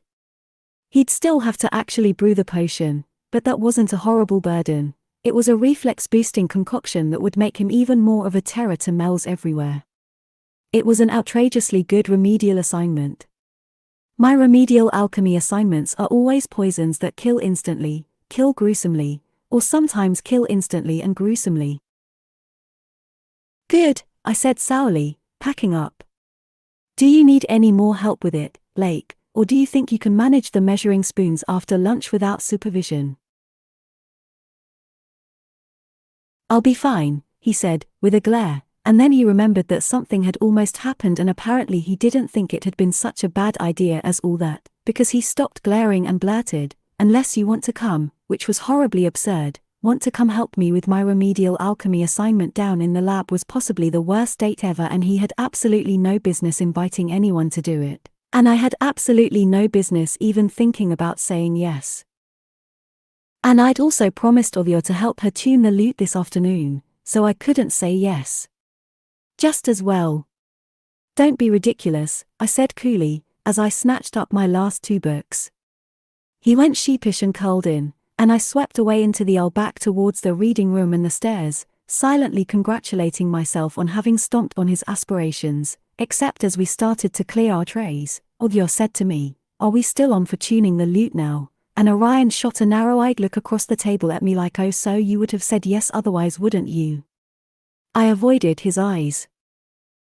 He'd still have to actually brew the potion, but that wasn't a horrible burden. It was a reflex-boosting concoction that would make him even more of a terror to Mel's everywhere. It was an outrageously good remedial assignment. My remedial alchemy assignments are always poisons that kill instantly, kill gruesomely, or sometimes kill instantly and gruesomely. Good, I said sourly, packing up. Do you need any more help with it, Blake, or do you think you can manage the measuring spoons after lunch without supervision? I'll be fine, he said, with a glare, and then he remembered that something had almost happened and apparently he didn't think it had been such a bad idea as all that, because he stopped glaring and blurted, "Unless you want to come," which was horribly absurd. Want to come help me with my remedial alchemy assignment down in the lab was possibly the worst date ever, and he had absolutely no business inviting anyone to do it, and I had absolutely no business even thinking about saying yes. And I'd also promised Ovia to help her tune the lute this afternoon, so I couldn't say yes. Just as well. Don't be ridiculous, I said coolly, as I snatched up my last 2 books. He went sheepish and curled in, and I swept away into the aisle back towards the reading room and the stairs, silently congratulating myself on having stomped on his aspirations, except as we started to clear our trays, Ovia said to me, "Are we still on for tuning the lute now?" And Orion shot a narrow-eyed look across the table at me like, "Oh, so you would have said yes otherwise, wouldn't you?" I avoided his eyes.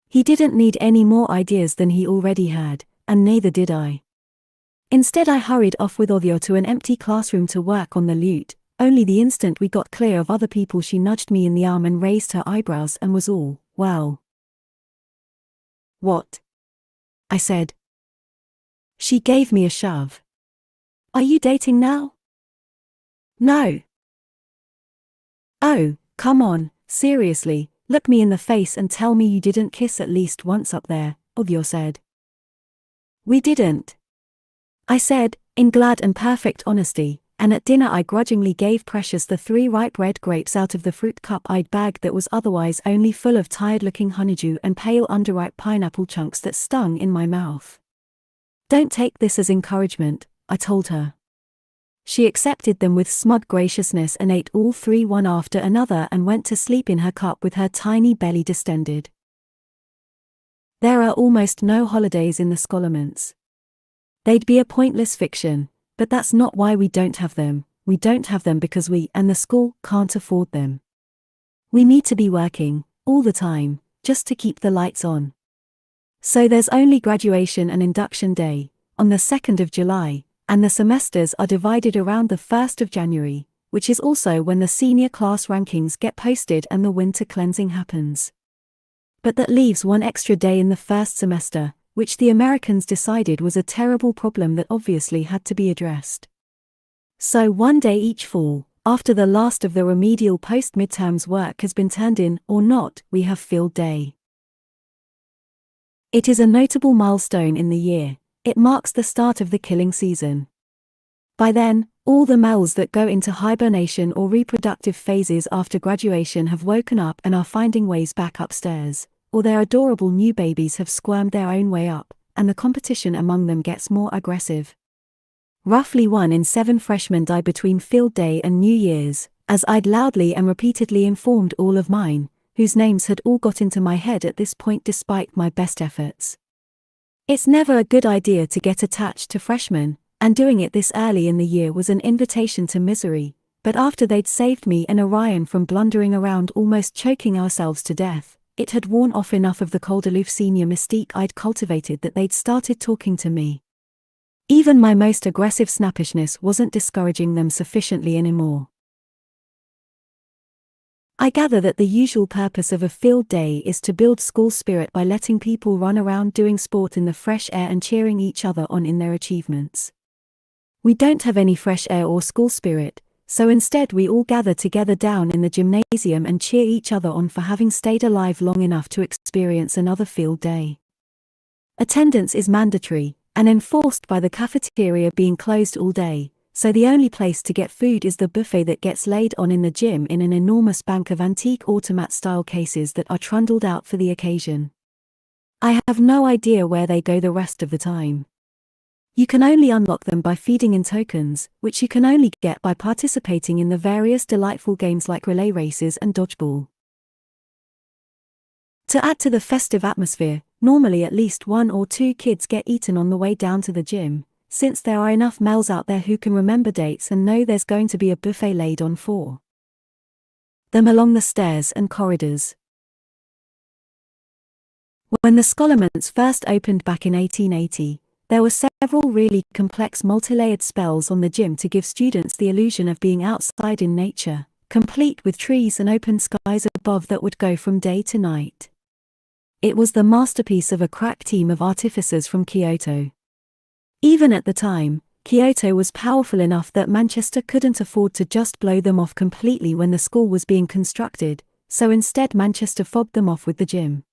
He didn't need any more ideas than he already had, and neither did I. Instead I hurried off with Ovia to an empty classroom to work on the lute. Only the instant we got clear of other people she nudged me in the arm and raised her eyebrows and was all, "Well." "What?" I said. She gave me a shove. "Are you dating now?" "No." "Oh, come on, seriously, look me in the face and tell me you didn't kiss at least once up there," Ovia said. "We didn't," I said, in glad and perfect honesty, and at dinner I grudgingly gave Precious the 3 ripe red grapes out of the fruit cup-eyed bag that was otherwise only full of tired-looking honeydew and pale underripe pineapple chunks that stung in my mouth. "Don't take this as encouragement," I told her. She accepted them with smug graciousness and ate all 3 one after another and went to sleep in her cup with her tiny belly distended. There are almost no holidays in the Scholarmonths. They'd be a pointless fiction, but that's not why we don't have them. We don't have them because we and the school can't afford them. We need to be working, all the time, just to keep the lights on. So there's only graduation and induction day, on the 2nd of July, and the semesters are divided around the 1st of January, which is also when the senior class rankings get posted and the winter cleansing happens. But that leaves 1 extra day in the first semester, which the Americans decided was a terrible problem that obviously had to be addressed. So 1 day each fall, after the last of the remedial post-midterms work has been turned in or not, we have field day. It is a notable milestone in the year. It marks the start of the killing season. By then, all the males that go into hibernation or reproductive phases after graduation have woken up and are finding ways back upstairs, or their adorable new babies have squirmed their own way up, and the competition among them gets more aggressive. Roughly 1 in 7 freshmen die between field day and New Year's, as I'd loudly and repeatedly informed all of mine, whose names had all got into my head at this point despite my best efforts. It's never a good idea to get attached to freshmen, and doing it this early in the year was an invitation to misery, but after they'd saved me and Orion from blundering around almost choking ourselves to death, it had worn off enough of the cold aloof senior mystique I'd cultivated that they'd started talking to me. Even my most aggressive snappishness wasn't discouraging them sufficiently anymore. I gather that the usual purpose of a field day is to build school spirit by letting people run around doing sport in the fresh air and cheering each other on in their achievements. We don't have any fresh air or school spirit, so instead we all gather together down in the gymnasium and cheer each other on for having stayed alive long enough to experience another field day. Attendance is mandatory, and enforced by the cafeteria being closed all day, so the only place to get food is the buffet that gets laid on in the gym in an enormous bank of antique automat-style cases that are trundled out for the occasion. I have no idea where they go the rest of the time. You can only unlock them by feeding in tokens, which you can only get by participating in the various delightful games like relay races and dodgeball. To add to the festive atmosphere, normally at least 1 or 2 kids get eaten on the way down to the gym, since there are enough males out there who can remember dates and know there's going to be a buffet laid on for them along the stairs and corridors. When the Scholarmonts first opened back in 1880, there were several really complex multi-layered spells on the gym to give students the illusion of being outside in nature, complete with trees and open skies above that would go from day to night. It was the masterpiece of a crack team of artificers from Kyoto. Even at the time, Kyoto was powerful enough that Manchester couldn't afford to just blow them off completely when the school was being constructed, so instead Manchester fobbed them off with the gym.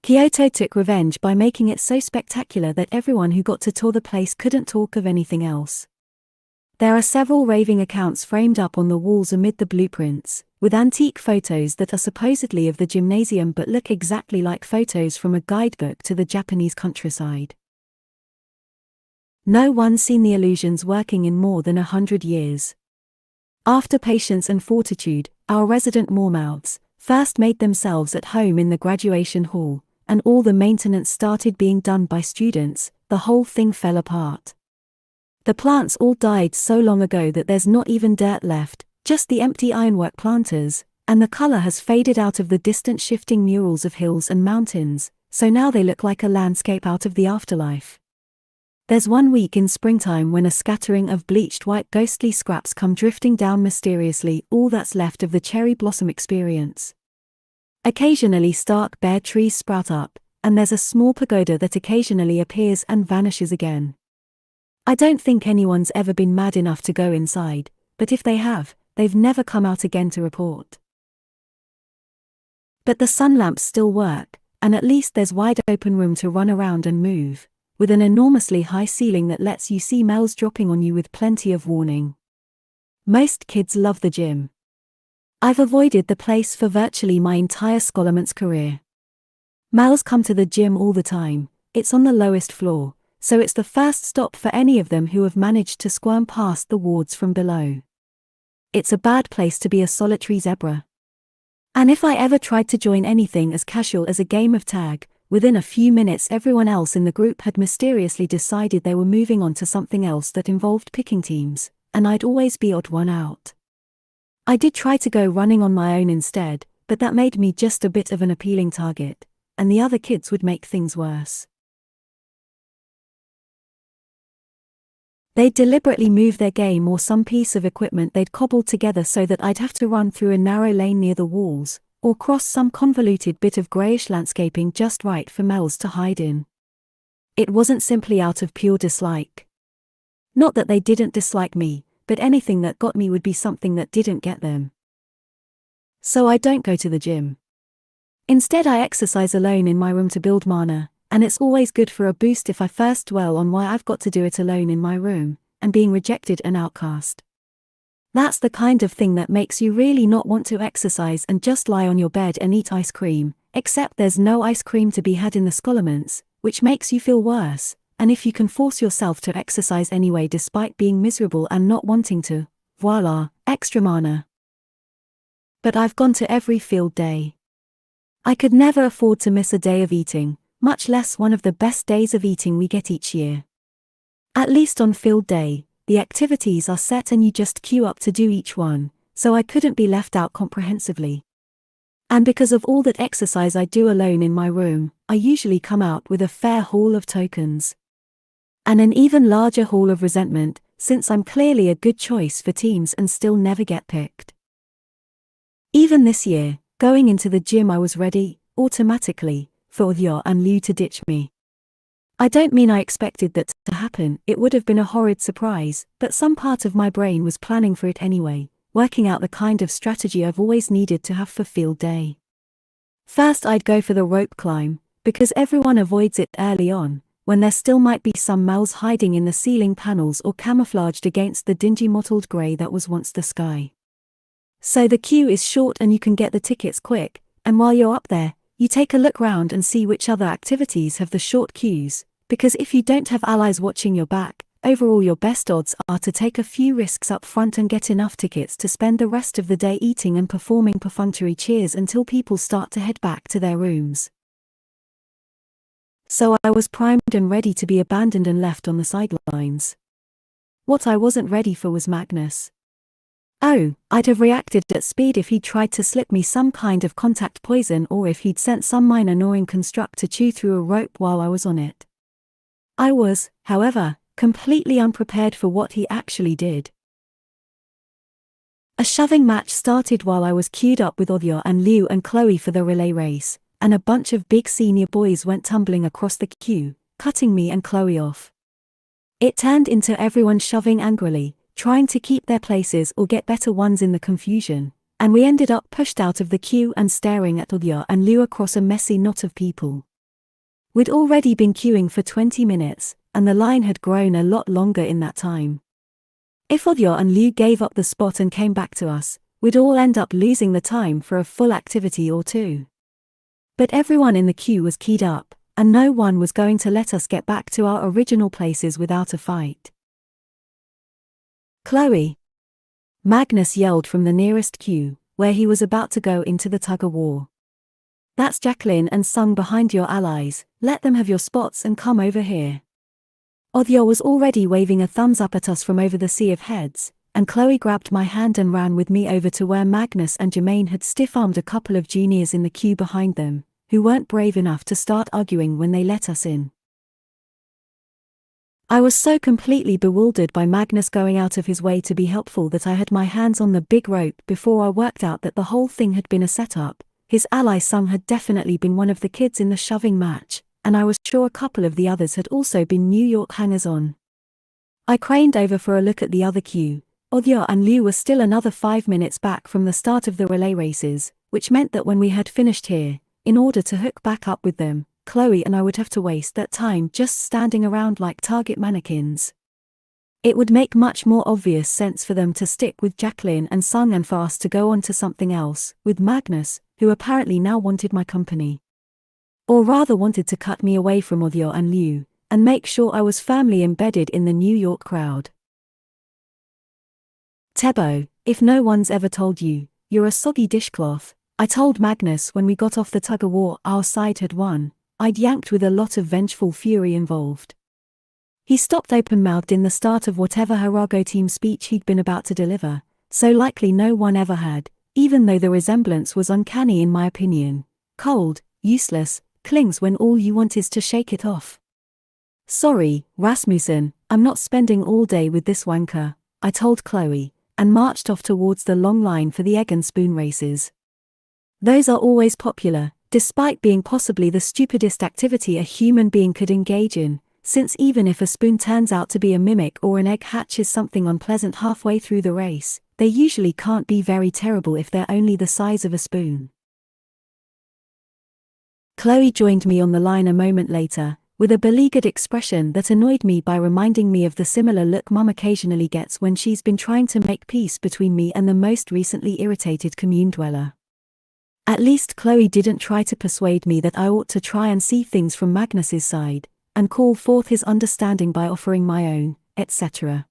Kyoto took revenge by making it so spectacular that everyone who got to tour the place couldn't talk of anything else. There are several raving accounts framed up on the walls amid the blueprints, with antique photos that are supposedly of the gymnasium but look exactly like photos from a guidebook to the Japanese countryside. No one's seen the illusions working in more than 100 years. After patience and fortitude, our resident Moormouths first made themselves at home in the graduation hall, and all the maintenance started being done by students, the whole thing fell apart. The plants all died so long ago that there's not even dirt left, just the empty ironwork planters, and the color has faded out of the distant shifting murals of hills and mountains, so now they look like a landscape out of the afterlife. There's 1 week in springtime when a scattering of bleached white ghostly scraps come drifting down mysteriously, all that's left of the cherry blossom experience. Occasionally stark bare trees sprout up, and there's a small pagoda that occasionally appears and vanishes again. I don't think anyone's ever been mad enough to go inside, but if they have, they've never come out again to report. But the sun lamps still work, and at least there's wide open room to run around and move, with an enormously high ceiling that lets you see males dropping on you with plenty of warning. Most kids love the gym. I've avoided the place for virtually my entire Scholarmonts career. Males come to the gym all the time, it's on the lowest floor, so it's the first stop for any of them who have managed to squirm past the wards from below. It's a bad place to be a solitary zebra. And if I ever tried to join anything as casual as a game of tag, within a few minutes everyone else in the group had mysteriously decided they were moving on to something else that involved picking teams, and I'd always be odd one out. I did try to go running on my own instead, but that made me just a bit of an appealing target, and the other kids would make things worse. They'd deliberately move their game or some piece of equipment they'd cobbled together so that I'd have to run through a narrow lane near the walls, or cross some convoluted bit of greyish landscaping just right for males to hide in. It wasn't simply out of pure dislike. Not that they didn't dislike me, but anything that got me would be something that didn't get them. So I don't go to the gym. Instead I exercise alone in my room to build mana, and it's always good for a boost if I first dwell on why I've got to do it alone in my room, and being rejected and outcast. That's the kind of thing that makes you really not want to exercise and just lie on your bed and eat ice cream, except there's no ice cream to be had in the Scholarmonts, which makes you feel worse, and if you can force yourself to exercise anyway despite being miserable and not wanting to, voila, extra mana. But I've gone to every field day. I could never afford to miss a day of eating, much less one of the best days of eating we get each year. At least on field day, the activities are set and you just queue up to do each one, so I couldn't be left out comprehensively. And because of all that exercise I do alone in my room, I usually come out with a fair haul of tokens. And an even larger haul of resentment, since I'm clearly a good choice for teams and still never get picked. Even this year, going into the gym I was ready, automatically, for Yor and Liu to ditch me. I don't mean I expected that to happen, it would have been a horrid surprise, but some part of my brain was planning for it anyway, working out the kind of strategy I've always needed to have for field day. First I'd go for the rope climb, because everyone avoids it early on, when there still might be some mouths hiding in the ceiling panels or camouflaged against the dingy mottled grey that was once the sky. So the queue is short and you can get the tickets quick, and while you're up there, you take a look round and see which other activities have the short queues, because if you don't have allies watching your back, overall your best odds are to take a few risks up front and get enough tickets to spend the rest of the day eating and performing perfunctory cheers until people start to head back to their rooms. So I was primed and ready to be abandoned and left on the sidelines. What I wasn't ready for was Magnus. Oh, I'd have reacted at speed if he'd tried to slip me some kind of contact poison or if he'd sent some minor gnawing construct to chew through a rope while I was on it. I was, however, completely unprepared for what he actually did. A shoving match started while I was queued up with Odyo and Liu and Chloe for the relay race, and a bunch of big senior boys went tumbling across the queue, cutting me and Chloe off. It turned into everyone shoving angrily, trying to keep their places or get better ones in the confusion, and we ended up pushed out of the queue and staring at Odyo and Liu across a messy knot of people. We'd already been queuing for 20 minutes, and the line had grown a lot longer in that time. If Odyo and Liu gave up the spot and came back to us, we'd all end up losing the time for a full activity or two. But everyone in the queue was keyed up, and no one was going to let us get back to our original places without a fight. Chloe! Magnus yelled from the nearest queue, where he was about to go into the tug-of-war. That's Jacqueline and Sung behind your allies, let them have your spots and come over here. Odyo was already waving a thumbs up at us from over the sea of heads, and Chloe grabbed my hand and ran with me over to where Magnus and Jermaine had stiff-armed a couple of juniors in the queue behind them, who weren't brave enough to start arguing when they let us in. I was so completely bewildered by Magnus going out of his way to be helpful that I had my hands on the big rope before I worked out that the whole thing had been a setup. His ally Sung had definitely been one of the kids in the shoving match, and I was sure a couple of the others had also been New York hangers-on. I craned over for a look at the other queue. Odyo and Liu were still another 5 minutes back from the start of the relay races, which meant that when we had finished here, in order to hook back up with them, Chloe and I would have to waste that time just standing around like target mannequins. It would make much more obvious sense for them to stick with Jacqueline and Sung and for us to go on to something else, with Magnus, who apparently now wanted my company. Or rather wanted to cut me away from Odyo and Liu, and make sure I was firmly embedded in the New York crowd. Tebo, if no one's ever told you, you're a soggy dishcloth, I told Magnus when we got off the tug-of-war our side had won. I'd yanked with a lot of vengeful fury involved. He stopped open-mouthed in the start of whatever Harago team speech he'd been about to deliver, so likely no one ever had, even though the resemblance was uncanny in my opinion. Cold, useless, clings when all you want is to shake it off. Sorry, Rasmussen, I'm not spending all day with this wanker, I told Chloe, and marched off towards the long line for the egg and spoon races. Those are always popular, despite being possibly the stupidest activity a human being could engage in, since even if a spoon turns out to be a mimic or an egg hatches something unpleasant halfway through the race, they usually can't be very terrible if they're only the size of a spoon. Chloe joined me on the line a moment later, with a beleaguered expression that annoyed me by reminding me of the similar look Mum occasionally gets when she's been trying to make peace between me and the most recently irritated commune dweller. At least Chloe didn't try to persuade me that I ought to try and see things from Magnus's side, and call forth his understanding by offering my own, etc.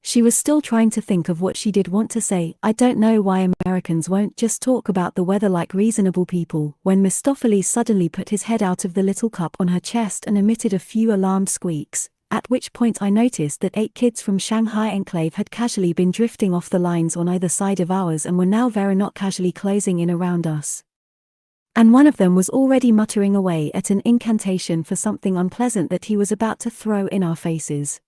She was still trying to think of what she did want to say. I don't know why Americans won't just talk about the weather like reasonable people, when Mistopheles suddenly put his head out of the little cup on her chest and emitted a few alarmed squeaks, at which point I noticed that 8 kids from Shanghai Enclave had casually been drifting off the lines on either side of ours and were now very not casually closing in around us. And one of them was already muttering away at an incantation for something unpleasant that he was about to throw in our faces.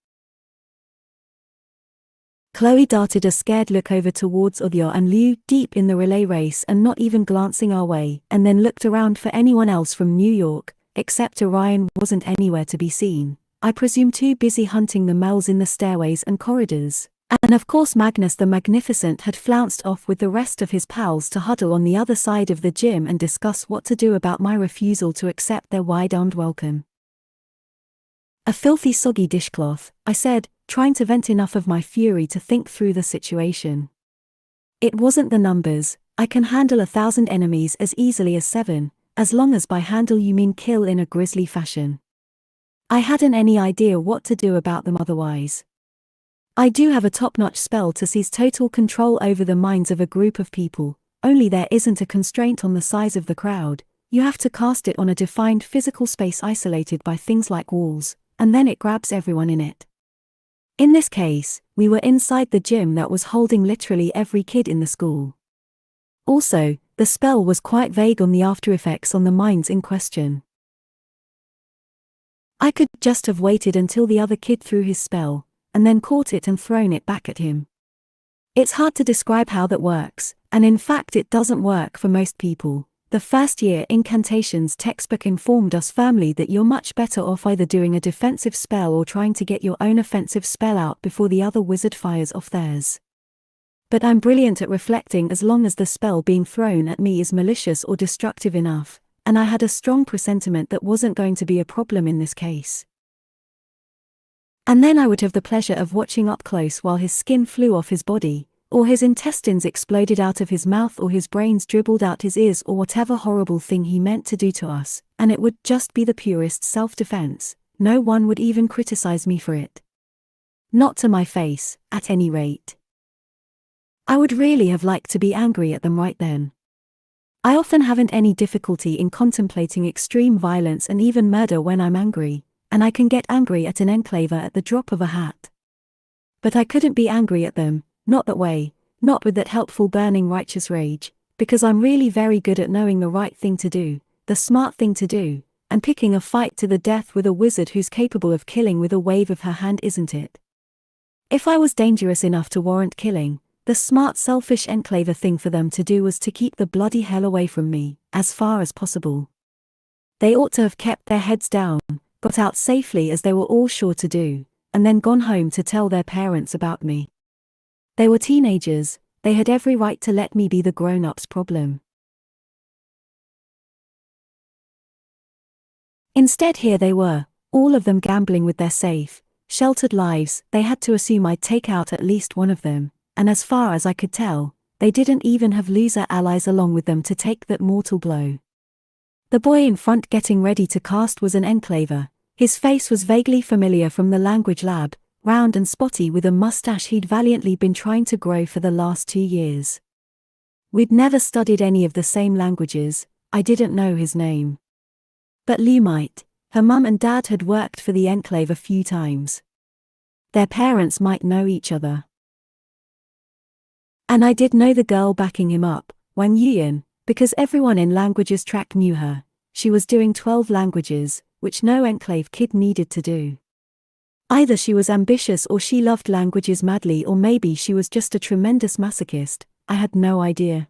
Chloe darted a scared look over towards Odyo and Liu, deep in the relay race and not even glancing our way, and then looked around for anyone else from New York, except Orion wasn't anywhere to be seen. I presume too busy hunting the males in the stairways and corridors. And of course Magnus the Magnificent had flounced off with the rest of his pals to huddle on the other side of the gym and discuss what to do about my refusal to accept their wide-armed welcome. A filthy soggy dishcloth, I said, trying to vent enough of my fury to think through the situation. It wasn't the numbers. I can handle 1,000 enemies as easily as 7, as long as by handle you mean kill in a grisly fashion. I hadn't any idea what to do about them otherwise. I do have a top-notch spell to seize total control over the minds of a group of people, only there isn't a constraint on the size of the crowd, you have to cast it on a defined physical space isolated by things like walls, and then it grabs everyone in it. In this case, we were inside the gym that was holding literally every kid in the school. Also, the spell was quite vague on the after effects on the minds in question. I could just have waited until the other kid threw his spell, and then caught it and thrown it back at him. It's hard to describe how that works, and in fact it doesn't work for most people. The first year incantations textbook informed us firmly that you're much better off either doing a defensive spell or trying to get your own offensive spell out before the other wizard fires off theirs. But I'm brilliant at reflecting as long as the spell being thrown at me is malicious or destructive enough, and I had a strong presentiment that wasn't going to be a problem in this case. And then I would have the pleasure of watching up close while his skin flew off his body, or his intestines exploded out of his mouth, or his brains dribbled out his ears, or whatever horrible thing he meant to do to us, and it would just be the purest self-defense. No one would even criticize me for it. Not to my face, at any rate. I would really have liked to be angry at them right then. I often haven't any difficulty in contemplating extreme violence and even murder when I'm angry, and I can get angry at an enclaver at the drop of a hat. But I couldn't be angry at them. Not that way, not with that helpful burning righteous rage, because I'm really very good at knowing the right thing to do, the smart thing to do, and picking a fight to the death with a wizard who's capable of killing with a wave of her hand, isn't it? If I was dangerous enough to warrant killing, the smart selfish enclaver thing for them to do was to keep the bloody hell away from me, as far as possible. They ought to have kept their heads down, got out safely as they were all sure to do, and then gone home to tell their parents about me. They were teenagers, they had every right to let me be the grown-up's problem. Instead, here they were, all of them gambling with their safe, sheltered lives. They had to assume I'd take out at least one of them, and as far as I could tell, they didn't even have loser allies along with them to take that mortal blow. The boy in front getting ready to cast was an enclaver. His face was vaguely familiar from the language lab, round and spotty with a mustache he'd valiantly been trying to grow for the last 2 years. We'd never studied any of the same languages. I didn't know his name. But Lou might. Her mum and dad had worked for the enclave a few times. Their parents might know each other. And I did know the girl backing him up, Wang Yuan, because everyone in languages track knew her. She was doing 12 languages, which no enclave kid needed to do. Either she was ambitious or she loved languages madly, or maybe she was just a tremendous masochist. I had no idea.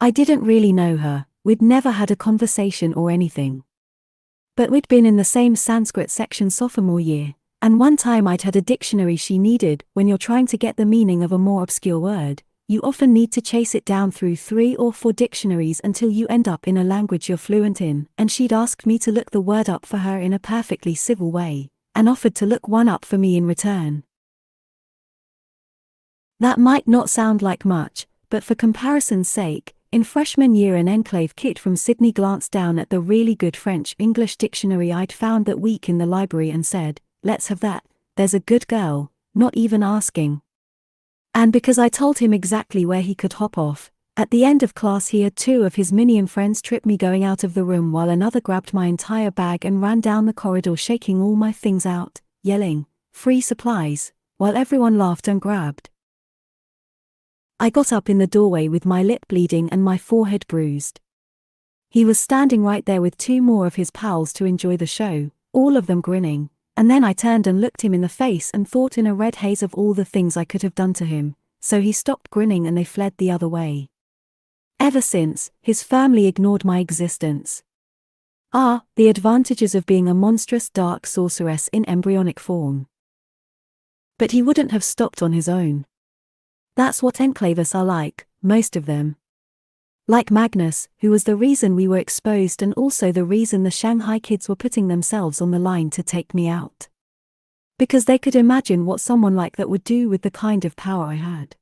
I didn't really know her, we'd never had a conversation or anything. But we'd been in the same Sanskrit section sophomore year, and one time I'd had a dictionary she needed. When you're trying to get the meaning of a more obscure word, you often need to chase it down through 3 or 4 dictionaries until you end up in a language you're fluent in, and she'd asked me to look the word up for her in a perfectly civil way, and offered to look one up for me in return. That might not sound like much, but for comparison's sake, in freshman year an enclave kid from Sydney glanced down at the really good French-English dictionary I'd found that week in the library and said, "Let's have that, there's a good girl," not even asking. And because I told him exactly where he could hop off, at the end of class he had 2 of his minion friends trip me going out of the room while another grabbed my entire bag and ran down the corridor shaking all my things out, yelling, "Free supplies," while everyone laughed and grabbed. I got up in the doorway with my lip bleeding and my forehead bruised. He was standing right there with 2 more of his pals to enjoy the show, all of them grinning, and then I turned and looked him in the face and thought in a red haze of all the things I could have done to him, so he stopped grinning and they fled the other way. Ever since, he's firmly ignored my existence. The advantages of being a monstrous dark sorceress in embryonic form. But he wouldn't have stopped on his own. That's what enclavers are like, most of them. Like Magnus, who was the reason we were exposed and also the reason the Shanghai kids were putting themselves on the line to take me out. Because they could imagine what someone like that would do with the kind of power I had.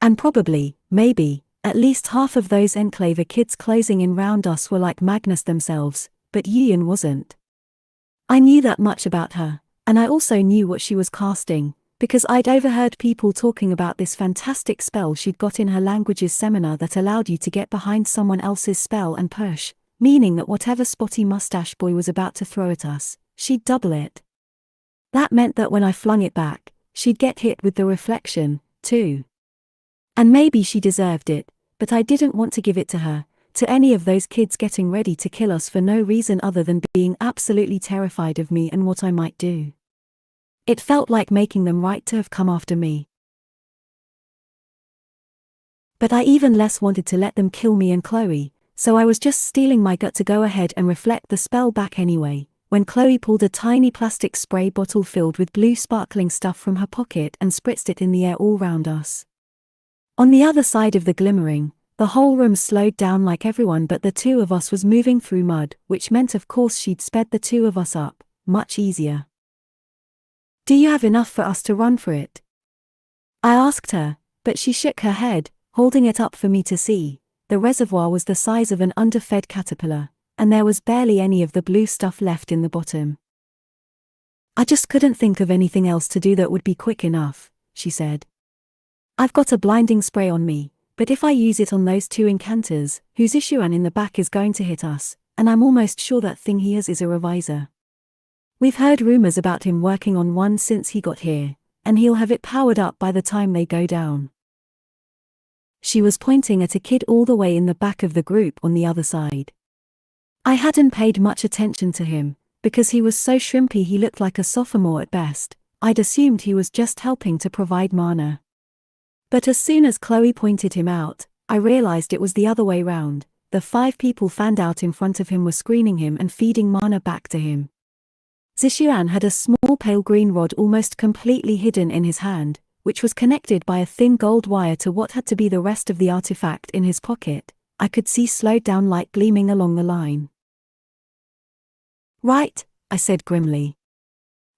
And probably, maybe, at least half of those enclaver kids closing in round us were like Magnus themselves, but Yuan wasn't. I knew that much about her, and I also knew what she was casting, because I'd overheard people talking about this fantastic spell she'd got in her languages seminar that allowed you to get behind someone else's spell and push, meaning that whatever spotty mustache boy was about to throw at us, she'd double it. That meant that when I flung it back, she'd get hit with the reflection, too. And maybe she deserved it, but I didn't want to give it to her, to any of those kids getting ready to kill us for no reason other than being absolutely terrified of me and what I might do. It felt like making them right to have come after me. But I even less wanted to let them kill me and Chloe, so I was just steeling my gut to go ahead and reflect the spell back anyway, when Chloe pulled a tiny plastic spray bottle filled with blue sparkling stuff from her pocket and spritzed it in the air all round us. On the other side of the glimmering, the whole room slowed down like everyone but the two of us was moving through mud, which meant of course she'd sped the two of us up, much easier. "Do you have enough for us to run for it?" I asked her, but she shook her head, holding it up for me to see. The reservoir was the size of an underfed caterpillar, and there was barely any of the blue stuff left in the bottom. "I just couldn't think of anything else to do that would be quick enough," she said. "I've got a blinding spray on me, but if I use it on those two incanters, whose Ishuan in the back is going to hit us, and I'm almost sure that thing he is a reviser. We've heard rumors about him working on one since he got here, and he'll have it powered up by the time they go down." She was pointing at a kid all the way in the back of the group on the other side. I hadn't paid much attention to him, because he was so shrimpy he looked like a sophomore at best. I'd assumed he was just helping to provide mana. But as soon as Chloe pointed him out, I realized it was the other way round. The 5 people fanned out in front of him were screening him and feeding mana back to him. Zishuan had a small pale green rod almost completely hidden in his hand, which was connected by a thin gold wire to what had to be the rest of the artifact in his pocket. I could see slowed down light gleaming along the line. "Right," I said grimly.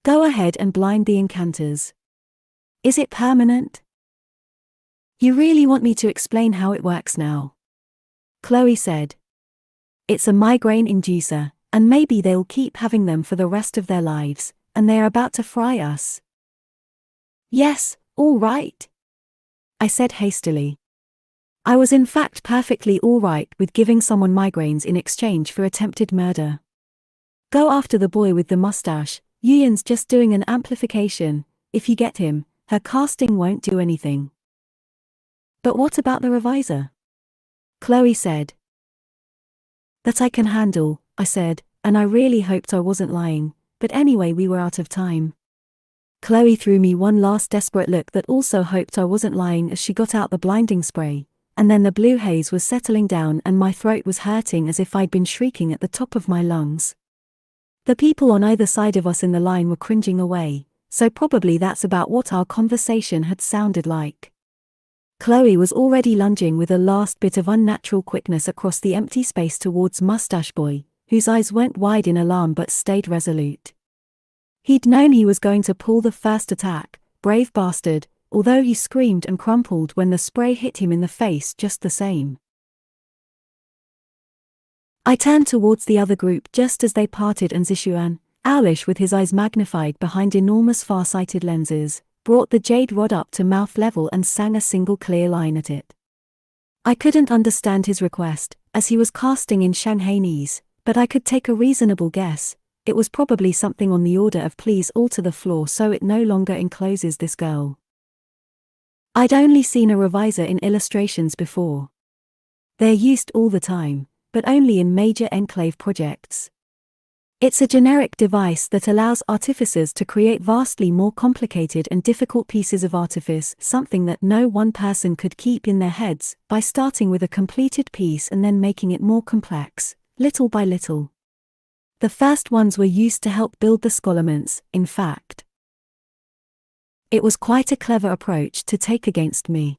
"Go ahead and blind the incanters. Is it permanent?" "You really want me to explain how it works now?" Chloe said. "It's a migraine inducer, and maybe they'll keep having them for the rest of their lives, and they're about to fry us." "Yes, all right," I said hastily. I was in fact perfectly all right with giving someone migraines in exchange for attempted murder. Go after the boy with the mustache. Yuyan's just doing an amplification. If you get him, her casting won't do anything. "But what about the reviser?" Chloe said. "That I can handle," I said, and I really hoped I wasn't lying, but anyway we were out of time. Chloe threw me one last desperate look that also hoped I wasn't lying as she got out the blinding spray, and then the blue haze was settling down and my throat was hurting as if I'd been shrieking at the top of my lungs. The people on either side of us in the line were cringing away, so probably that's about what our conversation had sounded like. Chloe was already lunging with a last bit of unnatural quickness across the empty space towards Mustache Boy, whose eyes went wide in alarm but stayed resolute. He'd known he was going to pull the first attack, brave bastard, although he screamed and crumpled when the spray hit him in the face just the same. I turned towards the other group just as they parted and Zishuan, owlish with his eyes magnified behind enormous far-sighted lenses, brought the jade rod up to mouth level and sang a single clear line at it. I couldn't understand his request, as he was casting in Shanghainese, but I could take a reasonable guess. It was probably something on the order of "please alter the floor so it no longer encloses this girl." I'd only seen a reviser in illustrations before. They're used all the time, but only in major enclave projects. It's a generic device that allows artificers to create vastly more complicated and difficult pieces of artifice, something that no one person could keep in their heads, by starting with a completed piece and then making it more complex, little by little. The first ones were used to help build the scollaments, in fact. It was quite a clever approach to take against me.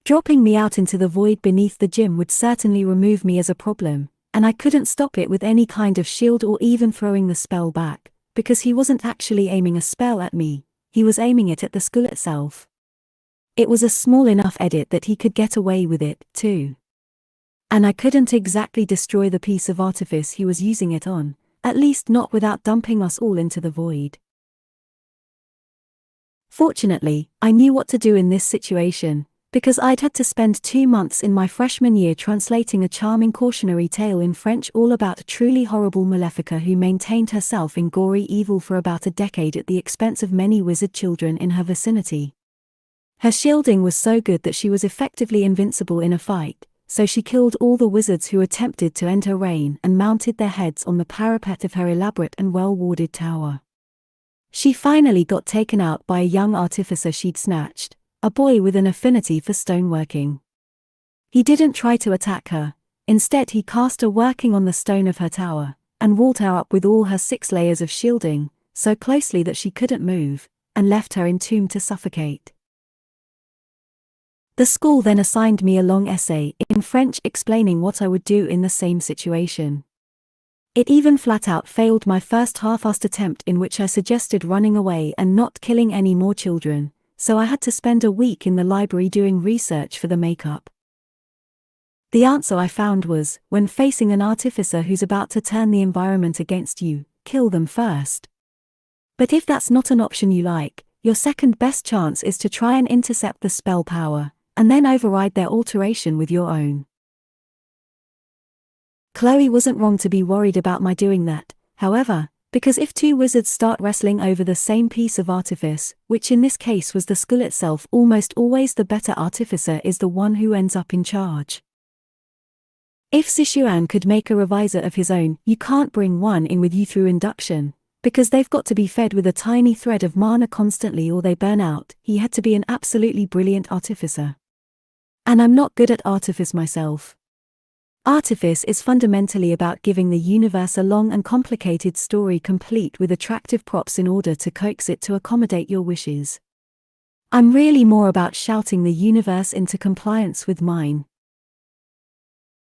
Dropping me out into the void beneath the gym would certainly remove me as a problem, and I couldn't stop it with any kind of shield or even throwing the spell back, because he wasn't actually aiming a spell at me, he was aiming it at the skull itself. It was a small enough edit that he could get away with it, too. And I couldn't exactly destroy the piece of artifice he was using it on, at least not without dumping us all into the void. Fortunately, I knew what to do in this situation, because I'd had to spend 2 months in my freshman year translating a charming cautionary tale in French all about a truly horrible Malefica who maintained herself in gory evil for about a decade at the expense of many wizard children in her vicinity. Her shielding was so good that she was effectively invincible in a fight, so she killed all the wizards who attempted to end her reign and mounted their heads on the parapet of her elaborate and well-warded tower. She finally got taken out by a young artificer she'd snatched, a boy with an affinity for stoneworking. He didn't try to attack her. Instead he cast her working on the stone of her tower, and walled her up with all her 6 layers of shielding, so closely that she couldn't move, and left her entombed to suffocate. The school then assigned me a long essay in French explaining what I would do in the same situation. It even flat out failed my first half-assed attempt in which I suggested running away and not killing any more children, so I had to spend a week in the library doing research for the makeup. The answer I found was, when facing an artificer who's about to turn the environment against you, kill them first. But if that's not an option you like, your second best chance is to try and intercept the spell power, and then override their alteration with your own. Chloe wasn't wrong to be worried about my doing that, however, because if 2 wizards start wrestling over the same piece of artifice, which in this case was the skull itself, almost always the better artificer is the one who ends up in charge. If Zishuan could make a revisor of his own, you can't bring one in with you through induction, because they've got to be fed with a tiny thread of mana constantly or they burn out. He had to be an absolutely brilliant artificer. And I'm not good at artifice myself. Artifice is fundamentally about giving the universe a long and complicated story complete with attractive props in order to coax it to accommodate your wishes. I'm really more about shouting the universe into compliance with mine.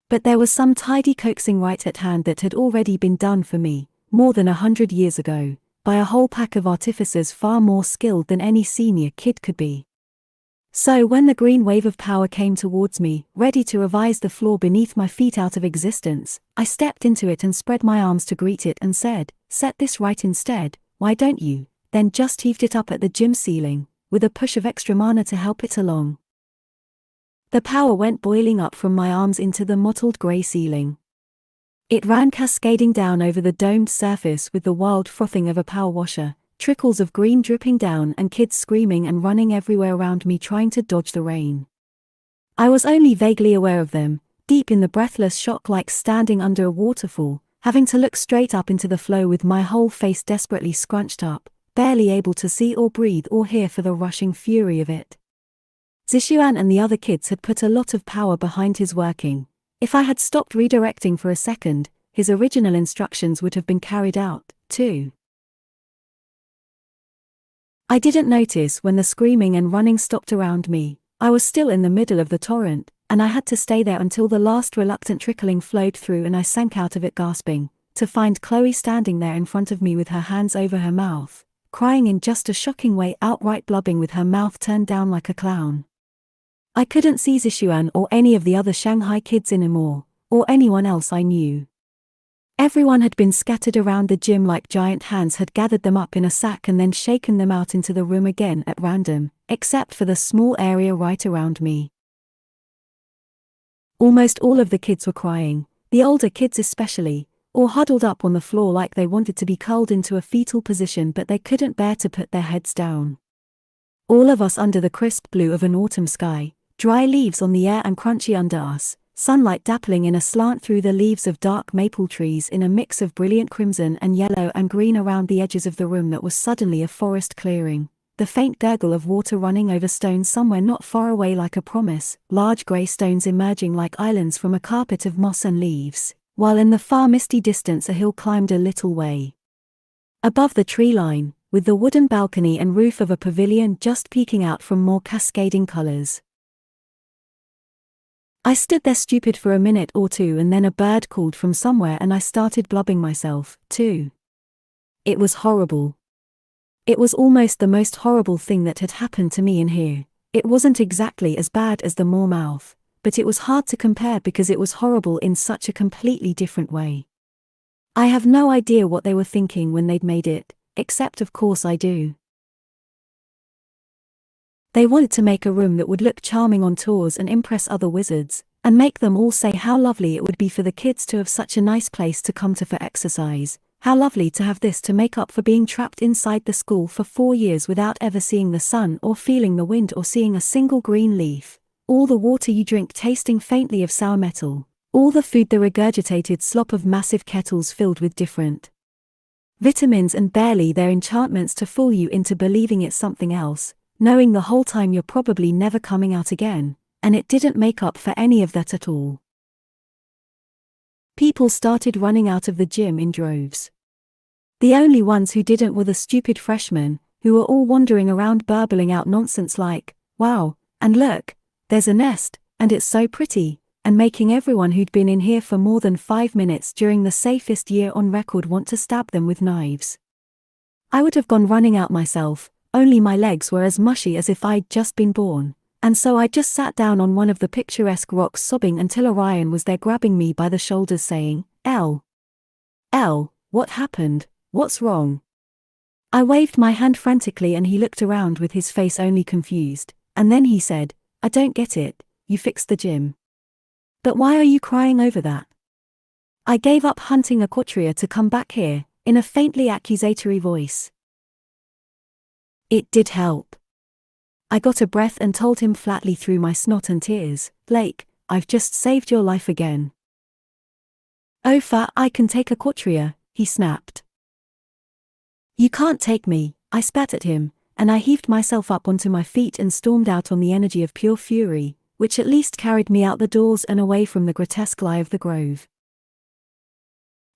But there was some tidy coaxing right at hand that had already been done for me, more than 100 years ago, by a whole pack of artificers far more skilled than any senior kid could be. So when the green wave of power came towards me, ready to revise the floor beneath my feet out of existence, I stepped into it and spread my arms to greet it and said, "Set this right instead, why don't you?" Then just heaved it up at the gym ceiling, with a push of extra mana to help it along. The power went boiling up from my arms into the mottled grey ceiling. It ran cascading down over the domed surface with the wild frothing of a power washer, trickles of green dripping down and kids screaming and running everywhere around me trying to dodge the rain. I was only vaguely aware of them, deep in the breathless shock like standing under a waterfall, having to look straight up into the flow with my whole face desperately scrunched up, barely able to see or breathe or hear for the rushing fury of it. Zishuan and the other kids had put a lot of power behind his working. If I had stopped redirecting for a second, his original instructions would have been carried out, too. I didn't notice when the screaming and running stopped around me. I was still in the middle of the torrent, and I had to stay there until the last reluctant trickling flowed through and I sank out of it gasping, to find Chloe standing there in front of me with her hands over her mouth, crying in just a shocking way, outright blubbing with her mouth turned down like a clown. I couldn't see Zishuan or any of the other Shanghai kids anymore, or anyone else I knew. Everyone had been scattered around the gym like giant hands had gathered them up in a sack and then shaken them out into the room again at random, except for the small area right around me. Almost all of the kids were crying, the older kids especially, or huddled up on the floor like they wanted to be curled into a fetal position but they couldn't bear to put their heads down. All of us under the crisp blue of an autumn sky, dry leaves on the air and crunchy under us, sunlight dappling in a slant through the leaves of dark maple trees in a mix of brilliant crimson and yellow and green around the edges of the room that was suddenly a forest clearing, the faint gurgle of water running over stones somewhere not far away like a promise, large grey stones emerging like islands from a carpet of moss and leaves, while in the far misty distance a hill climbed a little way. Above the tree line, with the wooden balcony and roof of a pavilion just peeking out from more cascading colours. I stood there stupid for a minute or two and then a bird called from somewhere and I started blubbing myself, too. It was horrible. It was almost the most horrible thing that had happened to me in here. It wasn't exactly as bad as the Moor Mouth, but it was hard to compare because it was horrible in such a completely different way. I have no idea what they were thinking when they'd made it, except of course I do. They wanted to make a room that would look charming on tours and impress other wizards, and make them all say how lovely it would be for the kids to have such a nice place to come to for exercise, how lovely to have this to make up for being trapped inside the school for 4 years without ever seeing the sun or feeling the wind or seeing a single green leaf, all the water you drink tasting faintly of sour metal, all the food the regurgitated slop of massive kettles filled with different vitamins and barely their enchantments to fool you into believing it's something else, knowing the whole time you're probably never coming out again, and it didn't make up for any of that at all. People started running out of the gym in droves. The only ones who didn't were the stupid freshmen, who were all wandering around burbling out nonsense like, "Wow, and look, there's a nest, and it's so pretty," and making everyone who'd been in here for more than 5 minutes during the safest year on record want to stab them with knives. I would have gone running out myself, only my legs were as mushy as if I'd just been born, and so I just sat down on one of the picturesque rocks sobbing until Orion was there grabbing me by the shoulders saying, Elle, what happened? What's wrong?" I waved my hand frantically and he looked around with his face only confused, and then he said, "I don't get it, you fixed the gym. But why are you crying over that?" I gave up hunting a quadria to come back here, in a faintly accusatory voice. It did help. I got a breath and told him flatly through my snot and tears, "Blake, I've just saved your life again." "Oh I can take a quadria," he snapped. "You can't take me," I spat at him, and I heaved myself up onto my feet and stormed out on the energy of pure fury, which at least carried me out the doors and away from the grotesque lie of the grove.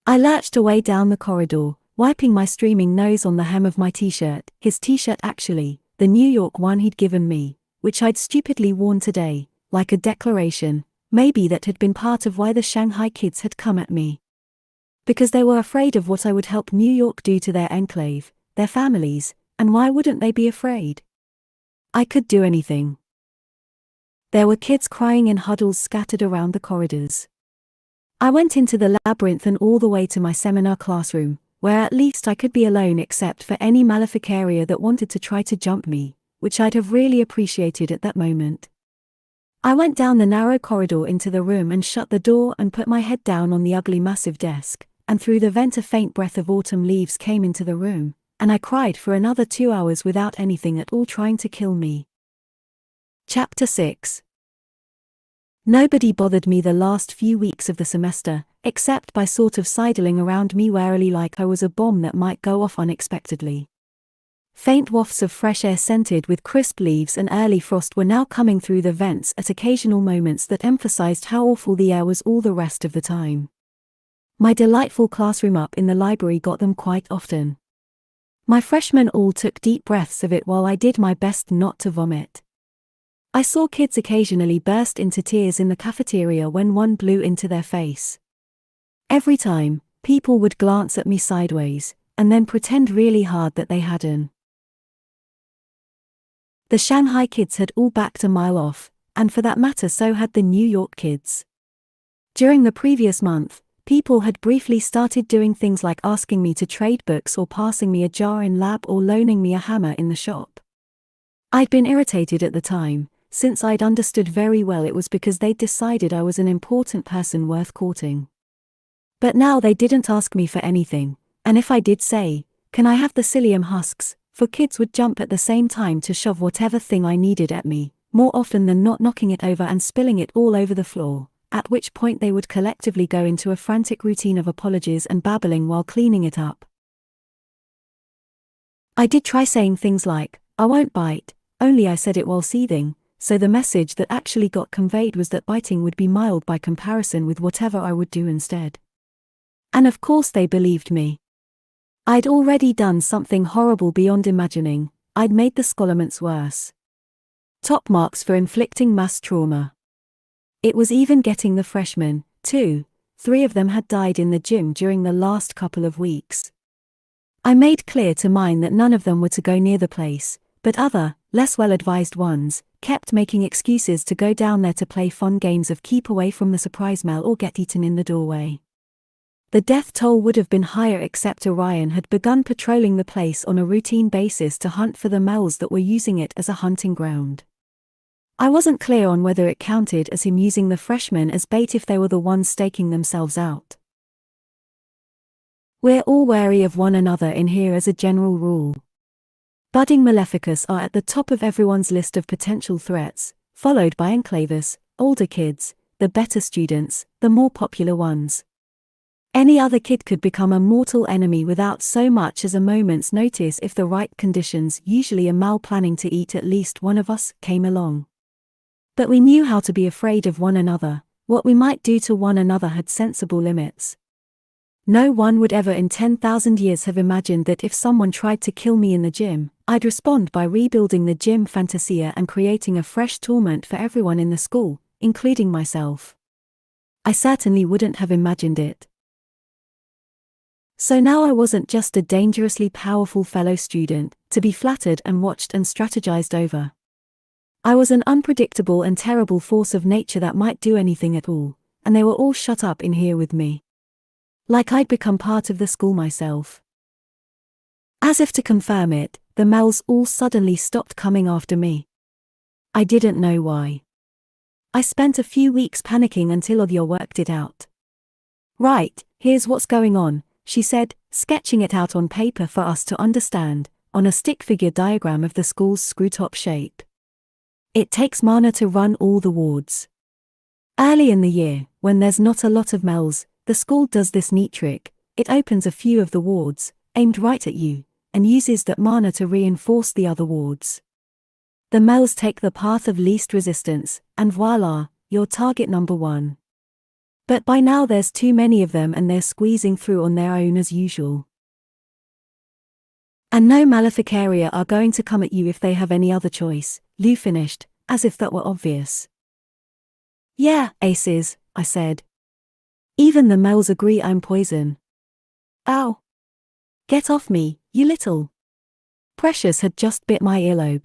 I lurched away down the corridor, wiping my streaming nose on the hem of my t-shirt, his t-shirt actually, the New York one he'd given me, which I'd stupidly worn today, like a declaration, maybe that had been part of why the Shanghai kids had come at me. Because they were afraid of what I would help New York do to their enclave, their families, and why wouldn't they be afraid? I could do anything. There were kids crying in huddles scattered around the corridors. I went into the labyrinth and all the way to my seminar classroom, where at least I could be alone except for any maleficaria that wanted to try to jump me, which I'd have really appreciated at that moment. I went down the narrow corridor into the room and shut the door and put my head down on the ugly massive desk, and through the vent a faint breath of autumn leaves came into the room, and I cried for another 2 hours without anything at all trying to kill me. Chapter 6. Nobody bothered me the last few weeks of the semester, except by sort of sidling around me warily like I was a bomb that might go off unexpectedly. Faint wafts of fresh air scented with crisp leaves and early frost were now coming through the vents at occasional moments that emphasized how awful the air was all the rest of the time. My delightful classroom up in the library got them quite often. My freshmen all took deep breaths of it while I did my best not to vomit. I saw kids occasionally burst into tears in the cafeteria when one blew into their face. Every time, people would glance at me sideways, and then pretend really hard that they hadn't. The Shanghai kids had all backed a mile off, and for that matter so had the New York kids. During the previous month, people had briefly started doing things like asking me to trade books or passing me a jar in lab or loaning me a hammer in the shop. I'd been irritated at the time, since I'd understood very well it was because they'd decided I was an important person worth courting. But now they didn't ask me for anything, and if I did say, "Can I have the psyllium husks?" for kids would jump at the same time to shove whatever thing I needed at me, more often than not knocking it over and spilling it all over the floor, at which point they would collectively go into a frantic routine of apologies and babbling while cleaning it up. I did try saying things like, "I won't bite," only I said it while seething, so the message that actually got conveyed was that biting would be mild by comparison with whatever I would do instead. And of course they believed me. I'd already done something horrible beyond imagining. I'd made the scholarments worse. Top marks for inflicting mass trauma. It was even getting the freshmen, too. 3 of them had died in the gym during the last couple of weeks. I made clear to mine that none of them were to go near the place, but other, less well-advised ones, kept making excuses to go down there to play fun games of keep away from the surprise mail or get eaten in the doorway. the death toll would have been higher, except Orion had begun patrolling the place on a routine basis to hunt for the males that were using it as a hunting ground. I wasn't clear on whether it counted as him using the freshmen as bait if they were the ones staking themselves out. We're all wary of one another in here as a general rule. Budding maleficus are at the top of everyone's list of potential threats, followed by enclavus, older kids, the better students, the more popular ones. Any other kid could become a mortal enemy without so much as a moment's notice if the right conditions, usually a mal planning to eat at least one of us, came along. But we knew how to be afraid of one another. What we might do to one another had sensible limits. No one would ever in 10,000 years have imagined that if someone tried to kill me in the gym, I'd respond by rebuilding the gym Fantasia and creating a fresh torment for everyone in the school, including myself. I certainly wouldn't have imagined it. So now I wasn't just a dangerously powerful fellow student, to be flattered and watched and strategized over. I was an unpredictable and terrible force of nature that might do anything at all, and they were all shut up in here with me. Like I'd become part of the school myself. As if to confirm it, the males all suddenly stopped coming after me. I didn't know why. I spent a few weeks panicking until Odia worked it out. Right, here's what's going on, she said, sketching it out on paper for us to understand, on a stick figure diagram of the school's screw-top shape. It takes mana to run all the wards. Early in the year, when there's not a lot of males, the school does this neat trick. It opens a few of the wards, aimed right at you, and uses that mana to reinforce the other wards. The males take the path of least resistance, and voila, you're target number 1. But by now there's too many of them and they're squeezing through on their own as usual. And no Maleficaria are going to come at you if they have any other choice, Lou finished, as if that were obvious. Yeah, aces, I said. Even the males agree I'm poison. Ow! Get off me, you little. Precious had just bit my earlobe.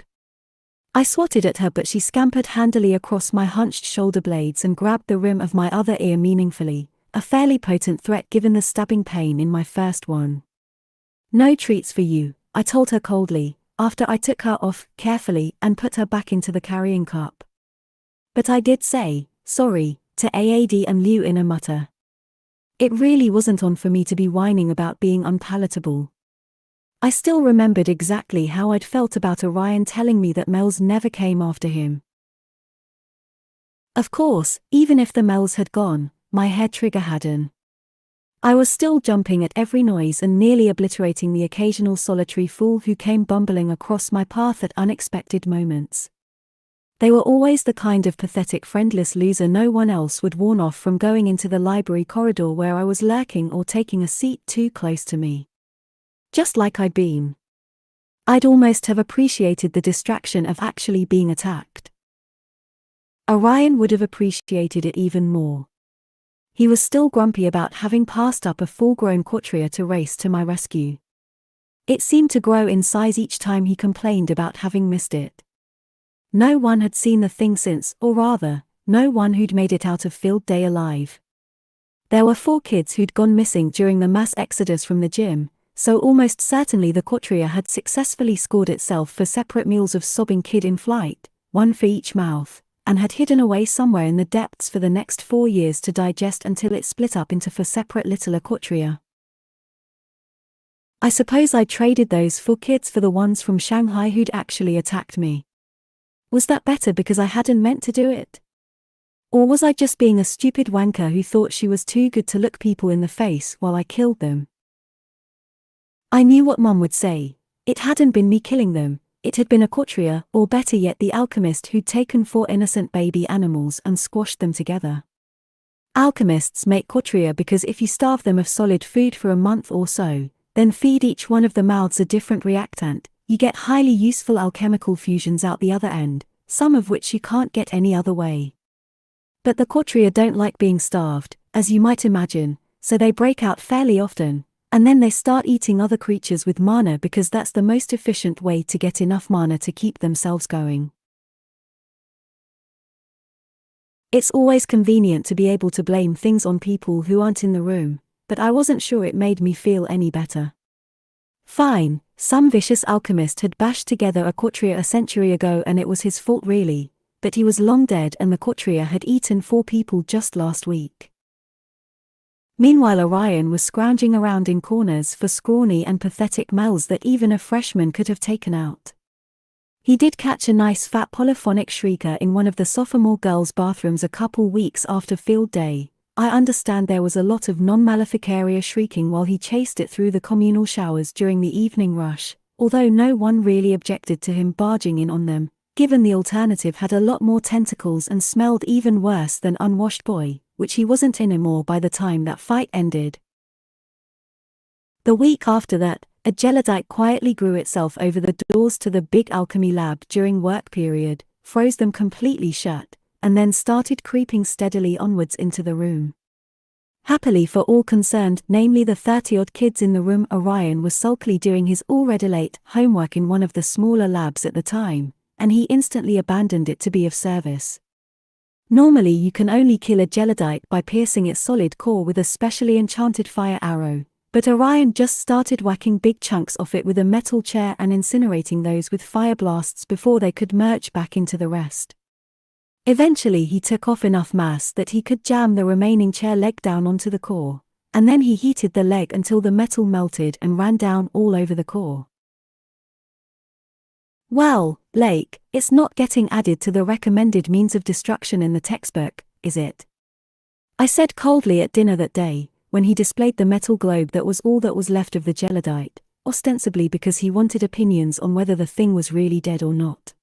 I swatted at her, but she scampered handily across my hunched shoulder blades and grabbed the rim of my other ear meaningfully, a fairly potent threat given the stabbing pain in my first one. No treats for you, I told her coldly, after I took her off carefully and put her back into the carrying cup. But I did say, sorry, to Aad and Liu in a mutter. It really wasn't on for me to be whining about being unpalatable. I still remembered exactly how I'd felt about Orion telling me that males never came after him. Of course, even if the males had gone, my hair trigger hadn't. I was still jumping at every noise and nearly obliterating the occasional solitary fool who came bumbling across my path at unexpected moments. They were always the kind of pathetic friendless loser no one else would warn off from going into the library corridor where I was lurking or taking a seat too close to me. Just like I'd been. I'd almost have appreciated the distraction of actually being attacked. Orion would have appreciated it even more. He was still grumpy about having passed up a full-grown Quatria to race to my rescue. It seemed to grow in size each time he complained about having missed it. No one had seen the thing since, or rather, no one who'd made it out of field day alive. There were 4 kids who'd gone missing during the mass exodus from the gym, so almost certainly the Quatria had successfully scored itself for separate meals of sobbing kid in flight, one for each mouth, and had hidden away somewhere in the depths for the next 4 years to digest until it split up into 4 separate littler Quatria. I suppose I traded those 4 kids for the ones from Shanghai who'd actually attacked me. Was that better because I hadn't meant to do it? Or was I just being a stupid wanker who thought she was too good to look people in the face while I killed them? I knew what Mum would say. It hadn't been me killing them, it had been a Quatria, or better yet the alchemist who'd taken 4 innocent baby animals and squashed them together. Alchemists make Quatria because if you starve them of solid food for a month or so, then feed each one of the mouths a different reactant, you get highly useful alchemical fusions out the other end, some of which you can't get any other way. But the Quatria don't like being starved, as you might imagine, so they break out fairly often, and then they start eating other creatures with mana because that's the most efficient way to get enough mana to keep themselves going. It's always convenient to be able to blame things on people who aren't in the room, but I wasn't sure it made me feel any better. Fine, some vicious alchemist had bashed together a couturier a century ago and it was his fault really, but he was long dead and the couturier had eaten 4 people just last week. Meanwhile Orion was scrounging around in corners for scrawny and pathetic mouths that even a freshman could have taken out. He did catch a nice fat polyphonic shrieker in one of the sophomore girls' bathrooms a couple weeks after field day. I understand there was a lot of non-maleficaria shrieking while he chased it through the communal showers during the evening rush, although no one really objected to him barging in on them, given the alternative had a lot more tentacles and smelled even worse than Unwashed Boy, which he wasn't anymore by the time that fight ended. The week after that, a gelodite quietly grew itself over the doors to the big alchemy lab during work period, froze them completely shut, and then started creeping steadily onwards into the room. Happily for all concerned, namely the 30-odd kids in the room, Orion was sulkily doing his already late homework in one of the smaller labs at the time, and he instantly abandoned it to be of service. Normally you can only kill a gelodite by piercing its solid core with a specially enchanted fire arrow, but Orion just started whacking big chunks off it with a metal chair and incinerating those with fire blasts before they could merge back into the rest. Eventually he took off enough mass that he could jam the remaining chair leg down onto the core, and then he heated the leg until the metal melted and ran down all over the core. Well, Blake, it's not getting added to the recommended means of destruction in the textbook, is it? I said coldly at dinner that day, when he displayed the metal globe that was all that was left of the gelodite, ostensibly because he wanted opinions on whether the thing was really dead or not.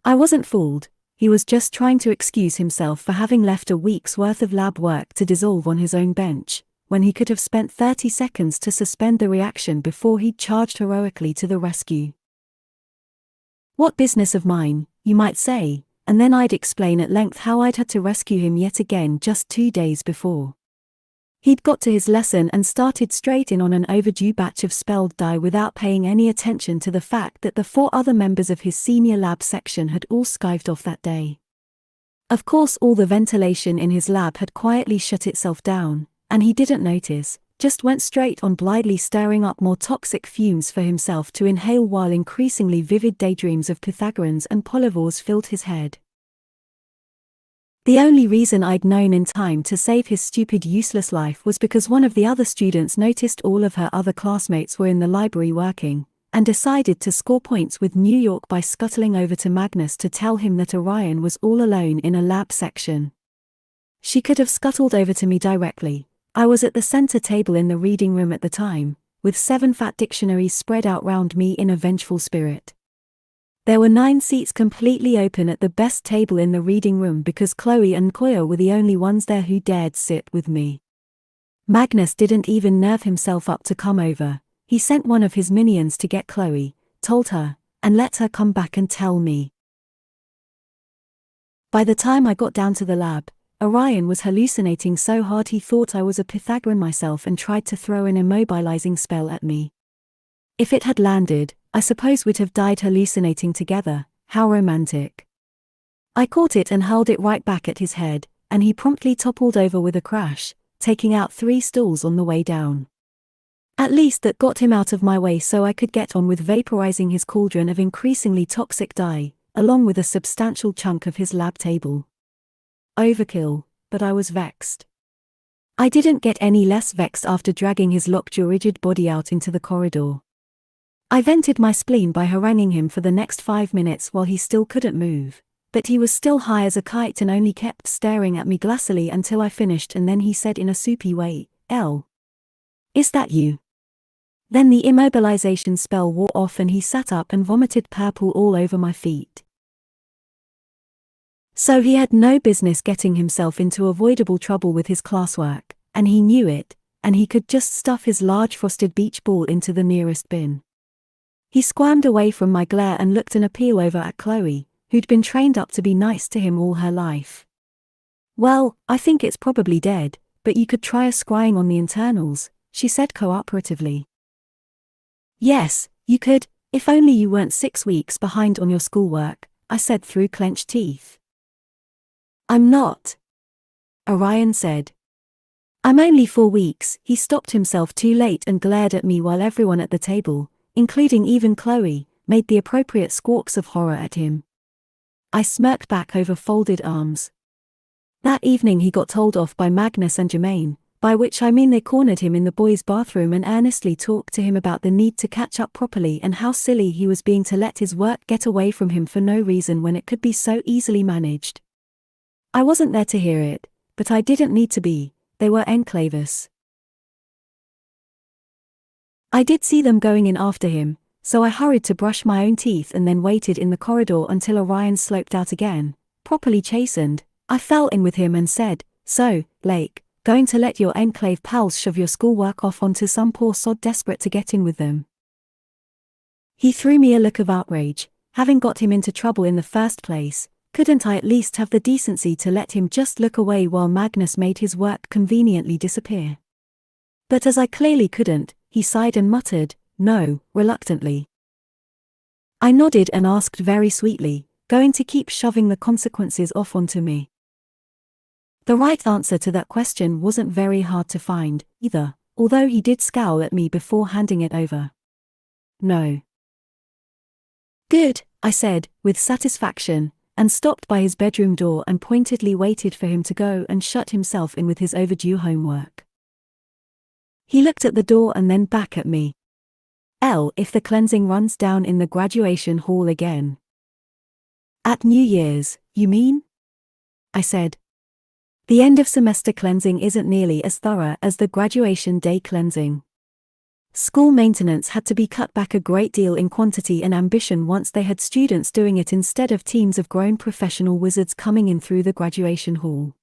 I wasn't fooled. He was just trying to excuse himself for having left a week's worth of lab work to dissolve on his own bench, when he could have spent 30 seconds to suspend the reaction before he'd charged heroically to the rescue. What business of mine, you might say, and then I'd explain at length how I'd had to rescue him yet again just 2 days before. He'd got to his lesson and started straight in on an overdue batch of spelled dye without paying any attention to the fact that the 4 other members of his senior lab section had all skived off that day. Of course all the ventilation in his lab had quietly shut itself down, and he didn't notice, just went straight on blithely stirring up more toxic fumes for himself to inhale while increasingly vivid daydreams of Pythagoreans and polyvores filled his head. The only reason I'd known in time to save his stupid useless life was because one of the other students noticed all of her other classmates were in the library working, and decided to score points with New York by scuttling over to Magnus to tell him that Orion was all alone in a lab section. She could have scuttled over to me directly. I was at the center table in the reading room at the time, with 7 fat dictionaries spread out round me in a vengeful spirit. There were 9 seats completely open at the best table in the reading room because Chloe and Koya were the only ones there who dared sit with me. Magnus didn't even nerve himself up to come over. He sent one of his minions to get Chloe, told her, and let her come back and tell me. By the time I got down to the lab, Orion was hallucinating so hard he thought I was a Pythagorean myself and tried to throw an immobilizing spell at me. If it had landed, I suppose we'd have died hallucinating together. How romantic. I caught it and hurled it right back at his head, and he promptly toppled over with a crash, taking out 3 stools on the way down. At least that got him out of my way so I could get on with vaporizing his cauldron of increasingly toxic dye, along with a substantial chunk of his lab table. Overkill, but I was vexed. I didn't get any less vexed after dragging his lockjaw rigid body out into the corridor. I vented my spleen by haranguing him for the next 5 minutes while he still couldn't move, but he was still high as a kite and only kept staring at me glassily until I finished, and then he said in a soupy way, "Is that you?" Then the immobilization spell wore off and he sat up and vomited purple all over my feet. So he had no business getting himself into avoidable trouble with his classwork, and he knew it, and he could just stuff his large frosted beach ball into the nearest bin. He squirmed away from my glare and looked an appeal over at Chloe, who'd been trained up to be nice to him all her life. "Well, I think it's probably dead, but you could try a scrying on the internals," she said cooperatively. "Yes, you could, if only you weren't 6 weeks behind on your schoolwork," I said through clenched teeth. "I'm not," Orion said. I'm only 4 weeks. He stopped himself too late and glared at me while everyone at the table, including even Chloe, made the appropriate squawks of horror at him. I smirked back over folded arms. That evening he got told off by Magnus and Jermaine, by which I mean they cornered him in the boys' bathroom and earnestly talked to him about the need to catch up properly and how silly he was being to let his work get away from him for no reason when it could be so easily managed. I wasn't there to hear it, but I didn't need to be. They were enclavists. I did see them going in after him, so I hurried to brush my own teeth and then waited in the corridor until Orion sloped out again. Properly chastened, I fell in with him and said, "So, Lake, going to let your enclave pals shove your schoolwork off onto some poor sod desperate to get in with them?" He threw me a look of outrage. Having got him into trouble in the first place, couldn't I at least have the decency to let him just look away while Magnus made his work conveniently disappear? But as I clearly couldn't, he sighed and muttered, "No," reluctantly. I nodded and asked very sweetly, "Going to keep shoving the consequences off onto me?" The right answer to that question wasn't very hard to find, either, although he did scowl at me before handing it over. "No." "Good," I said, with satisfaction, and stopped by his bedroom door and pointedly waited for him to go and shut himself in with his overdue homework. He looked at the door and then back at me. If the cleansing runs down in the graduation hall again." "At New Year's, you mean?" I said. "The end of semester cleansing isn't nearly as thorough as the graduation day cleansing. School maintenance had to be cut back a great deal in quantity and ambition once they had students doing it instead of teams of grown professional wizards coming in through the graduation hall.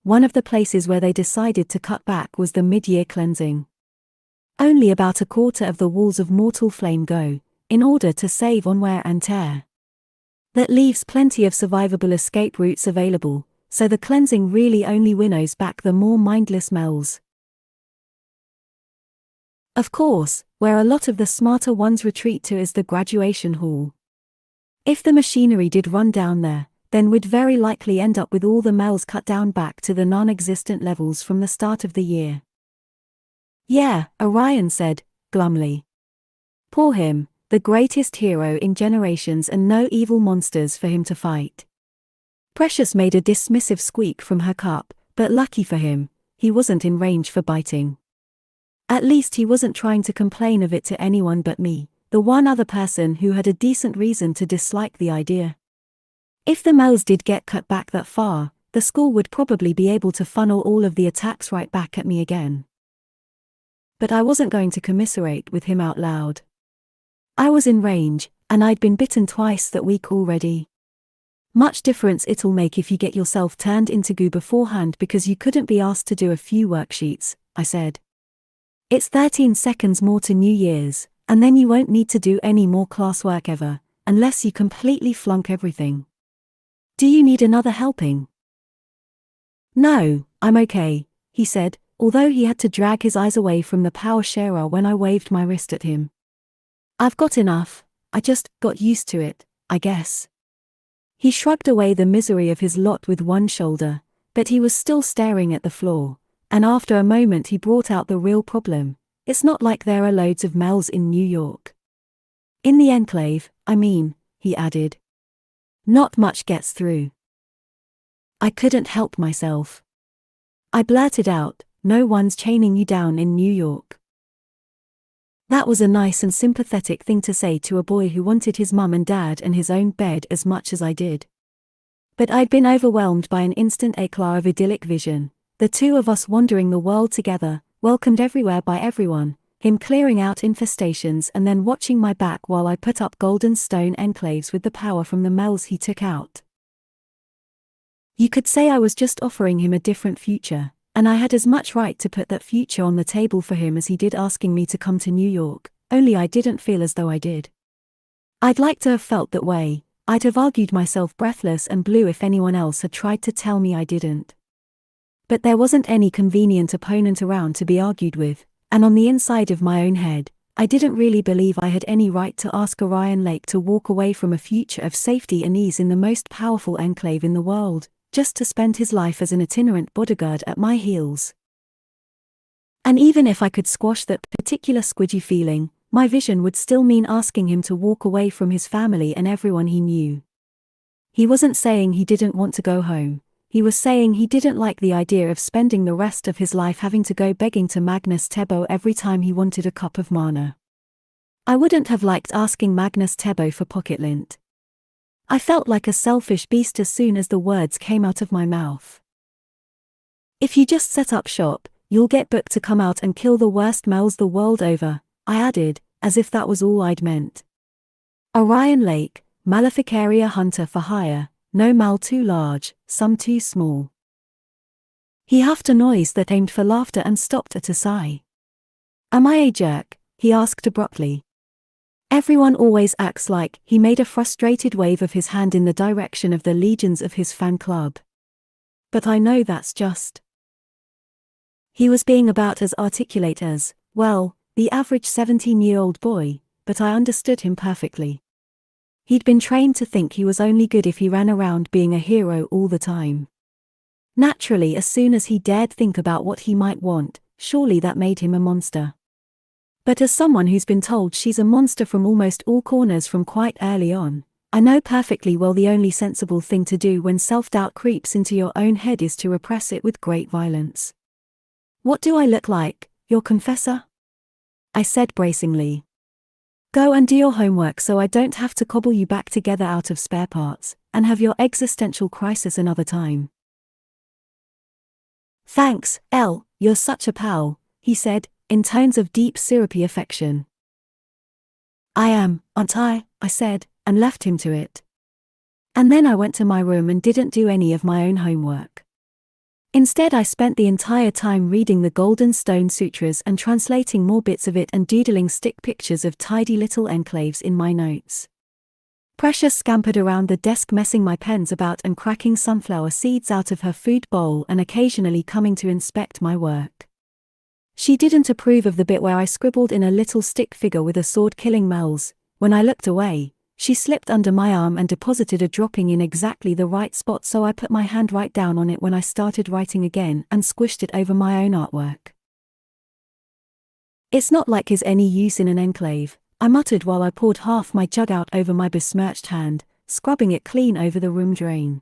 One of the places where they decided to cut back was the mid-year cleansing. Only about a quarter of the walls of mortal flame go, in order to save on wear and tear. That leaves plenty of survivable escape routes available, so the cleansing really only winnows back the more mindless mells. Of course, where a lot of the smarter ones retreat to is the graduation hall. If the machinery did run down there, then we'd very likely end up with all the mells cut down back to the non-existent levels from the start of the year. "Yeah," Orion said, glumly. "Poor him, the greatest hero in generations and no evil monsters for him to fight." Precious made a dismissive squeak from her cup, but lucky for him, he wasn't in range for biting. At least he wasn't trying to complain of it to anyone but me, the one other person who had a decent reason to dislike the idea. If the mells did get cut back that far, the school would probably be able to funnel all of the attacks right back at me again. But I wasn't going to commiserate with him out loud. I was in range, and I'd been bitten twice that week already. Much difference it'll make if you get yourself turned into goo beforehand because you couldn't be asked to do a few worksheets, I said. It's 13 seconds more to New Year's, and then you won't need to do any more classwork ever, unless you completely flunk everything. Do you need another helping? No, I'm okay, he said, although he had to drag his eyes away from the power sharer when I waved my wrist at him. I've got enough, I just got used to it, I guess. He shrugged away the misery of his lot with one shoulder, but he was still staring at the floor, and after a moment he brought out the real problem. It's not like there are loads of mells in New York. In the enclave, I mean, he added. Not much gets through. I couldn't help myself. I blurted out, no one's chaining you down in New York. That was a nice and sympathetic thing to say to a boy who wanted his mum and dad and his own bed as much as I did. But I'd been overwhelmed by an instant éclat of idyllic vision, the two of us wandering the world together, welcomed everywhere by everyone, him clearing out infestations and then watching my back while I put up golden stone enclaves with the power from the mells he took out. You could say I was just offering him a different future, and I had as much right to put that future on the table for him as he did asking me to come to New York, only I didn't feel as though I did. I'd like to have felt that way. I'd have argued myself breathless and blue if anyone else had tried to tell me I didn't. But there wasn't any convenient opponent around to be argued with, and on the inside of my own head, I didn't really believe I had any right to ask Orion Lake to walk away from a future of safety and ease in the most powerful enclave in the world, just to spend his life as an itinerant bodyguard at my heels. And even if I could squash that particular squidgy feeling, my vision would still mean asking him to walk away from his family and everyone he knew. He wasn't saying he didn't want to go home. He was saying he didn't like the idea of spending the rest of his life having to go begging to Magnus Tebo every time he wanted a cup of mana. I wouldn't have liked asking Magnus Tebo for pocket lint. I felt like a selfish beast as soon as the words came out of my mouth. If you just set up shop, you'll get booked to come out and kill the worst males the world over, I added, as if that was all I'd meant. Orion Lake, Maleficaria hunter for hire, no mal too large, some too small. He huffed a noise that aimed for laughter and stopped at a sigh. Am I a jerk? He asked abruptly. Everyone always acts like. He made a frustrated wave of his hand in the direction of the legions of his fan club. But I know that's just. He was being about as articulate as, well, the average 17-year-old boy, but I understood him perfectly. He'd been trained to think he was only good if he ran around being a hero all the time. Naturally, as soon as he dared think about what he might want, surely that made him a monster. But as someone who's been told she's a monster from almost all corners from quite early on, I know perfectly well the only sensible thing to do when self-doubt creeps into your own head is to repress it with great violence. What do I look like, your confessor? I said bracingly. Go and do your homework so I don't have to cobble you back together out of spare parts, and have your existential crisis another time. Thanks, Elle, you're such a pal, he said, in tones of deep syrupy affection. I am, aren't I said, and left him to it. And then I went to my room and didn't do any of my own homework. Instead, I spent the entire time reading the Golden Stone Sutras and translating more bits of it and doodling stick pictures of tidy little enclaves in my notes. Precious scampered around the desk messing my pens about and cracking sunflower seeds out of her food bowl and occasionally coming to inspect my work. She didn't approve of the bit where I scribbled in a little stick figure with a sword killing Mel's. When I looked away, she slipped under my arm and deposited a dropping in exactly the right spot, so I put my hand right down on it when I started writing again and squished it over my own artwork. It's not like he's any use in an enclave, I muttered while I poured half my jug out over my besmirched hand, scrubbing it clean over the room drain.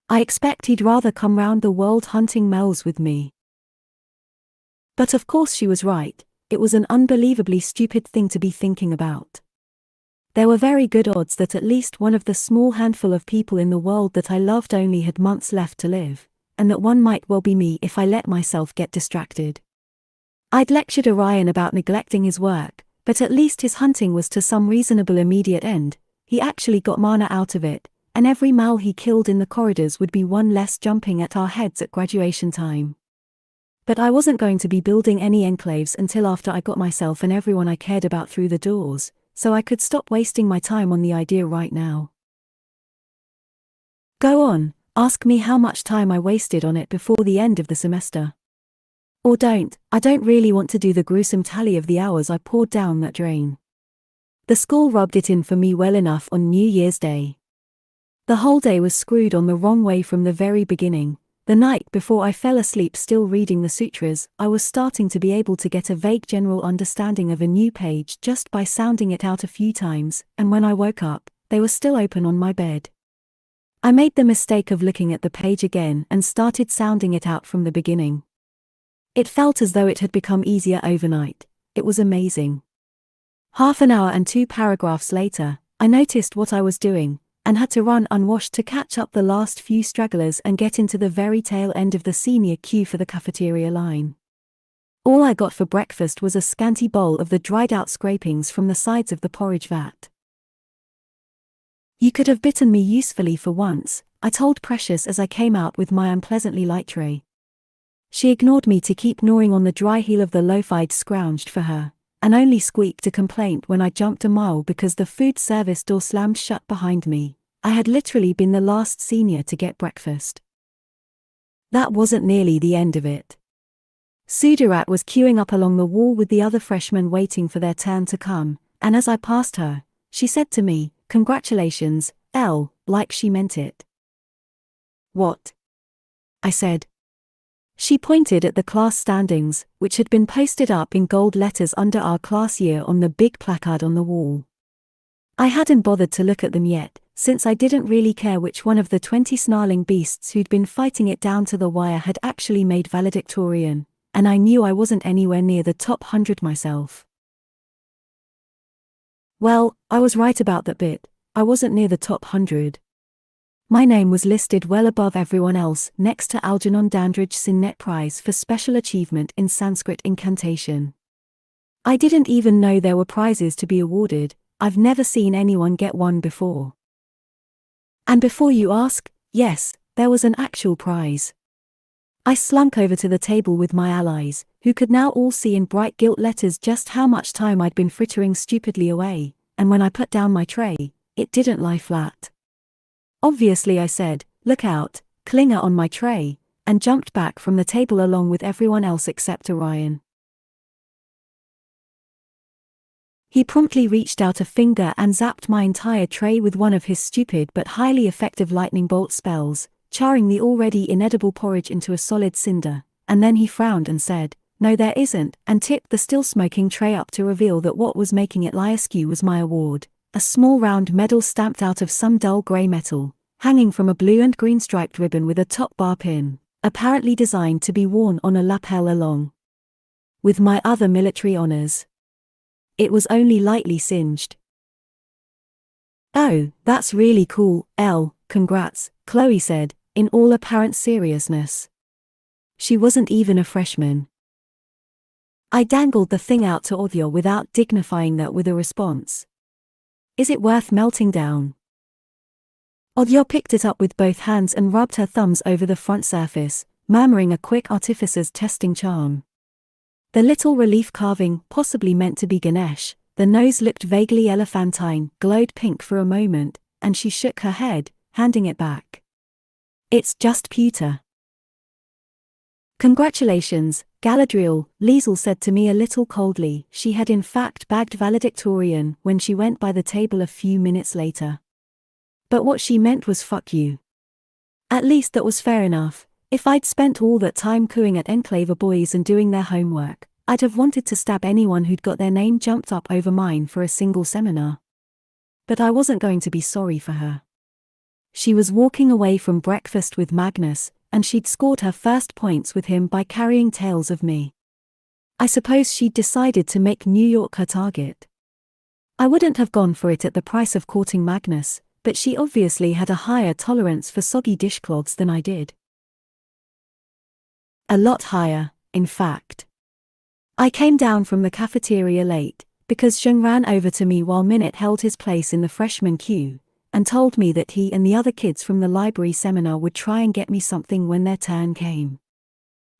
I expect he'd rather come round the world hunting Mel's with me. But of course she was right, it was an unbelievably stupid thing to be thinking about. There were very good odds that at least one of the small handful of people in the world that I loved only had months left to live, and that one might well be me if I let myself get distracted. I'd lectured Orion about neglecting his work, but at least his hunting was to some reasonable immediate end. He actually got mana out of it, and every mal he killed in the corridors would be one less jumping at our heads at graduation time. But I wasn't going to be building any enclaves until after I got myself and everyone I cared about through the doors, so I could stop wasting my time on the idea right now. Go on, ask me how much time I wasted on it before the end of the semester. Or don't, I don't really want to do the gruesome tally of the hours I poured down that drain. The school rubbed it in for me well enough on New Year's Day. The whole day was screwed on the wrong way from the very beginning. The night before I fell asleep still reading the sutras, I was starting to be able to get a vague general understanding of a new page just by sounding it out a few times, and when I woke up, they were still open on my bed. I made the mistake of looking at the page again and started sounding it out from the beginning. It felt as though it had become easier overnight. It was amazing. Half an hour and 2 paragraphs later, I noticed what I was doing, and had to run unwashed to catch up the last few stragglers and get into the very tail end of the senior queue for the cafeteria line. All I got for breakfast was a scanty bowl of the dried-out scrapings from the sides of the porridge vat. You could have bitten me usefully for once, I told Precious as I came out with my unpleasantly light tray. She ignored me to keep gnawing on the dry heel of the loaf I'd scrounged for her, and only squeaked a complaint when I jumped a mile because the food service door slammed shut behind me. I had literally been the last senior to get breakfast. That wasn't nearly the end of it. Sudarat was queuing up along the wall with the other freshmen waiting for their turn to come, and as I passed her, she said to me, "Congratulations, Elle," like she meant it. What? I said. She pointed at the class standings, which had been posted up in gold letters under our class year on the big placard on the wall. I hadn't bothered to look at them yet, since I didn't really care which one of the 20 snarling beasts who'd been fighting it down to the wire had actually made valedictorian, and I knew I wasn't anywhere near the top 100 myself. Well, I was right about that bit. I wasn't near the top 100. My name was listed well above everyone else, next to Algernon Dandridge's Net Prize for Special Achievement in Sanskrit Incantation. I didn't even know there were prizes to be awarded. I've never seen anyone get one before. And before you ask, yes, there was an actual prize. I slunk over to the table with my allies, who could now all see in bright gilt letters just how much time I'd been frittering stupidly away, and when I put down my tray, it didn't lie flat. Obviously I said, "Look out, Klinger," on my tray, and jumped back from the table along with everyone else except Orion. He promptly reached out a finger and zapped my entire tray with one of his stupid but highly effective lightning bolt spells, charring the already inedible porridge into a solid cinder, and then he frowned and said, "No there isn't," and tipped the still smoking tray up to reveal that what was making it lie askew was my award, a small round medal stamped out of some dull grey metal, hanging from a blue and green striped ribbon with a top bar pin, apparently designed to be worn on a lapel along with my other military honors. It was only lightly singed. "Oh, that's really cool, Elle, congrats," Chloe said, in all apparent seriousness. She wasn't even a freshman. I dangled the thing out to Othio without dignifying that with a response. "Is it worth melting down?" Othio picked it up with both hands and rubbed her thumbs over the front surface, murmuring a quick artificer's testing charm. The little relief carving, possibly meant to be Ganesh, the nose looked vaguely elephantine, glowed pink for a moment, and she shook her head, handing it back. "It's just pewter." "Congratulations, Galadriel," Liesl said to me a little coldly. She had in fact bagged valedictorian when she went by the table a few minutes later. But what she meant was "fuck you." At least that was fair enough. If I'd spent all that time cooing at Enclave boys and doing their homework, I'd have wanted to stab anyone who'd got their name jumped up over mine for a single seminar. But I wasn't going to be sorry for her. She was walking away from breakfast with Magnus, and she'd scored her first points with him by carrying tales of me. I suppose she'd decided to make New York her target. I wouldn't have gone for it at the price of courting Magnus, but she obviously had a higher tolerance for soggy dishcloths than I did. A lot higher, in fact. I came down from the cafeteria late, because Zheng ran over to me while Minute held his place in the freshman queue, and told me that he and the other kids from the library seminar would try and get me something when their turn came.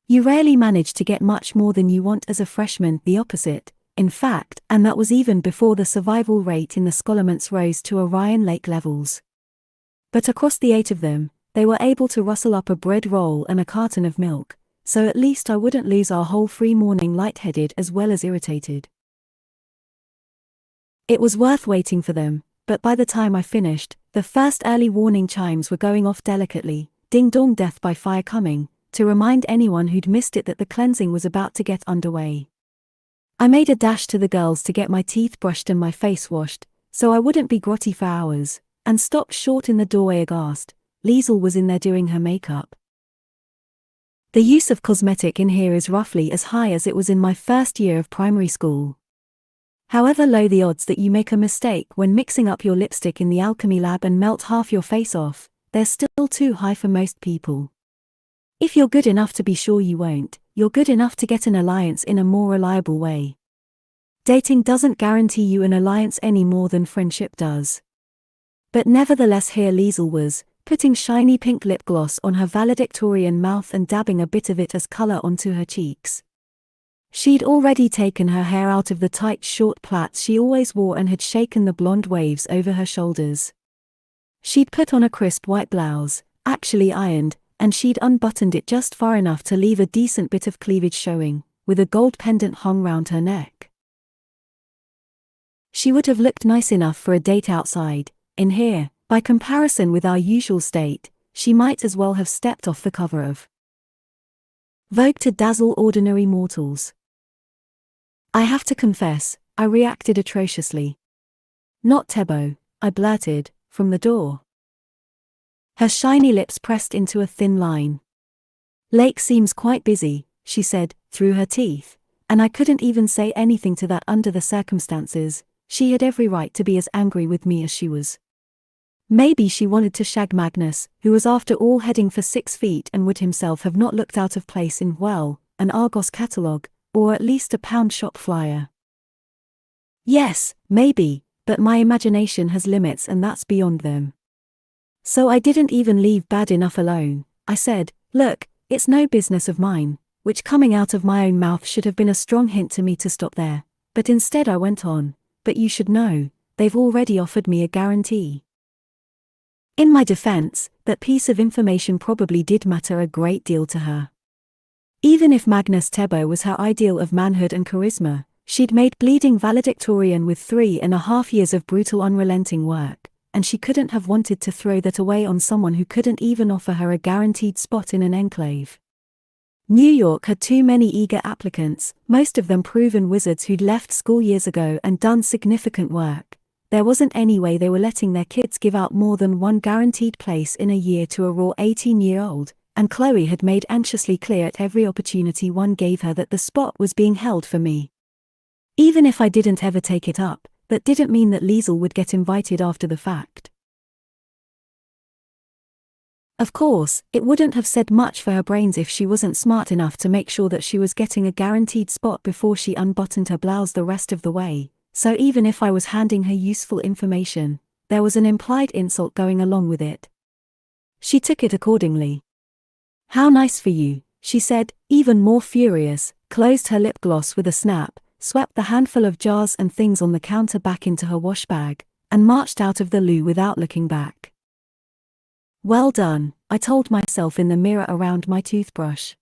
You rarely manage to get much more than you want as a freshman, the opposite, in fact, and that was even before the survival rate in the Scholarmonts rose to Orion Lake levels. But across the 8 of them, they were able to rustle up a bread roll and a carton of milk, so at least I wouldn't lose our whole free morning lightheaded as well as irritated. It was worth waiting for them, but by the time I finished, the first early warning chimes were going off delicately, ding-dong death by fire coming, to remind anyone who'd missed it that the cleansing was about to get underway. I made a dash to the girls to get my teeth brushed and my face washed, so I wouldn't be grotty for hours, and stopped short in the doorway aghast. Liesl was in there doing her makeup. The use of cosmetic in here is roughly as high as it was in my first year of primary school. However low the odds that you make a mistake when mixing up your lipstick in the alchemy lab and melt half your face off, they're still too high for most people. If you're good enough to be sure you won't, you're good enough to get an alliance in a more reliable way. Dating doesn't guarantee you an alliance any more than friendship does. But nevertheless here Liesl was, putting shiny pink lip gloss on her valedictorian mouth and dabbing a bit of it as color onto her cheeks. She'd already taken her hair out of the tight short plaits she always wore and had shaken the blonde waves over her shoulders. She'd put on a crisp white blouse, actually ironed, and she'd unbuttoned it just far enough to leave a decent bit of cleavage showing, with a gold pendant hung round her neck. She would have looked nice enough for a date outside. In here, by comparison with our usual state, she might as well have stepped off the cover of Vogue to dazzle ordinary mortals. I have to confess, I reacted atrociously. Not Tebo, I blurted, from the door. Her shiny lips pressed into a thin line. Lake seems quite busy, she said, through her teeth, and I couldn't even say anything to that under the circumstances. She had every right to be as angry with me as she was. Maybe she wanted to shag Magnus, who was after all heading for 6 feet and would himself have not looked out of place in, well, an Argos catalogue, or at least a pound shop flyer. Yes, maybe, but my imagination has limits and that's beyond them. So I didn't even leave bad enough alone. I said, look, it's no business of mine, which coming out of my own mouth should have been a strong hint to me to stop there, but instead I went on, but you should know, they've already offered me a guarantee. In my defense, that piece of information probably did matter a great deal to her. Even if Magnus Tebo was her ideal of manhood and charisma, she'd made bleeding valedictorian with 3.5 years of brutal unrelenting work, and she couldn't have wanted to throw that away on someone who couldn't even offer her a guaranteed spot in an enclave. New York had too many eager applicants, most of them proven wizards who'd left school years ago and done significant work. There wasn't any way they were letting their kids give out more than one guaranteed place in a year to a raw 18-year-old, and Chloe had made anxiously clear at every opportunity one gave her that the spot was being held for me. Even if I didn't ever take it up, that didn't mean that Liesl would get invited after the fact. Of course, it wouldn't have said much for her brains if she wasn't smart enough to make sure that she was getting a guaranteed spot before she unbuttoned her blouse the rest of the way. So even if I was handing her useful information, there was an implied insult going along with it. She took it accordingly. How nice for you, she said, even more furious, closed her lip gloss with a snap, swept the handful of jars and things on the counter back into her wash bag, and marched out of the loo without looking back. Well done, I told myself in the mirror around my toothbrush.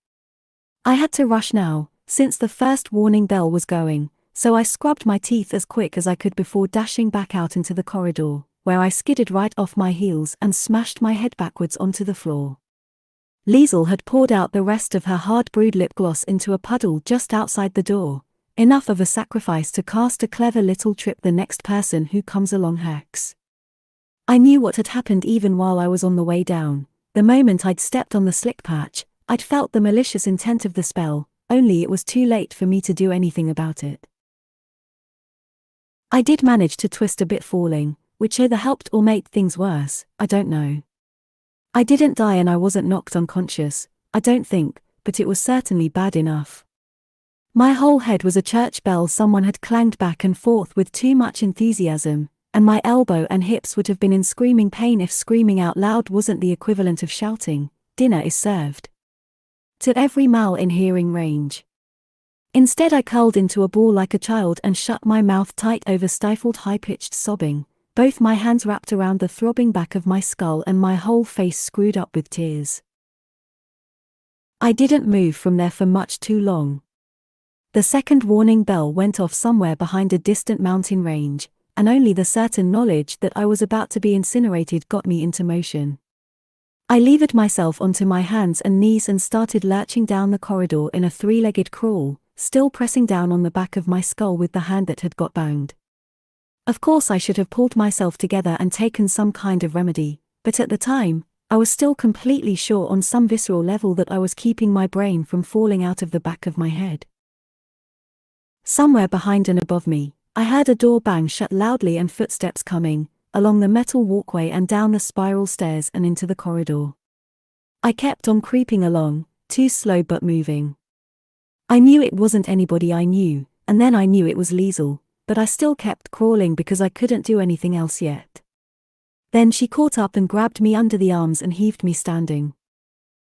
I had to rush now, since the first warning bell was going, so I scrubbed my teeth as quick as I could before dashing back out into the corridor, where I skidded right off my heels and smashed my head backwards onto the floor. Liesl had poured out the rest of her hard-brewed lip gloss into a puddle just outside the door, enough of a sacrifice to cast a clever little trip the next person who comes along hex. I knew what had happened even while I was on the way down. The moment I'd stepped on the slick patch, I'd felt the malicious intent of the spell, only it was too late for me to do anything about it. I did manage to twist a bit falling, which either helped or made things worse, I don't know. I didn't die and I wasn't knocked unconscious, I don't think, but it was certainly bad enough. My whole head was a church bell someone had clanged back and forth with too much enthusiasm, and my elbow and hips would have been in screaming pain if screaming out loud wasn't the equivalent of shouting, "Dinner is served," to every male in hearing range. Instead I curled into a ball like a child and shut my mouth tight over stifled high-pitched sobbing, both my hands wrapped around the throbbing back of my skull and my whole face screwed up with tears. I didn't move from there for much too long. The second warning bell went off somewhere behind a distant mountain range, and only the certain knowledge that I was about to be incinerated got me into motion. I levered myself onto my hands and knees and started lurching down the corridor in a 3-legged crawl, still pressing down on the back of my skull with the hand that had got banged. Of course I should have pulled myself together and taken some kind of remedy, but at the time, I was still completely sure on some visceral level that I was keeping my brain from falling out of the back of my head. Somewhere behind and above me, I heard a door bang shut loudly and footsteps coming, along the metal walkway and down the spiral stairs and into the corridor. I kept on creeping along, too slow but moving. I knew it wasn't anybody I knew, and then I knew it was Liesl, but I still kept crawling because I couldn't do anything else yet. Then she caught up and grabbed me under the arms and heaved me standing.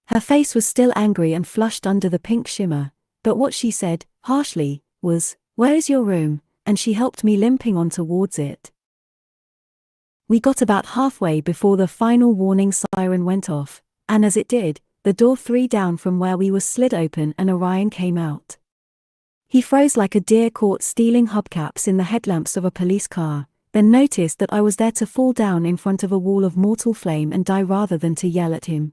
Her face was still angry and flushed under the pink shimmer, but what she said, harshly, was, "Where is your room?" and she helped me limping on towards it. We got about halfway before the final warning siren went off, and as it did, the door 3 down from where we were slid open and Orion came out. He froze like a deer caught stealing hubcaps in the headlamps of a police car, then noticed that I was there to fall down in front of a wall of mortal flame and die rather than to yell at him.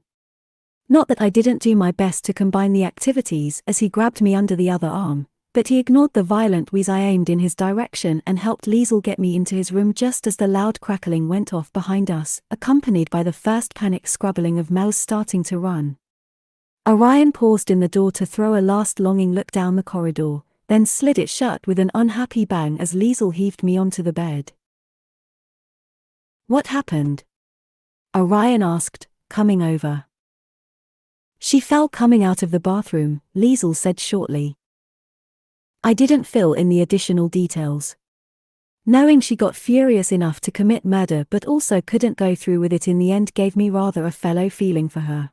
Not that I didn't do my best to combine the activities as he grabbed me under the other arm, but he ignored the violent wheeze I aimed in his direction and helped Liesel get me into his room just as the loud crackling went off behind us, accompanied by the first panic scrubbling of Mel's starting to run. Orion paused in the door to throw a last longing look down the corridor, then slid it shut with an unhappy bang as Liesel heaved me onto the bed. "What happened?" Orion asked, coming over. "She fell coming out of the bathroom," Liesel said shortly. I didn't fill in the additional details. Knowing she got furious enough to commit murder but also couldn't go through with it in the end gave me rather a fellow feeling for her.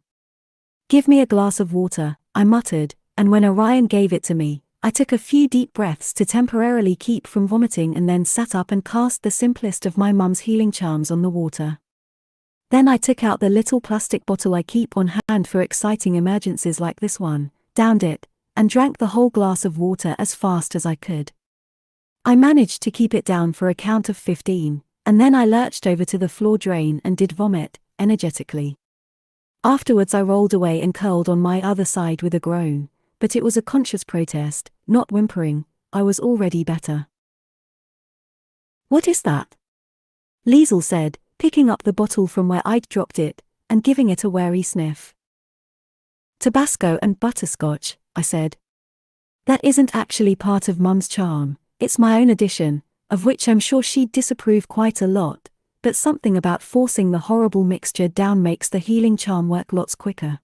"Give me a glass of water," I muttered, and when Orion gave it to me, I took a few deep breaths to temporarily keep from vomiting and then sat up and cast the simplest of my mum's healing charms on the water. Then I took out the little plastic bottle I keep on hand for exciting emergencies like this one, downed it, and drank the whole glass of water as fast as I could. I managed to keep it down for a count of 15, and then I lurched over to the floor drain and did vomit, energetically. Afterwards I rolled away and curled on my other side with a groan, but it was a conscious protest, not whimpering. I was already better. "What is that?" Liesel said, picking up the bottle from where I'd dropped it, and giving it a wary sniff. "Tabasco and butterscotch," I said. "That isn't actually part of Mum's charm, it's my own addition, of which I'm sure she'd disapprove quite a lot, but something about forcing the horrible mixture down makes the healing charm work lots quicker.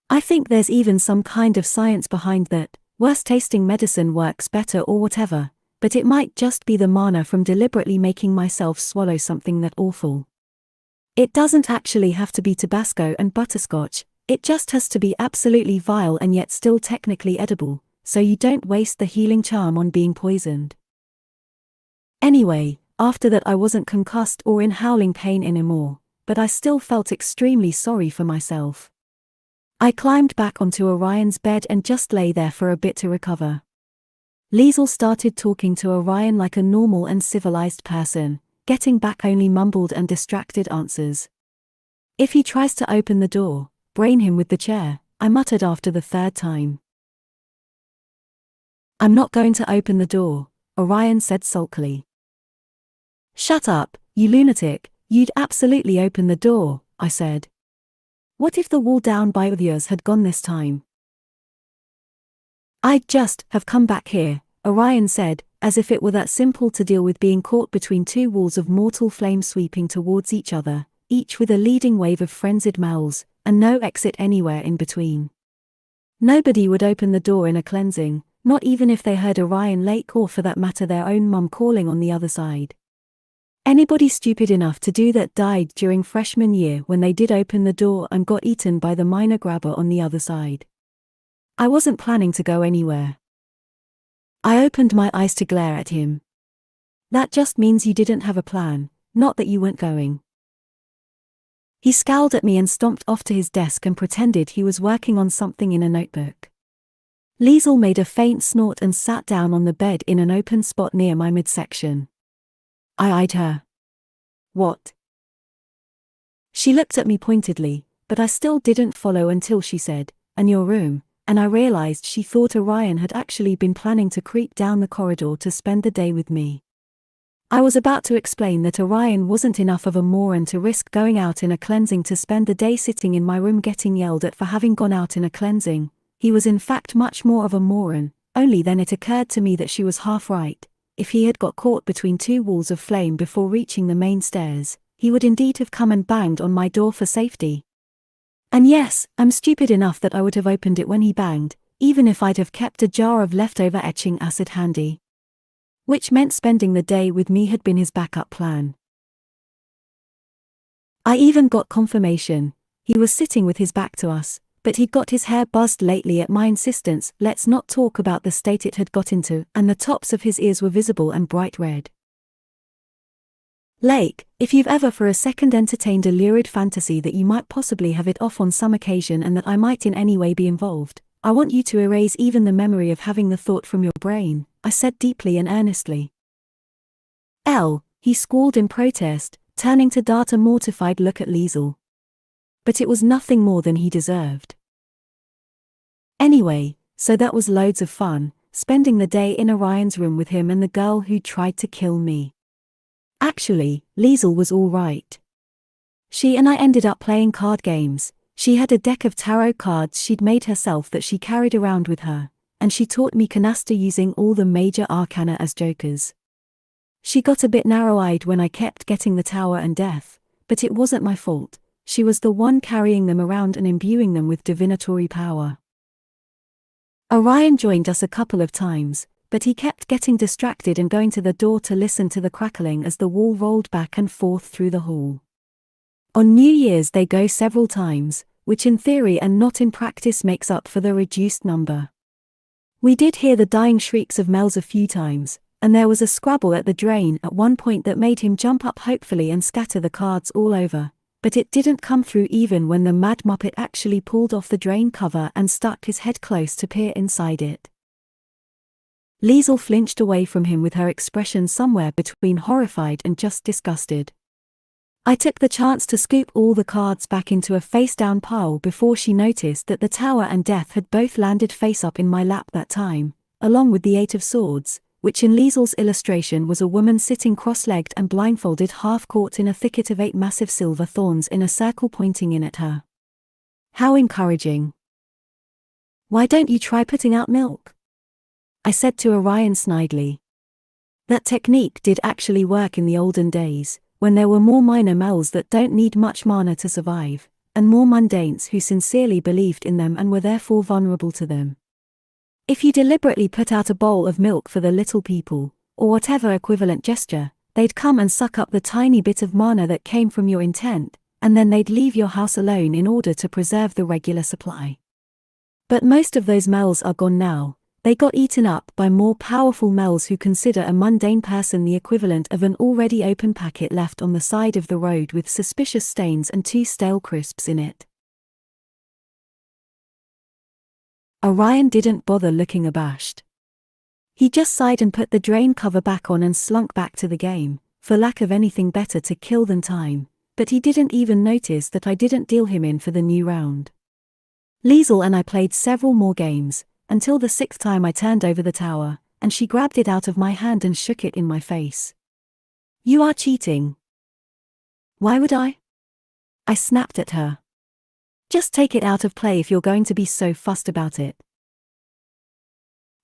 I think there's even some kind of science behind that, worse tasting medicine works better or whatever, but it might just be the mana from deliberately making myself swallow something that awful. It doesn't actually have to be Tabasco and butterscotch, it just has to be absolutely vile and yet still technically edible, so you don't waste the healing charm on being poisoned." Anyway, after that I wasn't concussed or in howling pain anymore, but I still felt extremely sorry for myself. I climbed back onto Orion's bed and just lay there for a bit to recover. Liesel started talking to Orion like a normal and civilized person, getting back only mumbled and distracted answers. "If he tries to open the door, brain him with the chair," I muttered after the third time. "I'm not going to open the door," Orion said sulkily. "Shut up, you lunatic, you'd absolutely open the door," I said. "What if the wall down by yours had gone this time?" "I'd just have come back here," Orion said, as if it were that simple to deal with being caught between two walls of mortal flame sweeping towards each other, each with a leading wave of frenzied mouths, and no exit anywhere in between. Nobody would open the door in a cleansing, not even if they heard Orion Lake or for that matter their own mum calling on the other side. Anybody stupid enough to do that died during freshman year when they did open the door and got eaten by the minor grabber on the other side. I wasn't planning to go anywhere. I opened my eyes to glare at him. "That just means you didn't have a plan, not that you weren't going." He scowled at me and stomped off to his desk and pretended he was working on something in a notebook. Liesel made a faint snort and sat down on the bed in an open spot near my midsection. I eyed her. "What?" She looked at me pointedly, but I still didn't follow until she said, "And your room," and I realized she thought Orion had actually been planning to creep down the corridor to spend the day with me. I was about to explain that Orion wasn't enough of a moron to risk going out in a cleansing to spend the day sitting in my room getting yelled at for having gone out in a cleansing. He was in fact much more of a moron, only then it occurred to me that she was half right. If he had got caught between two walls of flame before reaching the main stairs, he would indeed have come and banged on my door for safety. And yes, I'm stupid enough that I would have opened it when he banged, even if I'd have kept a jar of leftover etching acid handy. Which meant spending the day with me had been his backup plan. I even got confirmation. He was sitting with his back to us, but he'd got his hair buzzed lately at my insistence. Let's not talk about the state it had got into, and the tops of his ears were visible and bright red. Lake, if you've ever for a second entertained a lurid fantasy that you might possibly have it off on some occasion and that I might in any way be involved, I want you to erase even the memory of having the thought from your brain, I said deeply and earnestly. He squalled in protest, turning to dart a mortified look at Liesel. But it was nothing more than he deserved. Anyway, so that was loads of fun, spending the day in Orion's room with him and the girl who tried to kill me. Actually, Liesl was all right. She and I ended up playing card games. She had a deck of tarot cards she'd made herself that she carried around with her, and she taught me canasta using all the major arcana as jokers. She got a bit narrow-eyed when I kept getting the Tower and Death, but it wasn't my fault. She was the one carrying them around and imbuing them with divinatory power. Orion joined us a couple of times, but he kept getting distracted and going to the door to listen to the crackling as the wall rolled back and forth through the hall. On New Year's they go several times, which in theory and not in practice makes up for the reduced number. We did hear the dying shrieks of Mel's a few times, and there was a scrabble at the drain at one point that made him jump up hopefully and scatter the cards all over, but it didn't come through even when the mad muppet actually pulled off the drain cover and stuck his head close to peer inside it. Liesl flinched away from him with her expression somewhere between horrified and just disgusted. I took the chance to scoop all the cards back into a face-down pile before she noticed that the Tower and Death had both landed face-up in my lap that time, along with the Eight of Swords, which in Liesl's illustration was a woman sitting cross-legged and blindfolded half-caught in a thicket of 8 massive silver thorns in a circle pointing in at her. How encouraging. "Why don't you try putting out milk?" I said to Orion snidely. That technique did actually work in the olden days, when there were more minor Mels that don't need much mana to survive, and more mundanes who sincerely believed in them and were therefore vulnerable to them. If you deliberately put out a bowl of milk for the little people, or whatever equivalent gesture, they'd come and suck up the tiny bit of mana that came from your intent, and then they'd leave your house alone in order to preserve the regular supply. But most of those Mels are gone now. They got eaten up by more powerful Mels who consider a mundane person the equivalent of an already open packet left on the side of the road with suspicious stains and 2 stale crisps in it. Orion didn't bother looking abashed. He just sighed and put the drain cover back on and slunk back to the game, for lack of anything better to kill than time, but he didn't even notice that I didn't deal him in for the new round. Liesl and I played several more games, until the 6th time I turned over the Tower, and she grabbed it out of my hand and shook it in my face. "You are cheating." "Why would I?" I snapped at her. "Just take it out of play if you're going to be so fussed about it."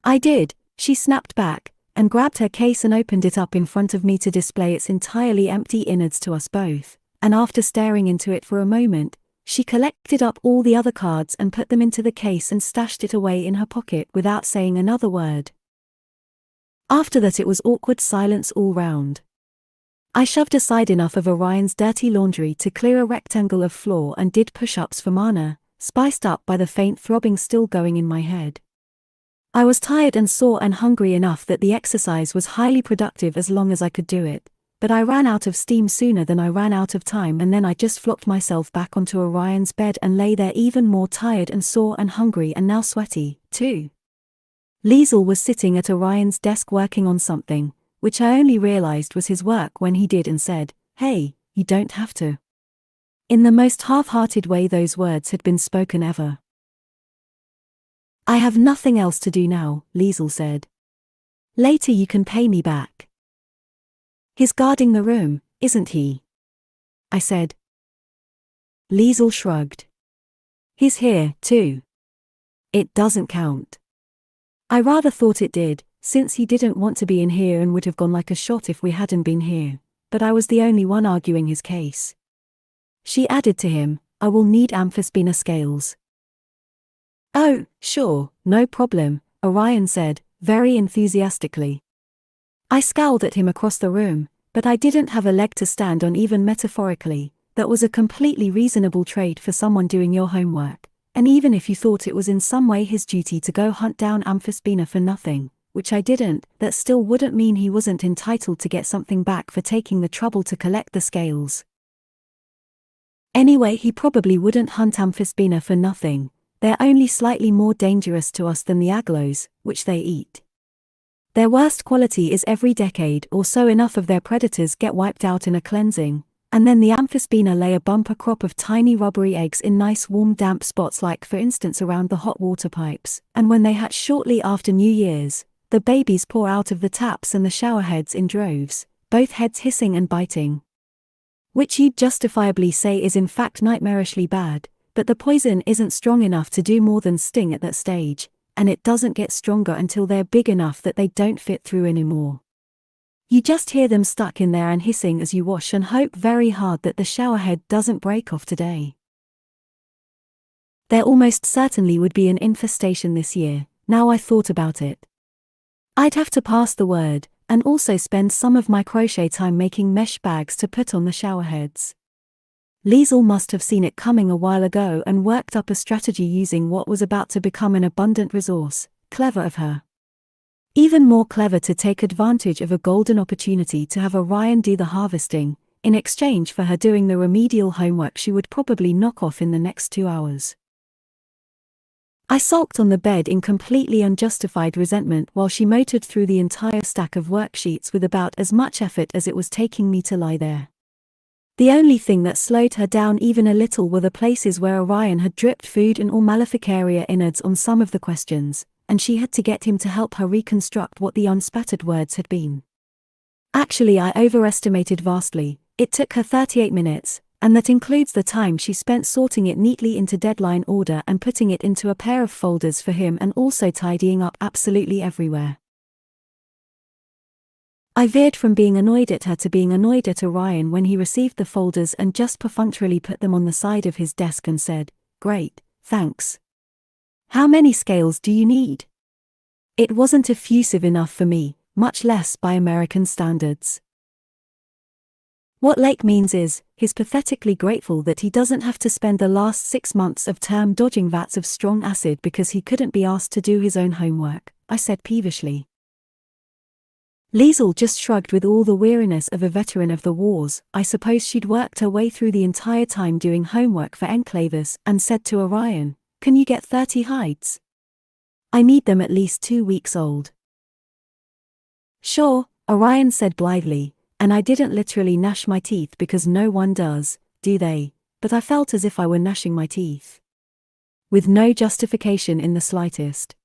"I did," she snapped back, and grabbed her case and opened it up in front of me to display its entirely empty innards to us both, and after staring into it for a moment, she collected up all the other cards and put them into the case and stashed it away in her pocket without saying another word. After that it was awkward silence all round. I shoved aside enough of Orion's dirty laundry to clear a rectangle of floor and did push-ups for mana, spiced up by the faint throbbing still going in my head. I was tired and sore and hungry enough that the exercise was highly productive as long as I could do it, but I ran out of steam sooner than I ran out of time, and then I just flopped myself back onto Orion's bed and lay there even more tired and sore and hungry and now sweaty, too. Liesl was sitting at Orion's desk working on something, which I only realized was his work when he did and said, "Hey, you don't have to." In the most half-hearted way those words had been spoken ever. "I have nothing else to do now," Liesl said. "Later you can pay me back." "He's guarding the room, isn't he?" I said. Liesl shrugged. "He's here, too." "It doesn't count." I rather thought it did, since he didn't want to be in here and would have gone like a shot if we hadn't been here, but I was the only one arguing his case. She added to him, "I will need amphispina scales." "Oh, sure, no problem," Orion said, very enthusiastically. I scowled at him across the room, but I didn't have a leg to stand on even metaphorically. That was a completely reasonable trade for someone doing your homework, and even if you thought it was in some way his duty to go hunt down amphispina for nothing, which I didn't, that still wouldn't mean he wasn't entitled to get something back for taking the trouble to collect the scales. Anyway, he probably wouldn't hunt amphispina for nothing. They're only slightly more dangerous to us than the aglos, which they eat. Their worst quality is every decade or so enough of their predators get wiped out in a cleansing, And then the amphispina lay a bumper crop of tiny rubbery eggs in nice warm damp spots, like for instance around the hot water pipes, and when they hatch shortly after New Year's, the babies pour out of the taps and the shower heads in droves, both heads hissing and biting. Which you'd justifiably say is in fact nightmarishly bad, but the poison isn't strong enough to do more than sting at that stage, and it doesn't get stronger until they're big enough that they don't fit through anymore. You just hear them stuck in there and hissing as you wash and hope very hard that the showerhead doesn't break off today. There almost certainly would be an infestation this year, now I thought about it. I'd have to pass the word, and also spend some of my crochet time making mesh bags to put on the showerheads. Liesl must have seen it coming a while ago and worked up a strategy using what was about to become an abundant resource. Clever of her. Even more clever to take advantage of a golden opportunity to have Orion do the harvesting, in exchange for her doing the remedial homework she would probably knock off in the next 2 hours. I sulked on the bed in completely unjustified resentment while she motored through the entire stack of worksheets with about as much effort as it was taking me to lie there. The only thing that slowed her down even a little were the places where Orion had dripped food and or maleficaria innards on some of the questions, and she had to get him to help her reconstruct what the unspattered words had been. Actually, I overestimated vastly. It took her 38 minutes, and that includes the time she spent sorting it neatly into deadline order and putting it into a pair of folders for him and also tidying up absolutely everywhere. I veered from being annoyed at her to being annoyed at Orion when he received the folders and just perfunctorily put them on the side of his desk and said, "Great, thanks. How many scales do you need?" It wasn't effusive enough for me, much less by American standards. What Lake means is, he's pathetically grateful that he doesn't have to spend the last 6 months of term dodging vats of strong acid because he couldn't be asked to do his own homework, I said peevishly. Liesl just shrugged with all the weariness of a veteran of the wars. I suppose she'd worked her way through the entire time doing homework for Enclavis, and said to Orion, "Can you get 30 hides? I need them at least 2 weeks old." "Sure," Orion said blithely, and I didn't literally gnash my teeth because no one does, do they? But I felt as if I were gnashing my teeth. With no justification in the slightest.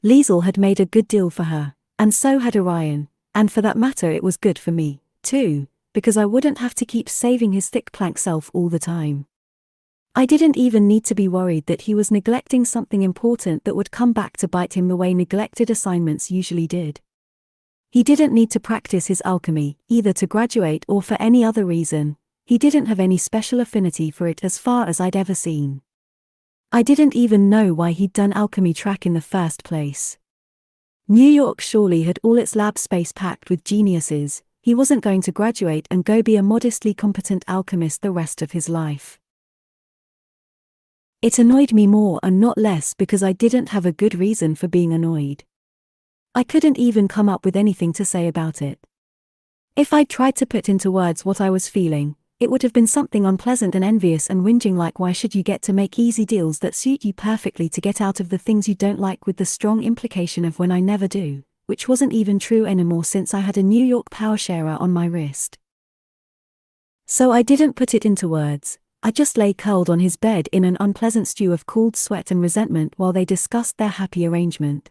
Liesl had made a good deal for her, and so had Orion, and for that matter it was good for me, too, because I wouldn't have to keep saving his thick plank self all the time. I didn't even need to be worried that he was neglecting something important that would come back to bite him the way neglected assignments usually did. He didn't need to practice his alchemy, either to graduate or for any other reason. He didn't have any special affinity for it as far as I'd ever seen. I didn't even know why he'd done alchemy track in the first place. New York surely had all its lab space packed with geniuses. He wasn't going to graduate and go be a modestly competent alchemist the rest of his life. It annoyed me more and not less because I didn't have a good reason for being annoyed. I couldn't even come up with anything to say about it. If I'd tried to put into words what I was feeling, it would have been something unpleasant and envious and whinging, like why should you get to make easy deals that suit you perfectly to get out of the things you don't like, with the strong implication of when I never do, which wasn't even true anymore since I had a New York power sharer on my wrist. So I didn't put it into words. I just lay curled on his bed in an unpleasant stew of cooled sweat and resentment while they discussed their happy arrangement.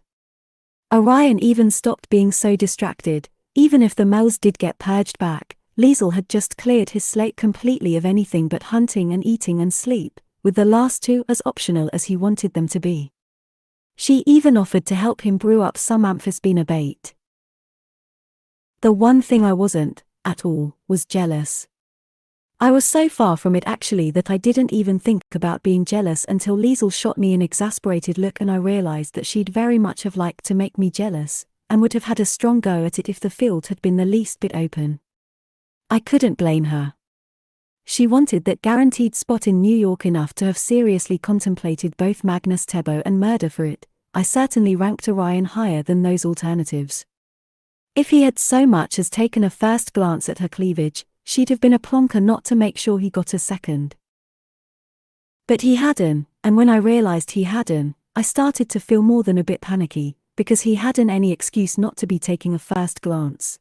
Orion even stopped being so distracted. Even if the mouths did get purged back, Liesl had just cleared his slate completely of anything but hunting and eating and sleep, with the last two as optional as he wanted them to be. She even offered to help him brew up some amphispina bait. The one thing I wasn't, at all, was jealous. I was so far from it actually that I didn't even think about being jealous until Liesl shot me an exasperated look and I realized that she'd very much have liked to make me jealous, and would have had a strong go at it if the field had been the least bit open. I couldn't blame her. She wanted that guaranteed spot in New York enough to have seriously contemplated both Magnus Tebo and murder for it. I certainly ranked Orion higher than those alternatives. If he had so much as taken a first glance at her cleavage, she'd have been a plonker not to make sure he got a second. But he hadn't, and when I realized he hadn't, I started to feel more than a bit panicky, because he hadn't any excuse not to be taking a first glance.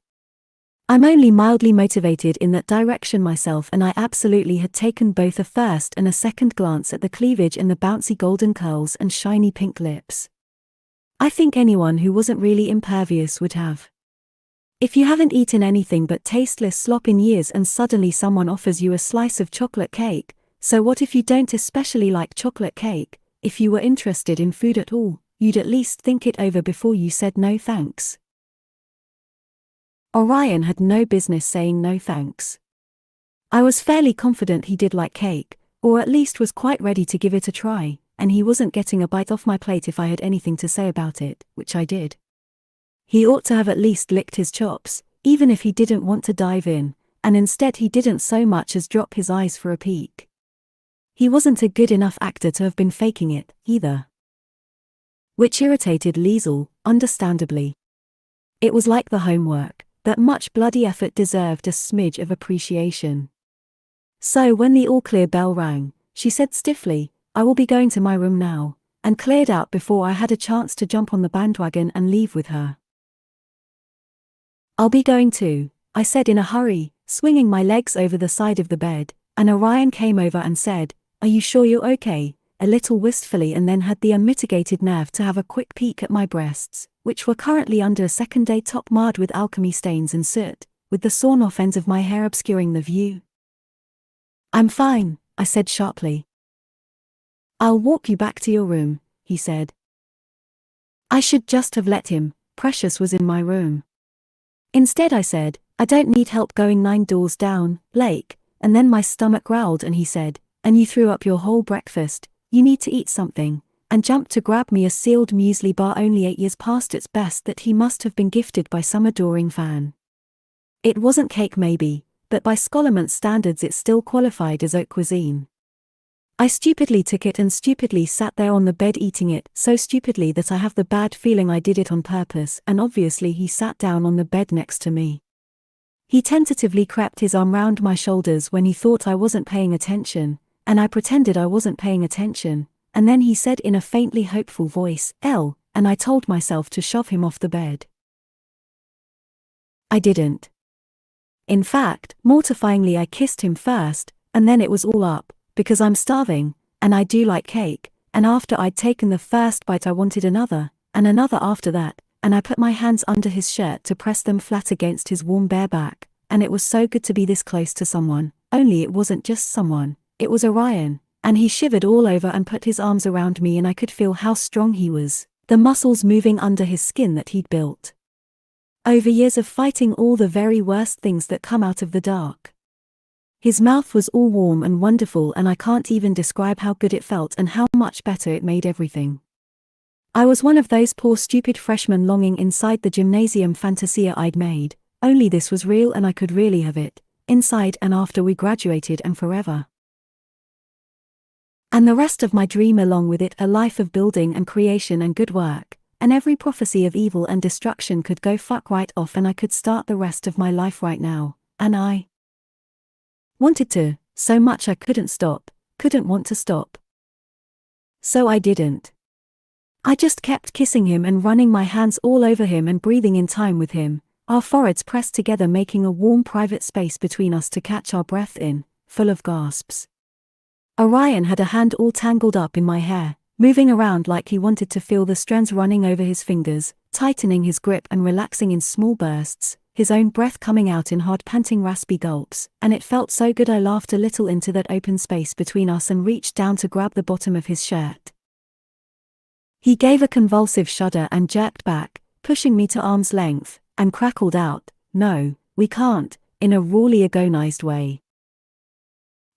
I'm only mildly motivated in that direction myself, and I absolutely had taken both a first and a second glance at the cleavage and the bouncy golden curls and shiny pink lips. I think anyone who wasn't really impervious would have. If you haven't eaten anything but tasteless slop in years and suddenly someone offers you a slice of chocolate cake, so what if you don't especially like chocolate cake? If you were interested in food at all, you'd at least think it over before you said no thanks. Orion had no business saying no thanks. I was fairly confident he did like cake, or at least was quite ready to give it a try, and he wasn't getting a bite off my plate if I had anything to say about it, which I did. He ought to have at least licked his chops, even if he didn't want to dive in, and instead he didn't so much as drop his eyes for a peek. He wasn't a good enough actor to have been faking it, either. Which irritated Liesl, understandably. It was like the homework. That much bloody effort deserved a smidge of appreciation. So when the all-clear bell rang, she said stiffly, "I will be going to my room now," and cleared out before I had a chance to jump on the bandwagon and leave with her. "I'll be going too," I said in a hurry, swinging my legs over the side of the bed, and Orion came over and said, "Are you sure you're okay?" a little wistfully, and then had the unmitigated nerve to have a quick peek at my breasts, which were currently under a second-day top marred with alchemy stains and soot, with the sawn-off ends of my hair obscuring the view. "I'm fine," I said sharply. "I'll walk you back to your room," he said. I should just have let him. Precious was in my room. Instead I said, "I don't need help going 9 doors down, Blake," and then my stomach growled and he said, "And you threw up your whole breakfast, you need to eat something," and jumped to grab me a sealed muesli bar only 8 years past its best that he must have been gifted by some adoring fan. It wasn't cake maybe, but by Scholomant's standards it still qualified as haute cuisine. I stupidly took it and stupidly sat there on the bed eating it, so stupidly that I have the bad feeling I did it on purpose, and obviously he sat down on the bed next to me. He tentatively crept his arm round my shoulders when he thought I wasn't paying attention, and I pretended I wasn't paying attention, and then he said in a faintly hopeful voice, "Elle," and I told myself to shove him off the bed. I didn't. In fact, mortifyingly I kissed him first, and then it was all up, because I'm starving, and I do like cake, and after I'd taken the first bite I wanted another, and another after that, and I put my hands under his shirt to press them flat against his warm bare back, and it was so good to be this close to someone, only it wasn't just someone. It was Orion, and he shivered all over and put his arms around me and I could feel how strong he was, the muscles moving under his skin that he'd built over years of fighting all the very worst things that come out of the dark. His mouth was all warm and wonderful, and I can't even describe how good it felt and how much better it made everything. I was one of those poor stupid freshmen longing inside the gymnasium fantasia I'd made, only this was real and I could really have it, inside and after we graduated and forever. And the rest of my dream along with it, a life of building and creation and good work, and every prophecy of evil and destruction could go fuck right off and I could start the rest of my life right now, and I wanted to, so much I couldn't want to stop. So I didn't. I just kept kissing him and running my hands all over him and breathing in time with him, our foreheads pressed together making a warm private space between us to catch our breath in, full of gasps. Orion had a hand all tangled up in my hair, moving around like he wanted to feel the strands running over his fingers, tightening his grip and relaxing in small bursts, his own breath coming out in hard panting raspy gulps, and it felt so good I laughed a little into that open space between us and reached down to grab the bottom of his shirt. He gave a convulsive shudder and jerked back, pushing me to arm's length, and crackled out, "No, we can't," in a rawly agonized way.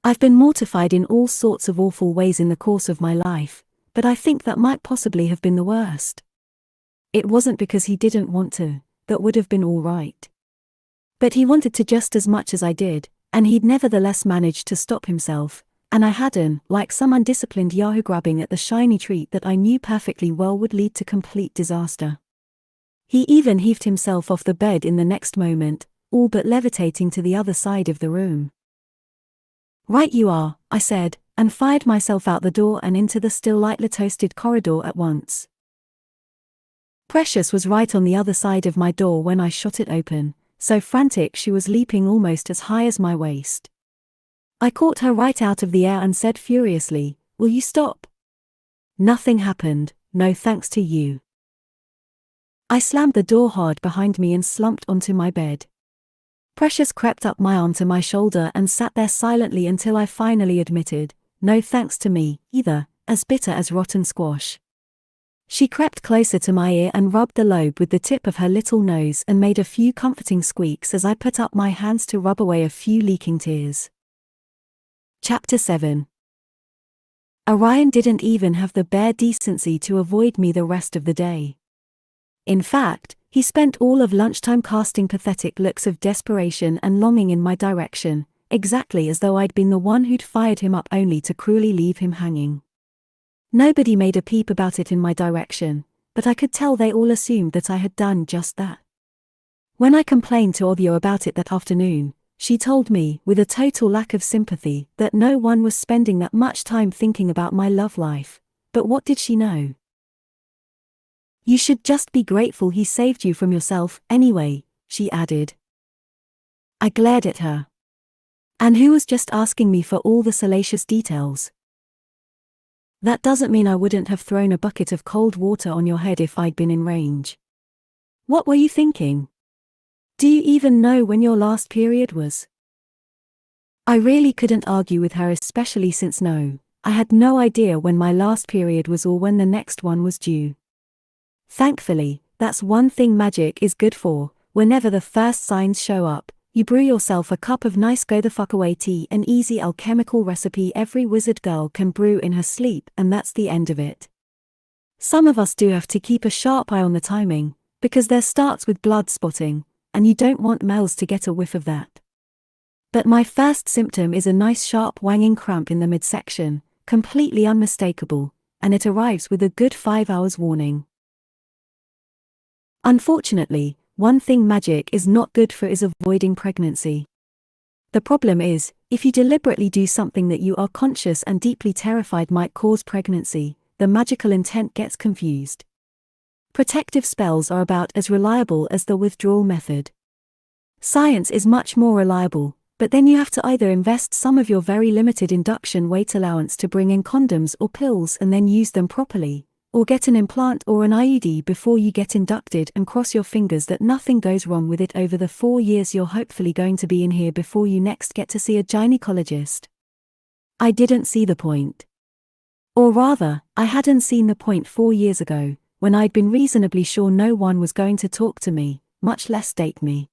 I've been mortified in all sorts of awful ways in the course of my life, but I think that might possibly have been the worst. It wasn't because he didn't want to, that would have been all right. But he wanted to just as much as I did, and he'd nevertheless managed to stop himself, and I hadn't, like some undisciplined yahoo grabbing at the shiny treat that I knew perfectly well would lead to complete disaster. He even heaved himself off the bed in the next moment, all but levitating to the other side of the room. "Right you are," I said, and fired myself out the door and into the still lightly toasted corridor at once. Precious was right on the other side of my door when I shot it open, so frantic she was leaping almost as high as my waist. I caught her right out of the air and said furiously, "Will you stop?" Nothing happened, no thanks to you. I slammed the door hard behind me and slumped onto my bed. Precious crept up my arm to my shoulder and sat there silently until I finally admitted, "No thanks to me, either," as bitter as rotten squash. She crept closer to my ear and rubbed the lobe with the tip of her little nose and made a few comforting squeaks as I put up my hands to rub away a few leaking tears. Chapter 7. Orion didn't even have the bare decency to avoid me the rest of the day. In fact, he spent all of lunchtime casting pathetic looks of desperation and longing in my direction, exactly as though I'd been the one who'd fired him up only to cruelly leave him hanging. Nobody made a peep about it in my direction, but I could tell they all assumed that I had done just that. When I complained to Odio about it that afternoon, she told me, with a total lack of sympathy, that no one was spending that much time thinking about my love life. But what did she know? "You should just be grateful he saved you from yourself, anyway," she added. I glared at her. And who was just asking me for all the salacious details? That doesn't mean I wouldn't have thrown a bucket of cold water on your head if I'd been in range. What were you thinking? Do you even know when your last period was? I really couldn't argue with her, especially since I had no idea when my last period was or when the next one was due. Thankfully, that's one thing magic is good for. Whenever the first signs show up, you brew yourself a cup of nice go the fuck away tea, an easy alchemical recipe every wizard girl can brew in her sleep, and that's the end of it. Some of us do have to keep a sharp eye on the timing, because there starts with blood spotting, and you don't want males to get a whiff of that. But my first symptom is a nice sharp wanging cramp in the midsection, completely unmistakable, and it arrives with a good 5 hours warning. Unfortunately, one thing magic is not good for is avoiding pregnancy. The problem is, if you deliberately do something that you are conscious and deeply terrified might cause pregnancy, the magical intent gets confused. Protective spells are about as reliable as the withdrawal method. Science is much more reliable, but then you have to either invest some of your very limited induction weight allowance to bring in condoms or pills and then use them properly, or get an implant or an IUD before you get inducted and cross your fingers that nothing goes wrong with it over the 4 years you're hopefully going to be in here before you next get to see a gynecologist. I didn't see the point. Or rather, I hadn't seen the point 4 years ago, when I'd been reasonably sure no one was going to talk to me, much less date me.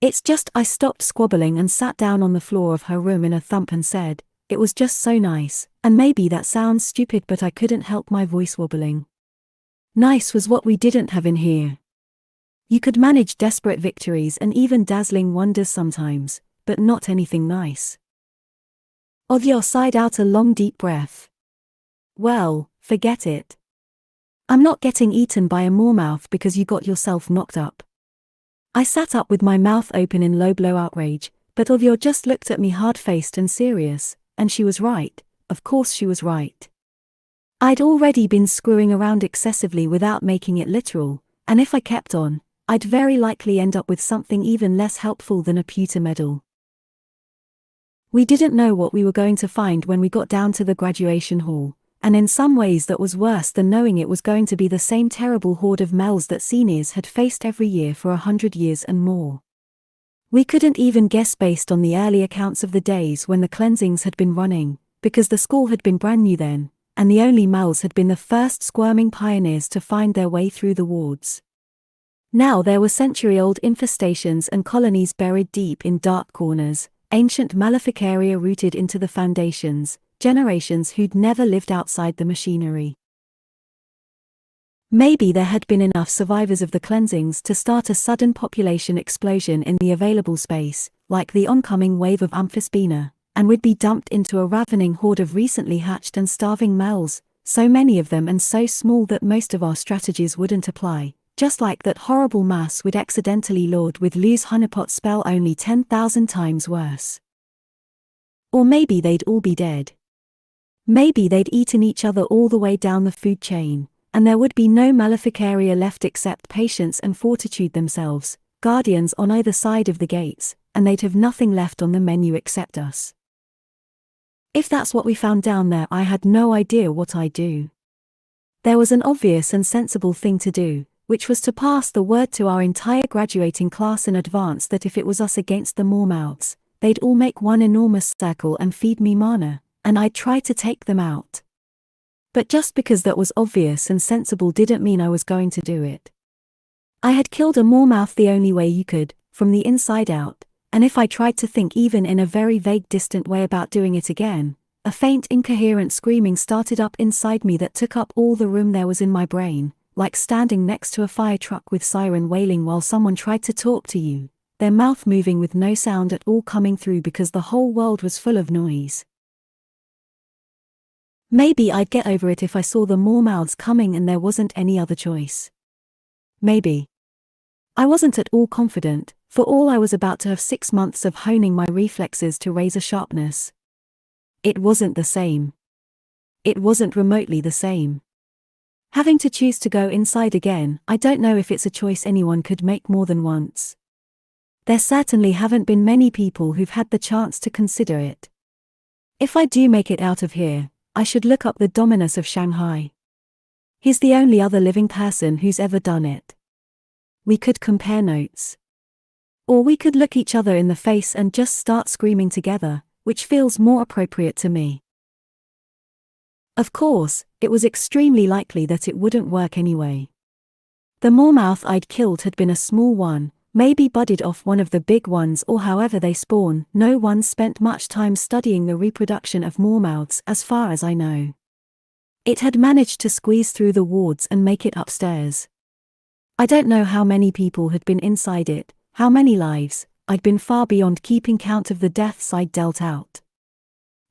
It's just I stopped squabbling and sat down on the floor of her room in a thump and said, "It was just so nice," and maybe that sounds stupid but I couldn't help my voice wobbling. Nice was what we didn't have in here. You could manage desperate victories and even dazzling wonders sometimes, but not anything nice. Odio sighed out a long deep breath. Well, forget it. I'm not getting eaten by a moormouth because you got yourself knocked up. I sat up with my mouth open in low-blow outrage, but Odio just looked at me hard-faced and serious. And she was right, of course she was right. I'd already been screwing around excessively without making it literal, and if I kept on, I'd very likely end up with something even less helpful than a pewter medal. We didn't know what we were going to find when we got down to the graduation hall, and in some ways that was worse than knowing it was going to be the same terrible horde of males that seniors had faced every year for 100 years and more. We couldn't even guess based on the early accounts of the days when the cleansings had been running, because the school had been brand new then, and the only males had been the first squirming pioneers to find their way through the wards. Now there were century-old infestations and colonies buried deep in dark corners, ancient maleficaria rooted into the foundations, generations who'd never lived outside the machinery. Maybe there had been enough survivors of the cleansings to start a sudden population explosion in the available space, like the oncoming wave of amphisbaena, and we'd be dumped into a ravening horde of recently hatched and starving males, so many of them and so small that most of our strategies wouldn't apply, just like that horrible mass we'd accidentally lured with Lou's honeypot spell only 10,000 times worse. Or maybe they'd all be dead. Maybe they'd eaten each other all the way down the food chain, and there would be no maleficaria left except patience and fortitude themselves, guardians on either side of the gates, and they'd have nothing left on the menu except us. If that's what we found down there, I had no idea what I'd do. There was an obvious and sensible thing to do, which was to pass the word to our entire graduating class in advance that if it was us against the Mormouths, they'd all make one enormous circle and feed me mana, and I'd try to take them out. But just because that was obvious and sensible didn't mean I was going to do it. I had killed a Mormouth the only way you could, from the inside out, and if I tried to think even in a very vague distant way about doing it again, a faint incoherent screaming started up inside me that took up all the room there was in my brain, like standing next to a fire truck with siren wailing while someone tried to talk to you, their mouth moving with no sound at all coming through because the whole world was full of noise. Maybe I'd get over it if I saw the Mormouths coming and there wasn't any other choice. Maybe. I wasn't at all confident, for all I was about to have 6 months of honing my reflexes to razor sharpness. It wasn't the same. It wasn't remotely the same. Having to choose to go inside again, I don't know if it's a choice anyone could make more than once. There certainly haven't been many people who've had the chance to consider it. If I do make it out of here, I should look up the Dominus of Shanghai. He's the only other living person who's ever done it. We could compare notes. Or we could look each other in the face and just start screaming together, which feels more appropriate to me. Of course, it was extremely likely that it wouldn't work anyway. The Mormouth I'd killed had been a small one, maybe budded off one of the big ones or however they spawn. No one's spent much time studying the reproduction of Mormouths as far as I know. It had managed to squeeze through the wards and make it upstairs. I don't know how many people had been inside it, how many lives. I'd been far beyond keeping count of the deaths I'd dealt out.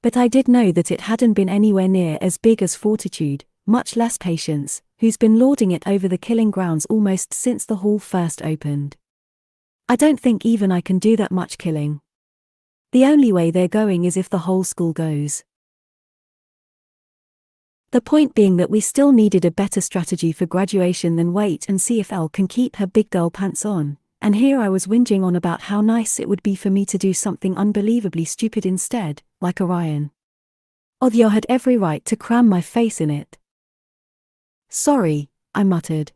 But I did know that it hadn't been anywhere near as big as Fortitude, much less Patience, who's been lording it over the killing grounds almost since the hall first opened. I don't think even I can do that much killing. The only way they're going is if the whole school goes. The point being that we still needed a better strategy for graduation than wait and see if Elle can keep her big girl pants on, and here I was whinging on about how nice it would be for me to do something unbelievably stupid instead, like Orion. Othio had every right to cram my face in it. Sorry, I muttered.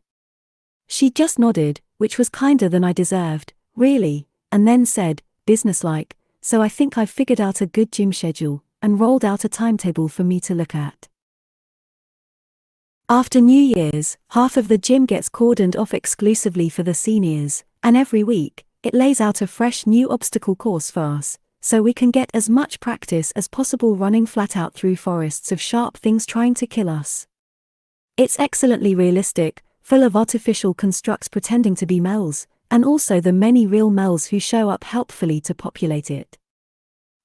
She just nodded, which was kinder than I deserved, really, and then said, businesslike, so I think I've figured out a good gym schedule, and rolled out a timetable for me to look at. After New Year's, half of the gym gets cordoned off exclusively for the seniors, and every week, it lays out a fresh new obstacle course for us, so we can get as much practice as possible running flat out through forests of sharp things trying to kill us. It's excellently realistic, full of artificial constructs pretending to be Mel's, and also the many real Mel's who show up helpfully to populate it.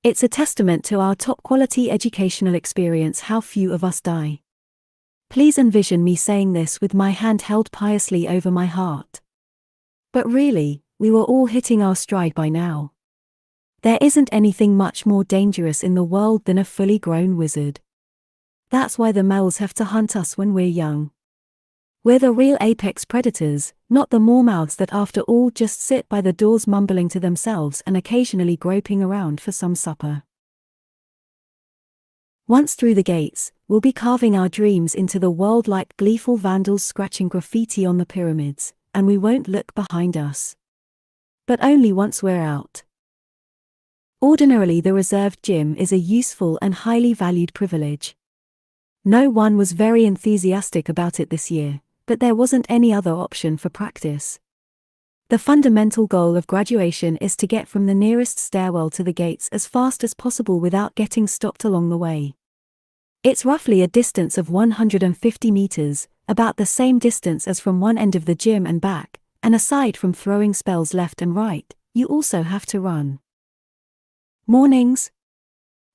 It's a testament to our top-quality educational experience how few of us die. Please envision me saying this with my hand held piously over my heart. But really, we were all hitting our stride by now. There isn't anything much more dangerous in the world than a fully grown wizard. That's why the Mel's have to hunt us when we're young. We're the real apex predators, not the Mormouths that after all just sit by the doors mumbling to themselves and occasionally groping around for some supper. Once through the gates, we'll be carving our dreams into the world like gleeful vandals scratching graffiti on the pyramids, and we won't look behind us. But only once we're out. Ordinarily, the reserved gym is a useful and highly valued privilege. No one was very enthusiastic about it this year, but there wasn't any other option for practice. The fundamental goal of graduation is to get from the nearest stairwell to the gates as fast as possible without getting stopped along the way. It's roughly a distance of 150 meters, about the same distance as from one end of the gym and back, and aside from throwing spells left and right, you also have to run. Mornings?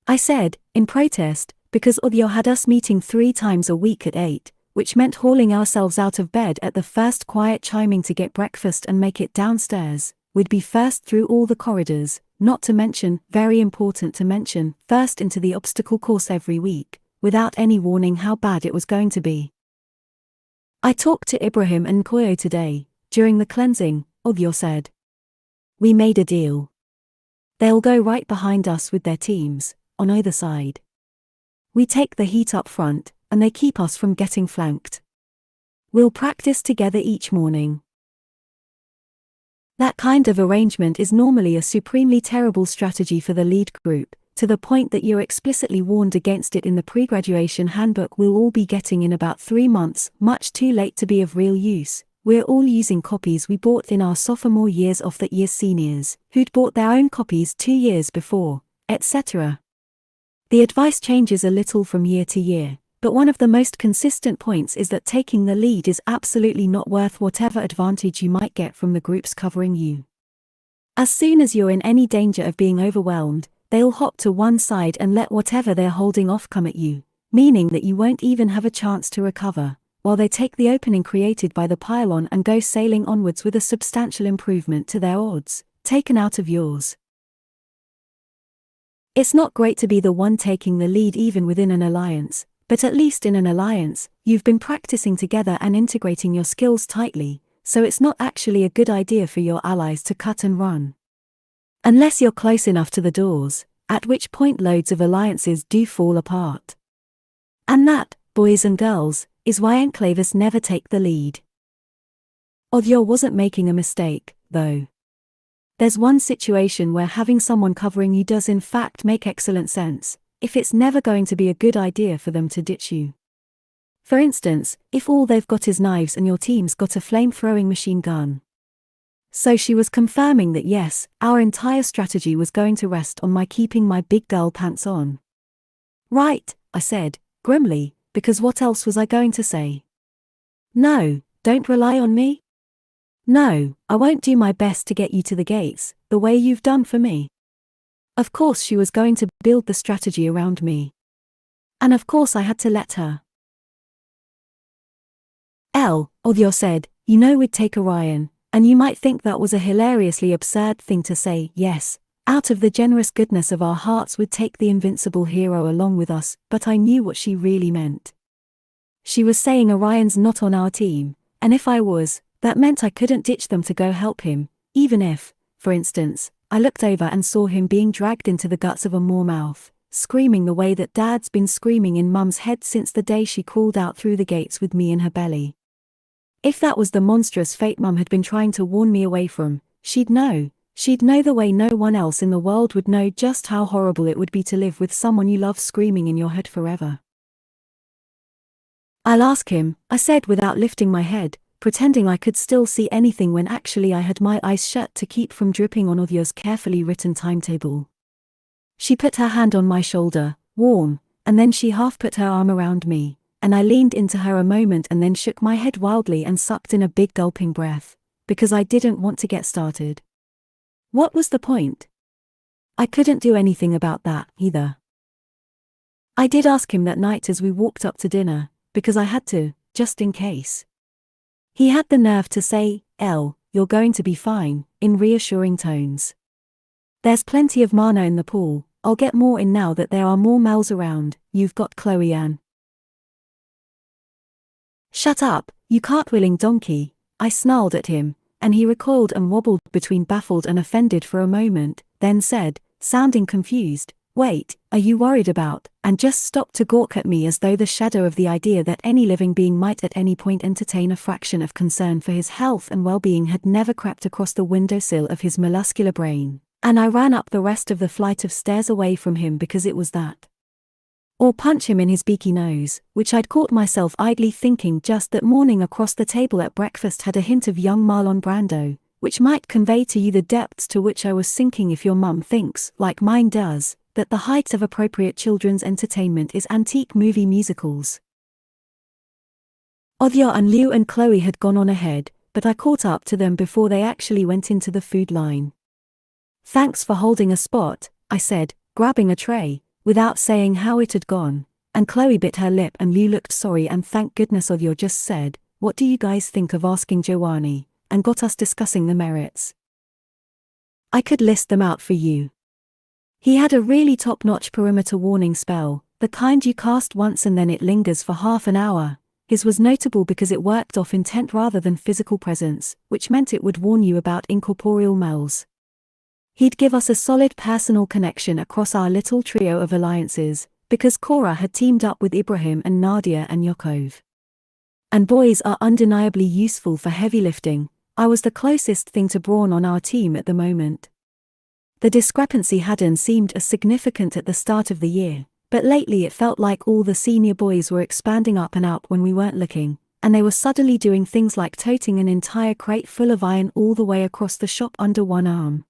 I said, in protest, because Othio had us meeting 3 times a week at 8, which meant hauling ourselves out of bed at the first quiet chiming to get breakfast and make it downstairs. We'd be first through all the corridors, not to mention, very important to mention, first into the obstacle course every week, without any warning how bad it was going to be. I talked to Ibrahim and Koyo today, during the cleansing, Othio said. We made a deal. They'll go right behind us with their teams, on either side. We take the heat up front, and they keep us from getting flanked. We'll practice together each morning. That kind of arrangement is normally a supremely terrible strategy for the lead group, to the point that you're explicitly warned against it in the pre-graduation handbook we'll all be getting in about 3 months, much too late to be of real use. We're all using copies we bought in our sophomore years off that year's seniors, who'd bought their own copies 2 years before, etc. The advice changes a little from year to year, but one of the most consistent points is that taking the lead is absolutely not worth whatever advantage you might get from the groups covering you. As soon as you're in any danger of being overwhelmed, they'll hop to one side and let whatever they're holding off come at you, meaning that you won't even have a chance to recover, while they take the opening created by the pylon and go sailing onwards with a substantial improvement to their odds, taken out of yours. It's not great to be the one taking the lead even within an alliance, but at least in an alliance, you've been practicing together and integrating your skills tightly, so it's not actually a good idea for your allies to cut and run. Unless you're close enough to the doors, at which point loads of alliances do fall apart. And that, boys and girls, is why enclavists never take the lead. Odio wasn't making a mistake, though. There's one situation where having someone covering you does in fact make excellent sense, if it's never going to be a good idea for them to ditch you. For instance, if all they've got is knives and your team's got a flame-throwing machine gun. So she was confirming that yes, our entire strategy was going to rest on my keeping my big girl pants on. Right, I said, grimly, because what else was I going to say? No, don't rely on me? No, I won't do my best to get you to the gates, the way you've done for me. Of course she was going to build the strategy around me. And of course I had to let her. Odio said, you know we'd take Orion, and you might think that was a hilariously absurd thing to say, yes, out of the generous goodness of our hearts we'd take the invincible hero along with us, but I knew what she really meant. She was saying Orion's not on our team, and if I was, that meant I couldn't ditch them to go help him, even if, for instance, I looked over and saw him being dragged into the guts of a moormouth, screaming the way that Dad's been screaming in Mum's head since the day she crawled out through the gates with me in her belly. If that was the monstrous fate Mum had been trying to warn me away from, she'd know the way no one else in the world would know just how horrible it would be to live with someone you love screaming in your head forever. I'll ask him, I said without lifting my head, pretending I could still see anything when actually I had my eyes shut to keep from dripping on Odio's carefully written timetable. She put her hand on my shoulder, warm, and then she half put her arm around me, and I leaned into her a moment and then shook my head wildly and sucked in a big gulping breath, because I didn't want to get started. What was the point? I couldn't do anything about that, either. I did ask him that night as we walked up to dinner, because I had to, just in case. He had the nerve to say, you're going to be fine, in reassuring tones. There's plenty of mana in the pool, I'll get more in now that there are more Mels around, you've got Chloe Ann. Shut up, you cartwheeling donkey, I snarled at him, and he recoiled and wobbled between baffled and offended for a moment, then said, sounding confused, wait, are you worried about, and just stopped to gawk at me as though the shadow of the idea that any living being might at any point entertain a fraction of concern for his health and well-being had never crept across the windowsill of his muscular brain, and I ran up the rest of the flight of stairs away from him because it was that. Or punch him in his beaky nose, which I'd caught myself idly thinking just that morning across the table at breakfast had a hint of young Marlon Brando, which might convey to you the depths to which I was sinking if your mum thinks, like mine does, that the height of appropriate children's entertainment is antique movie musicals. Odio and Liu and Chloe had gone on ahead, but I caught up to them before they actually went into the food line. Thanks for holding a spot, I said, grabbing a tray, without saying how it had gone, and Chloe bit her lip and Liu looked sorry and thank goodness Odio just said, what do you guys think of asking Giovanni, and got us discussing the merits. I could list them out for you. He had a really top-notch perimeter warning spell, the kind you cast once and then it lingers for half an hour. His was notable because it worked off intent rather than physical presence, which meant it would warn you about incorporeal Mels. He'd give us a solid personal connection across our little trio of alliances, because Cora had teamed up with Ibrahim and Nadia and Yakov. And boys are undeniably useful for heavy lifting. I was the closest thing to brawn on our team at the moment. The discrepancy hadn't seemed as significant at the start of the year, but lately it felt like all the senior boys were expanding up and out when we weren't looking, and they were suddenly doing things like toting an entire crate full of iron all the way across the shop under one arm.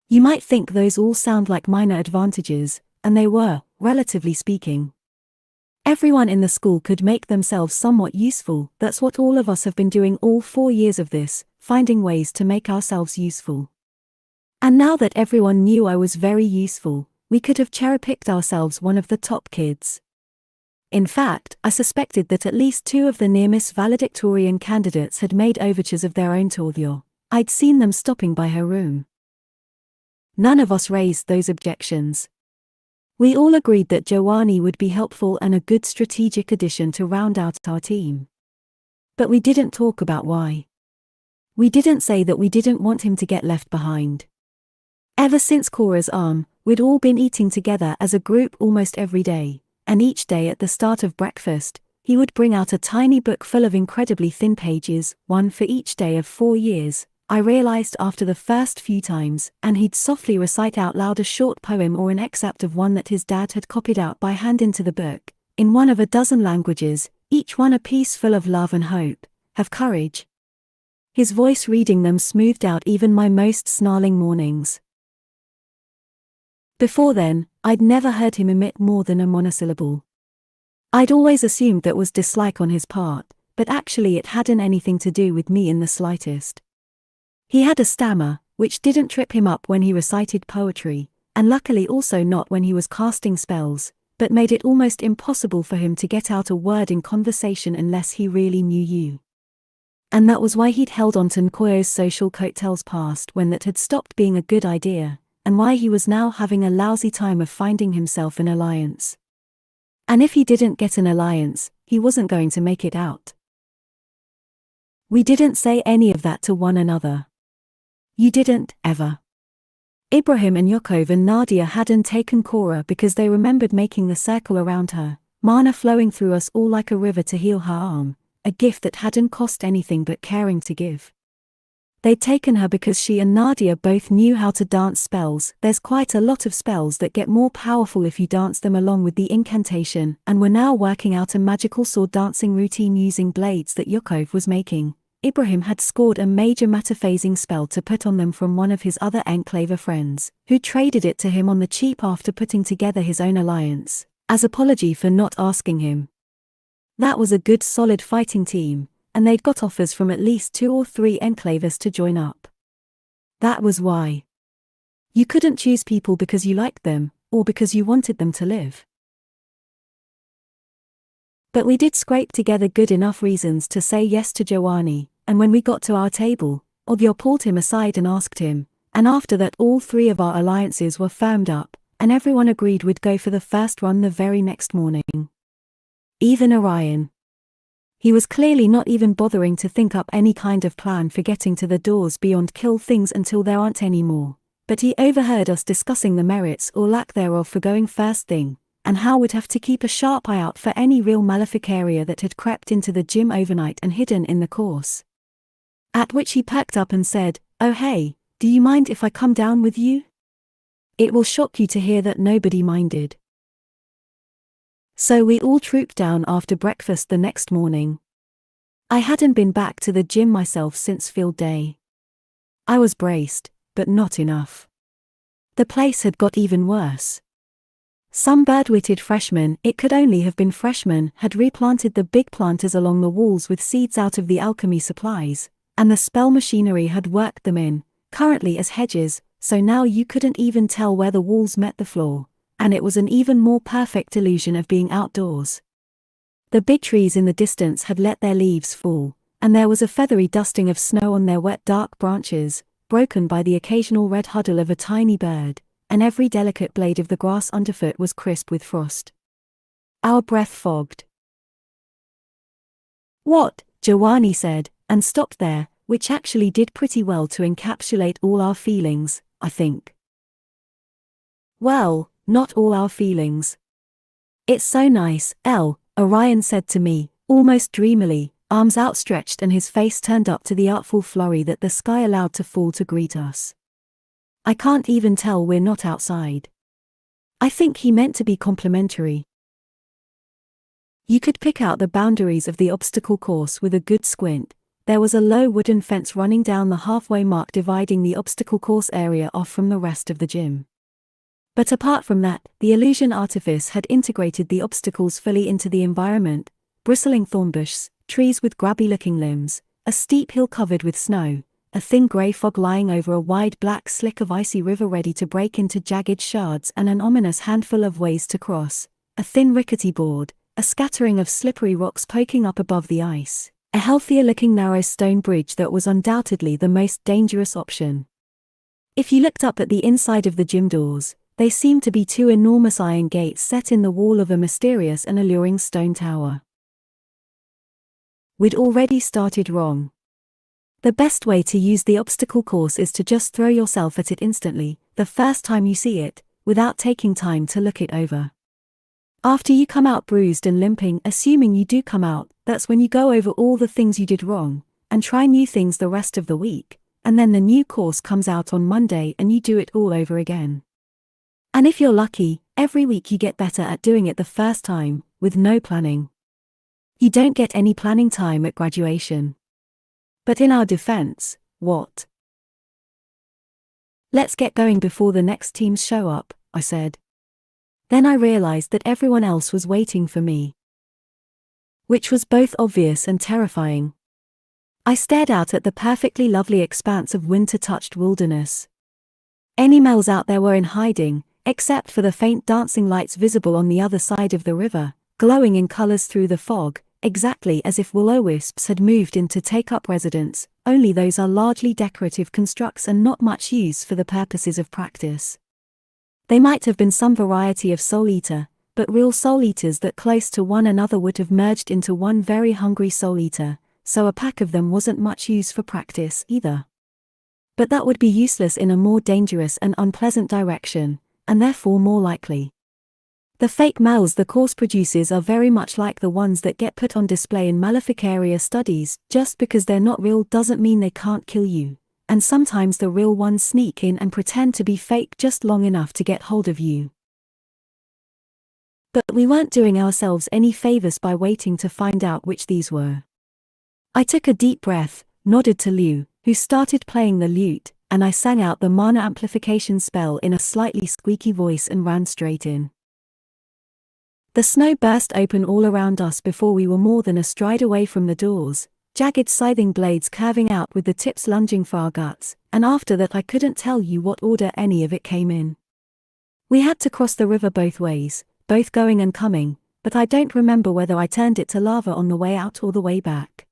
You might think those all sound like minor advantages, and they were, relatively speaking. Everyone in the school could make themselves somewhat useful. That's what all of us have been doing all 4 years of this, finding ways to make ourselves useful. And now that everyone knew I was very useful, we could have cherry-picked ourselves one of the top kids. In fact, I suspected that at least 2 of the near-miss valedictorian candidates had made overtures of their own to Audio. I'd seen them stopping by her room. None of us raised those objections. We all agreed that Giovanni would be helpful and a good strategic addition to round out our team. But we didn't talk about why. We didn't say that we didn't want him to get left behind. Ever since Cora's arm, we'd all been eating together as a group almost every day, and each day at the start of breakfast, he would bring out a tiny book full of incredibly thin pages, one for each day of 4 years, I realized after the first few times, and he'd softly recite out loud a short poem or an excerpt of one that his dad had copied out by hand into the book, in one of a dozen languages, each one a piece full of love and hope. Have courage. His voice reading them smoothed out even my most snarling mornings. Before then, I'd never heard him emit more than a monosyllable. I'd always assumed that was dislike on his part, but actually it hadn't anything to do with me in the slightest. He had a stammer, which didn't trip him up when he recited poetry, and luckily also not when he was casting spells, but made it almost impossible for him to get out a word in conversation unless he really knew you. And that was why he'd held on to Nkoyo's social coattails past when that had stopped being a good idea, and why he was now having a lousy time of finding himself an alliance. And if he didn't get an alliance, he wasn't going to make it out. We didn't say any of that to one another. You didn't, ever. Ibrahim and Yakov and Nadia hadn't taken Cora because they remembered making the circle around her, mana flowing through us all like a river to heal her arm, a gift that hadn't cost anything but caring to give. They'd taken her because she and Nadia both knew how to dance spells. There's quite a lot of spells that get more powerful if you dance them along with the incantation, and were now working out a magical sword dancing routine using blades that Yakov was making. Ibrahim had scored a major metaphasing spell to put on them from one of his other Enclaver friends, who traded it to him on the cheap after putting together his own alliance, as apology for not asking him. That was a good solid fighting team, and they'd got offers from at least 2 or 3 Enclavers to join up. That was why. You couldn't choose people because you liked them, or because you wanted them to live. But we did scrape together good enough reasons to say yes to Giovanni, and when we got to our table, Odio pulled him aside and asked him, and after that all 3 of our alliances were firmed up, and everyone agreed we'd go for the first run the very next morning. Even Orion. He was clearly not even bothering to think up any kind of plan for getting to the doors beyond kill things until there aren't any more, but he overheard us discussing the merits or lack thereof for going first thing, and how we'd have to keep a sharp eye out for any real malefic area that had crept into the gym overnight and hidden in the course. At which he perked up and said, "Oh hey, do you mind if I come down with you? It will shock you to hear that nobody minded." So we all trooped down after breakfast the next morning. I hadn't been back to the gym myself since field day. I was braced, but not enough. The place had got even worse. Some bird-witted freshmen, it could only have been freshmen, had replanted the big planters along the walls with seeds out of the alchemy supplies, and the spell machinery had worked them in, currently as hedges, so now you couldn't even tell where the walls met the floor, and it was an even more perfect illusion of being outdoors. The big trees in the distance had let their leaves fall, and there was a feathery dusting of snow on their wet dark branches, broken by the occasional red huddle of a tiny bird, and every delicate blade of the grass underfoot was crisp with frost. Our breath fogged. "What?" Giovanni said, and stopped there, which actually did pretty well to encapsulate all our feelings, I think. Well, not all our feelings. It's so nice, Orion said to me, almost dreamily, arms outstretched and his face turned up to the artful flurry that the sky allowed to fall to greet us. I can't even tell we're not outside. I think he meant to be complimentary. You could pick out the boundaries of the obstacle course with a good squint. There was a low wooden fence running down the halfway mark dividing the obstacle course area off from the rest of the gym. But apart from that, the illusion artifice had integrated the obstacles fully into the environment: bristling thornbushes, trees with grabby-looking limbs, a steep hill covered with snow, a thin grey fog lying over a wide black slick of icy river ready to break into jagged shards, and an ominous handful of ways to cross, a thin rickety board, a scattering of slippery rocks poking up above the ice, a healthier-looking narrow stone bridge that was undoubtedly the most dangerous option. If you looked up at the inside of the gym doors, they seemed to be two enormous iron gates set in the wall of a mysterious and alluring stone tower. We'd already started wrong. The best way to use the obstacle course is to just throw yourself at it instantly, the first time you see it, without taking time to look it over. After you come out bruised and limping, assuming you do come out, that's when you go over all the things you did wrong, and try new things the rest of the week, and then the new course comes out on Monday and you do it all over again. And if you're lucky, every week you get better at doing it the first time, with no planning. You don't get any planning time at graduation. But in our defense, what? Let's get going before the next teams show up, I said. Then I realized that everyone else was waiting for me. Which was both obvious and terrifying. I stared out at the perfectly lovely expanse of winter-touched wilderness. Any males out there were in hiding, except for the faint dancing lights visible on the other side of the river, glowing in colors through the fog, exactly as if will-o-wisps had moved in to take up residence, only those are largely decorative constructs and not much use for the purposes of practice. They might have been some variety of soul-eater, but real soul-eaters that close to one another would have merged into one very hungry soul-eater, so a pack of them wasn't much use for practice either. But that would be useless in a more dangerous and unpleasant direction, and therefore more likely. The fake males the course produces are very much like the ones that get put on display in maleficaria studies. Just because they're not real doesn't mean they can't kill you, and sometimes the real ones sneak in and pretend to be fake just long enough to get hold of you. But we weren't doing ourselves any favors by waiting to find out which these were. I took a deep breath, nodded to Liu, who started playing the lute, and I sang out the mana amplification spell in a slightly squeaky voice and ran straight in. The snow burst open all around us before we were more than a stride away from the doors, jagged scything blades curving out with the tips lunging for our guts, and after that I couldn't tell you what order any of it came in. We had to cross the river both ways, both going and coming, but I don't remember whether I turned it to lava on the way out or the way back.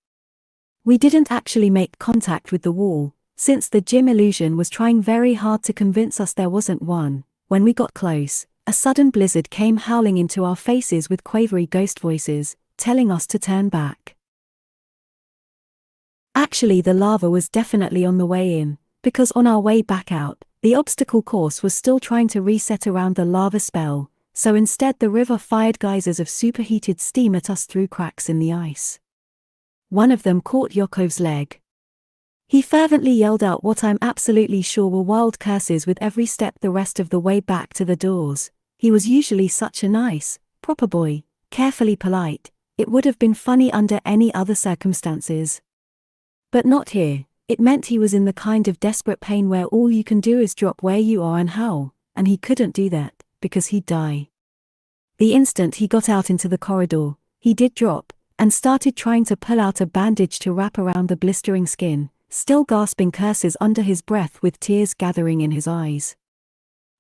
We didn't actually make contact with the wall, since the gym illusion was trying very hard to convince us there wasn't one. When we got close, a sudden blizzard came howling into our faces with quavery ghost voices, telling us to turn back. Actually, the lava was definitely on the way in, because on our way back out, the obstacle course was still trying to reset around the lava spell, so instead the river fired geysers of superheated steam at us through cracks in the ice. One of them caught Yakov's leg. He fervently yelled out what I'm absolutely sure were wild curses with every step the rest of the way back to the doors. He was usually such a nice, proper boy, carefully polite. It would have been funny under any other circumstances. But not here. It meant he was in the kind of desperate pain where all you can do is drop where you are and howl, and he couldn't do that, because he'd die. The instant he got out into the corridor, he did drop, and started trying to pull out a bandage to wrap around the blistering skin, still gasping curses under his breath with tears gathering in his eyes.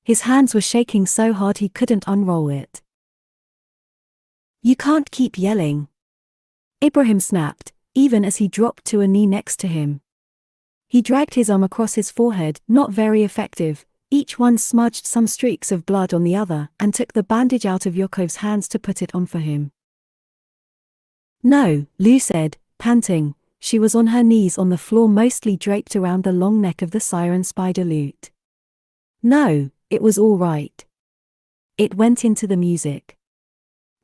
His hands were shaking so hard he couldn't unroll it. You can't keep yelling, Ibrahim snapped, even as he dropped to a knee next to him. He dragged his arm across his forehead, not very effective. Each one smudged some streaks of blood on the other, and took the bandage out of Yakov's hands to put it on for him. No, Lou said, panting. She was on her knees on the floor, mostly draped around the long neck of the siren spider lute. No, it was all right. It went into the music.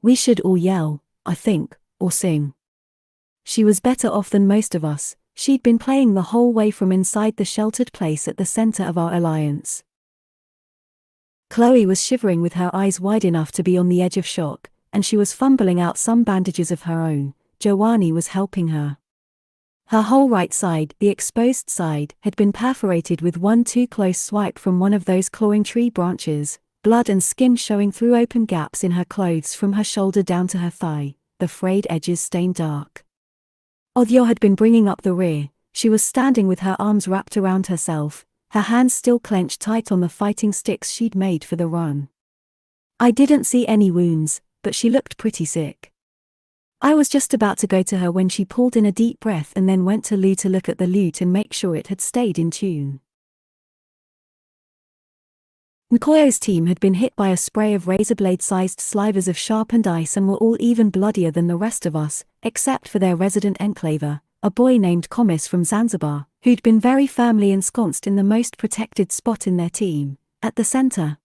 We should all yell, I think, or sing. She was better off than most of us. She'd been playing the whole way from inside the sheltered place at the center of our alliance. Chloe was shivering with her eyes wide enough to be on the edge of shock, and she was fumbling out some bandages of her own. Joanne was helping her. Her whole right side, the exposed side, had been perforated with one too close swipe from one of those clawing tree branches, blood and skin showing through open gaps in her clothes from her shoulder down to her thigh, the frayed edges stained dark. Othio had been bringing up the rear. She was standing with her arms wrapped around herself, her hands still clenched tight on the fighting sticks she'd made for the run. I didn't see any wounds, but she looked pretty sick. I was just about to go to her when she pulled in a deep breath and then went to Lou to look at the lute and make sure it had stayed in tune. Nkoyo's team had been hit by a spray of razor-blade-sized slivers of sharpened ice and were all even bloodier than the rest of us, except for their resident enclaver, a boy named Komis from Zanzibar, who'd been very firmly ensconced in the most protected spot in their team, at the center.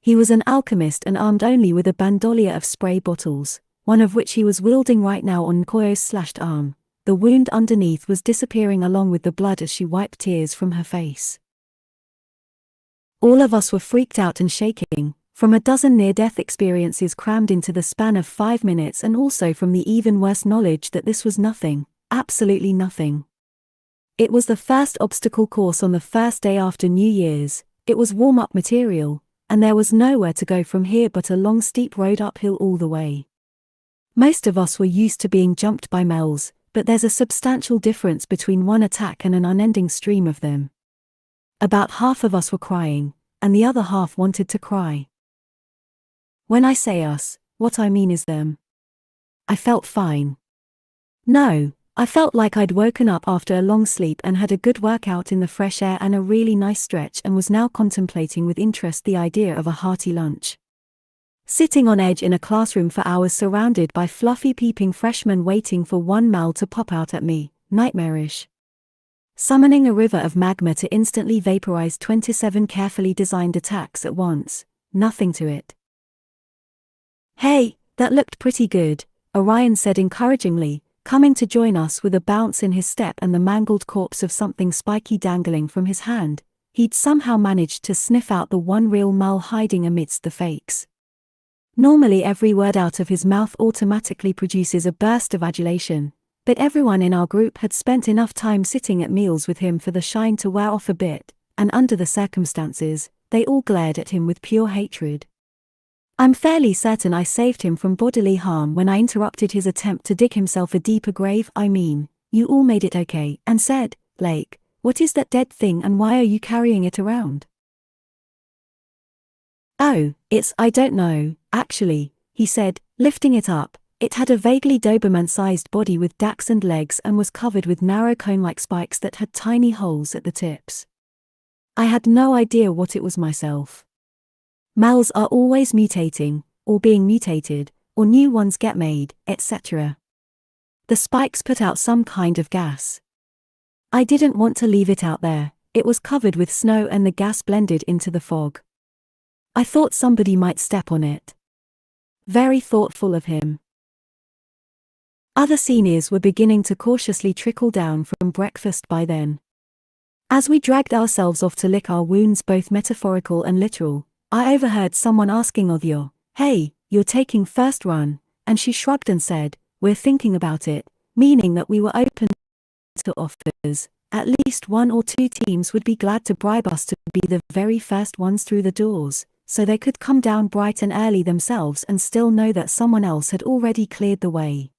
He was an alchemist and armed only with a bandolier of spray bottles, one of which he was wielding right now on Nkoyo's slashed arm. The wound underneath was disappearing along with the blood as she wiped tears from her face. All of us were freaked out and shaking, from a dozen near-death experiences crammed into the span of 5 minutes and also from the even worse knowledge that this was nothing, absolutely nothing. It was the first obstacle course on the first day after New Year's. It was warm-up material, and there was nowhere to go from here but a long steep road uphill all the way. Most of us were used to being jumped by mels, but there's a substantial difference between one attack and an unending stream of them. About half of us were crying, and the other half wanted to cry. When I say us, what I mean is them. I felt fine. No, I felt like I'd woken up after a long sleep and had a good workout in the fresh air and a really nice stretch and was now contemplating with interest the idea of a hearty lunch. Sitting on edge in a classroom for hours surrounded by fluffy peeping freshmen waiting for one mal to pop out at me, nightmarish. Summoning a river of magma to instantly vaporize 27 carefully designed attacks at once, nothing to it. Hey, that looked pretty good, Orion said encouragingly, coming to join us with a bounce in his step and the mangled corpse of something spiky dangling from his hand. He'd somehow managed to sniff out the one real mal hiding amidst the fakes. Normally every word out of his mouth automatically produces a burst of adulation, but everyone in our group had spent enough time sitting at meals with him for the shine to wear off a bit, and under the circumstances, they all glared at him with pure hatred. I'm fairly certain I saved him from bodily harm when I interrupted his attempt to dig himself a deeper grave. I mean, you all made it okay, and said, Lake, what is that dead thing and why are you carrying it around? Oh, I don't know, actually, he said, lifting it up. It had a vaguely Doberman-sized body with dachshund legs and was covered with narrow cone-like spikes that had tiny holes at the tips. I had no idea what it was myself. Mals are always mutating, or being mutated, or new ones get made, etc. The spikes put out some kind of gas. I didn't want to leave it out there. It was covered with snow and the gas blended into the fog. I thought somebody might step on it. Very thoughtful of him. Other seniors were beginning to cautiously trickle down from breakfast by then. As we dragged ourselves off to lick our wounds, both metaphorical and literal, I overheard someone asking Othio, "Hey, you're taking first run," and she shrugged and said, "We're thinking about it," meaning that we were open to offers. At least 1 or 2 teams would be glad to bribe us to be the very first ones through the doors, so they could come down bright and early themselves and still know that someone else had already cleared the way.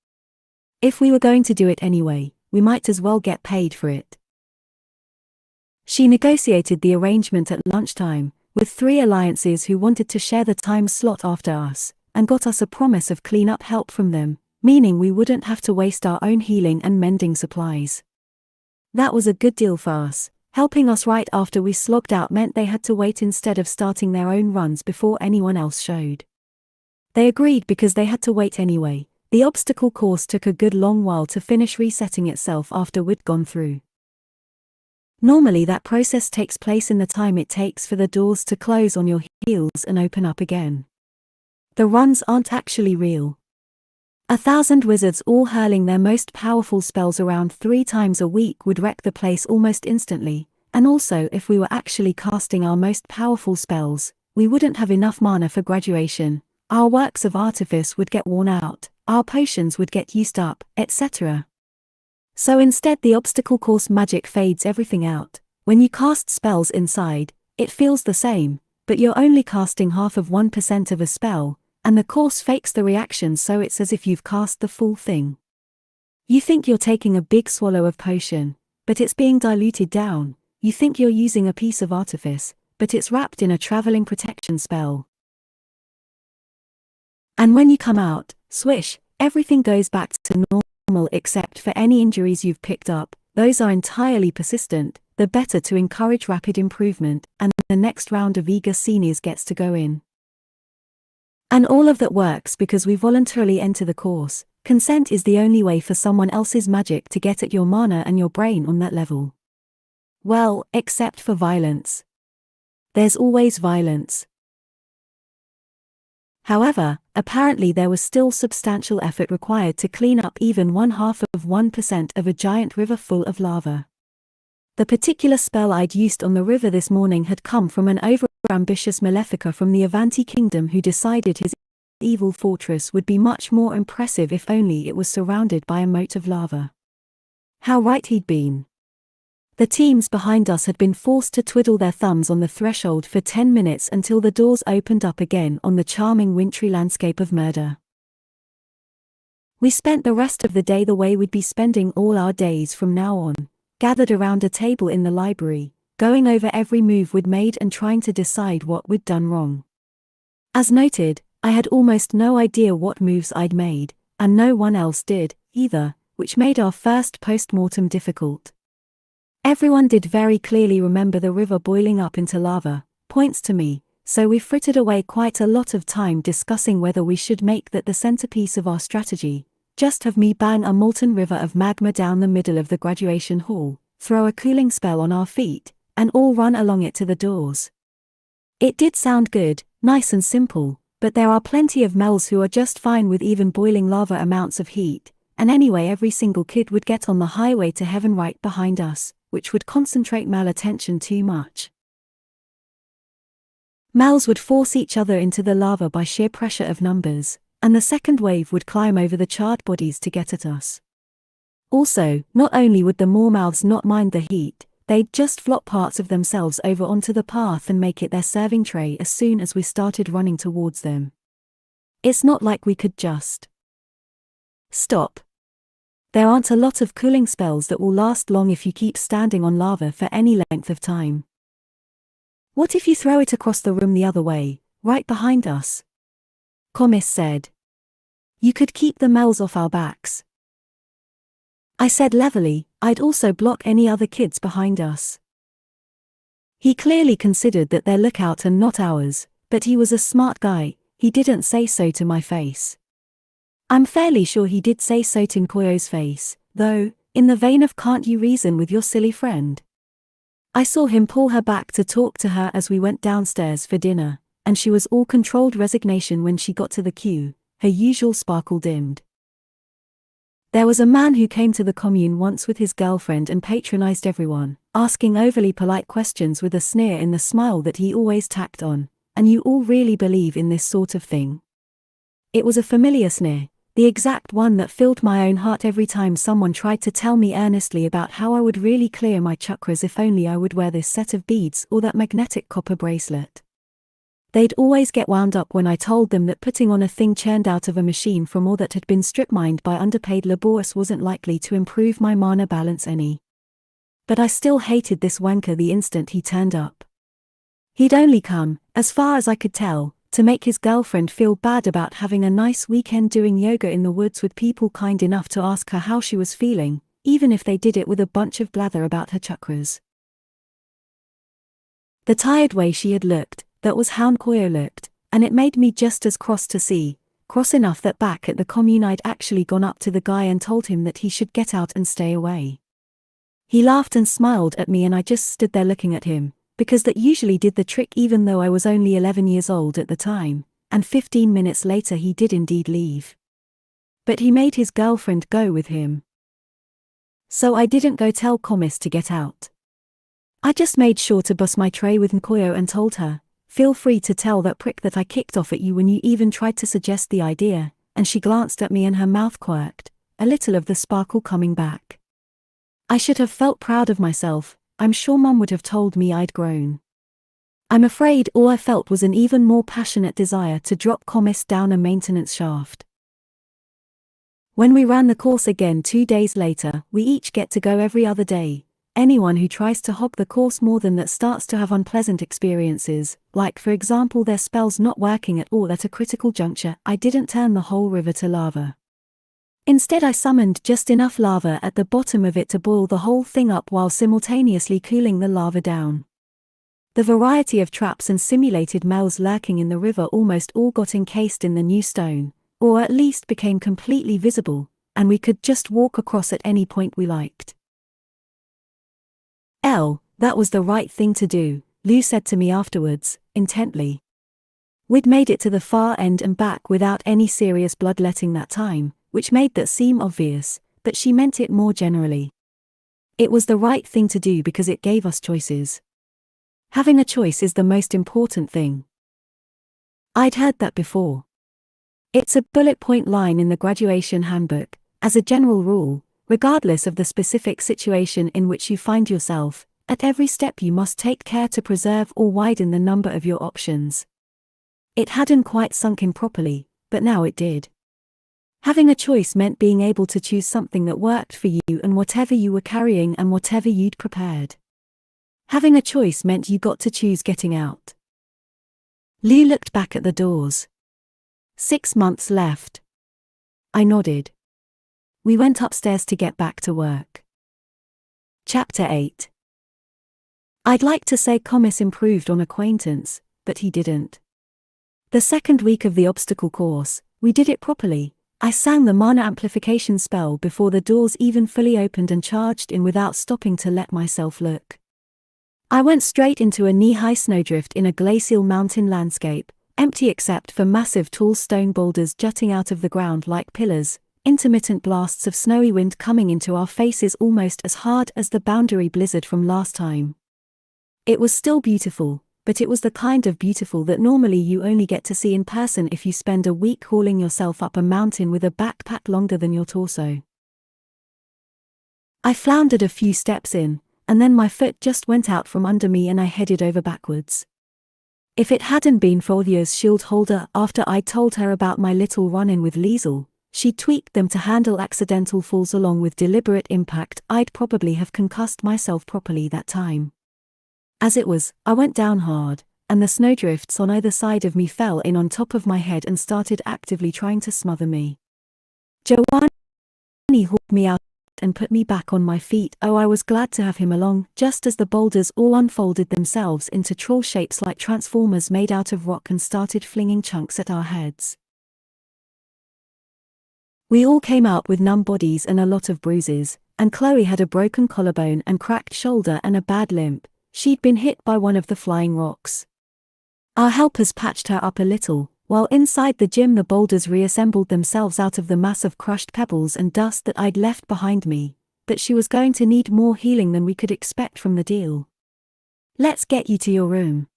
If we were going to do it anyway, we might as well get paid for it. She negotiated the arrangement at lunchtime, with 3 alliances who wanted to share the time slot after us, and got us a promise of clean-up help from them, meaning we wouldn't have to waste our own healing and mending supplies. That was a good deal for us. Helping us right after we slogged out meant they had to wait instead of starting their own runs before anyone else showed. They agreed because they had to wait anyway, the obstacle course took a good long while to finish resetting itself after we'd gone through. Normally that process takes place in the time it takes for the doors to close on your heels and open up again. The runs aren't actually real. 1,000 wizards all hurling their most powerful spells around 3 times a week would wreck the place almost instantly, and also if we were actually casting our most powerful spells, we wouldn't have enough mana for graduation, our works of artifice would get worn out, our potions would get used up, etc. So instead the obstacle course magic fades everything out. When you cast spells inside, it feels the same, but you're only casting half of 1% of a spell, and the course fakes the reaction so it's as if you've cast the full thing. You think you're taking a big swallow of potion, but it's being diluted down. You think you're using a piece of artifice, but it's wrapped in a traveling protection spell. And when you come out, swish, everything goes back to normal except for any injuries you've picked up. Those are entirely persistent, the better to encourage rapid improvement, and the next round of eager seniors gets to go in. And all of that works because we voluntarily enter the course. Consent is the only way for someone else's magic to get at your mana and your brain on that level. Well, except for violence. There's always violence. However, apparently there was still substantial effort required to clean up even 0.5% of a giant river full of lava. The particular spell I'd used on the river this morning had come from an over-ambitious Malefica from the Avanti Kingdom who decided his evil fortress would be much more impressive if only it was surrounded by a moat of lava. How right he'd been. The teams behind us had been forced to twiddle their thumbs on the threshold for 10 minutes until the doors opened up again on the charming wintry landscape of murder. We spent the rest of the day the way we'd be spending all our days from now on, gathered around a table in the library, going over every move we'd made and trying to decide what we'd done wrong. As noted, I had almost no idea what moves I'd made, and no one else did, either, which made our first post-mortem difficult. Everyone did very clearly remember the river boiling up into lava, points to me, so we frittered away quite a lot of time discussing whether we should make that the centerpiece of our strategy, just have me bang a molten river of magma down the middle of the graduation hall, throw a cooling spell on our feet, and all run along it to the doors. It did sound good, nice and simple, but there are plenty of Mels who are just fine with even boiling lava amounts of heat, and anyway every single kid would get on the highway to heaven right behind us, which would concentrate Mal attention too much. Mals would force each other into the lava by sheer pressure of numbers, and the second wave would climb over the charred bodies to get at us. Also, not only would the more mouths not mind the heat, they'd just flop parts of themselves over onto the path and make it their serving tray as soon as we started running towards them. It's not like we could just stop. There aren't a lot of cooling spells that will last long if you keep standing on lava for any length of time. What if you throw it across the room the other way, right behind us? Comis said. You could keep the Mels off our backs. I said levelly, I'd also block any other kids behind us. He clearly considered that their lookout and not ours, but he was a smart guy, he didn't say so to my face. I'm fairly sure he did say so to Nkoyo's face, though, in the vein of can't you reason with your silly friend? I saw him pull her back to talk to her as we went downstairs for dinner, and she was all controlled resignation when she got to the queue, her usual sparkle dimmed. There was a man who came to the commune once with his girlfriend and patronized everyone, asking overly polite questions with a sneer in the smile that he always tacked on, and you all really believe in this sort of thing? It was a familiar sneer, the exact one that filled my own heart every time someone tried to tell me earnestly about how I would really clear my chakras if only I would wear this set of beads or that magnetic copper bracelet. They'd always get wound up when I told them that putting on a thing churned out of a machine from ore that had been strip-mined by underpaid laborers wasn't likely to improve my mana balance any. But I still hated this wanker the instant he turned up. He'd only come, as far as I could tell, to make his girlfriend feel bad about having a nice weekend doing yoga in the woods with people kind enough to ask her how she was feeling, even if they did it with a bunch of blather about her chakras. The tired way she had looked, that was how Nkoyo looked, and it made me just as cross to see, cross enough that back at the commune I'd actually gone up to the guy and told him that he should get out and stay away. He laughed and smiled at me and I just stood there looking at him, because that usually did the trick even though I was only 11 years old at the time, and 15 minutes later he did indeed leave. But he made his girlfriend go with him. So I didn't go tell Commis to get out. I just made sure to bus my tray with Nkoyo and told her, "Feel free to tell that prick that I kicked off at you when you even tried to suggest the idea," and she glanced at me and her mouth quirked, a little of the sparkle coming back. I should have felt proud of myself. I'm sure Mum would have told me I'd grown. I'm afraid all I felt was an even more passionate desire to drop Commis down a maintenance shaft. When we ran the course again 2 days later, we each get to go every other day. Anyone who tries to hog the course more than that starts to have unpleasant experiences, like for example their spells not working at all at a critical juncture. I didn't turn the whole river to lava. Instead I summoned just enough lava at the bottom of it to boil the whole thing up while simultaneously cooling the lava down. The variety of traps and simulated mells lurking in the river almost all got encased in the new stone, or at least became completely visible, and we could just walk across at any point we liked. That was the right thing to do, Lou said to me afterwards, intently. We'd made it to the far end and back without any serious bloodletting that time, which made that seem obvious, but she meant it more generally. It was the right thing to do because it gave us choices. Having a choice is the most important thing. I'd heard that before. It's a bullet point line in the graduation handbook. As a general rule, regardless of the specific situation in which you find yourself, at every step you must take care to preserve or widen the number of your options. It hadn't quite sunk in properly, but now it did. Having a choice meant being able to choose something that worked for you and whatever you were carrying and whatever you'd prepared. Having a choice meant you got to choose getting out. Lou looked back at the doors. 6 months left. I nodded. We went upstairs to get back to work. Chapter 8. I'd like to say Commis improved on acquaintance, but he didn't. The second week of the obstacle course, we did it properly. I sang the mana amplification spell before the doors even fully opened and charged in without stopping to let myself look. I went straight into a knee-high snowdrift in a glacial mountain landscape, empty except for massive tall stone boulders jutting out of the ground like pillars, intermittent blasts of snowy wind coming into our faces almost as hard as the boundary blizzard from last time. It was still beautiful, but it was the kind of beautiful that normally you only get to see in person if you spend a week hauling yourself up a mountain with a backpack longer than your torso. I floundered a few steps in, and then my foot just went out from under me and I headed over backwards. If it hadn't been for Olya's shield holder after I told her about my little run-in with Liesel, she tweaked them to handle accidental falls along with deliberate impact, I'd probably have concussed myself properly that time. As it was, I went down hard, and the snowdrifts on either side of me fell in on top of my head and started actively trying to smother me. Giovanni hauled me out and put me back on my feet. Oh, I was glad to have him along, just as the boulders all unfolded themselves into troll shapes like transformers made out of rock and started flinging chunks at our heads. We all came out with numb bodies and a lot of bruises, and Chloe had a broken collarbone and cracked shoulder and a bad limp. She'd been hit by one of the flying rocks. Our helpers patched her up a little, while inside the gym the boulders reassembled themselves out of the mass of crushed pebbles and dust that I'd left behind me, but she was going to need more healing than we could expect from the deal. Let's get you to your room.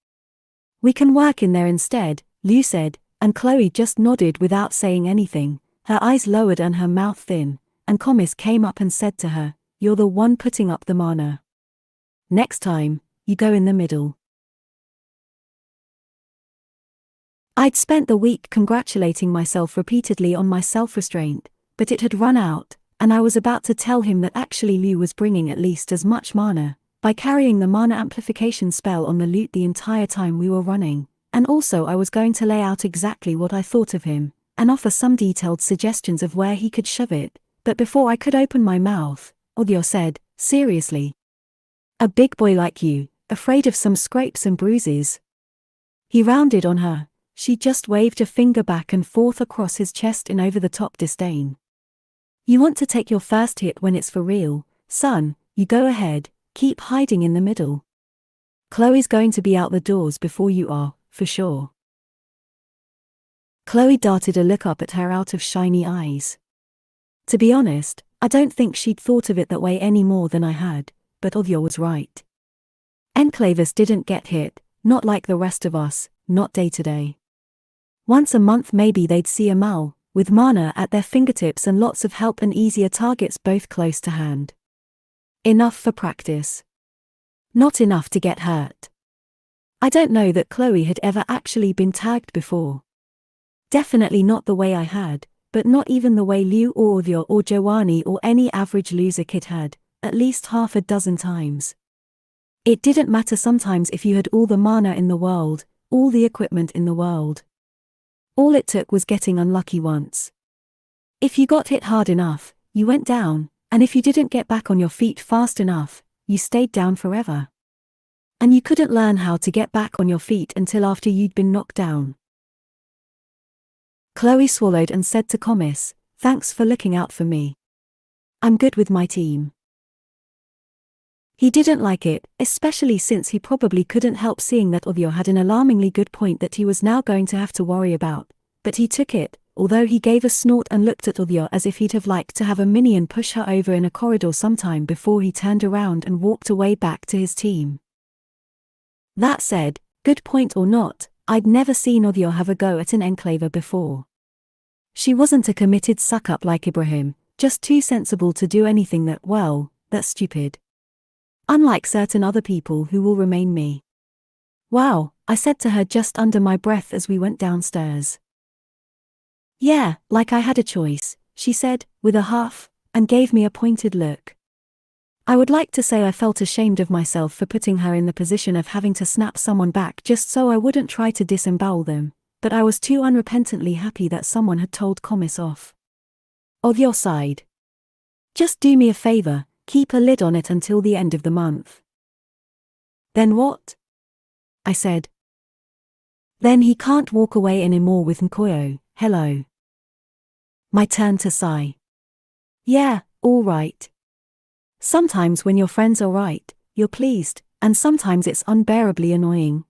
We can work in there instead, Lou said, and Chloe just nodded without saying anything, her eyes lowered and her mouth thin, and Commis came up and said to her, "You're the one putting up the mana. Next time, you go in the middle." I'd spent the week congratulating myself repeatedly on my self-restraint, but it had run out, and I was about to tell him that actually Lou was bringing at least as much mana, by carrying the mana amplification spell on the loot the entire time we were running, and also I was going to lay out exactly what I thought of him, and offer some detailed suggestions of where he could shove it, but before I could open my mouth, Olya said, seriously. A big boy like you, afraid of some scrapes and bruises? He rounded on her. she just waved a finger back and forth across his chest in over-the-top disdain. You want to take your first hit when it's for real, son, you go ahead, keep hiding in the middle. Chloe's going to be out the doors before you are, for sure. Chloe darted a look up at her out of shiny eyes. To be honest, I don't think she'd thought of it that way any more than I had, but Odhya was right. Enclavers didn't get hit, not like the rest of us, not day to day. Once a month maybe they'd see a Mal, with mana at their fingertips and lots of help and easier targets both close to hand. Enough for practice. Not enough to get hurt. I don't know that Chloe had ever actually been tagged before. Definitely not the way I had, but not even the way Liu or Odhya or Joanni or any average loser kid had, at least half a dozen times. It didn't matter sometimes if you had all the mana in the world, all the equipment in the world. All it took was getting unlucky once. If you got hit hard enough, you went down, and if you didn't get back on your feet fast enough, you stayed down forever. And you couldn't learn how to get back on your feet until after you'd been knocked down. Chloe swallowed and said to Comis, "Thanks for looking out for me. I'm good with my team." He didn't like it, especially since he probably couldn't help seeing that Odhya had an alarmingly good point that he was now going to have to worry about, but he took it, although he gave a snort and looked at Odhya as if he'd have liked to have a minion push her over in a corridor sometime before he turned around and walked away back to his team. That said, good point or not, I'd never seen Odhya have a go at an enclaver before. She wasn't a committed suck-up like Ibrahim, just too sensible to do anything that's stupid. Unlike certain other people who will remain me. Wow, I said to her just under my breath as we went downstairs. Yeah, like I had a choice, she said, with a huff, and gave me a pointed look. I would like to say I felt ashamed of myself for putting her in the position of having to snap someone back just so I wouldn't try to disembowel them, but I was too unrepentantly happy that someone had told Comis off. Odhya sighed. Just do me a favor, keep a lid on it until the end of the month. Then what? I said. Then he can't walk away anymore with Nkoyo, hello. My turn to sigh. Yeah, all right. Sometimes when your friends are right, you're pleased, and sometimes it's unbearably annoying.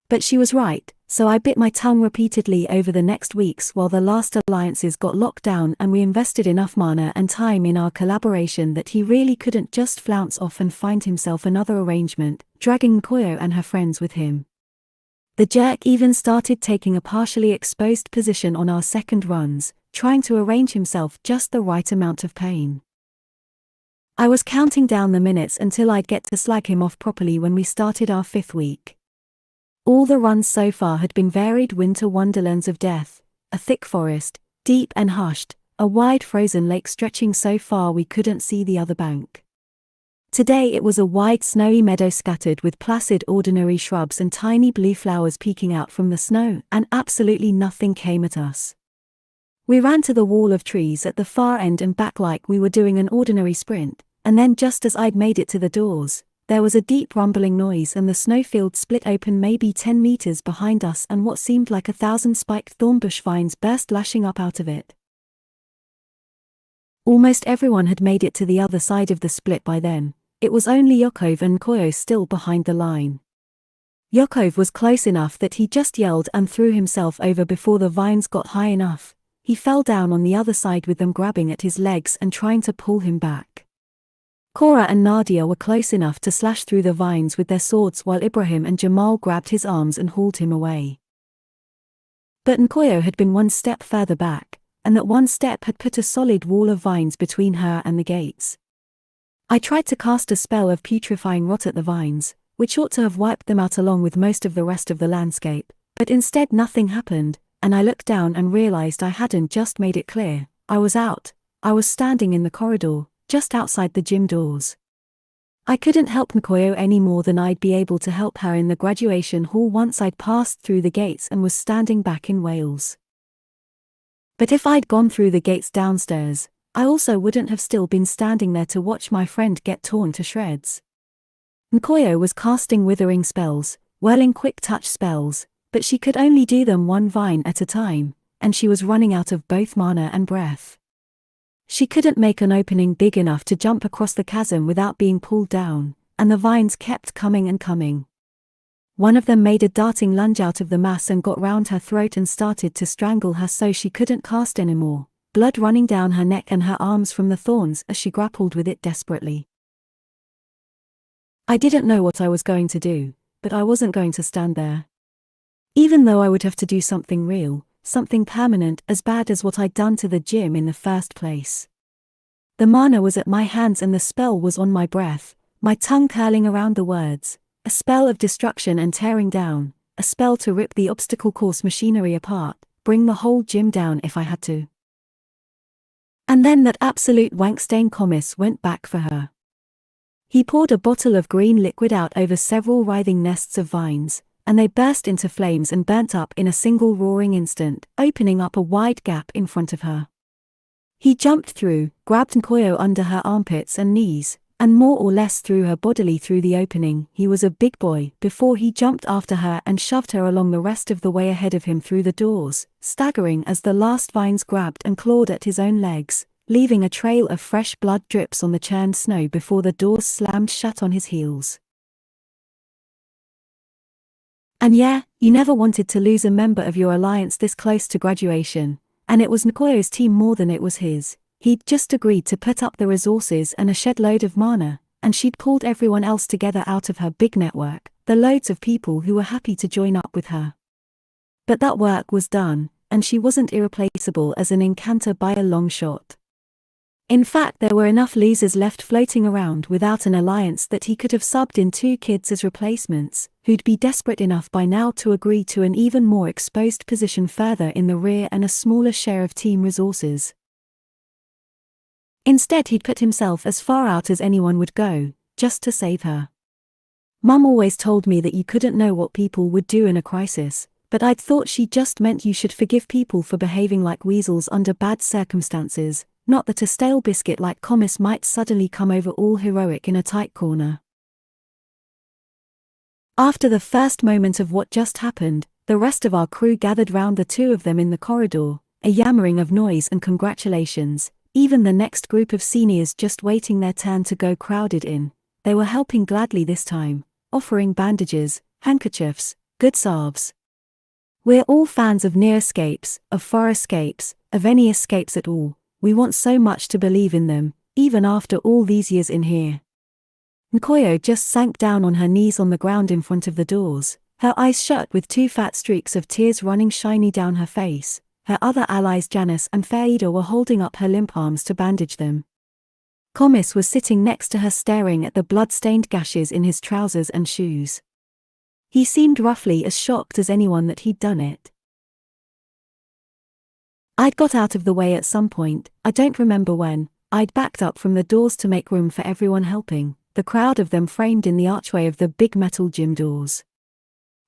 But she was right, so I bit my tongue repeatedly over the next weeks while the last alliances got locked down and we invested enough mana and time in our collaboration that he really couldn't just flounce off and find himself another arrangement, dragging Nkoyo and her friends with him. The jerk even started taking a partially exposed position on our second runs, trying to arrange himself just the right amount of pain. I was counting down the minutes until I'd get to slag him off properly when we started our 5th week. All the runs so far had been varied winter wonderlands of death, a thick forest, deep and hushed, a wide frozen lake stretching so far we couldn't see the other bank. Today it was a wide snowy meadow scattered with placid ordinary shrubs and tiny blue flowers peeking out from the snow, and absolutely nothing came at us. We ran to the wall of trees at the far end and back like we were doing an ordinary sprint, and then just as I'd made it to the doors, there was a deep rumbling noise and the snowfield split open maybe 10 meters behind us and what seemed like 1,000 spiked thornbush vines burst lashing up out of it. Almost everyone had made it to the other side of the split by then. It was only Yakov and Nkoyo still behind the line. Yakov was close enough that he just yelled and threw himself over before the vines got high enough. He fell down on the other side with them grabbing at his legs and trying to pull him back. Cora and Nadia were close enough to slash through the vines with their swords while Ibrahim and Jamal grabbed his arms and hauled him away. But Nkoyo had been one step further back, and that one step had put a solid wall of vines between her and the gates. I tried to cast a spell of putrefying rot at the vines, which ought to have wiped them out along with most of the rest of the landscape, but instead nothing happened, and I looked down and realized I hadn't just made it clear. I was out. I was standing in the corridor, just outside the gym doors. I couldn't help Nkoyo any more than I'd be able to help her in the graduation hall once I'd passed through the gates and was standing back in Wales. But if I'd gone through the gates downstairs, I also wouldn't have still been standing there to watch my friend get torn to shreds. Nkoyo was casting withering spells, whirling quick touch spells, but she could only do them one vine at a time, and she was running out of both mana and breath. She couldn't make an opening big enough to jump across the chasm without being pulled down, and the vines kept coming and coming. One of them made a darting lunge out of the mass and got round her throat and started to strangle her so she couldn't cast anymore, blood running down her neck and her arms from the thorns as she grappled with it desperately. I didn't know what I was going to do, but I wasn't going to stand there. Even though I would have to do something real, something permanent, as bad as what I'd done to the gym in the first place. The mana was at my hands and the spell was on my breath, my tongue curling around the words, a spell of destruction and tearing down, a spell to rip the obstacle course machinery apart, bring the whole gym down if I had to. And then that absolute wankstain Comis went back for her. He poured a bottle of green liquid out over several writhing nests of vines, and they burst into flames and burnt up in a single roaring instant, opening up a wide gap in front of her. He jumped through, grabbed Nkoyo under her armpits and knees, and more or less threw her bodily through the opening. He was a big boy before he jumped after her and shoved her along the rest of the way ahead of him through the doors, staggering as the last vines grabbed and clawed at his own legs, leaving a trail of fresh blood drips on the churned snow before the doors slammed shut on his heels. And yeah, you never wanted to lose a member of your alliance this close to graduation, and it was Nkoyo's team more than it was his. He'd just agreed to put up the resources and a shed load of mana, and she'd pulled everyone else together out of her big network, the loads of people who were happy to join up with her. But that work was done, and she wasn't irreplaceable as an incanter by a long shot. In fact, there were enough losers left floating around without an alliance that he could have subbed in 2 kids as replacements, who'd be desperate enough by now to agree to an even more exposed position further in the rear and a smaller share of team resources. Instead, he'd put himself as far out as anyone would go, just to save her. Mum always told me that you couldn't know what people would do in a crisis, but I'd thought she just meant you should forgive people for behaving like weasels under bad circumstances, not that a stale biscuit like Comis might suddenly come over all heroic in a tight corner. After the first moment of what just happened, the rest of our crew gathered round the 2 of them in the corridor, a yammering of noise and congratulations. Even the next group of seniors just waiting their turn to go crowded in. They were helping gladly this time, offering bandages, handkerchiefs, good salves. We're all fans of near escapes, of far escapes, of any escapes at all. We want so much to believe in them, even after all these years in here. Nkoyo just sank down on her knees on the ground in front of the doors, her eyes shut with 2 fat streaks of tears running shiny down her face. Her other allies Janice and Faida were holding up her limp arms to bandage them. Comis was sitting next to her staring at the blood-stained gashes in his trousers and shoes. He seemed roughly as shocked as anyone that he'd done it. I'd got out of the way at some point, I don't remember when. I'd backed up from the doors to make room for everyone helping, the crowd of them framed in the archway of the big metal gym doors.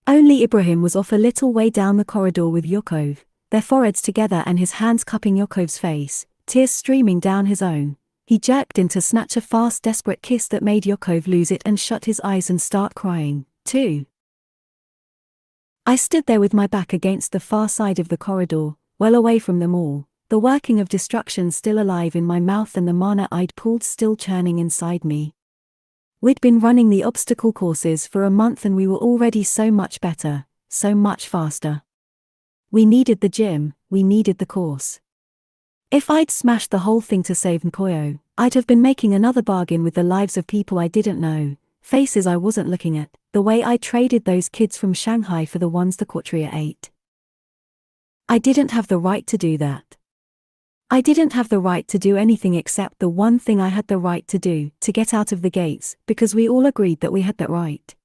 Only Ibrahim was off a little way down the corridor with Yakov, their foreheads together and his hands cupping Yakov's face, tears streaming down his own. He jerked in to snatch a fast, desperate kiss that made Yakov lose it and shut his eyes and start crying, too. I stood there with my back against the far side of the corridor, well away from them all, the working of destruction still alive in my mouth and the mana I'd pulled still churning inside me. We'd been running the obstacle courses for a month and we were already so much better, so much faster. We needed the gym, we needed the course. If I'd smashed the whole thing to save Nkoyo, I'd have been making another bargain with the lives of people I didn't know, faces I wasn't looking at, the way I traded those kids from Shanghai for the ones the Quatria ate. I didn't have the right to do that. I didn't have the right to do anything except the one thing I had the right to do, to get out of the gates, because we all agreed that we had that right.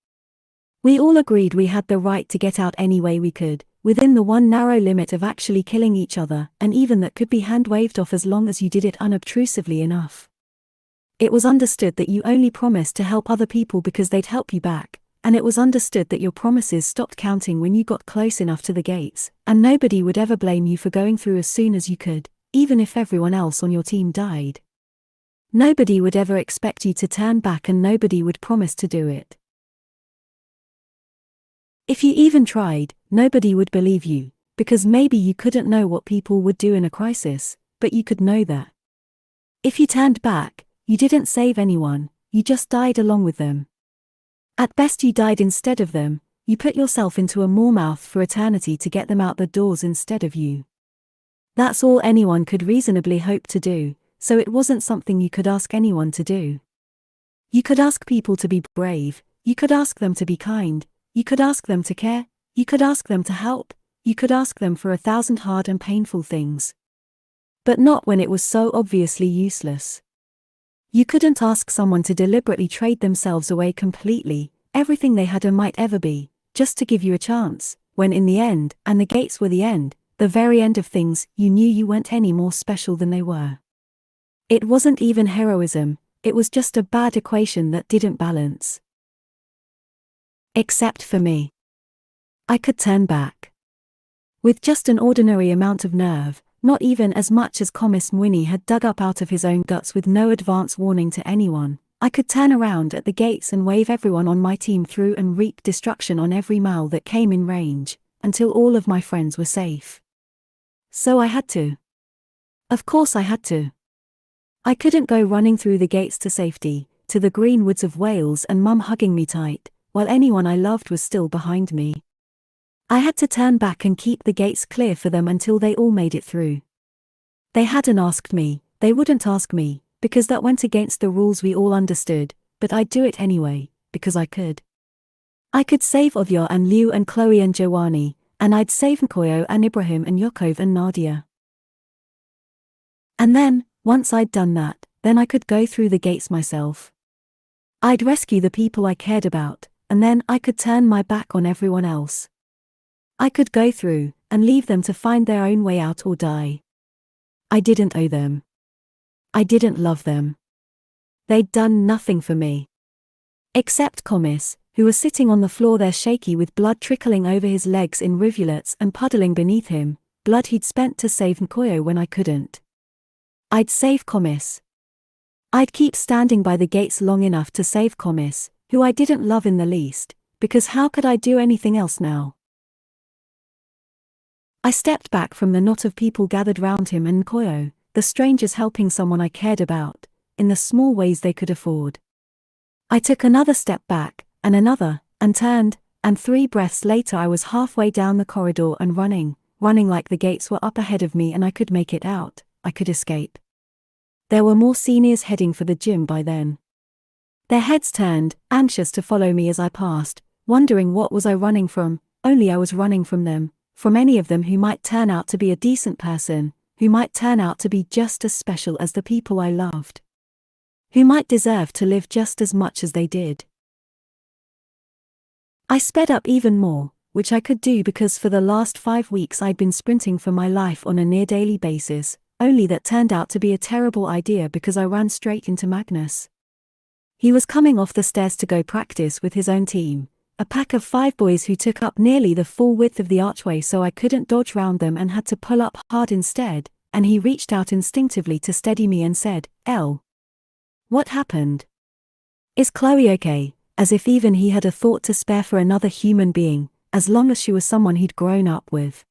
We all agreed we had the right to get out any way we could, within the one narrow limit of actually killing each other, and even that could be hand-waved off as long as you did it unobtrusively enough. It was understood that you only promised to help other people because they'd help you back, and it was understood that your promises stopped counting when you got close enough to the gates, and nobody would ever blame you for going through as soon as you could, even if everyone else on your team died. Nobody would ever expect you to turn back and nobody would promise to do it. If you even tried, nobody would believe you, because maybe you couldn't know what people would do in a crisis, but you could know that. If you turned back, you didn't save anyone, you just died along with them. At best you died instead of them, you put yourself into a mouth for eternity to get them out the doors instead of you. That's all anyone could reasonably hope to do, so it wasn't something you could ask anyone to do. You could ask people to be brave, you could ask them to be kind, you could ask them to care, you could ask them to help, you could ask them for 1,000 hard and painful things. But not when it was so obviously useless. You couldn't ask someone to deliberately trade themselves away completely, everything they had and might ever be, just to give you a chance, when in the end, and the gates were the end, the very end of things, you knew you weren't any more special than they were. It wasn't even heroism, it was just a bad equation that didn't balance. Except for me. I could turn back. With just an ordinary amount of nerve, not even as much as Comis Mwini had dug up out of his own guts with no advance warning to anyone, I could turn around at the gates and wave everyone on my team through and wreak destruction on every mall that came in range, until all of my friends were safe. So I had to. Of course I had to. I couldn't go running through the gates to safety, to the green woods of Wales and Mum hugging me tight, while anyone I loved was still behind me. I had to turn back and keep the gates clear for them until they all made it through. They hadn't asked me, they wouldn't ask me, because that went against the rules we all understood, but I'd do it anyway, because I could. I could save Ovia and Liu and Chloe and Joanni, and I'd save Nkoyo and Ibrahim and Yakov and Nadia. And then, once I'd done that, then I could go through the gates myself. I'd rescue the people I cared about, and then I could turn my back on everyone else. I could go through, and leave them to find their own way out or die. I didn't owe them. I didn't love them. They'd done nothing for me. Except Comis, who was sitting on the floor there shaky with blood trickling over his legs in rivulets and puddling beneath him, blood he'd spent to save Nkoyo when I couldn't. I'd save Comis. I'd keep standing by the gates long enough to save Comis, who I didn't love in the least, because how could I do anything else now? I stepped back from the knot of people gathered round him and Nkoyo, the strangers helping someone I cared about, in the small ways they could afford. I took another step back, and another, and turned, and 3 breaths later I was halfway down the corridor and running like the gates were up ahead of me and I could make it out, I could escape. There were more seniors heading for the gym by then. Their heads turned, anxious to follow me as I passed, wondering what was I running from, only I was running from them. From any of them who might turn out to be a decent person, who might turn out to be just as special as the people I loved. Who might deserve to live just as much as they did. I sped up even more, which I could do because for the last 5 weeks I'd been sprinting for my life on a near-daily basis, only that turned out to be a terrible idea because I ran straight into Magnus. He was coming off the stairs to go practice with his own team. A pack of 5 boys who took up nearly the full width of the archway so I couldn't dodge round them and had to pull up hard instead, and he reached out instinctively to steady me and said, "Elle. What happened? Is Chloe okay?" As if even he had a thought to spare for another human being, as long as she was someone he'd grown up with.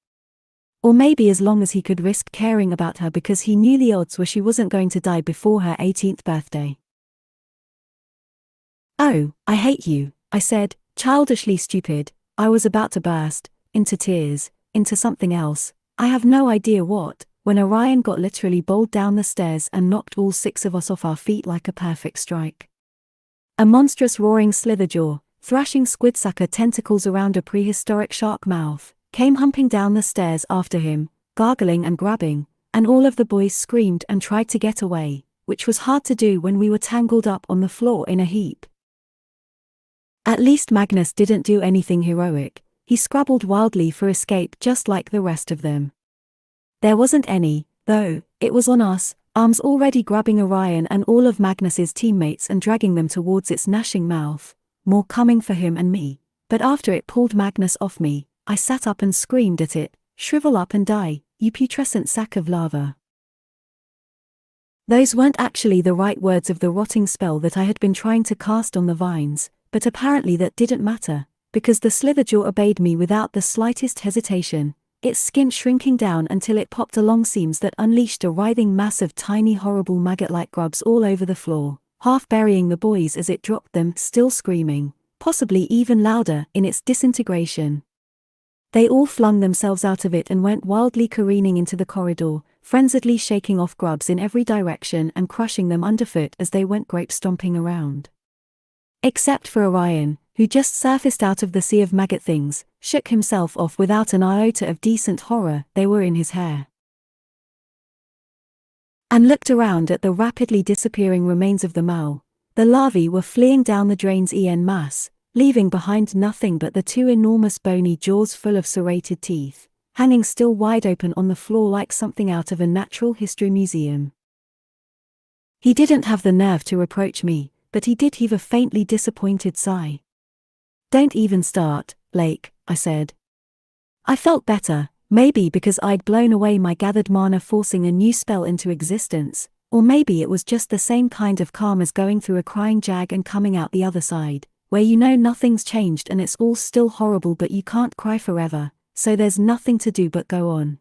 Or maybe as long as he could risk caring about her because he knew the odds were she wasn't going to die before her 18th birthday. "Oh, I hate you," I said, childishly stupid. I was about to burst into tears, into something else, I have no idea what, when Orion got literally bowled down the stairs and knocked all 6 of us off our feet like a perfect strike. A monstrous roaring slitherjaw, thrashing squidsucker tentacles around a prehistoric shark mouth, came humping down the stairs after him, gargling and grabbing, and all of the boys screamed and tried to get away, which was hard to do when we were tangled up on the floor in a heap. At least Magnus didn't do anything heroic, he scrabbled wildly for escape just like the rest of them. There wasn't any, though, it was on us, arms already grabbing Orion and all of Magnus's teammates and dragging them towards its gnashing mouth, more coming for him and me, but after it pulled Magnus off me, I sat up and screamed at it, "Shrivel up and die, you putrescent sack of lava." Those weren't actually the right words of the rotting spell that I had been trying to cast on the vines, but apparently that didn't matter, because the slitherjaw obeyed me without the slightest hesitation, its skin shrinking down until it popped along seams that unleashed a writhing mass of tiny horrible maggot-like grubs all over the floor, half burying the boys as it dropped them, still screaming, possibly even louder, in its disintegration. They all flung themselves out of it and went wildly careening into the corridor, frenziedly shaking off grubs in every direction and crushing them underfoot as they went grape-stomping around. Except for Orion, who just surfaced out of the sea of maggot things, shook himself off without an iota of decent horror. They were in his hair. And looked around at the rapidly disappearing remains of the mole. The larvae were fleeing down the drains en masse, leaving behind nothing but the two enormous bony jaws full of serrated teeth, hanging still wide open on the floor like something out of a natural history museum. He didn't have the nerve to reproach me, but he did heave a faintly disappointed sigh. "Don't even start, Lake," I said. I felt better, maybe because I'd blown away my gathered mana forcing a new spell into existence, or maybe it was just the same kind of calm as going through a crying jag and coming out the other side, where you know nothing's changed and it's all still horrible but you can't cry forever, so there's nothing to do but go on.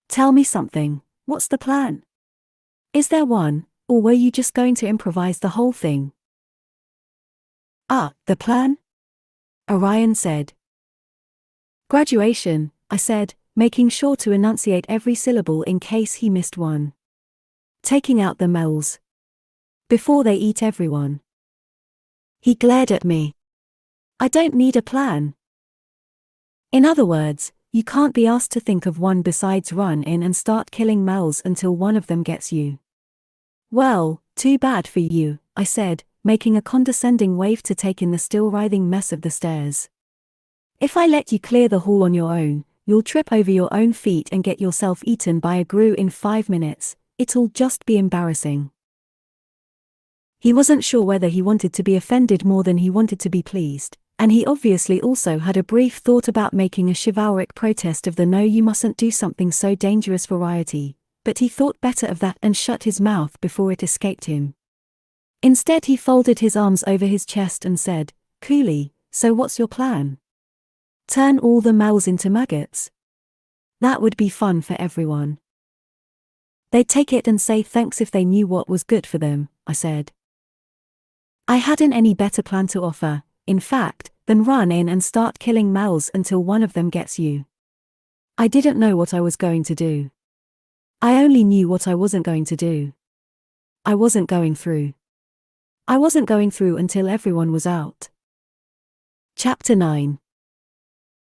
"Tell me something, what's the plan? Is there one, or were you just going to improvise the whole thing?" "The plan?" Orion said. "Graduation," I said, making sure to enunciate every syllable in case he missed one. "Taking out the moles. Before they eat everyone." He glared at me. "I don't need a plan." "In other words, you can't be asked to think of one besides run in and start killing moles until one of them gets you." "Well, too bad for you," I said, making a condescending wave to take in the still writhing mess of the stairs. "If I let you clear the hall on your own, you'll trip over your own feet and get yourself eaten by a grue in 5 minutes, it'll just be embarrassing." He wasn't sure whether he wanted to be offended more than he wanted to be pleased, and he obviously also had a brief thought about making a chivalric protest of the "no, you mustn't do something so dangerous" variety, but he thought better of that and shut his mouth before it escaped him. Instead he folded his arms over his chest and said, coolly, "So what's your plan? Turn all the moles into maggots? That would be fun for everyone. They'd take it and say thanks if they knew what was good for them," I said. I hadn't any better plan to offer, in fact, than run in and start killing moles until one of them gets you. I didn't know what I was going to do. I only knew what I wasn't going to do. I wasn't going through. I wasn't going through until everyone was out. Chapter 9.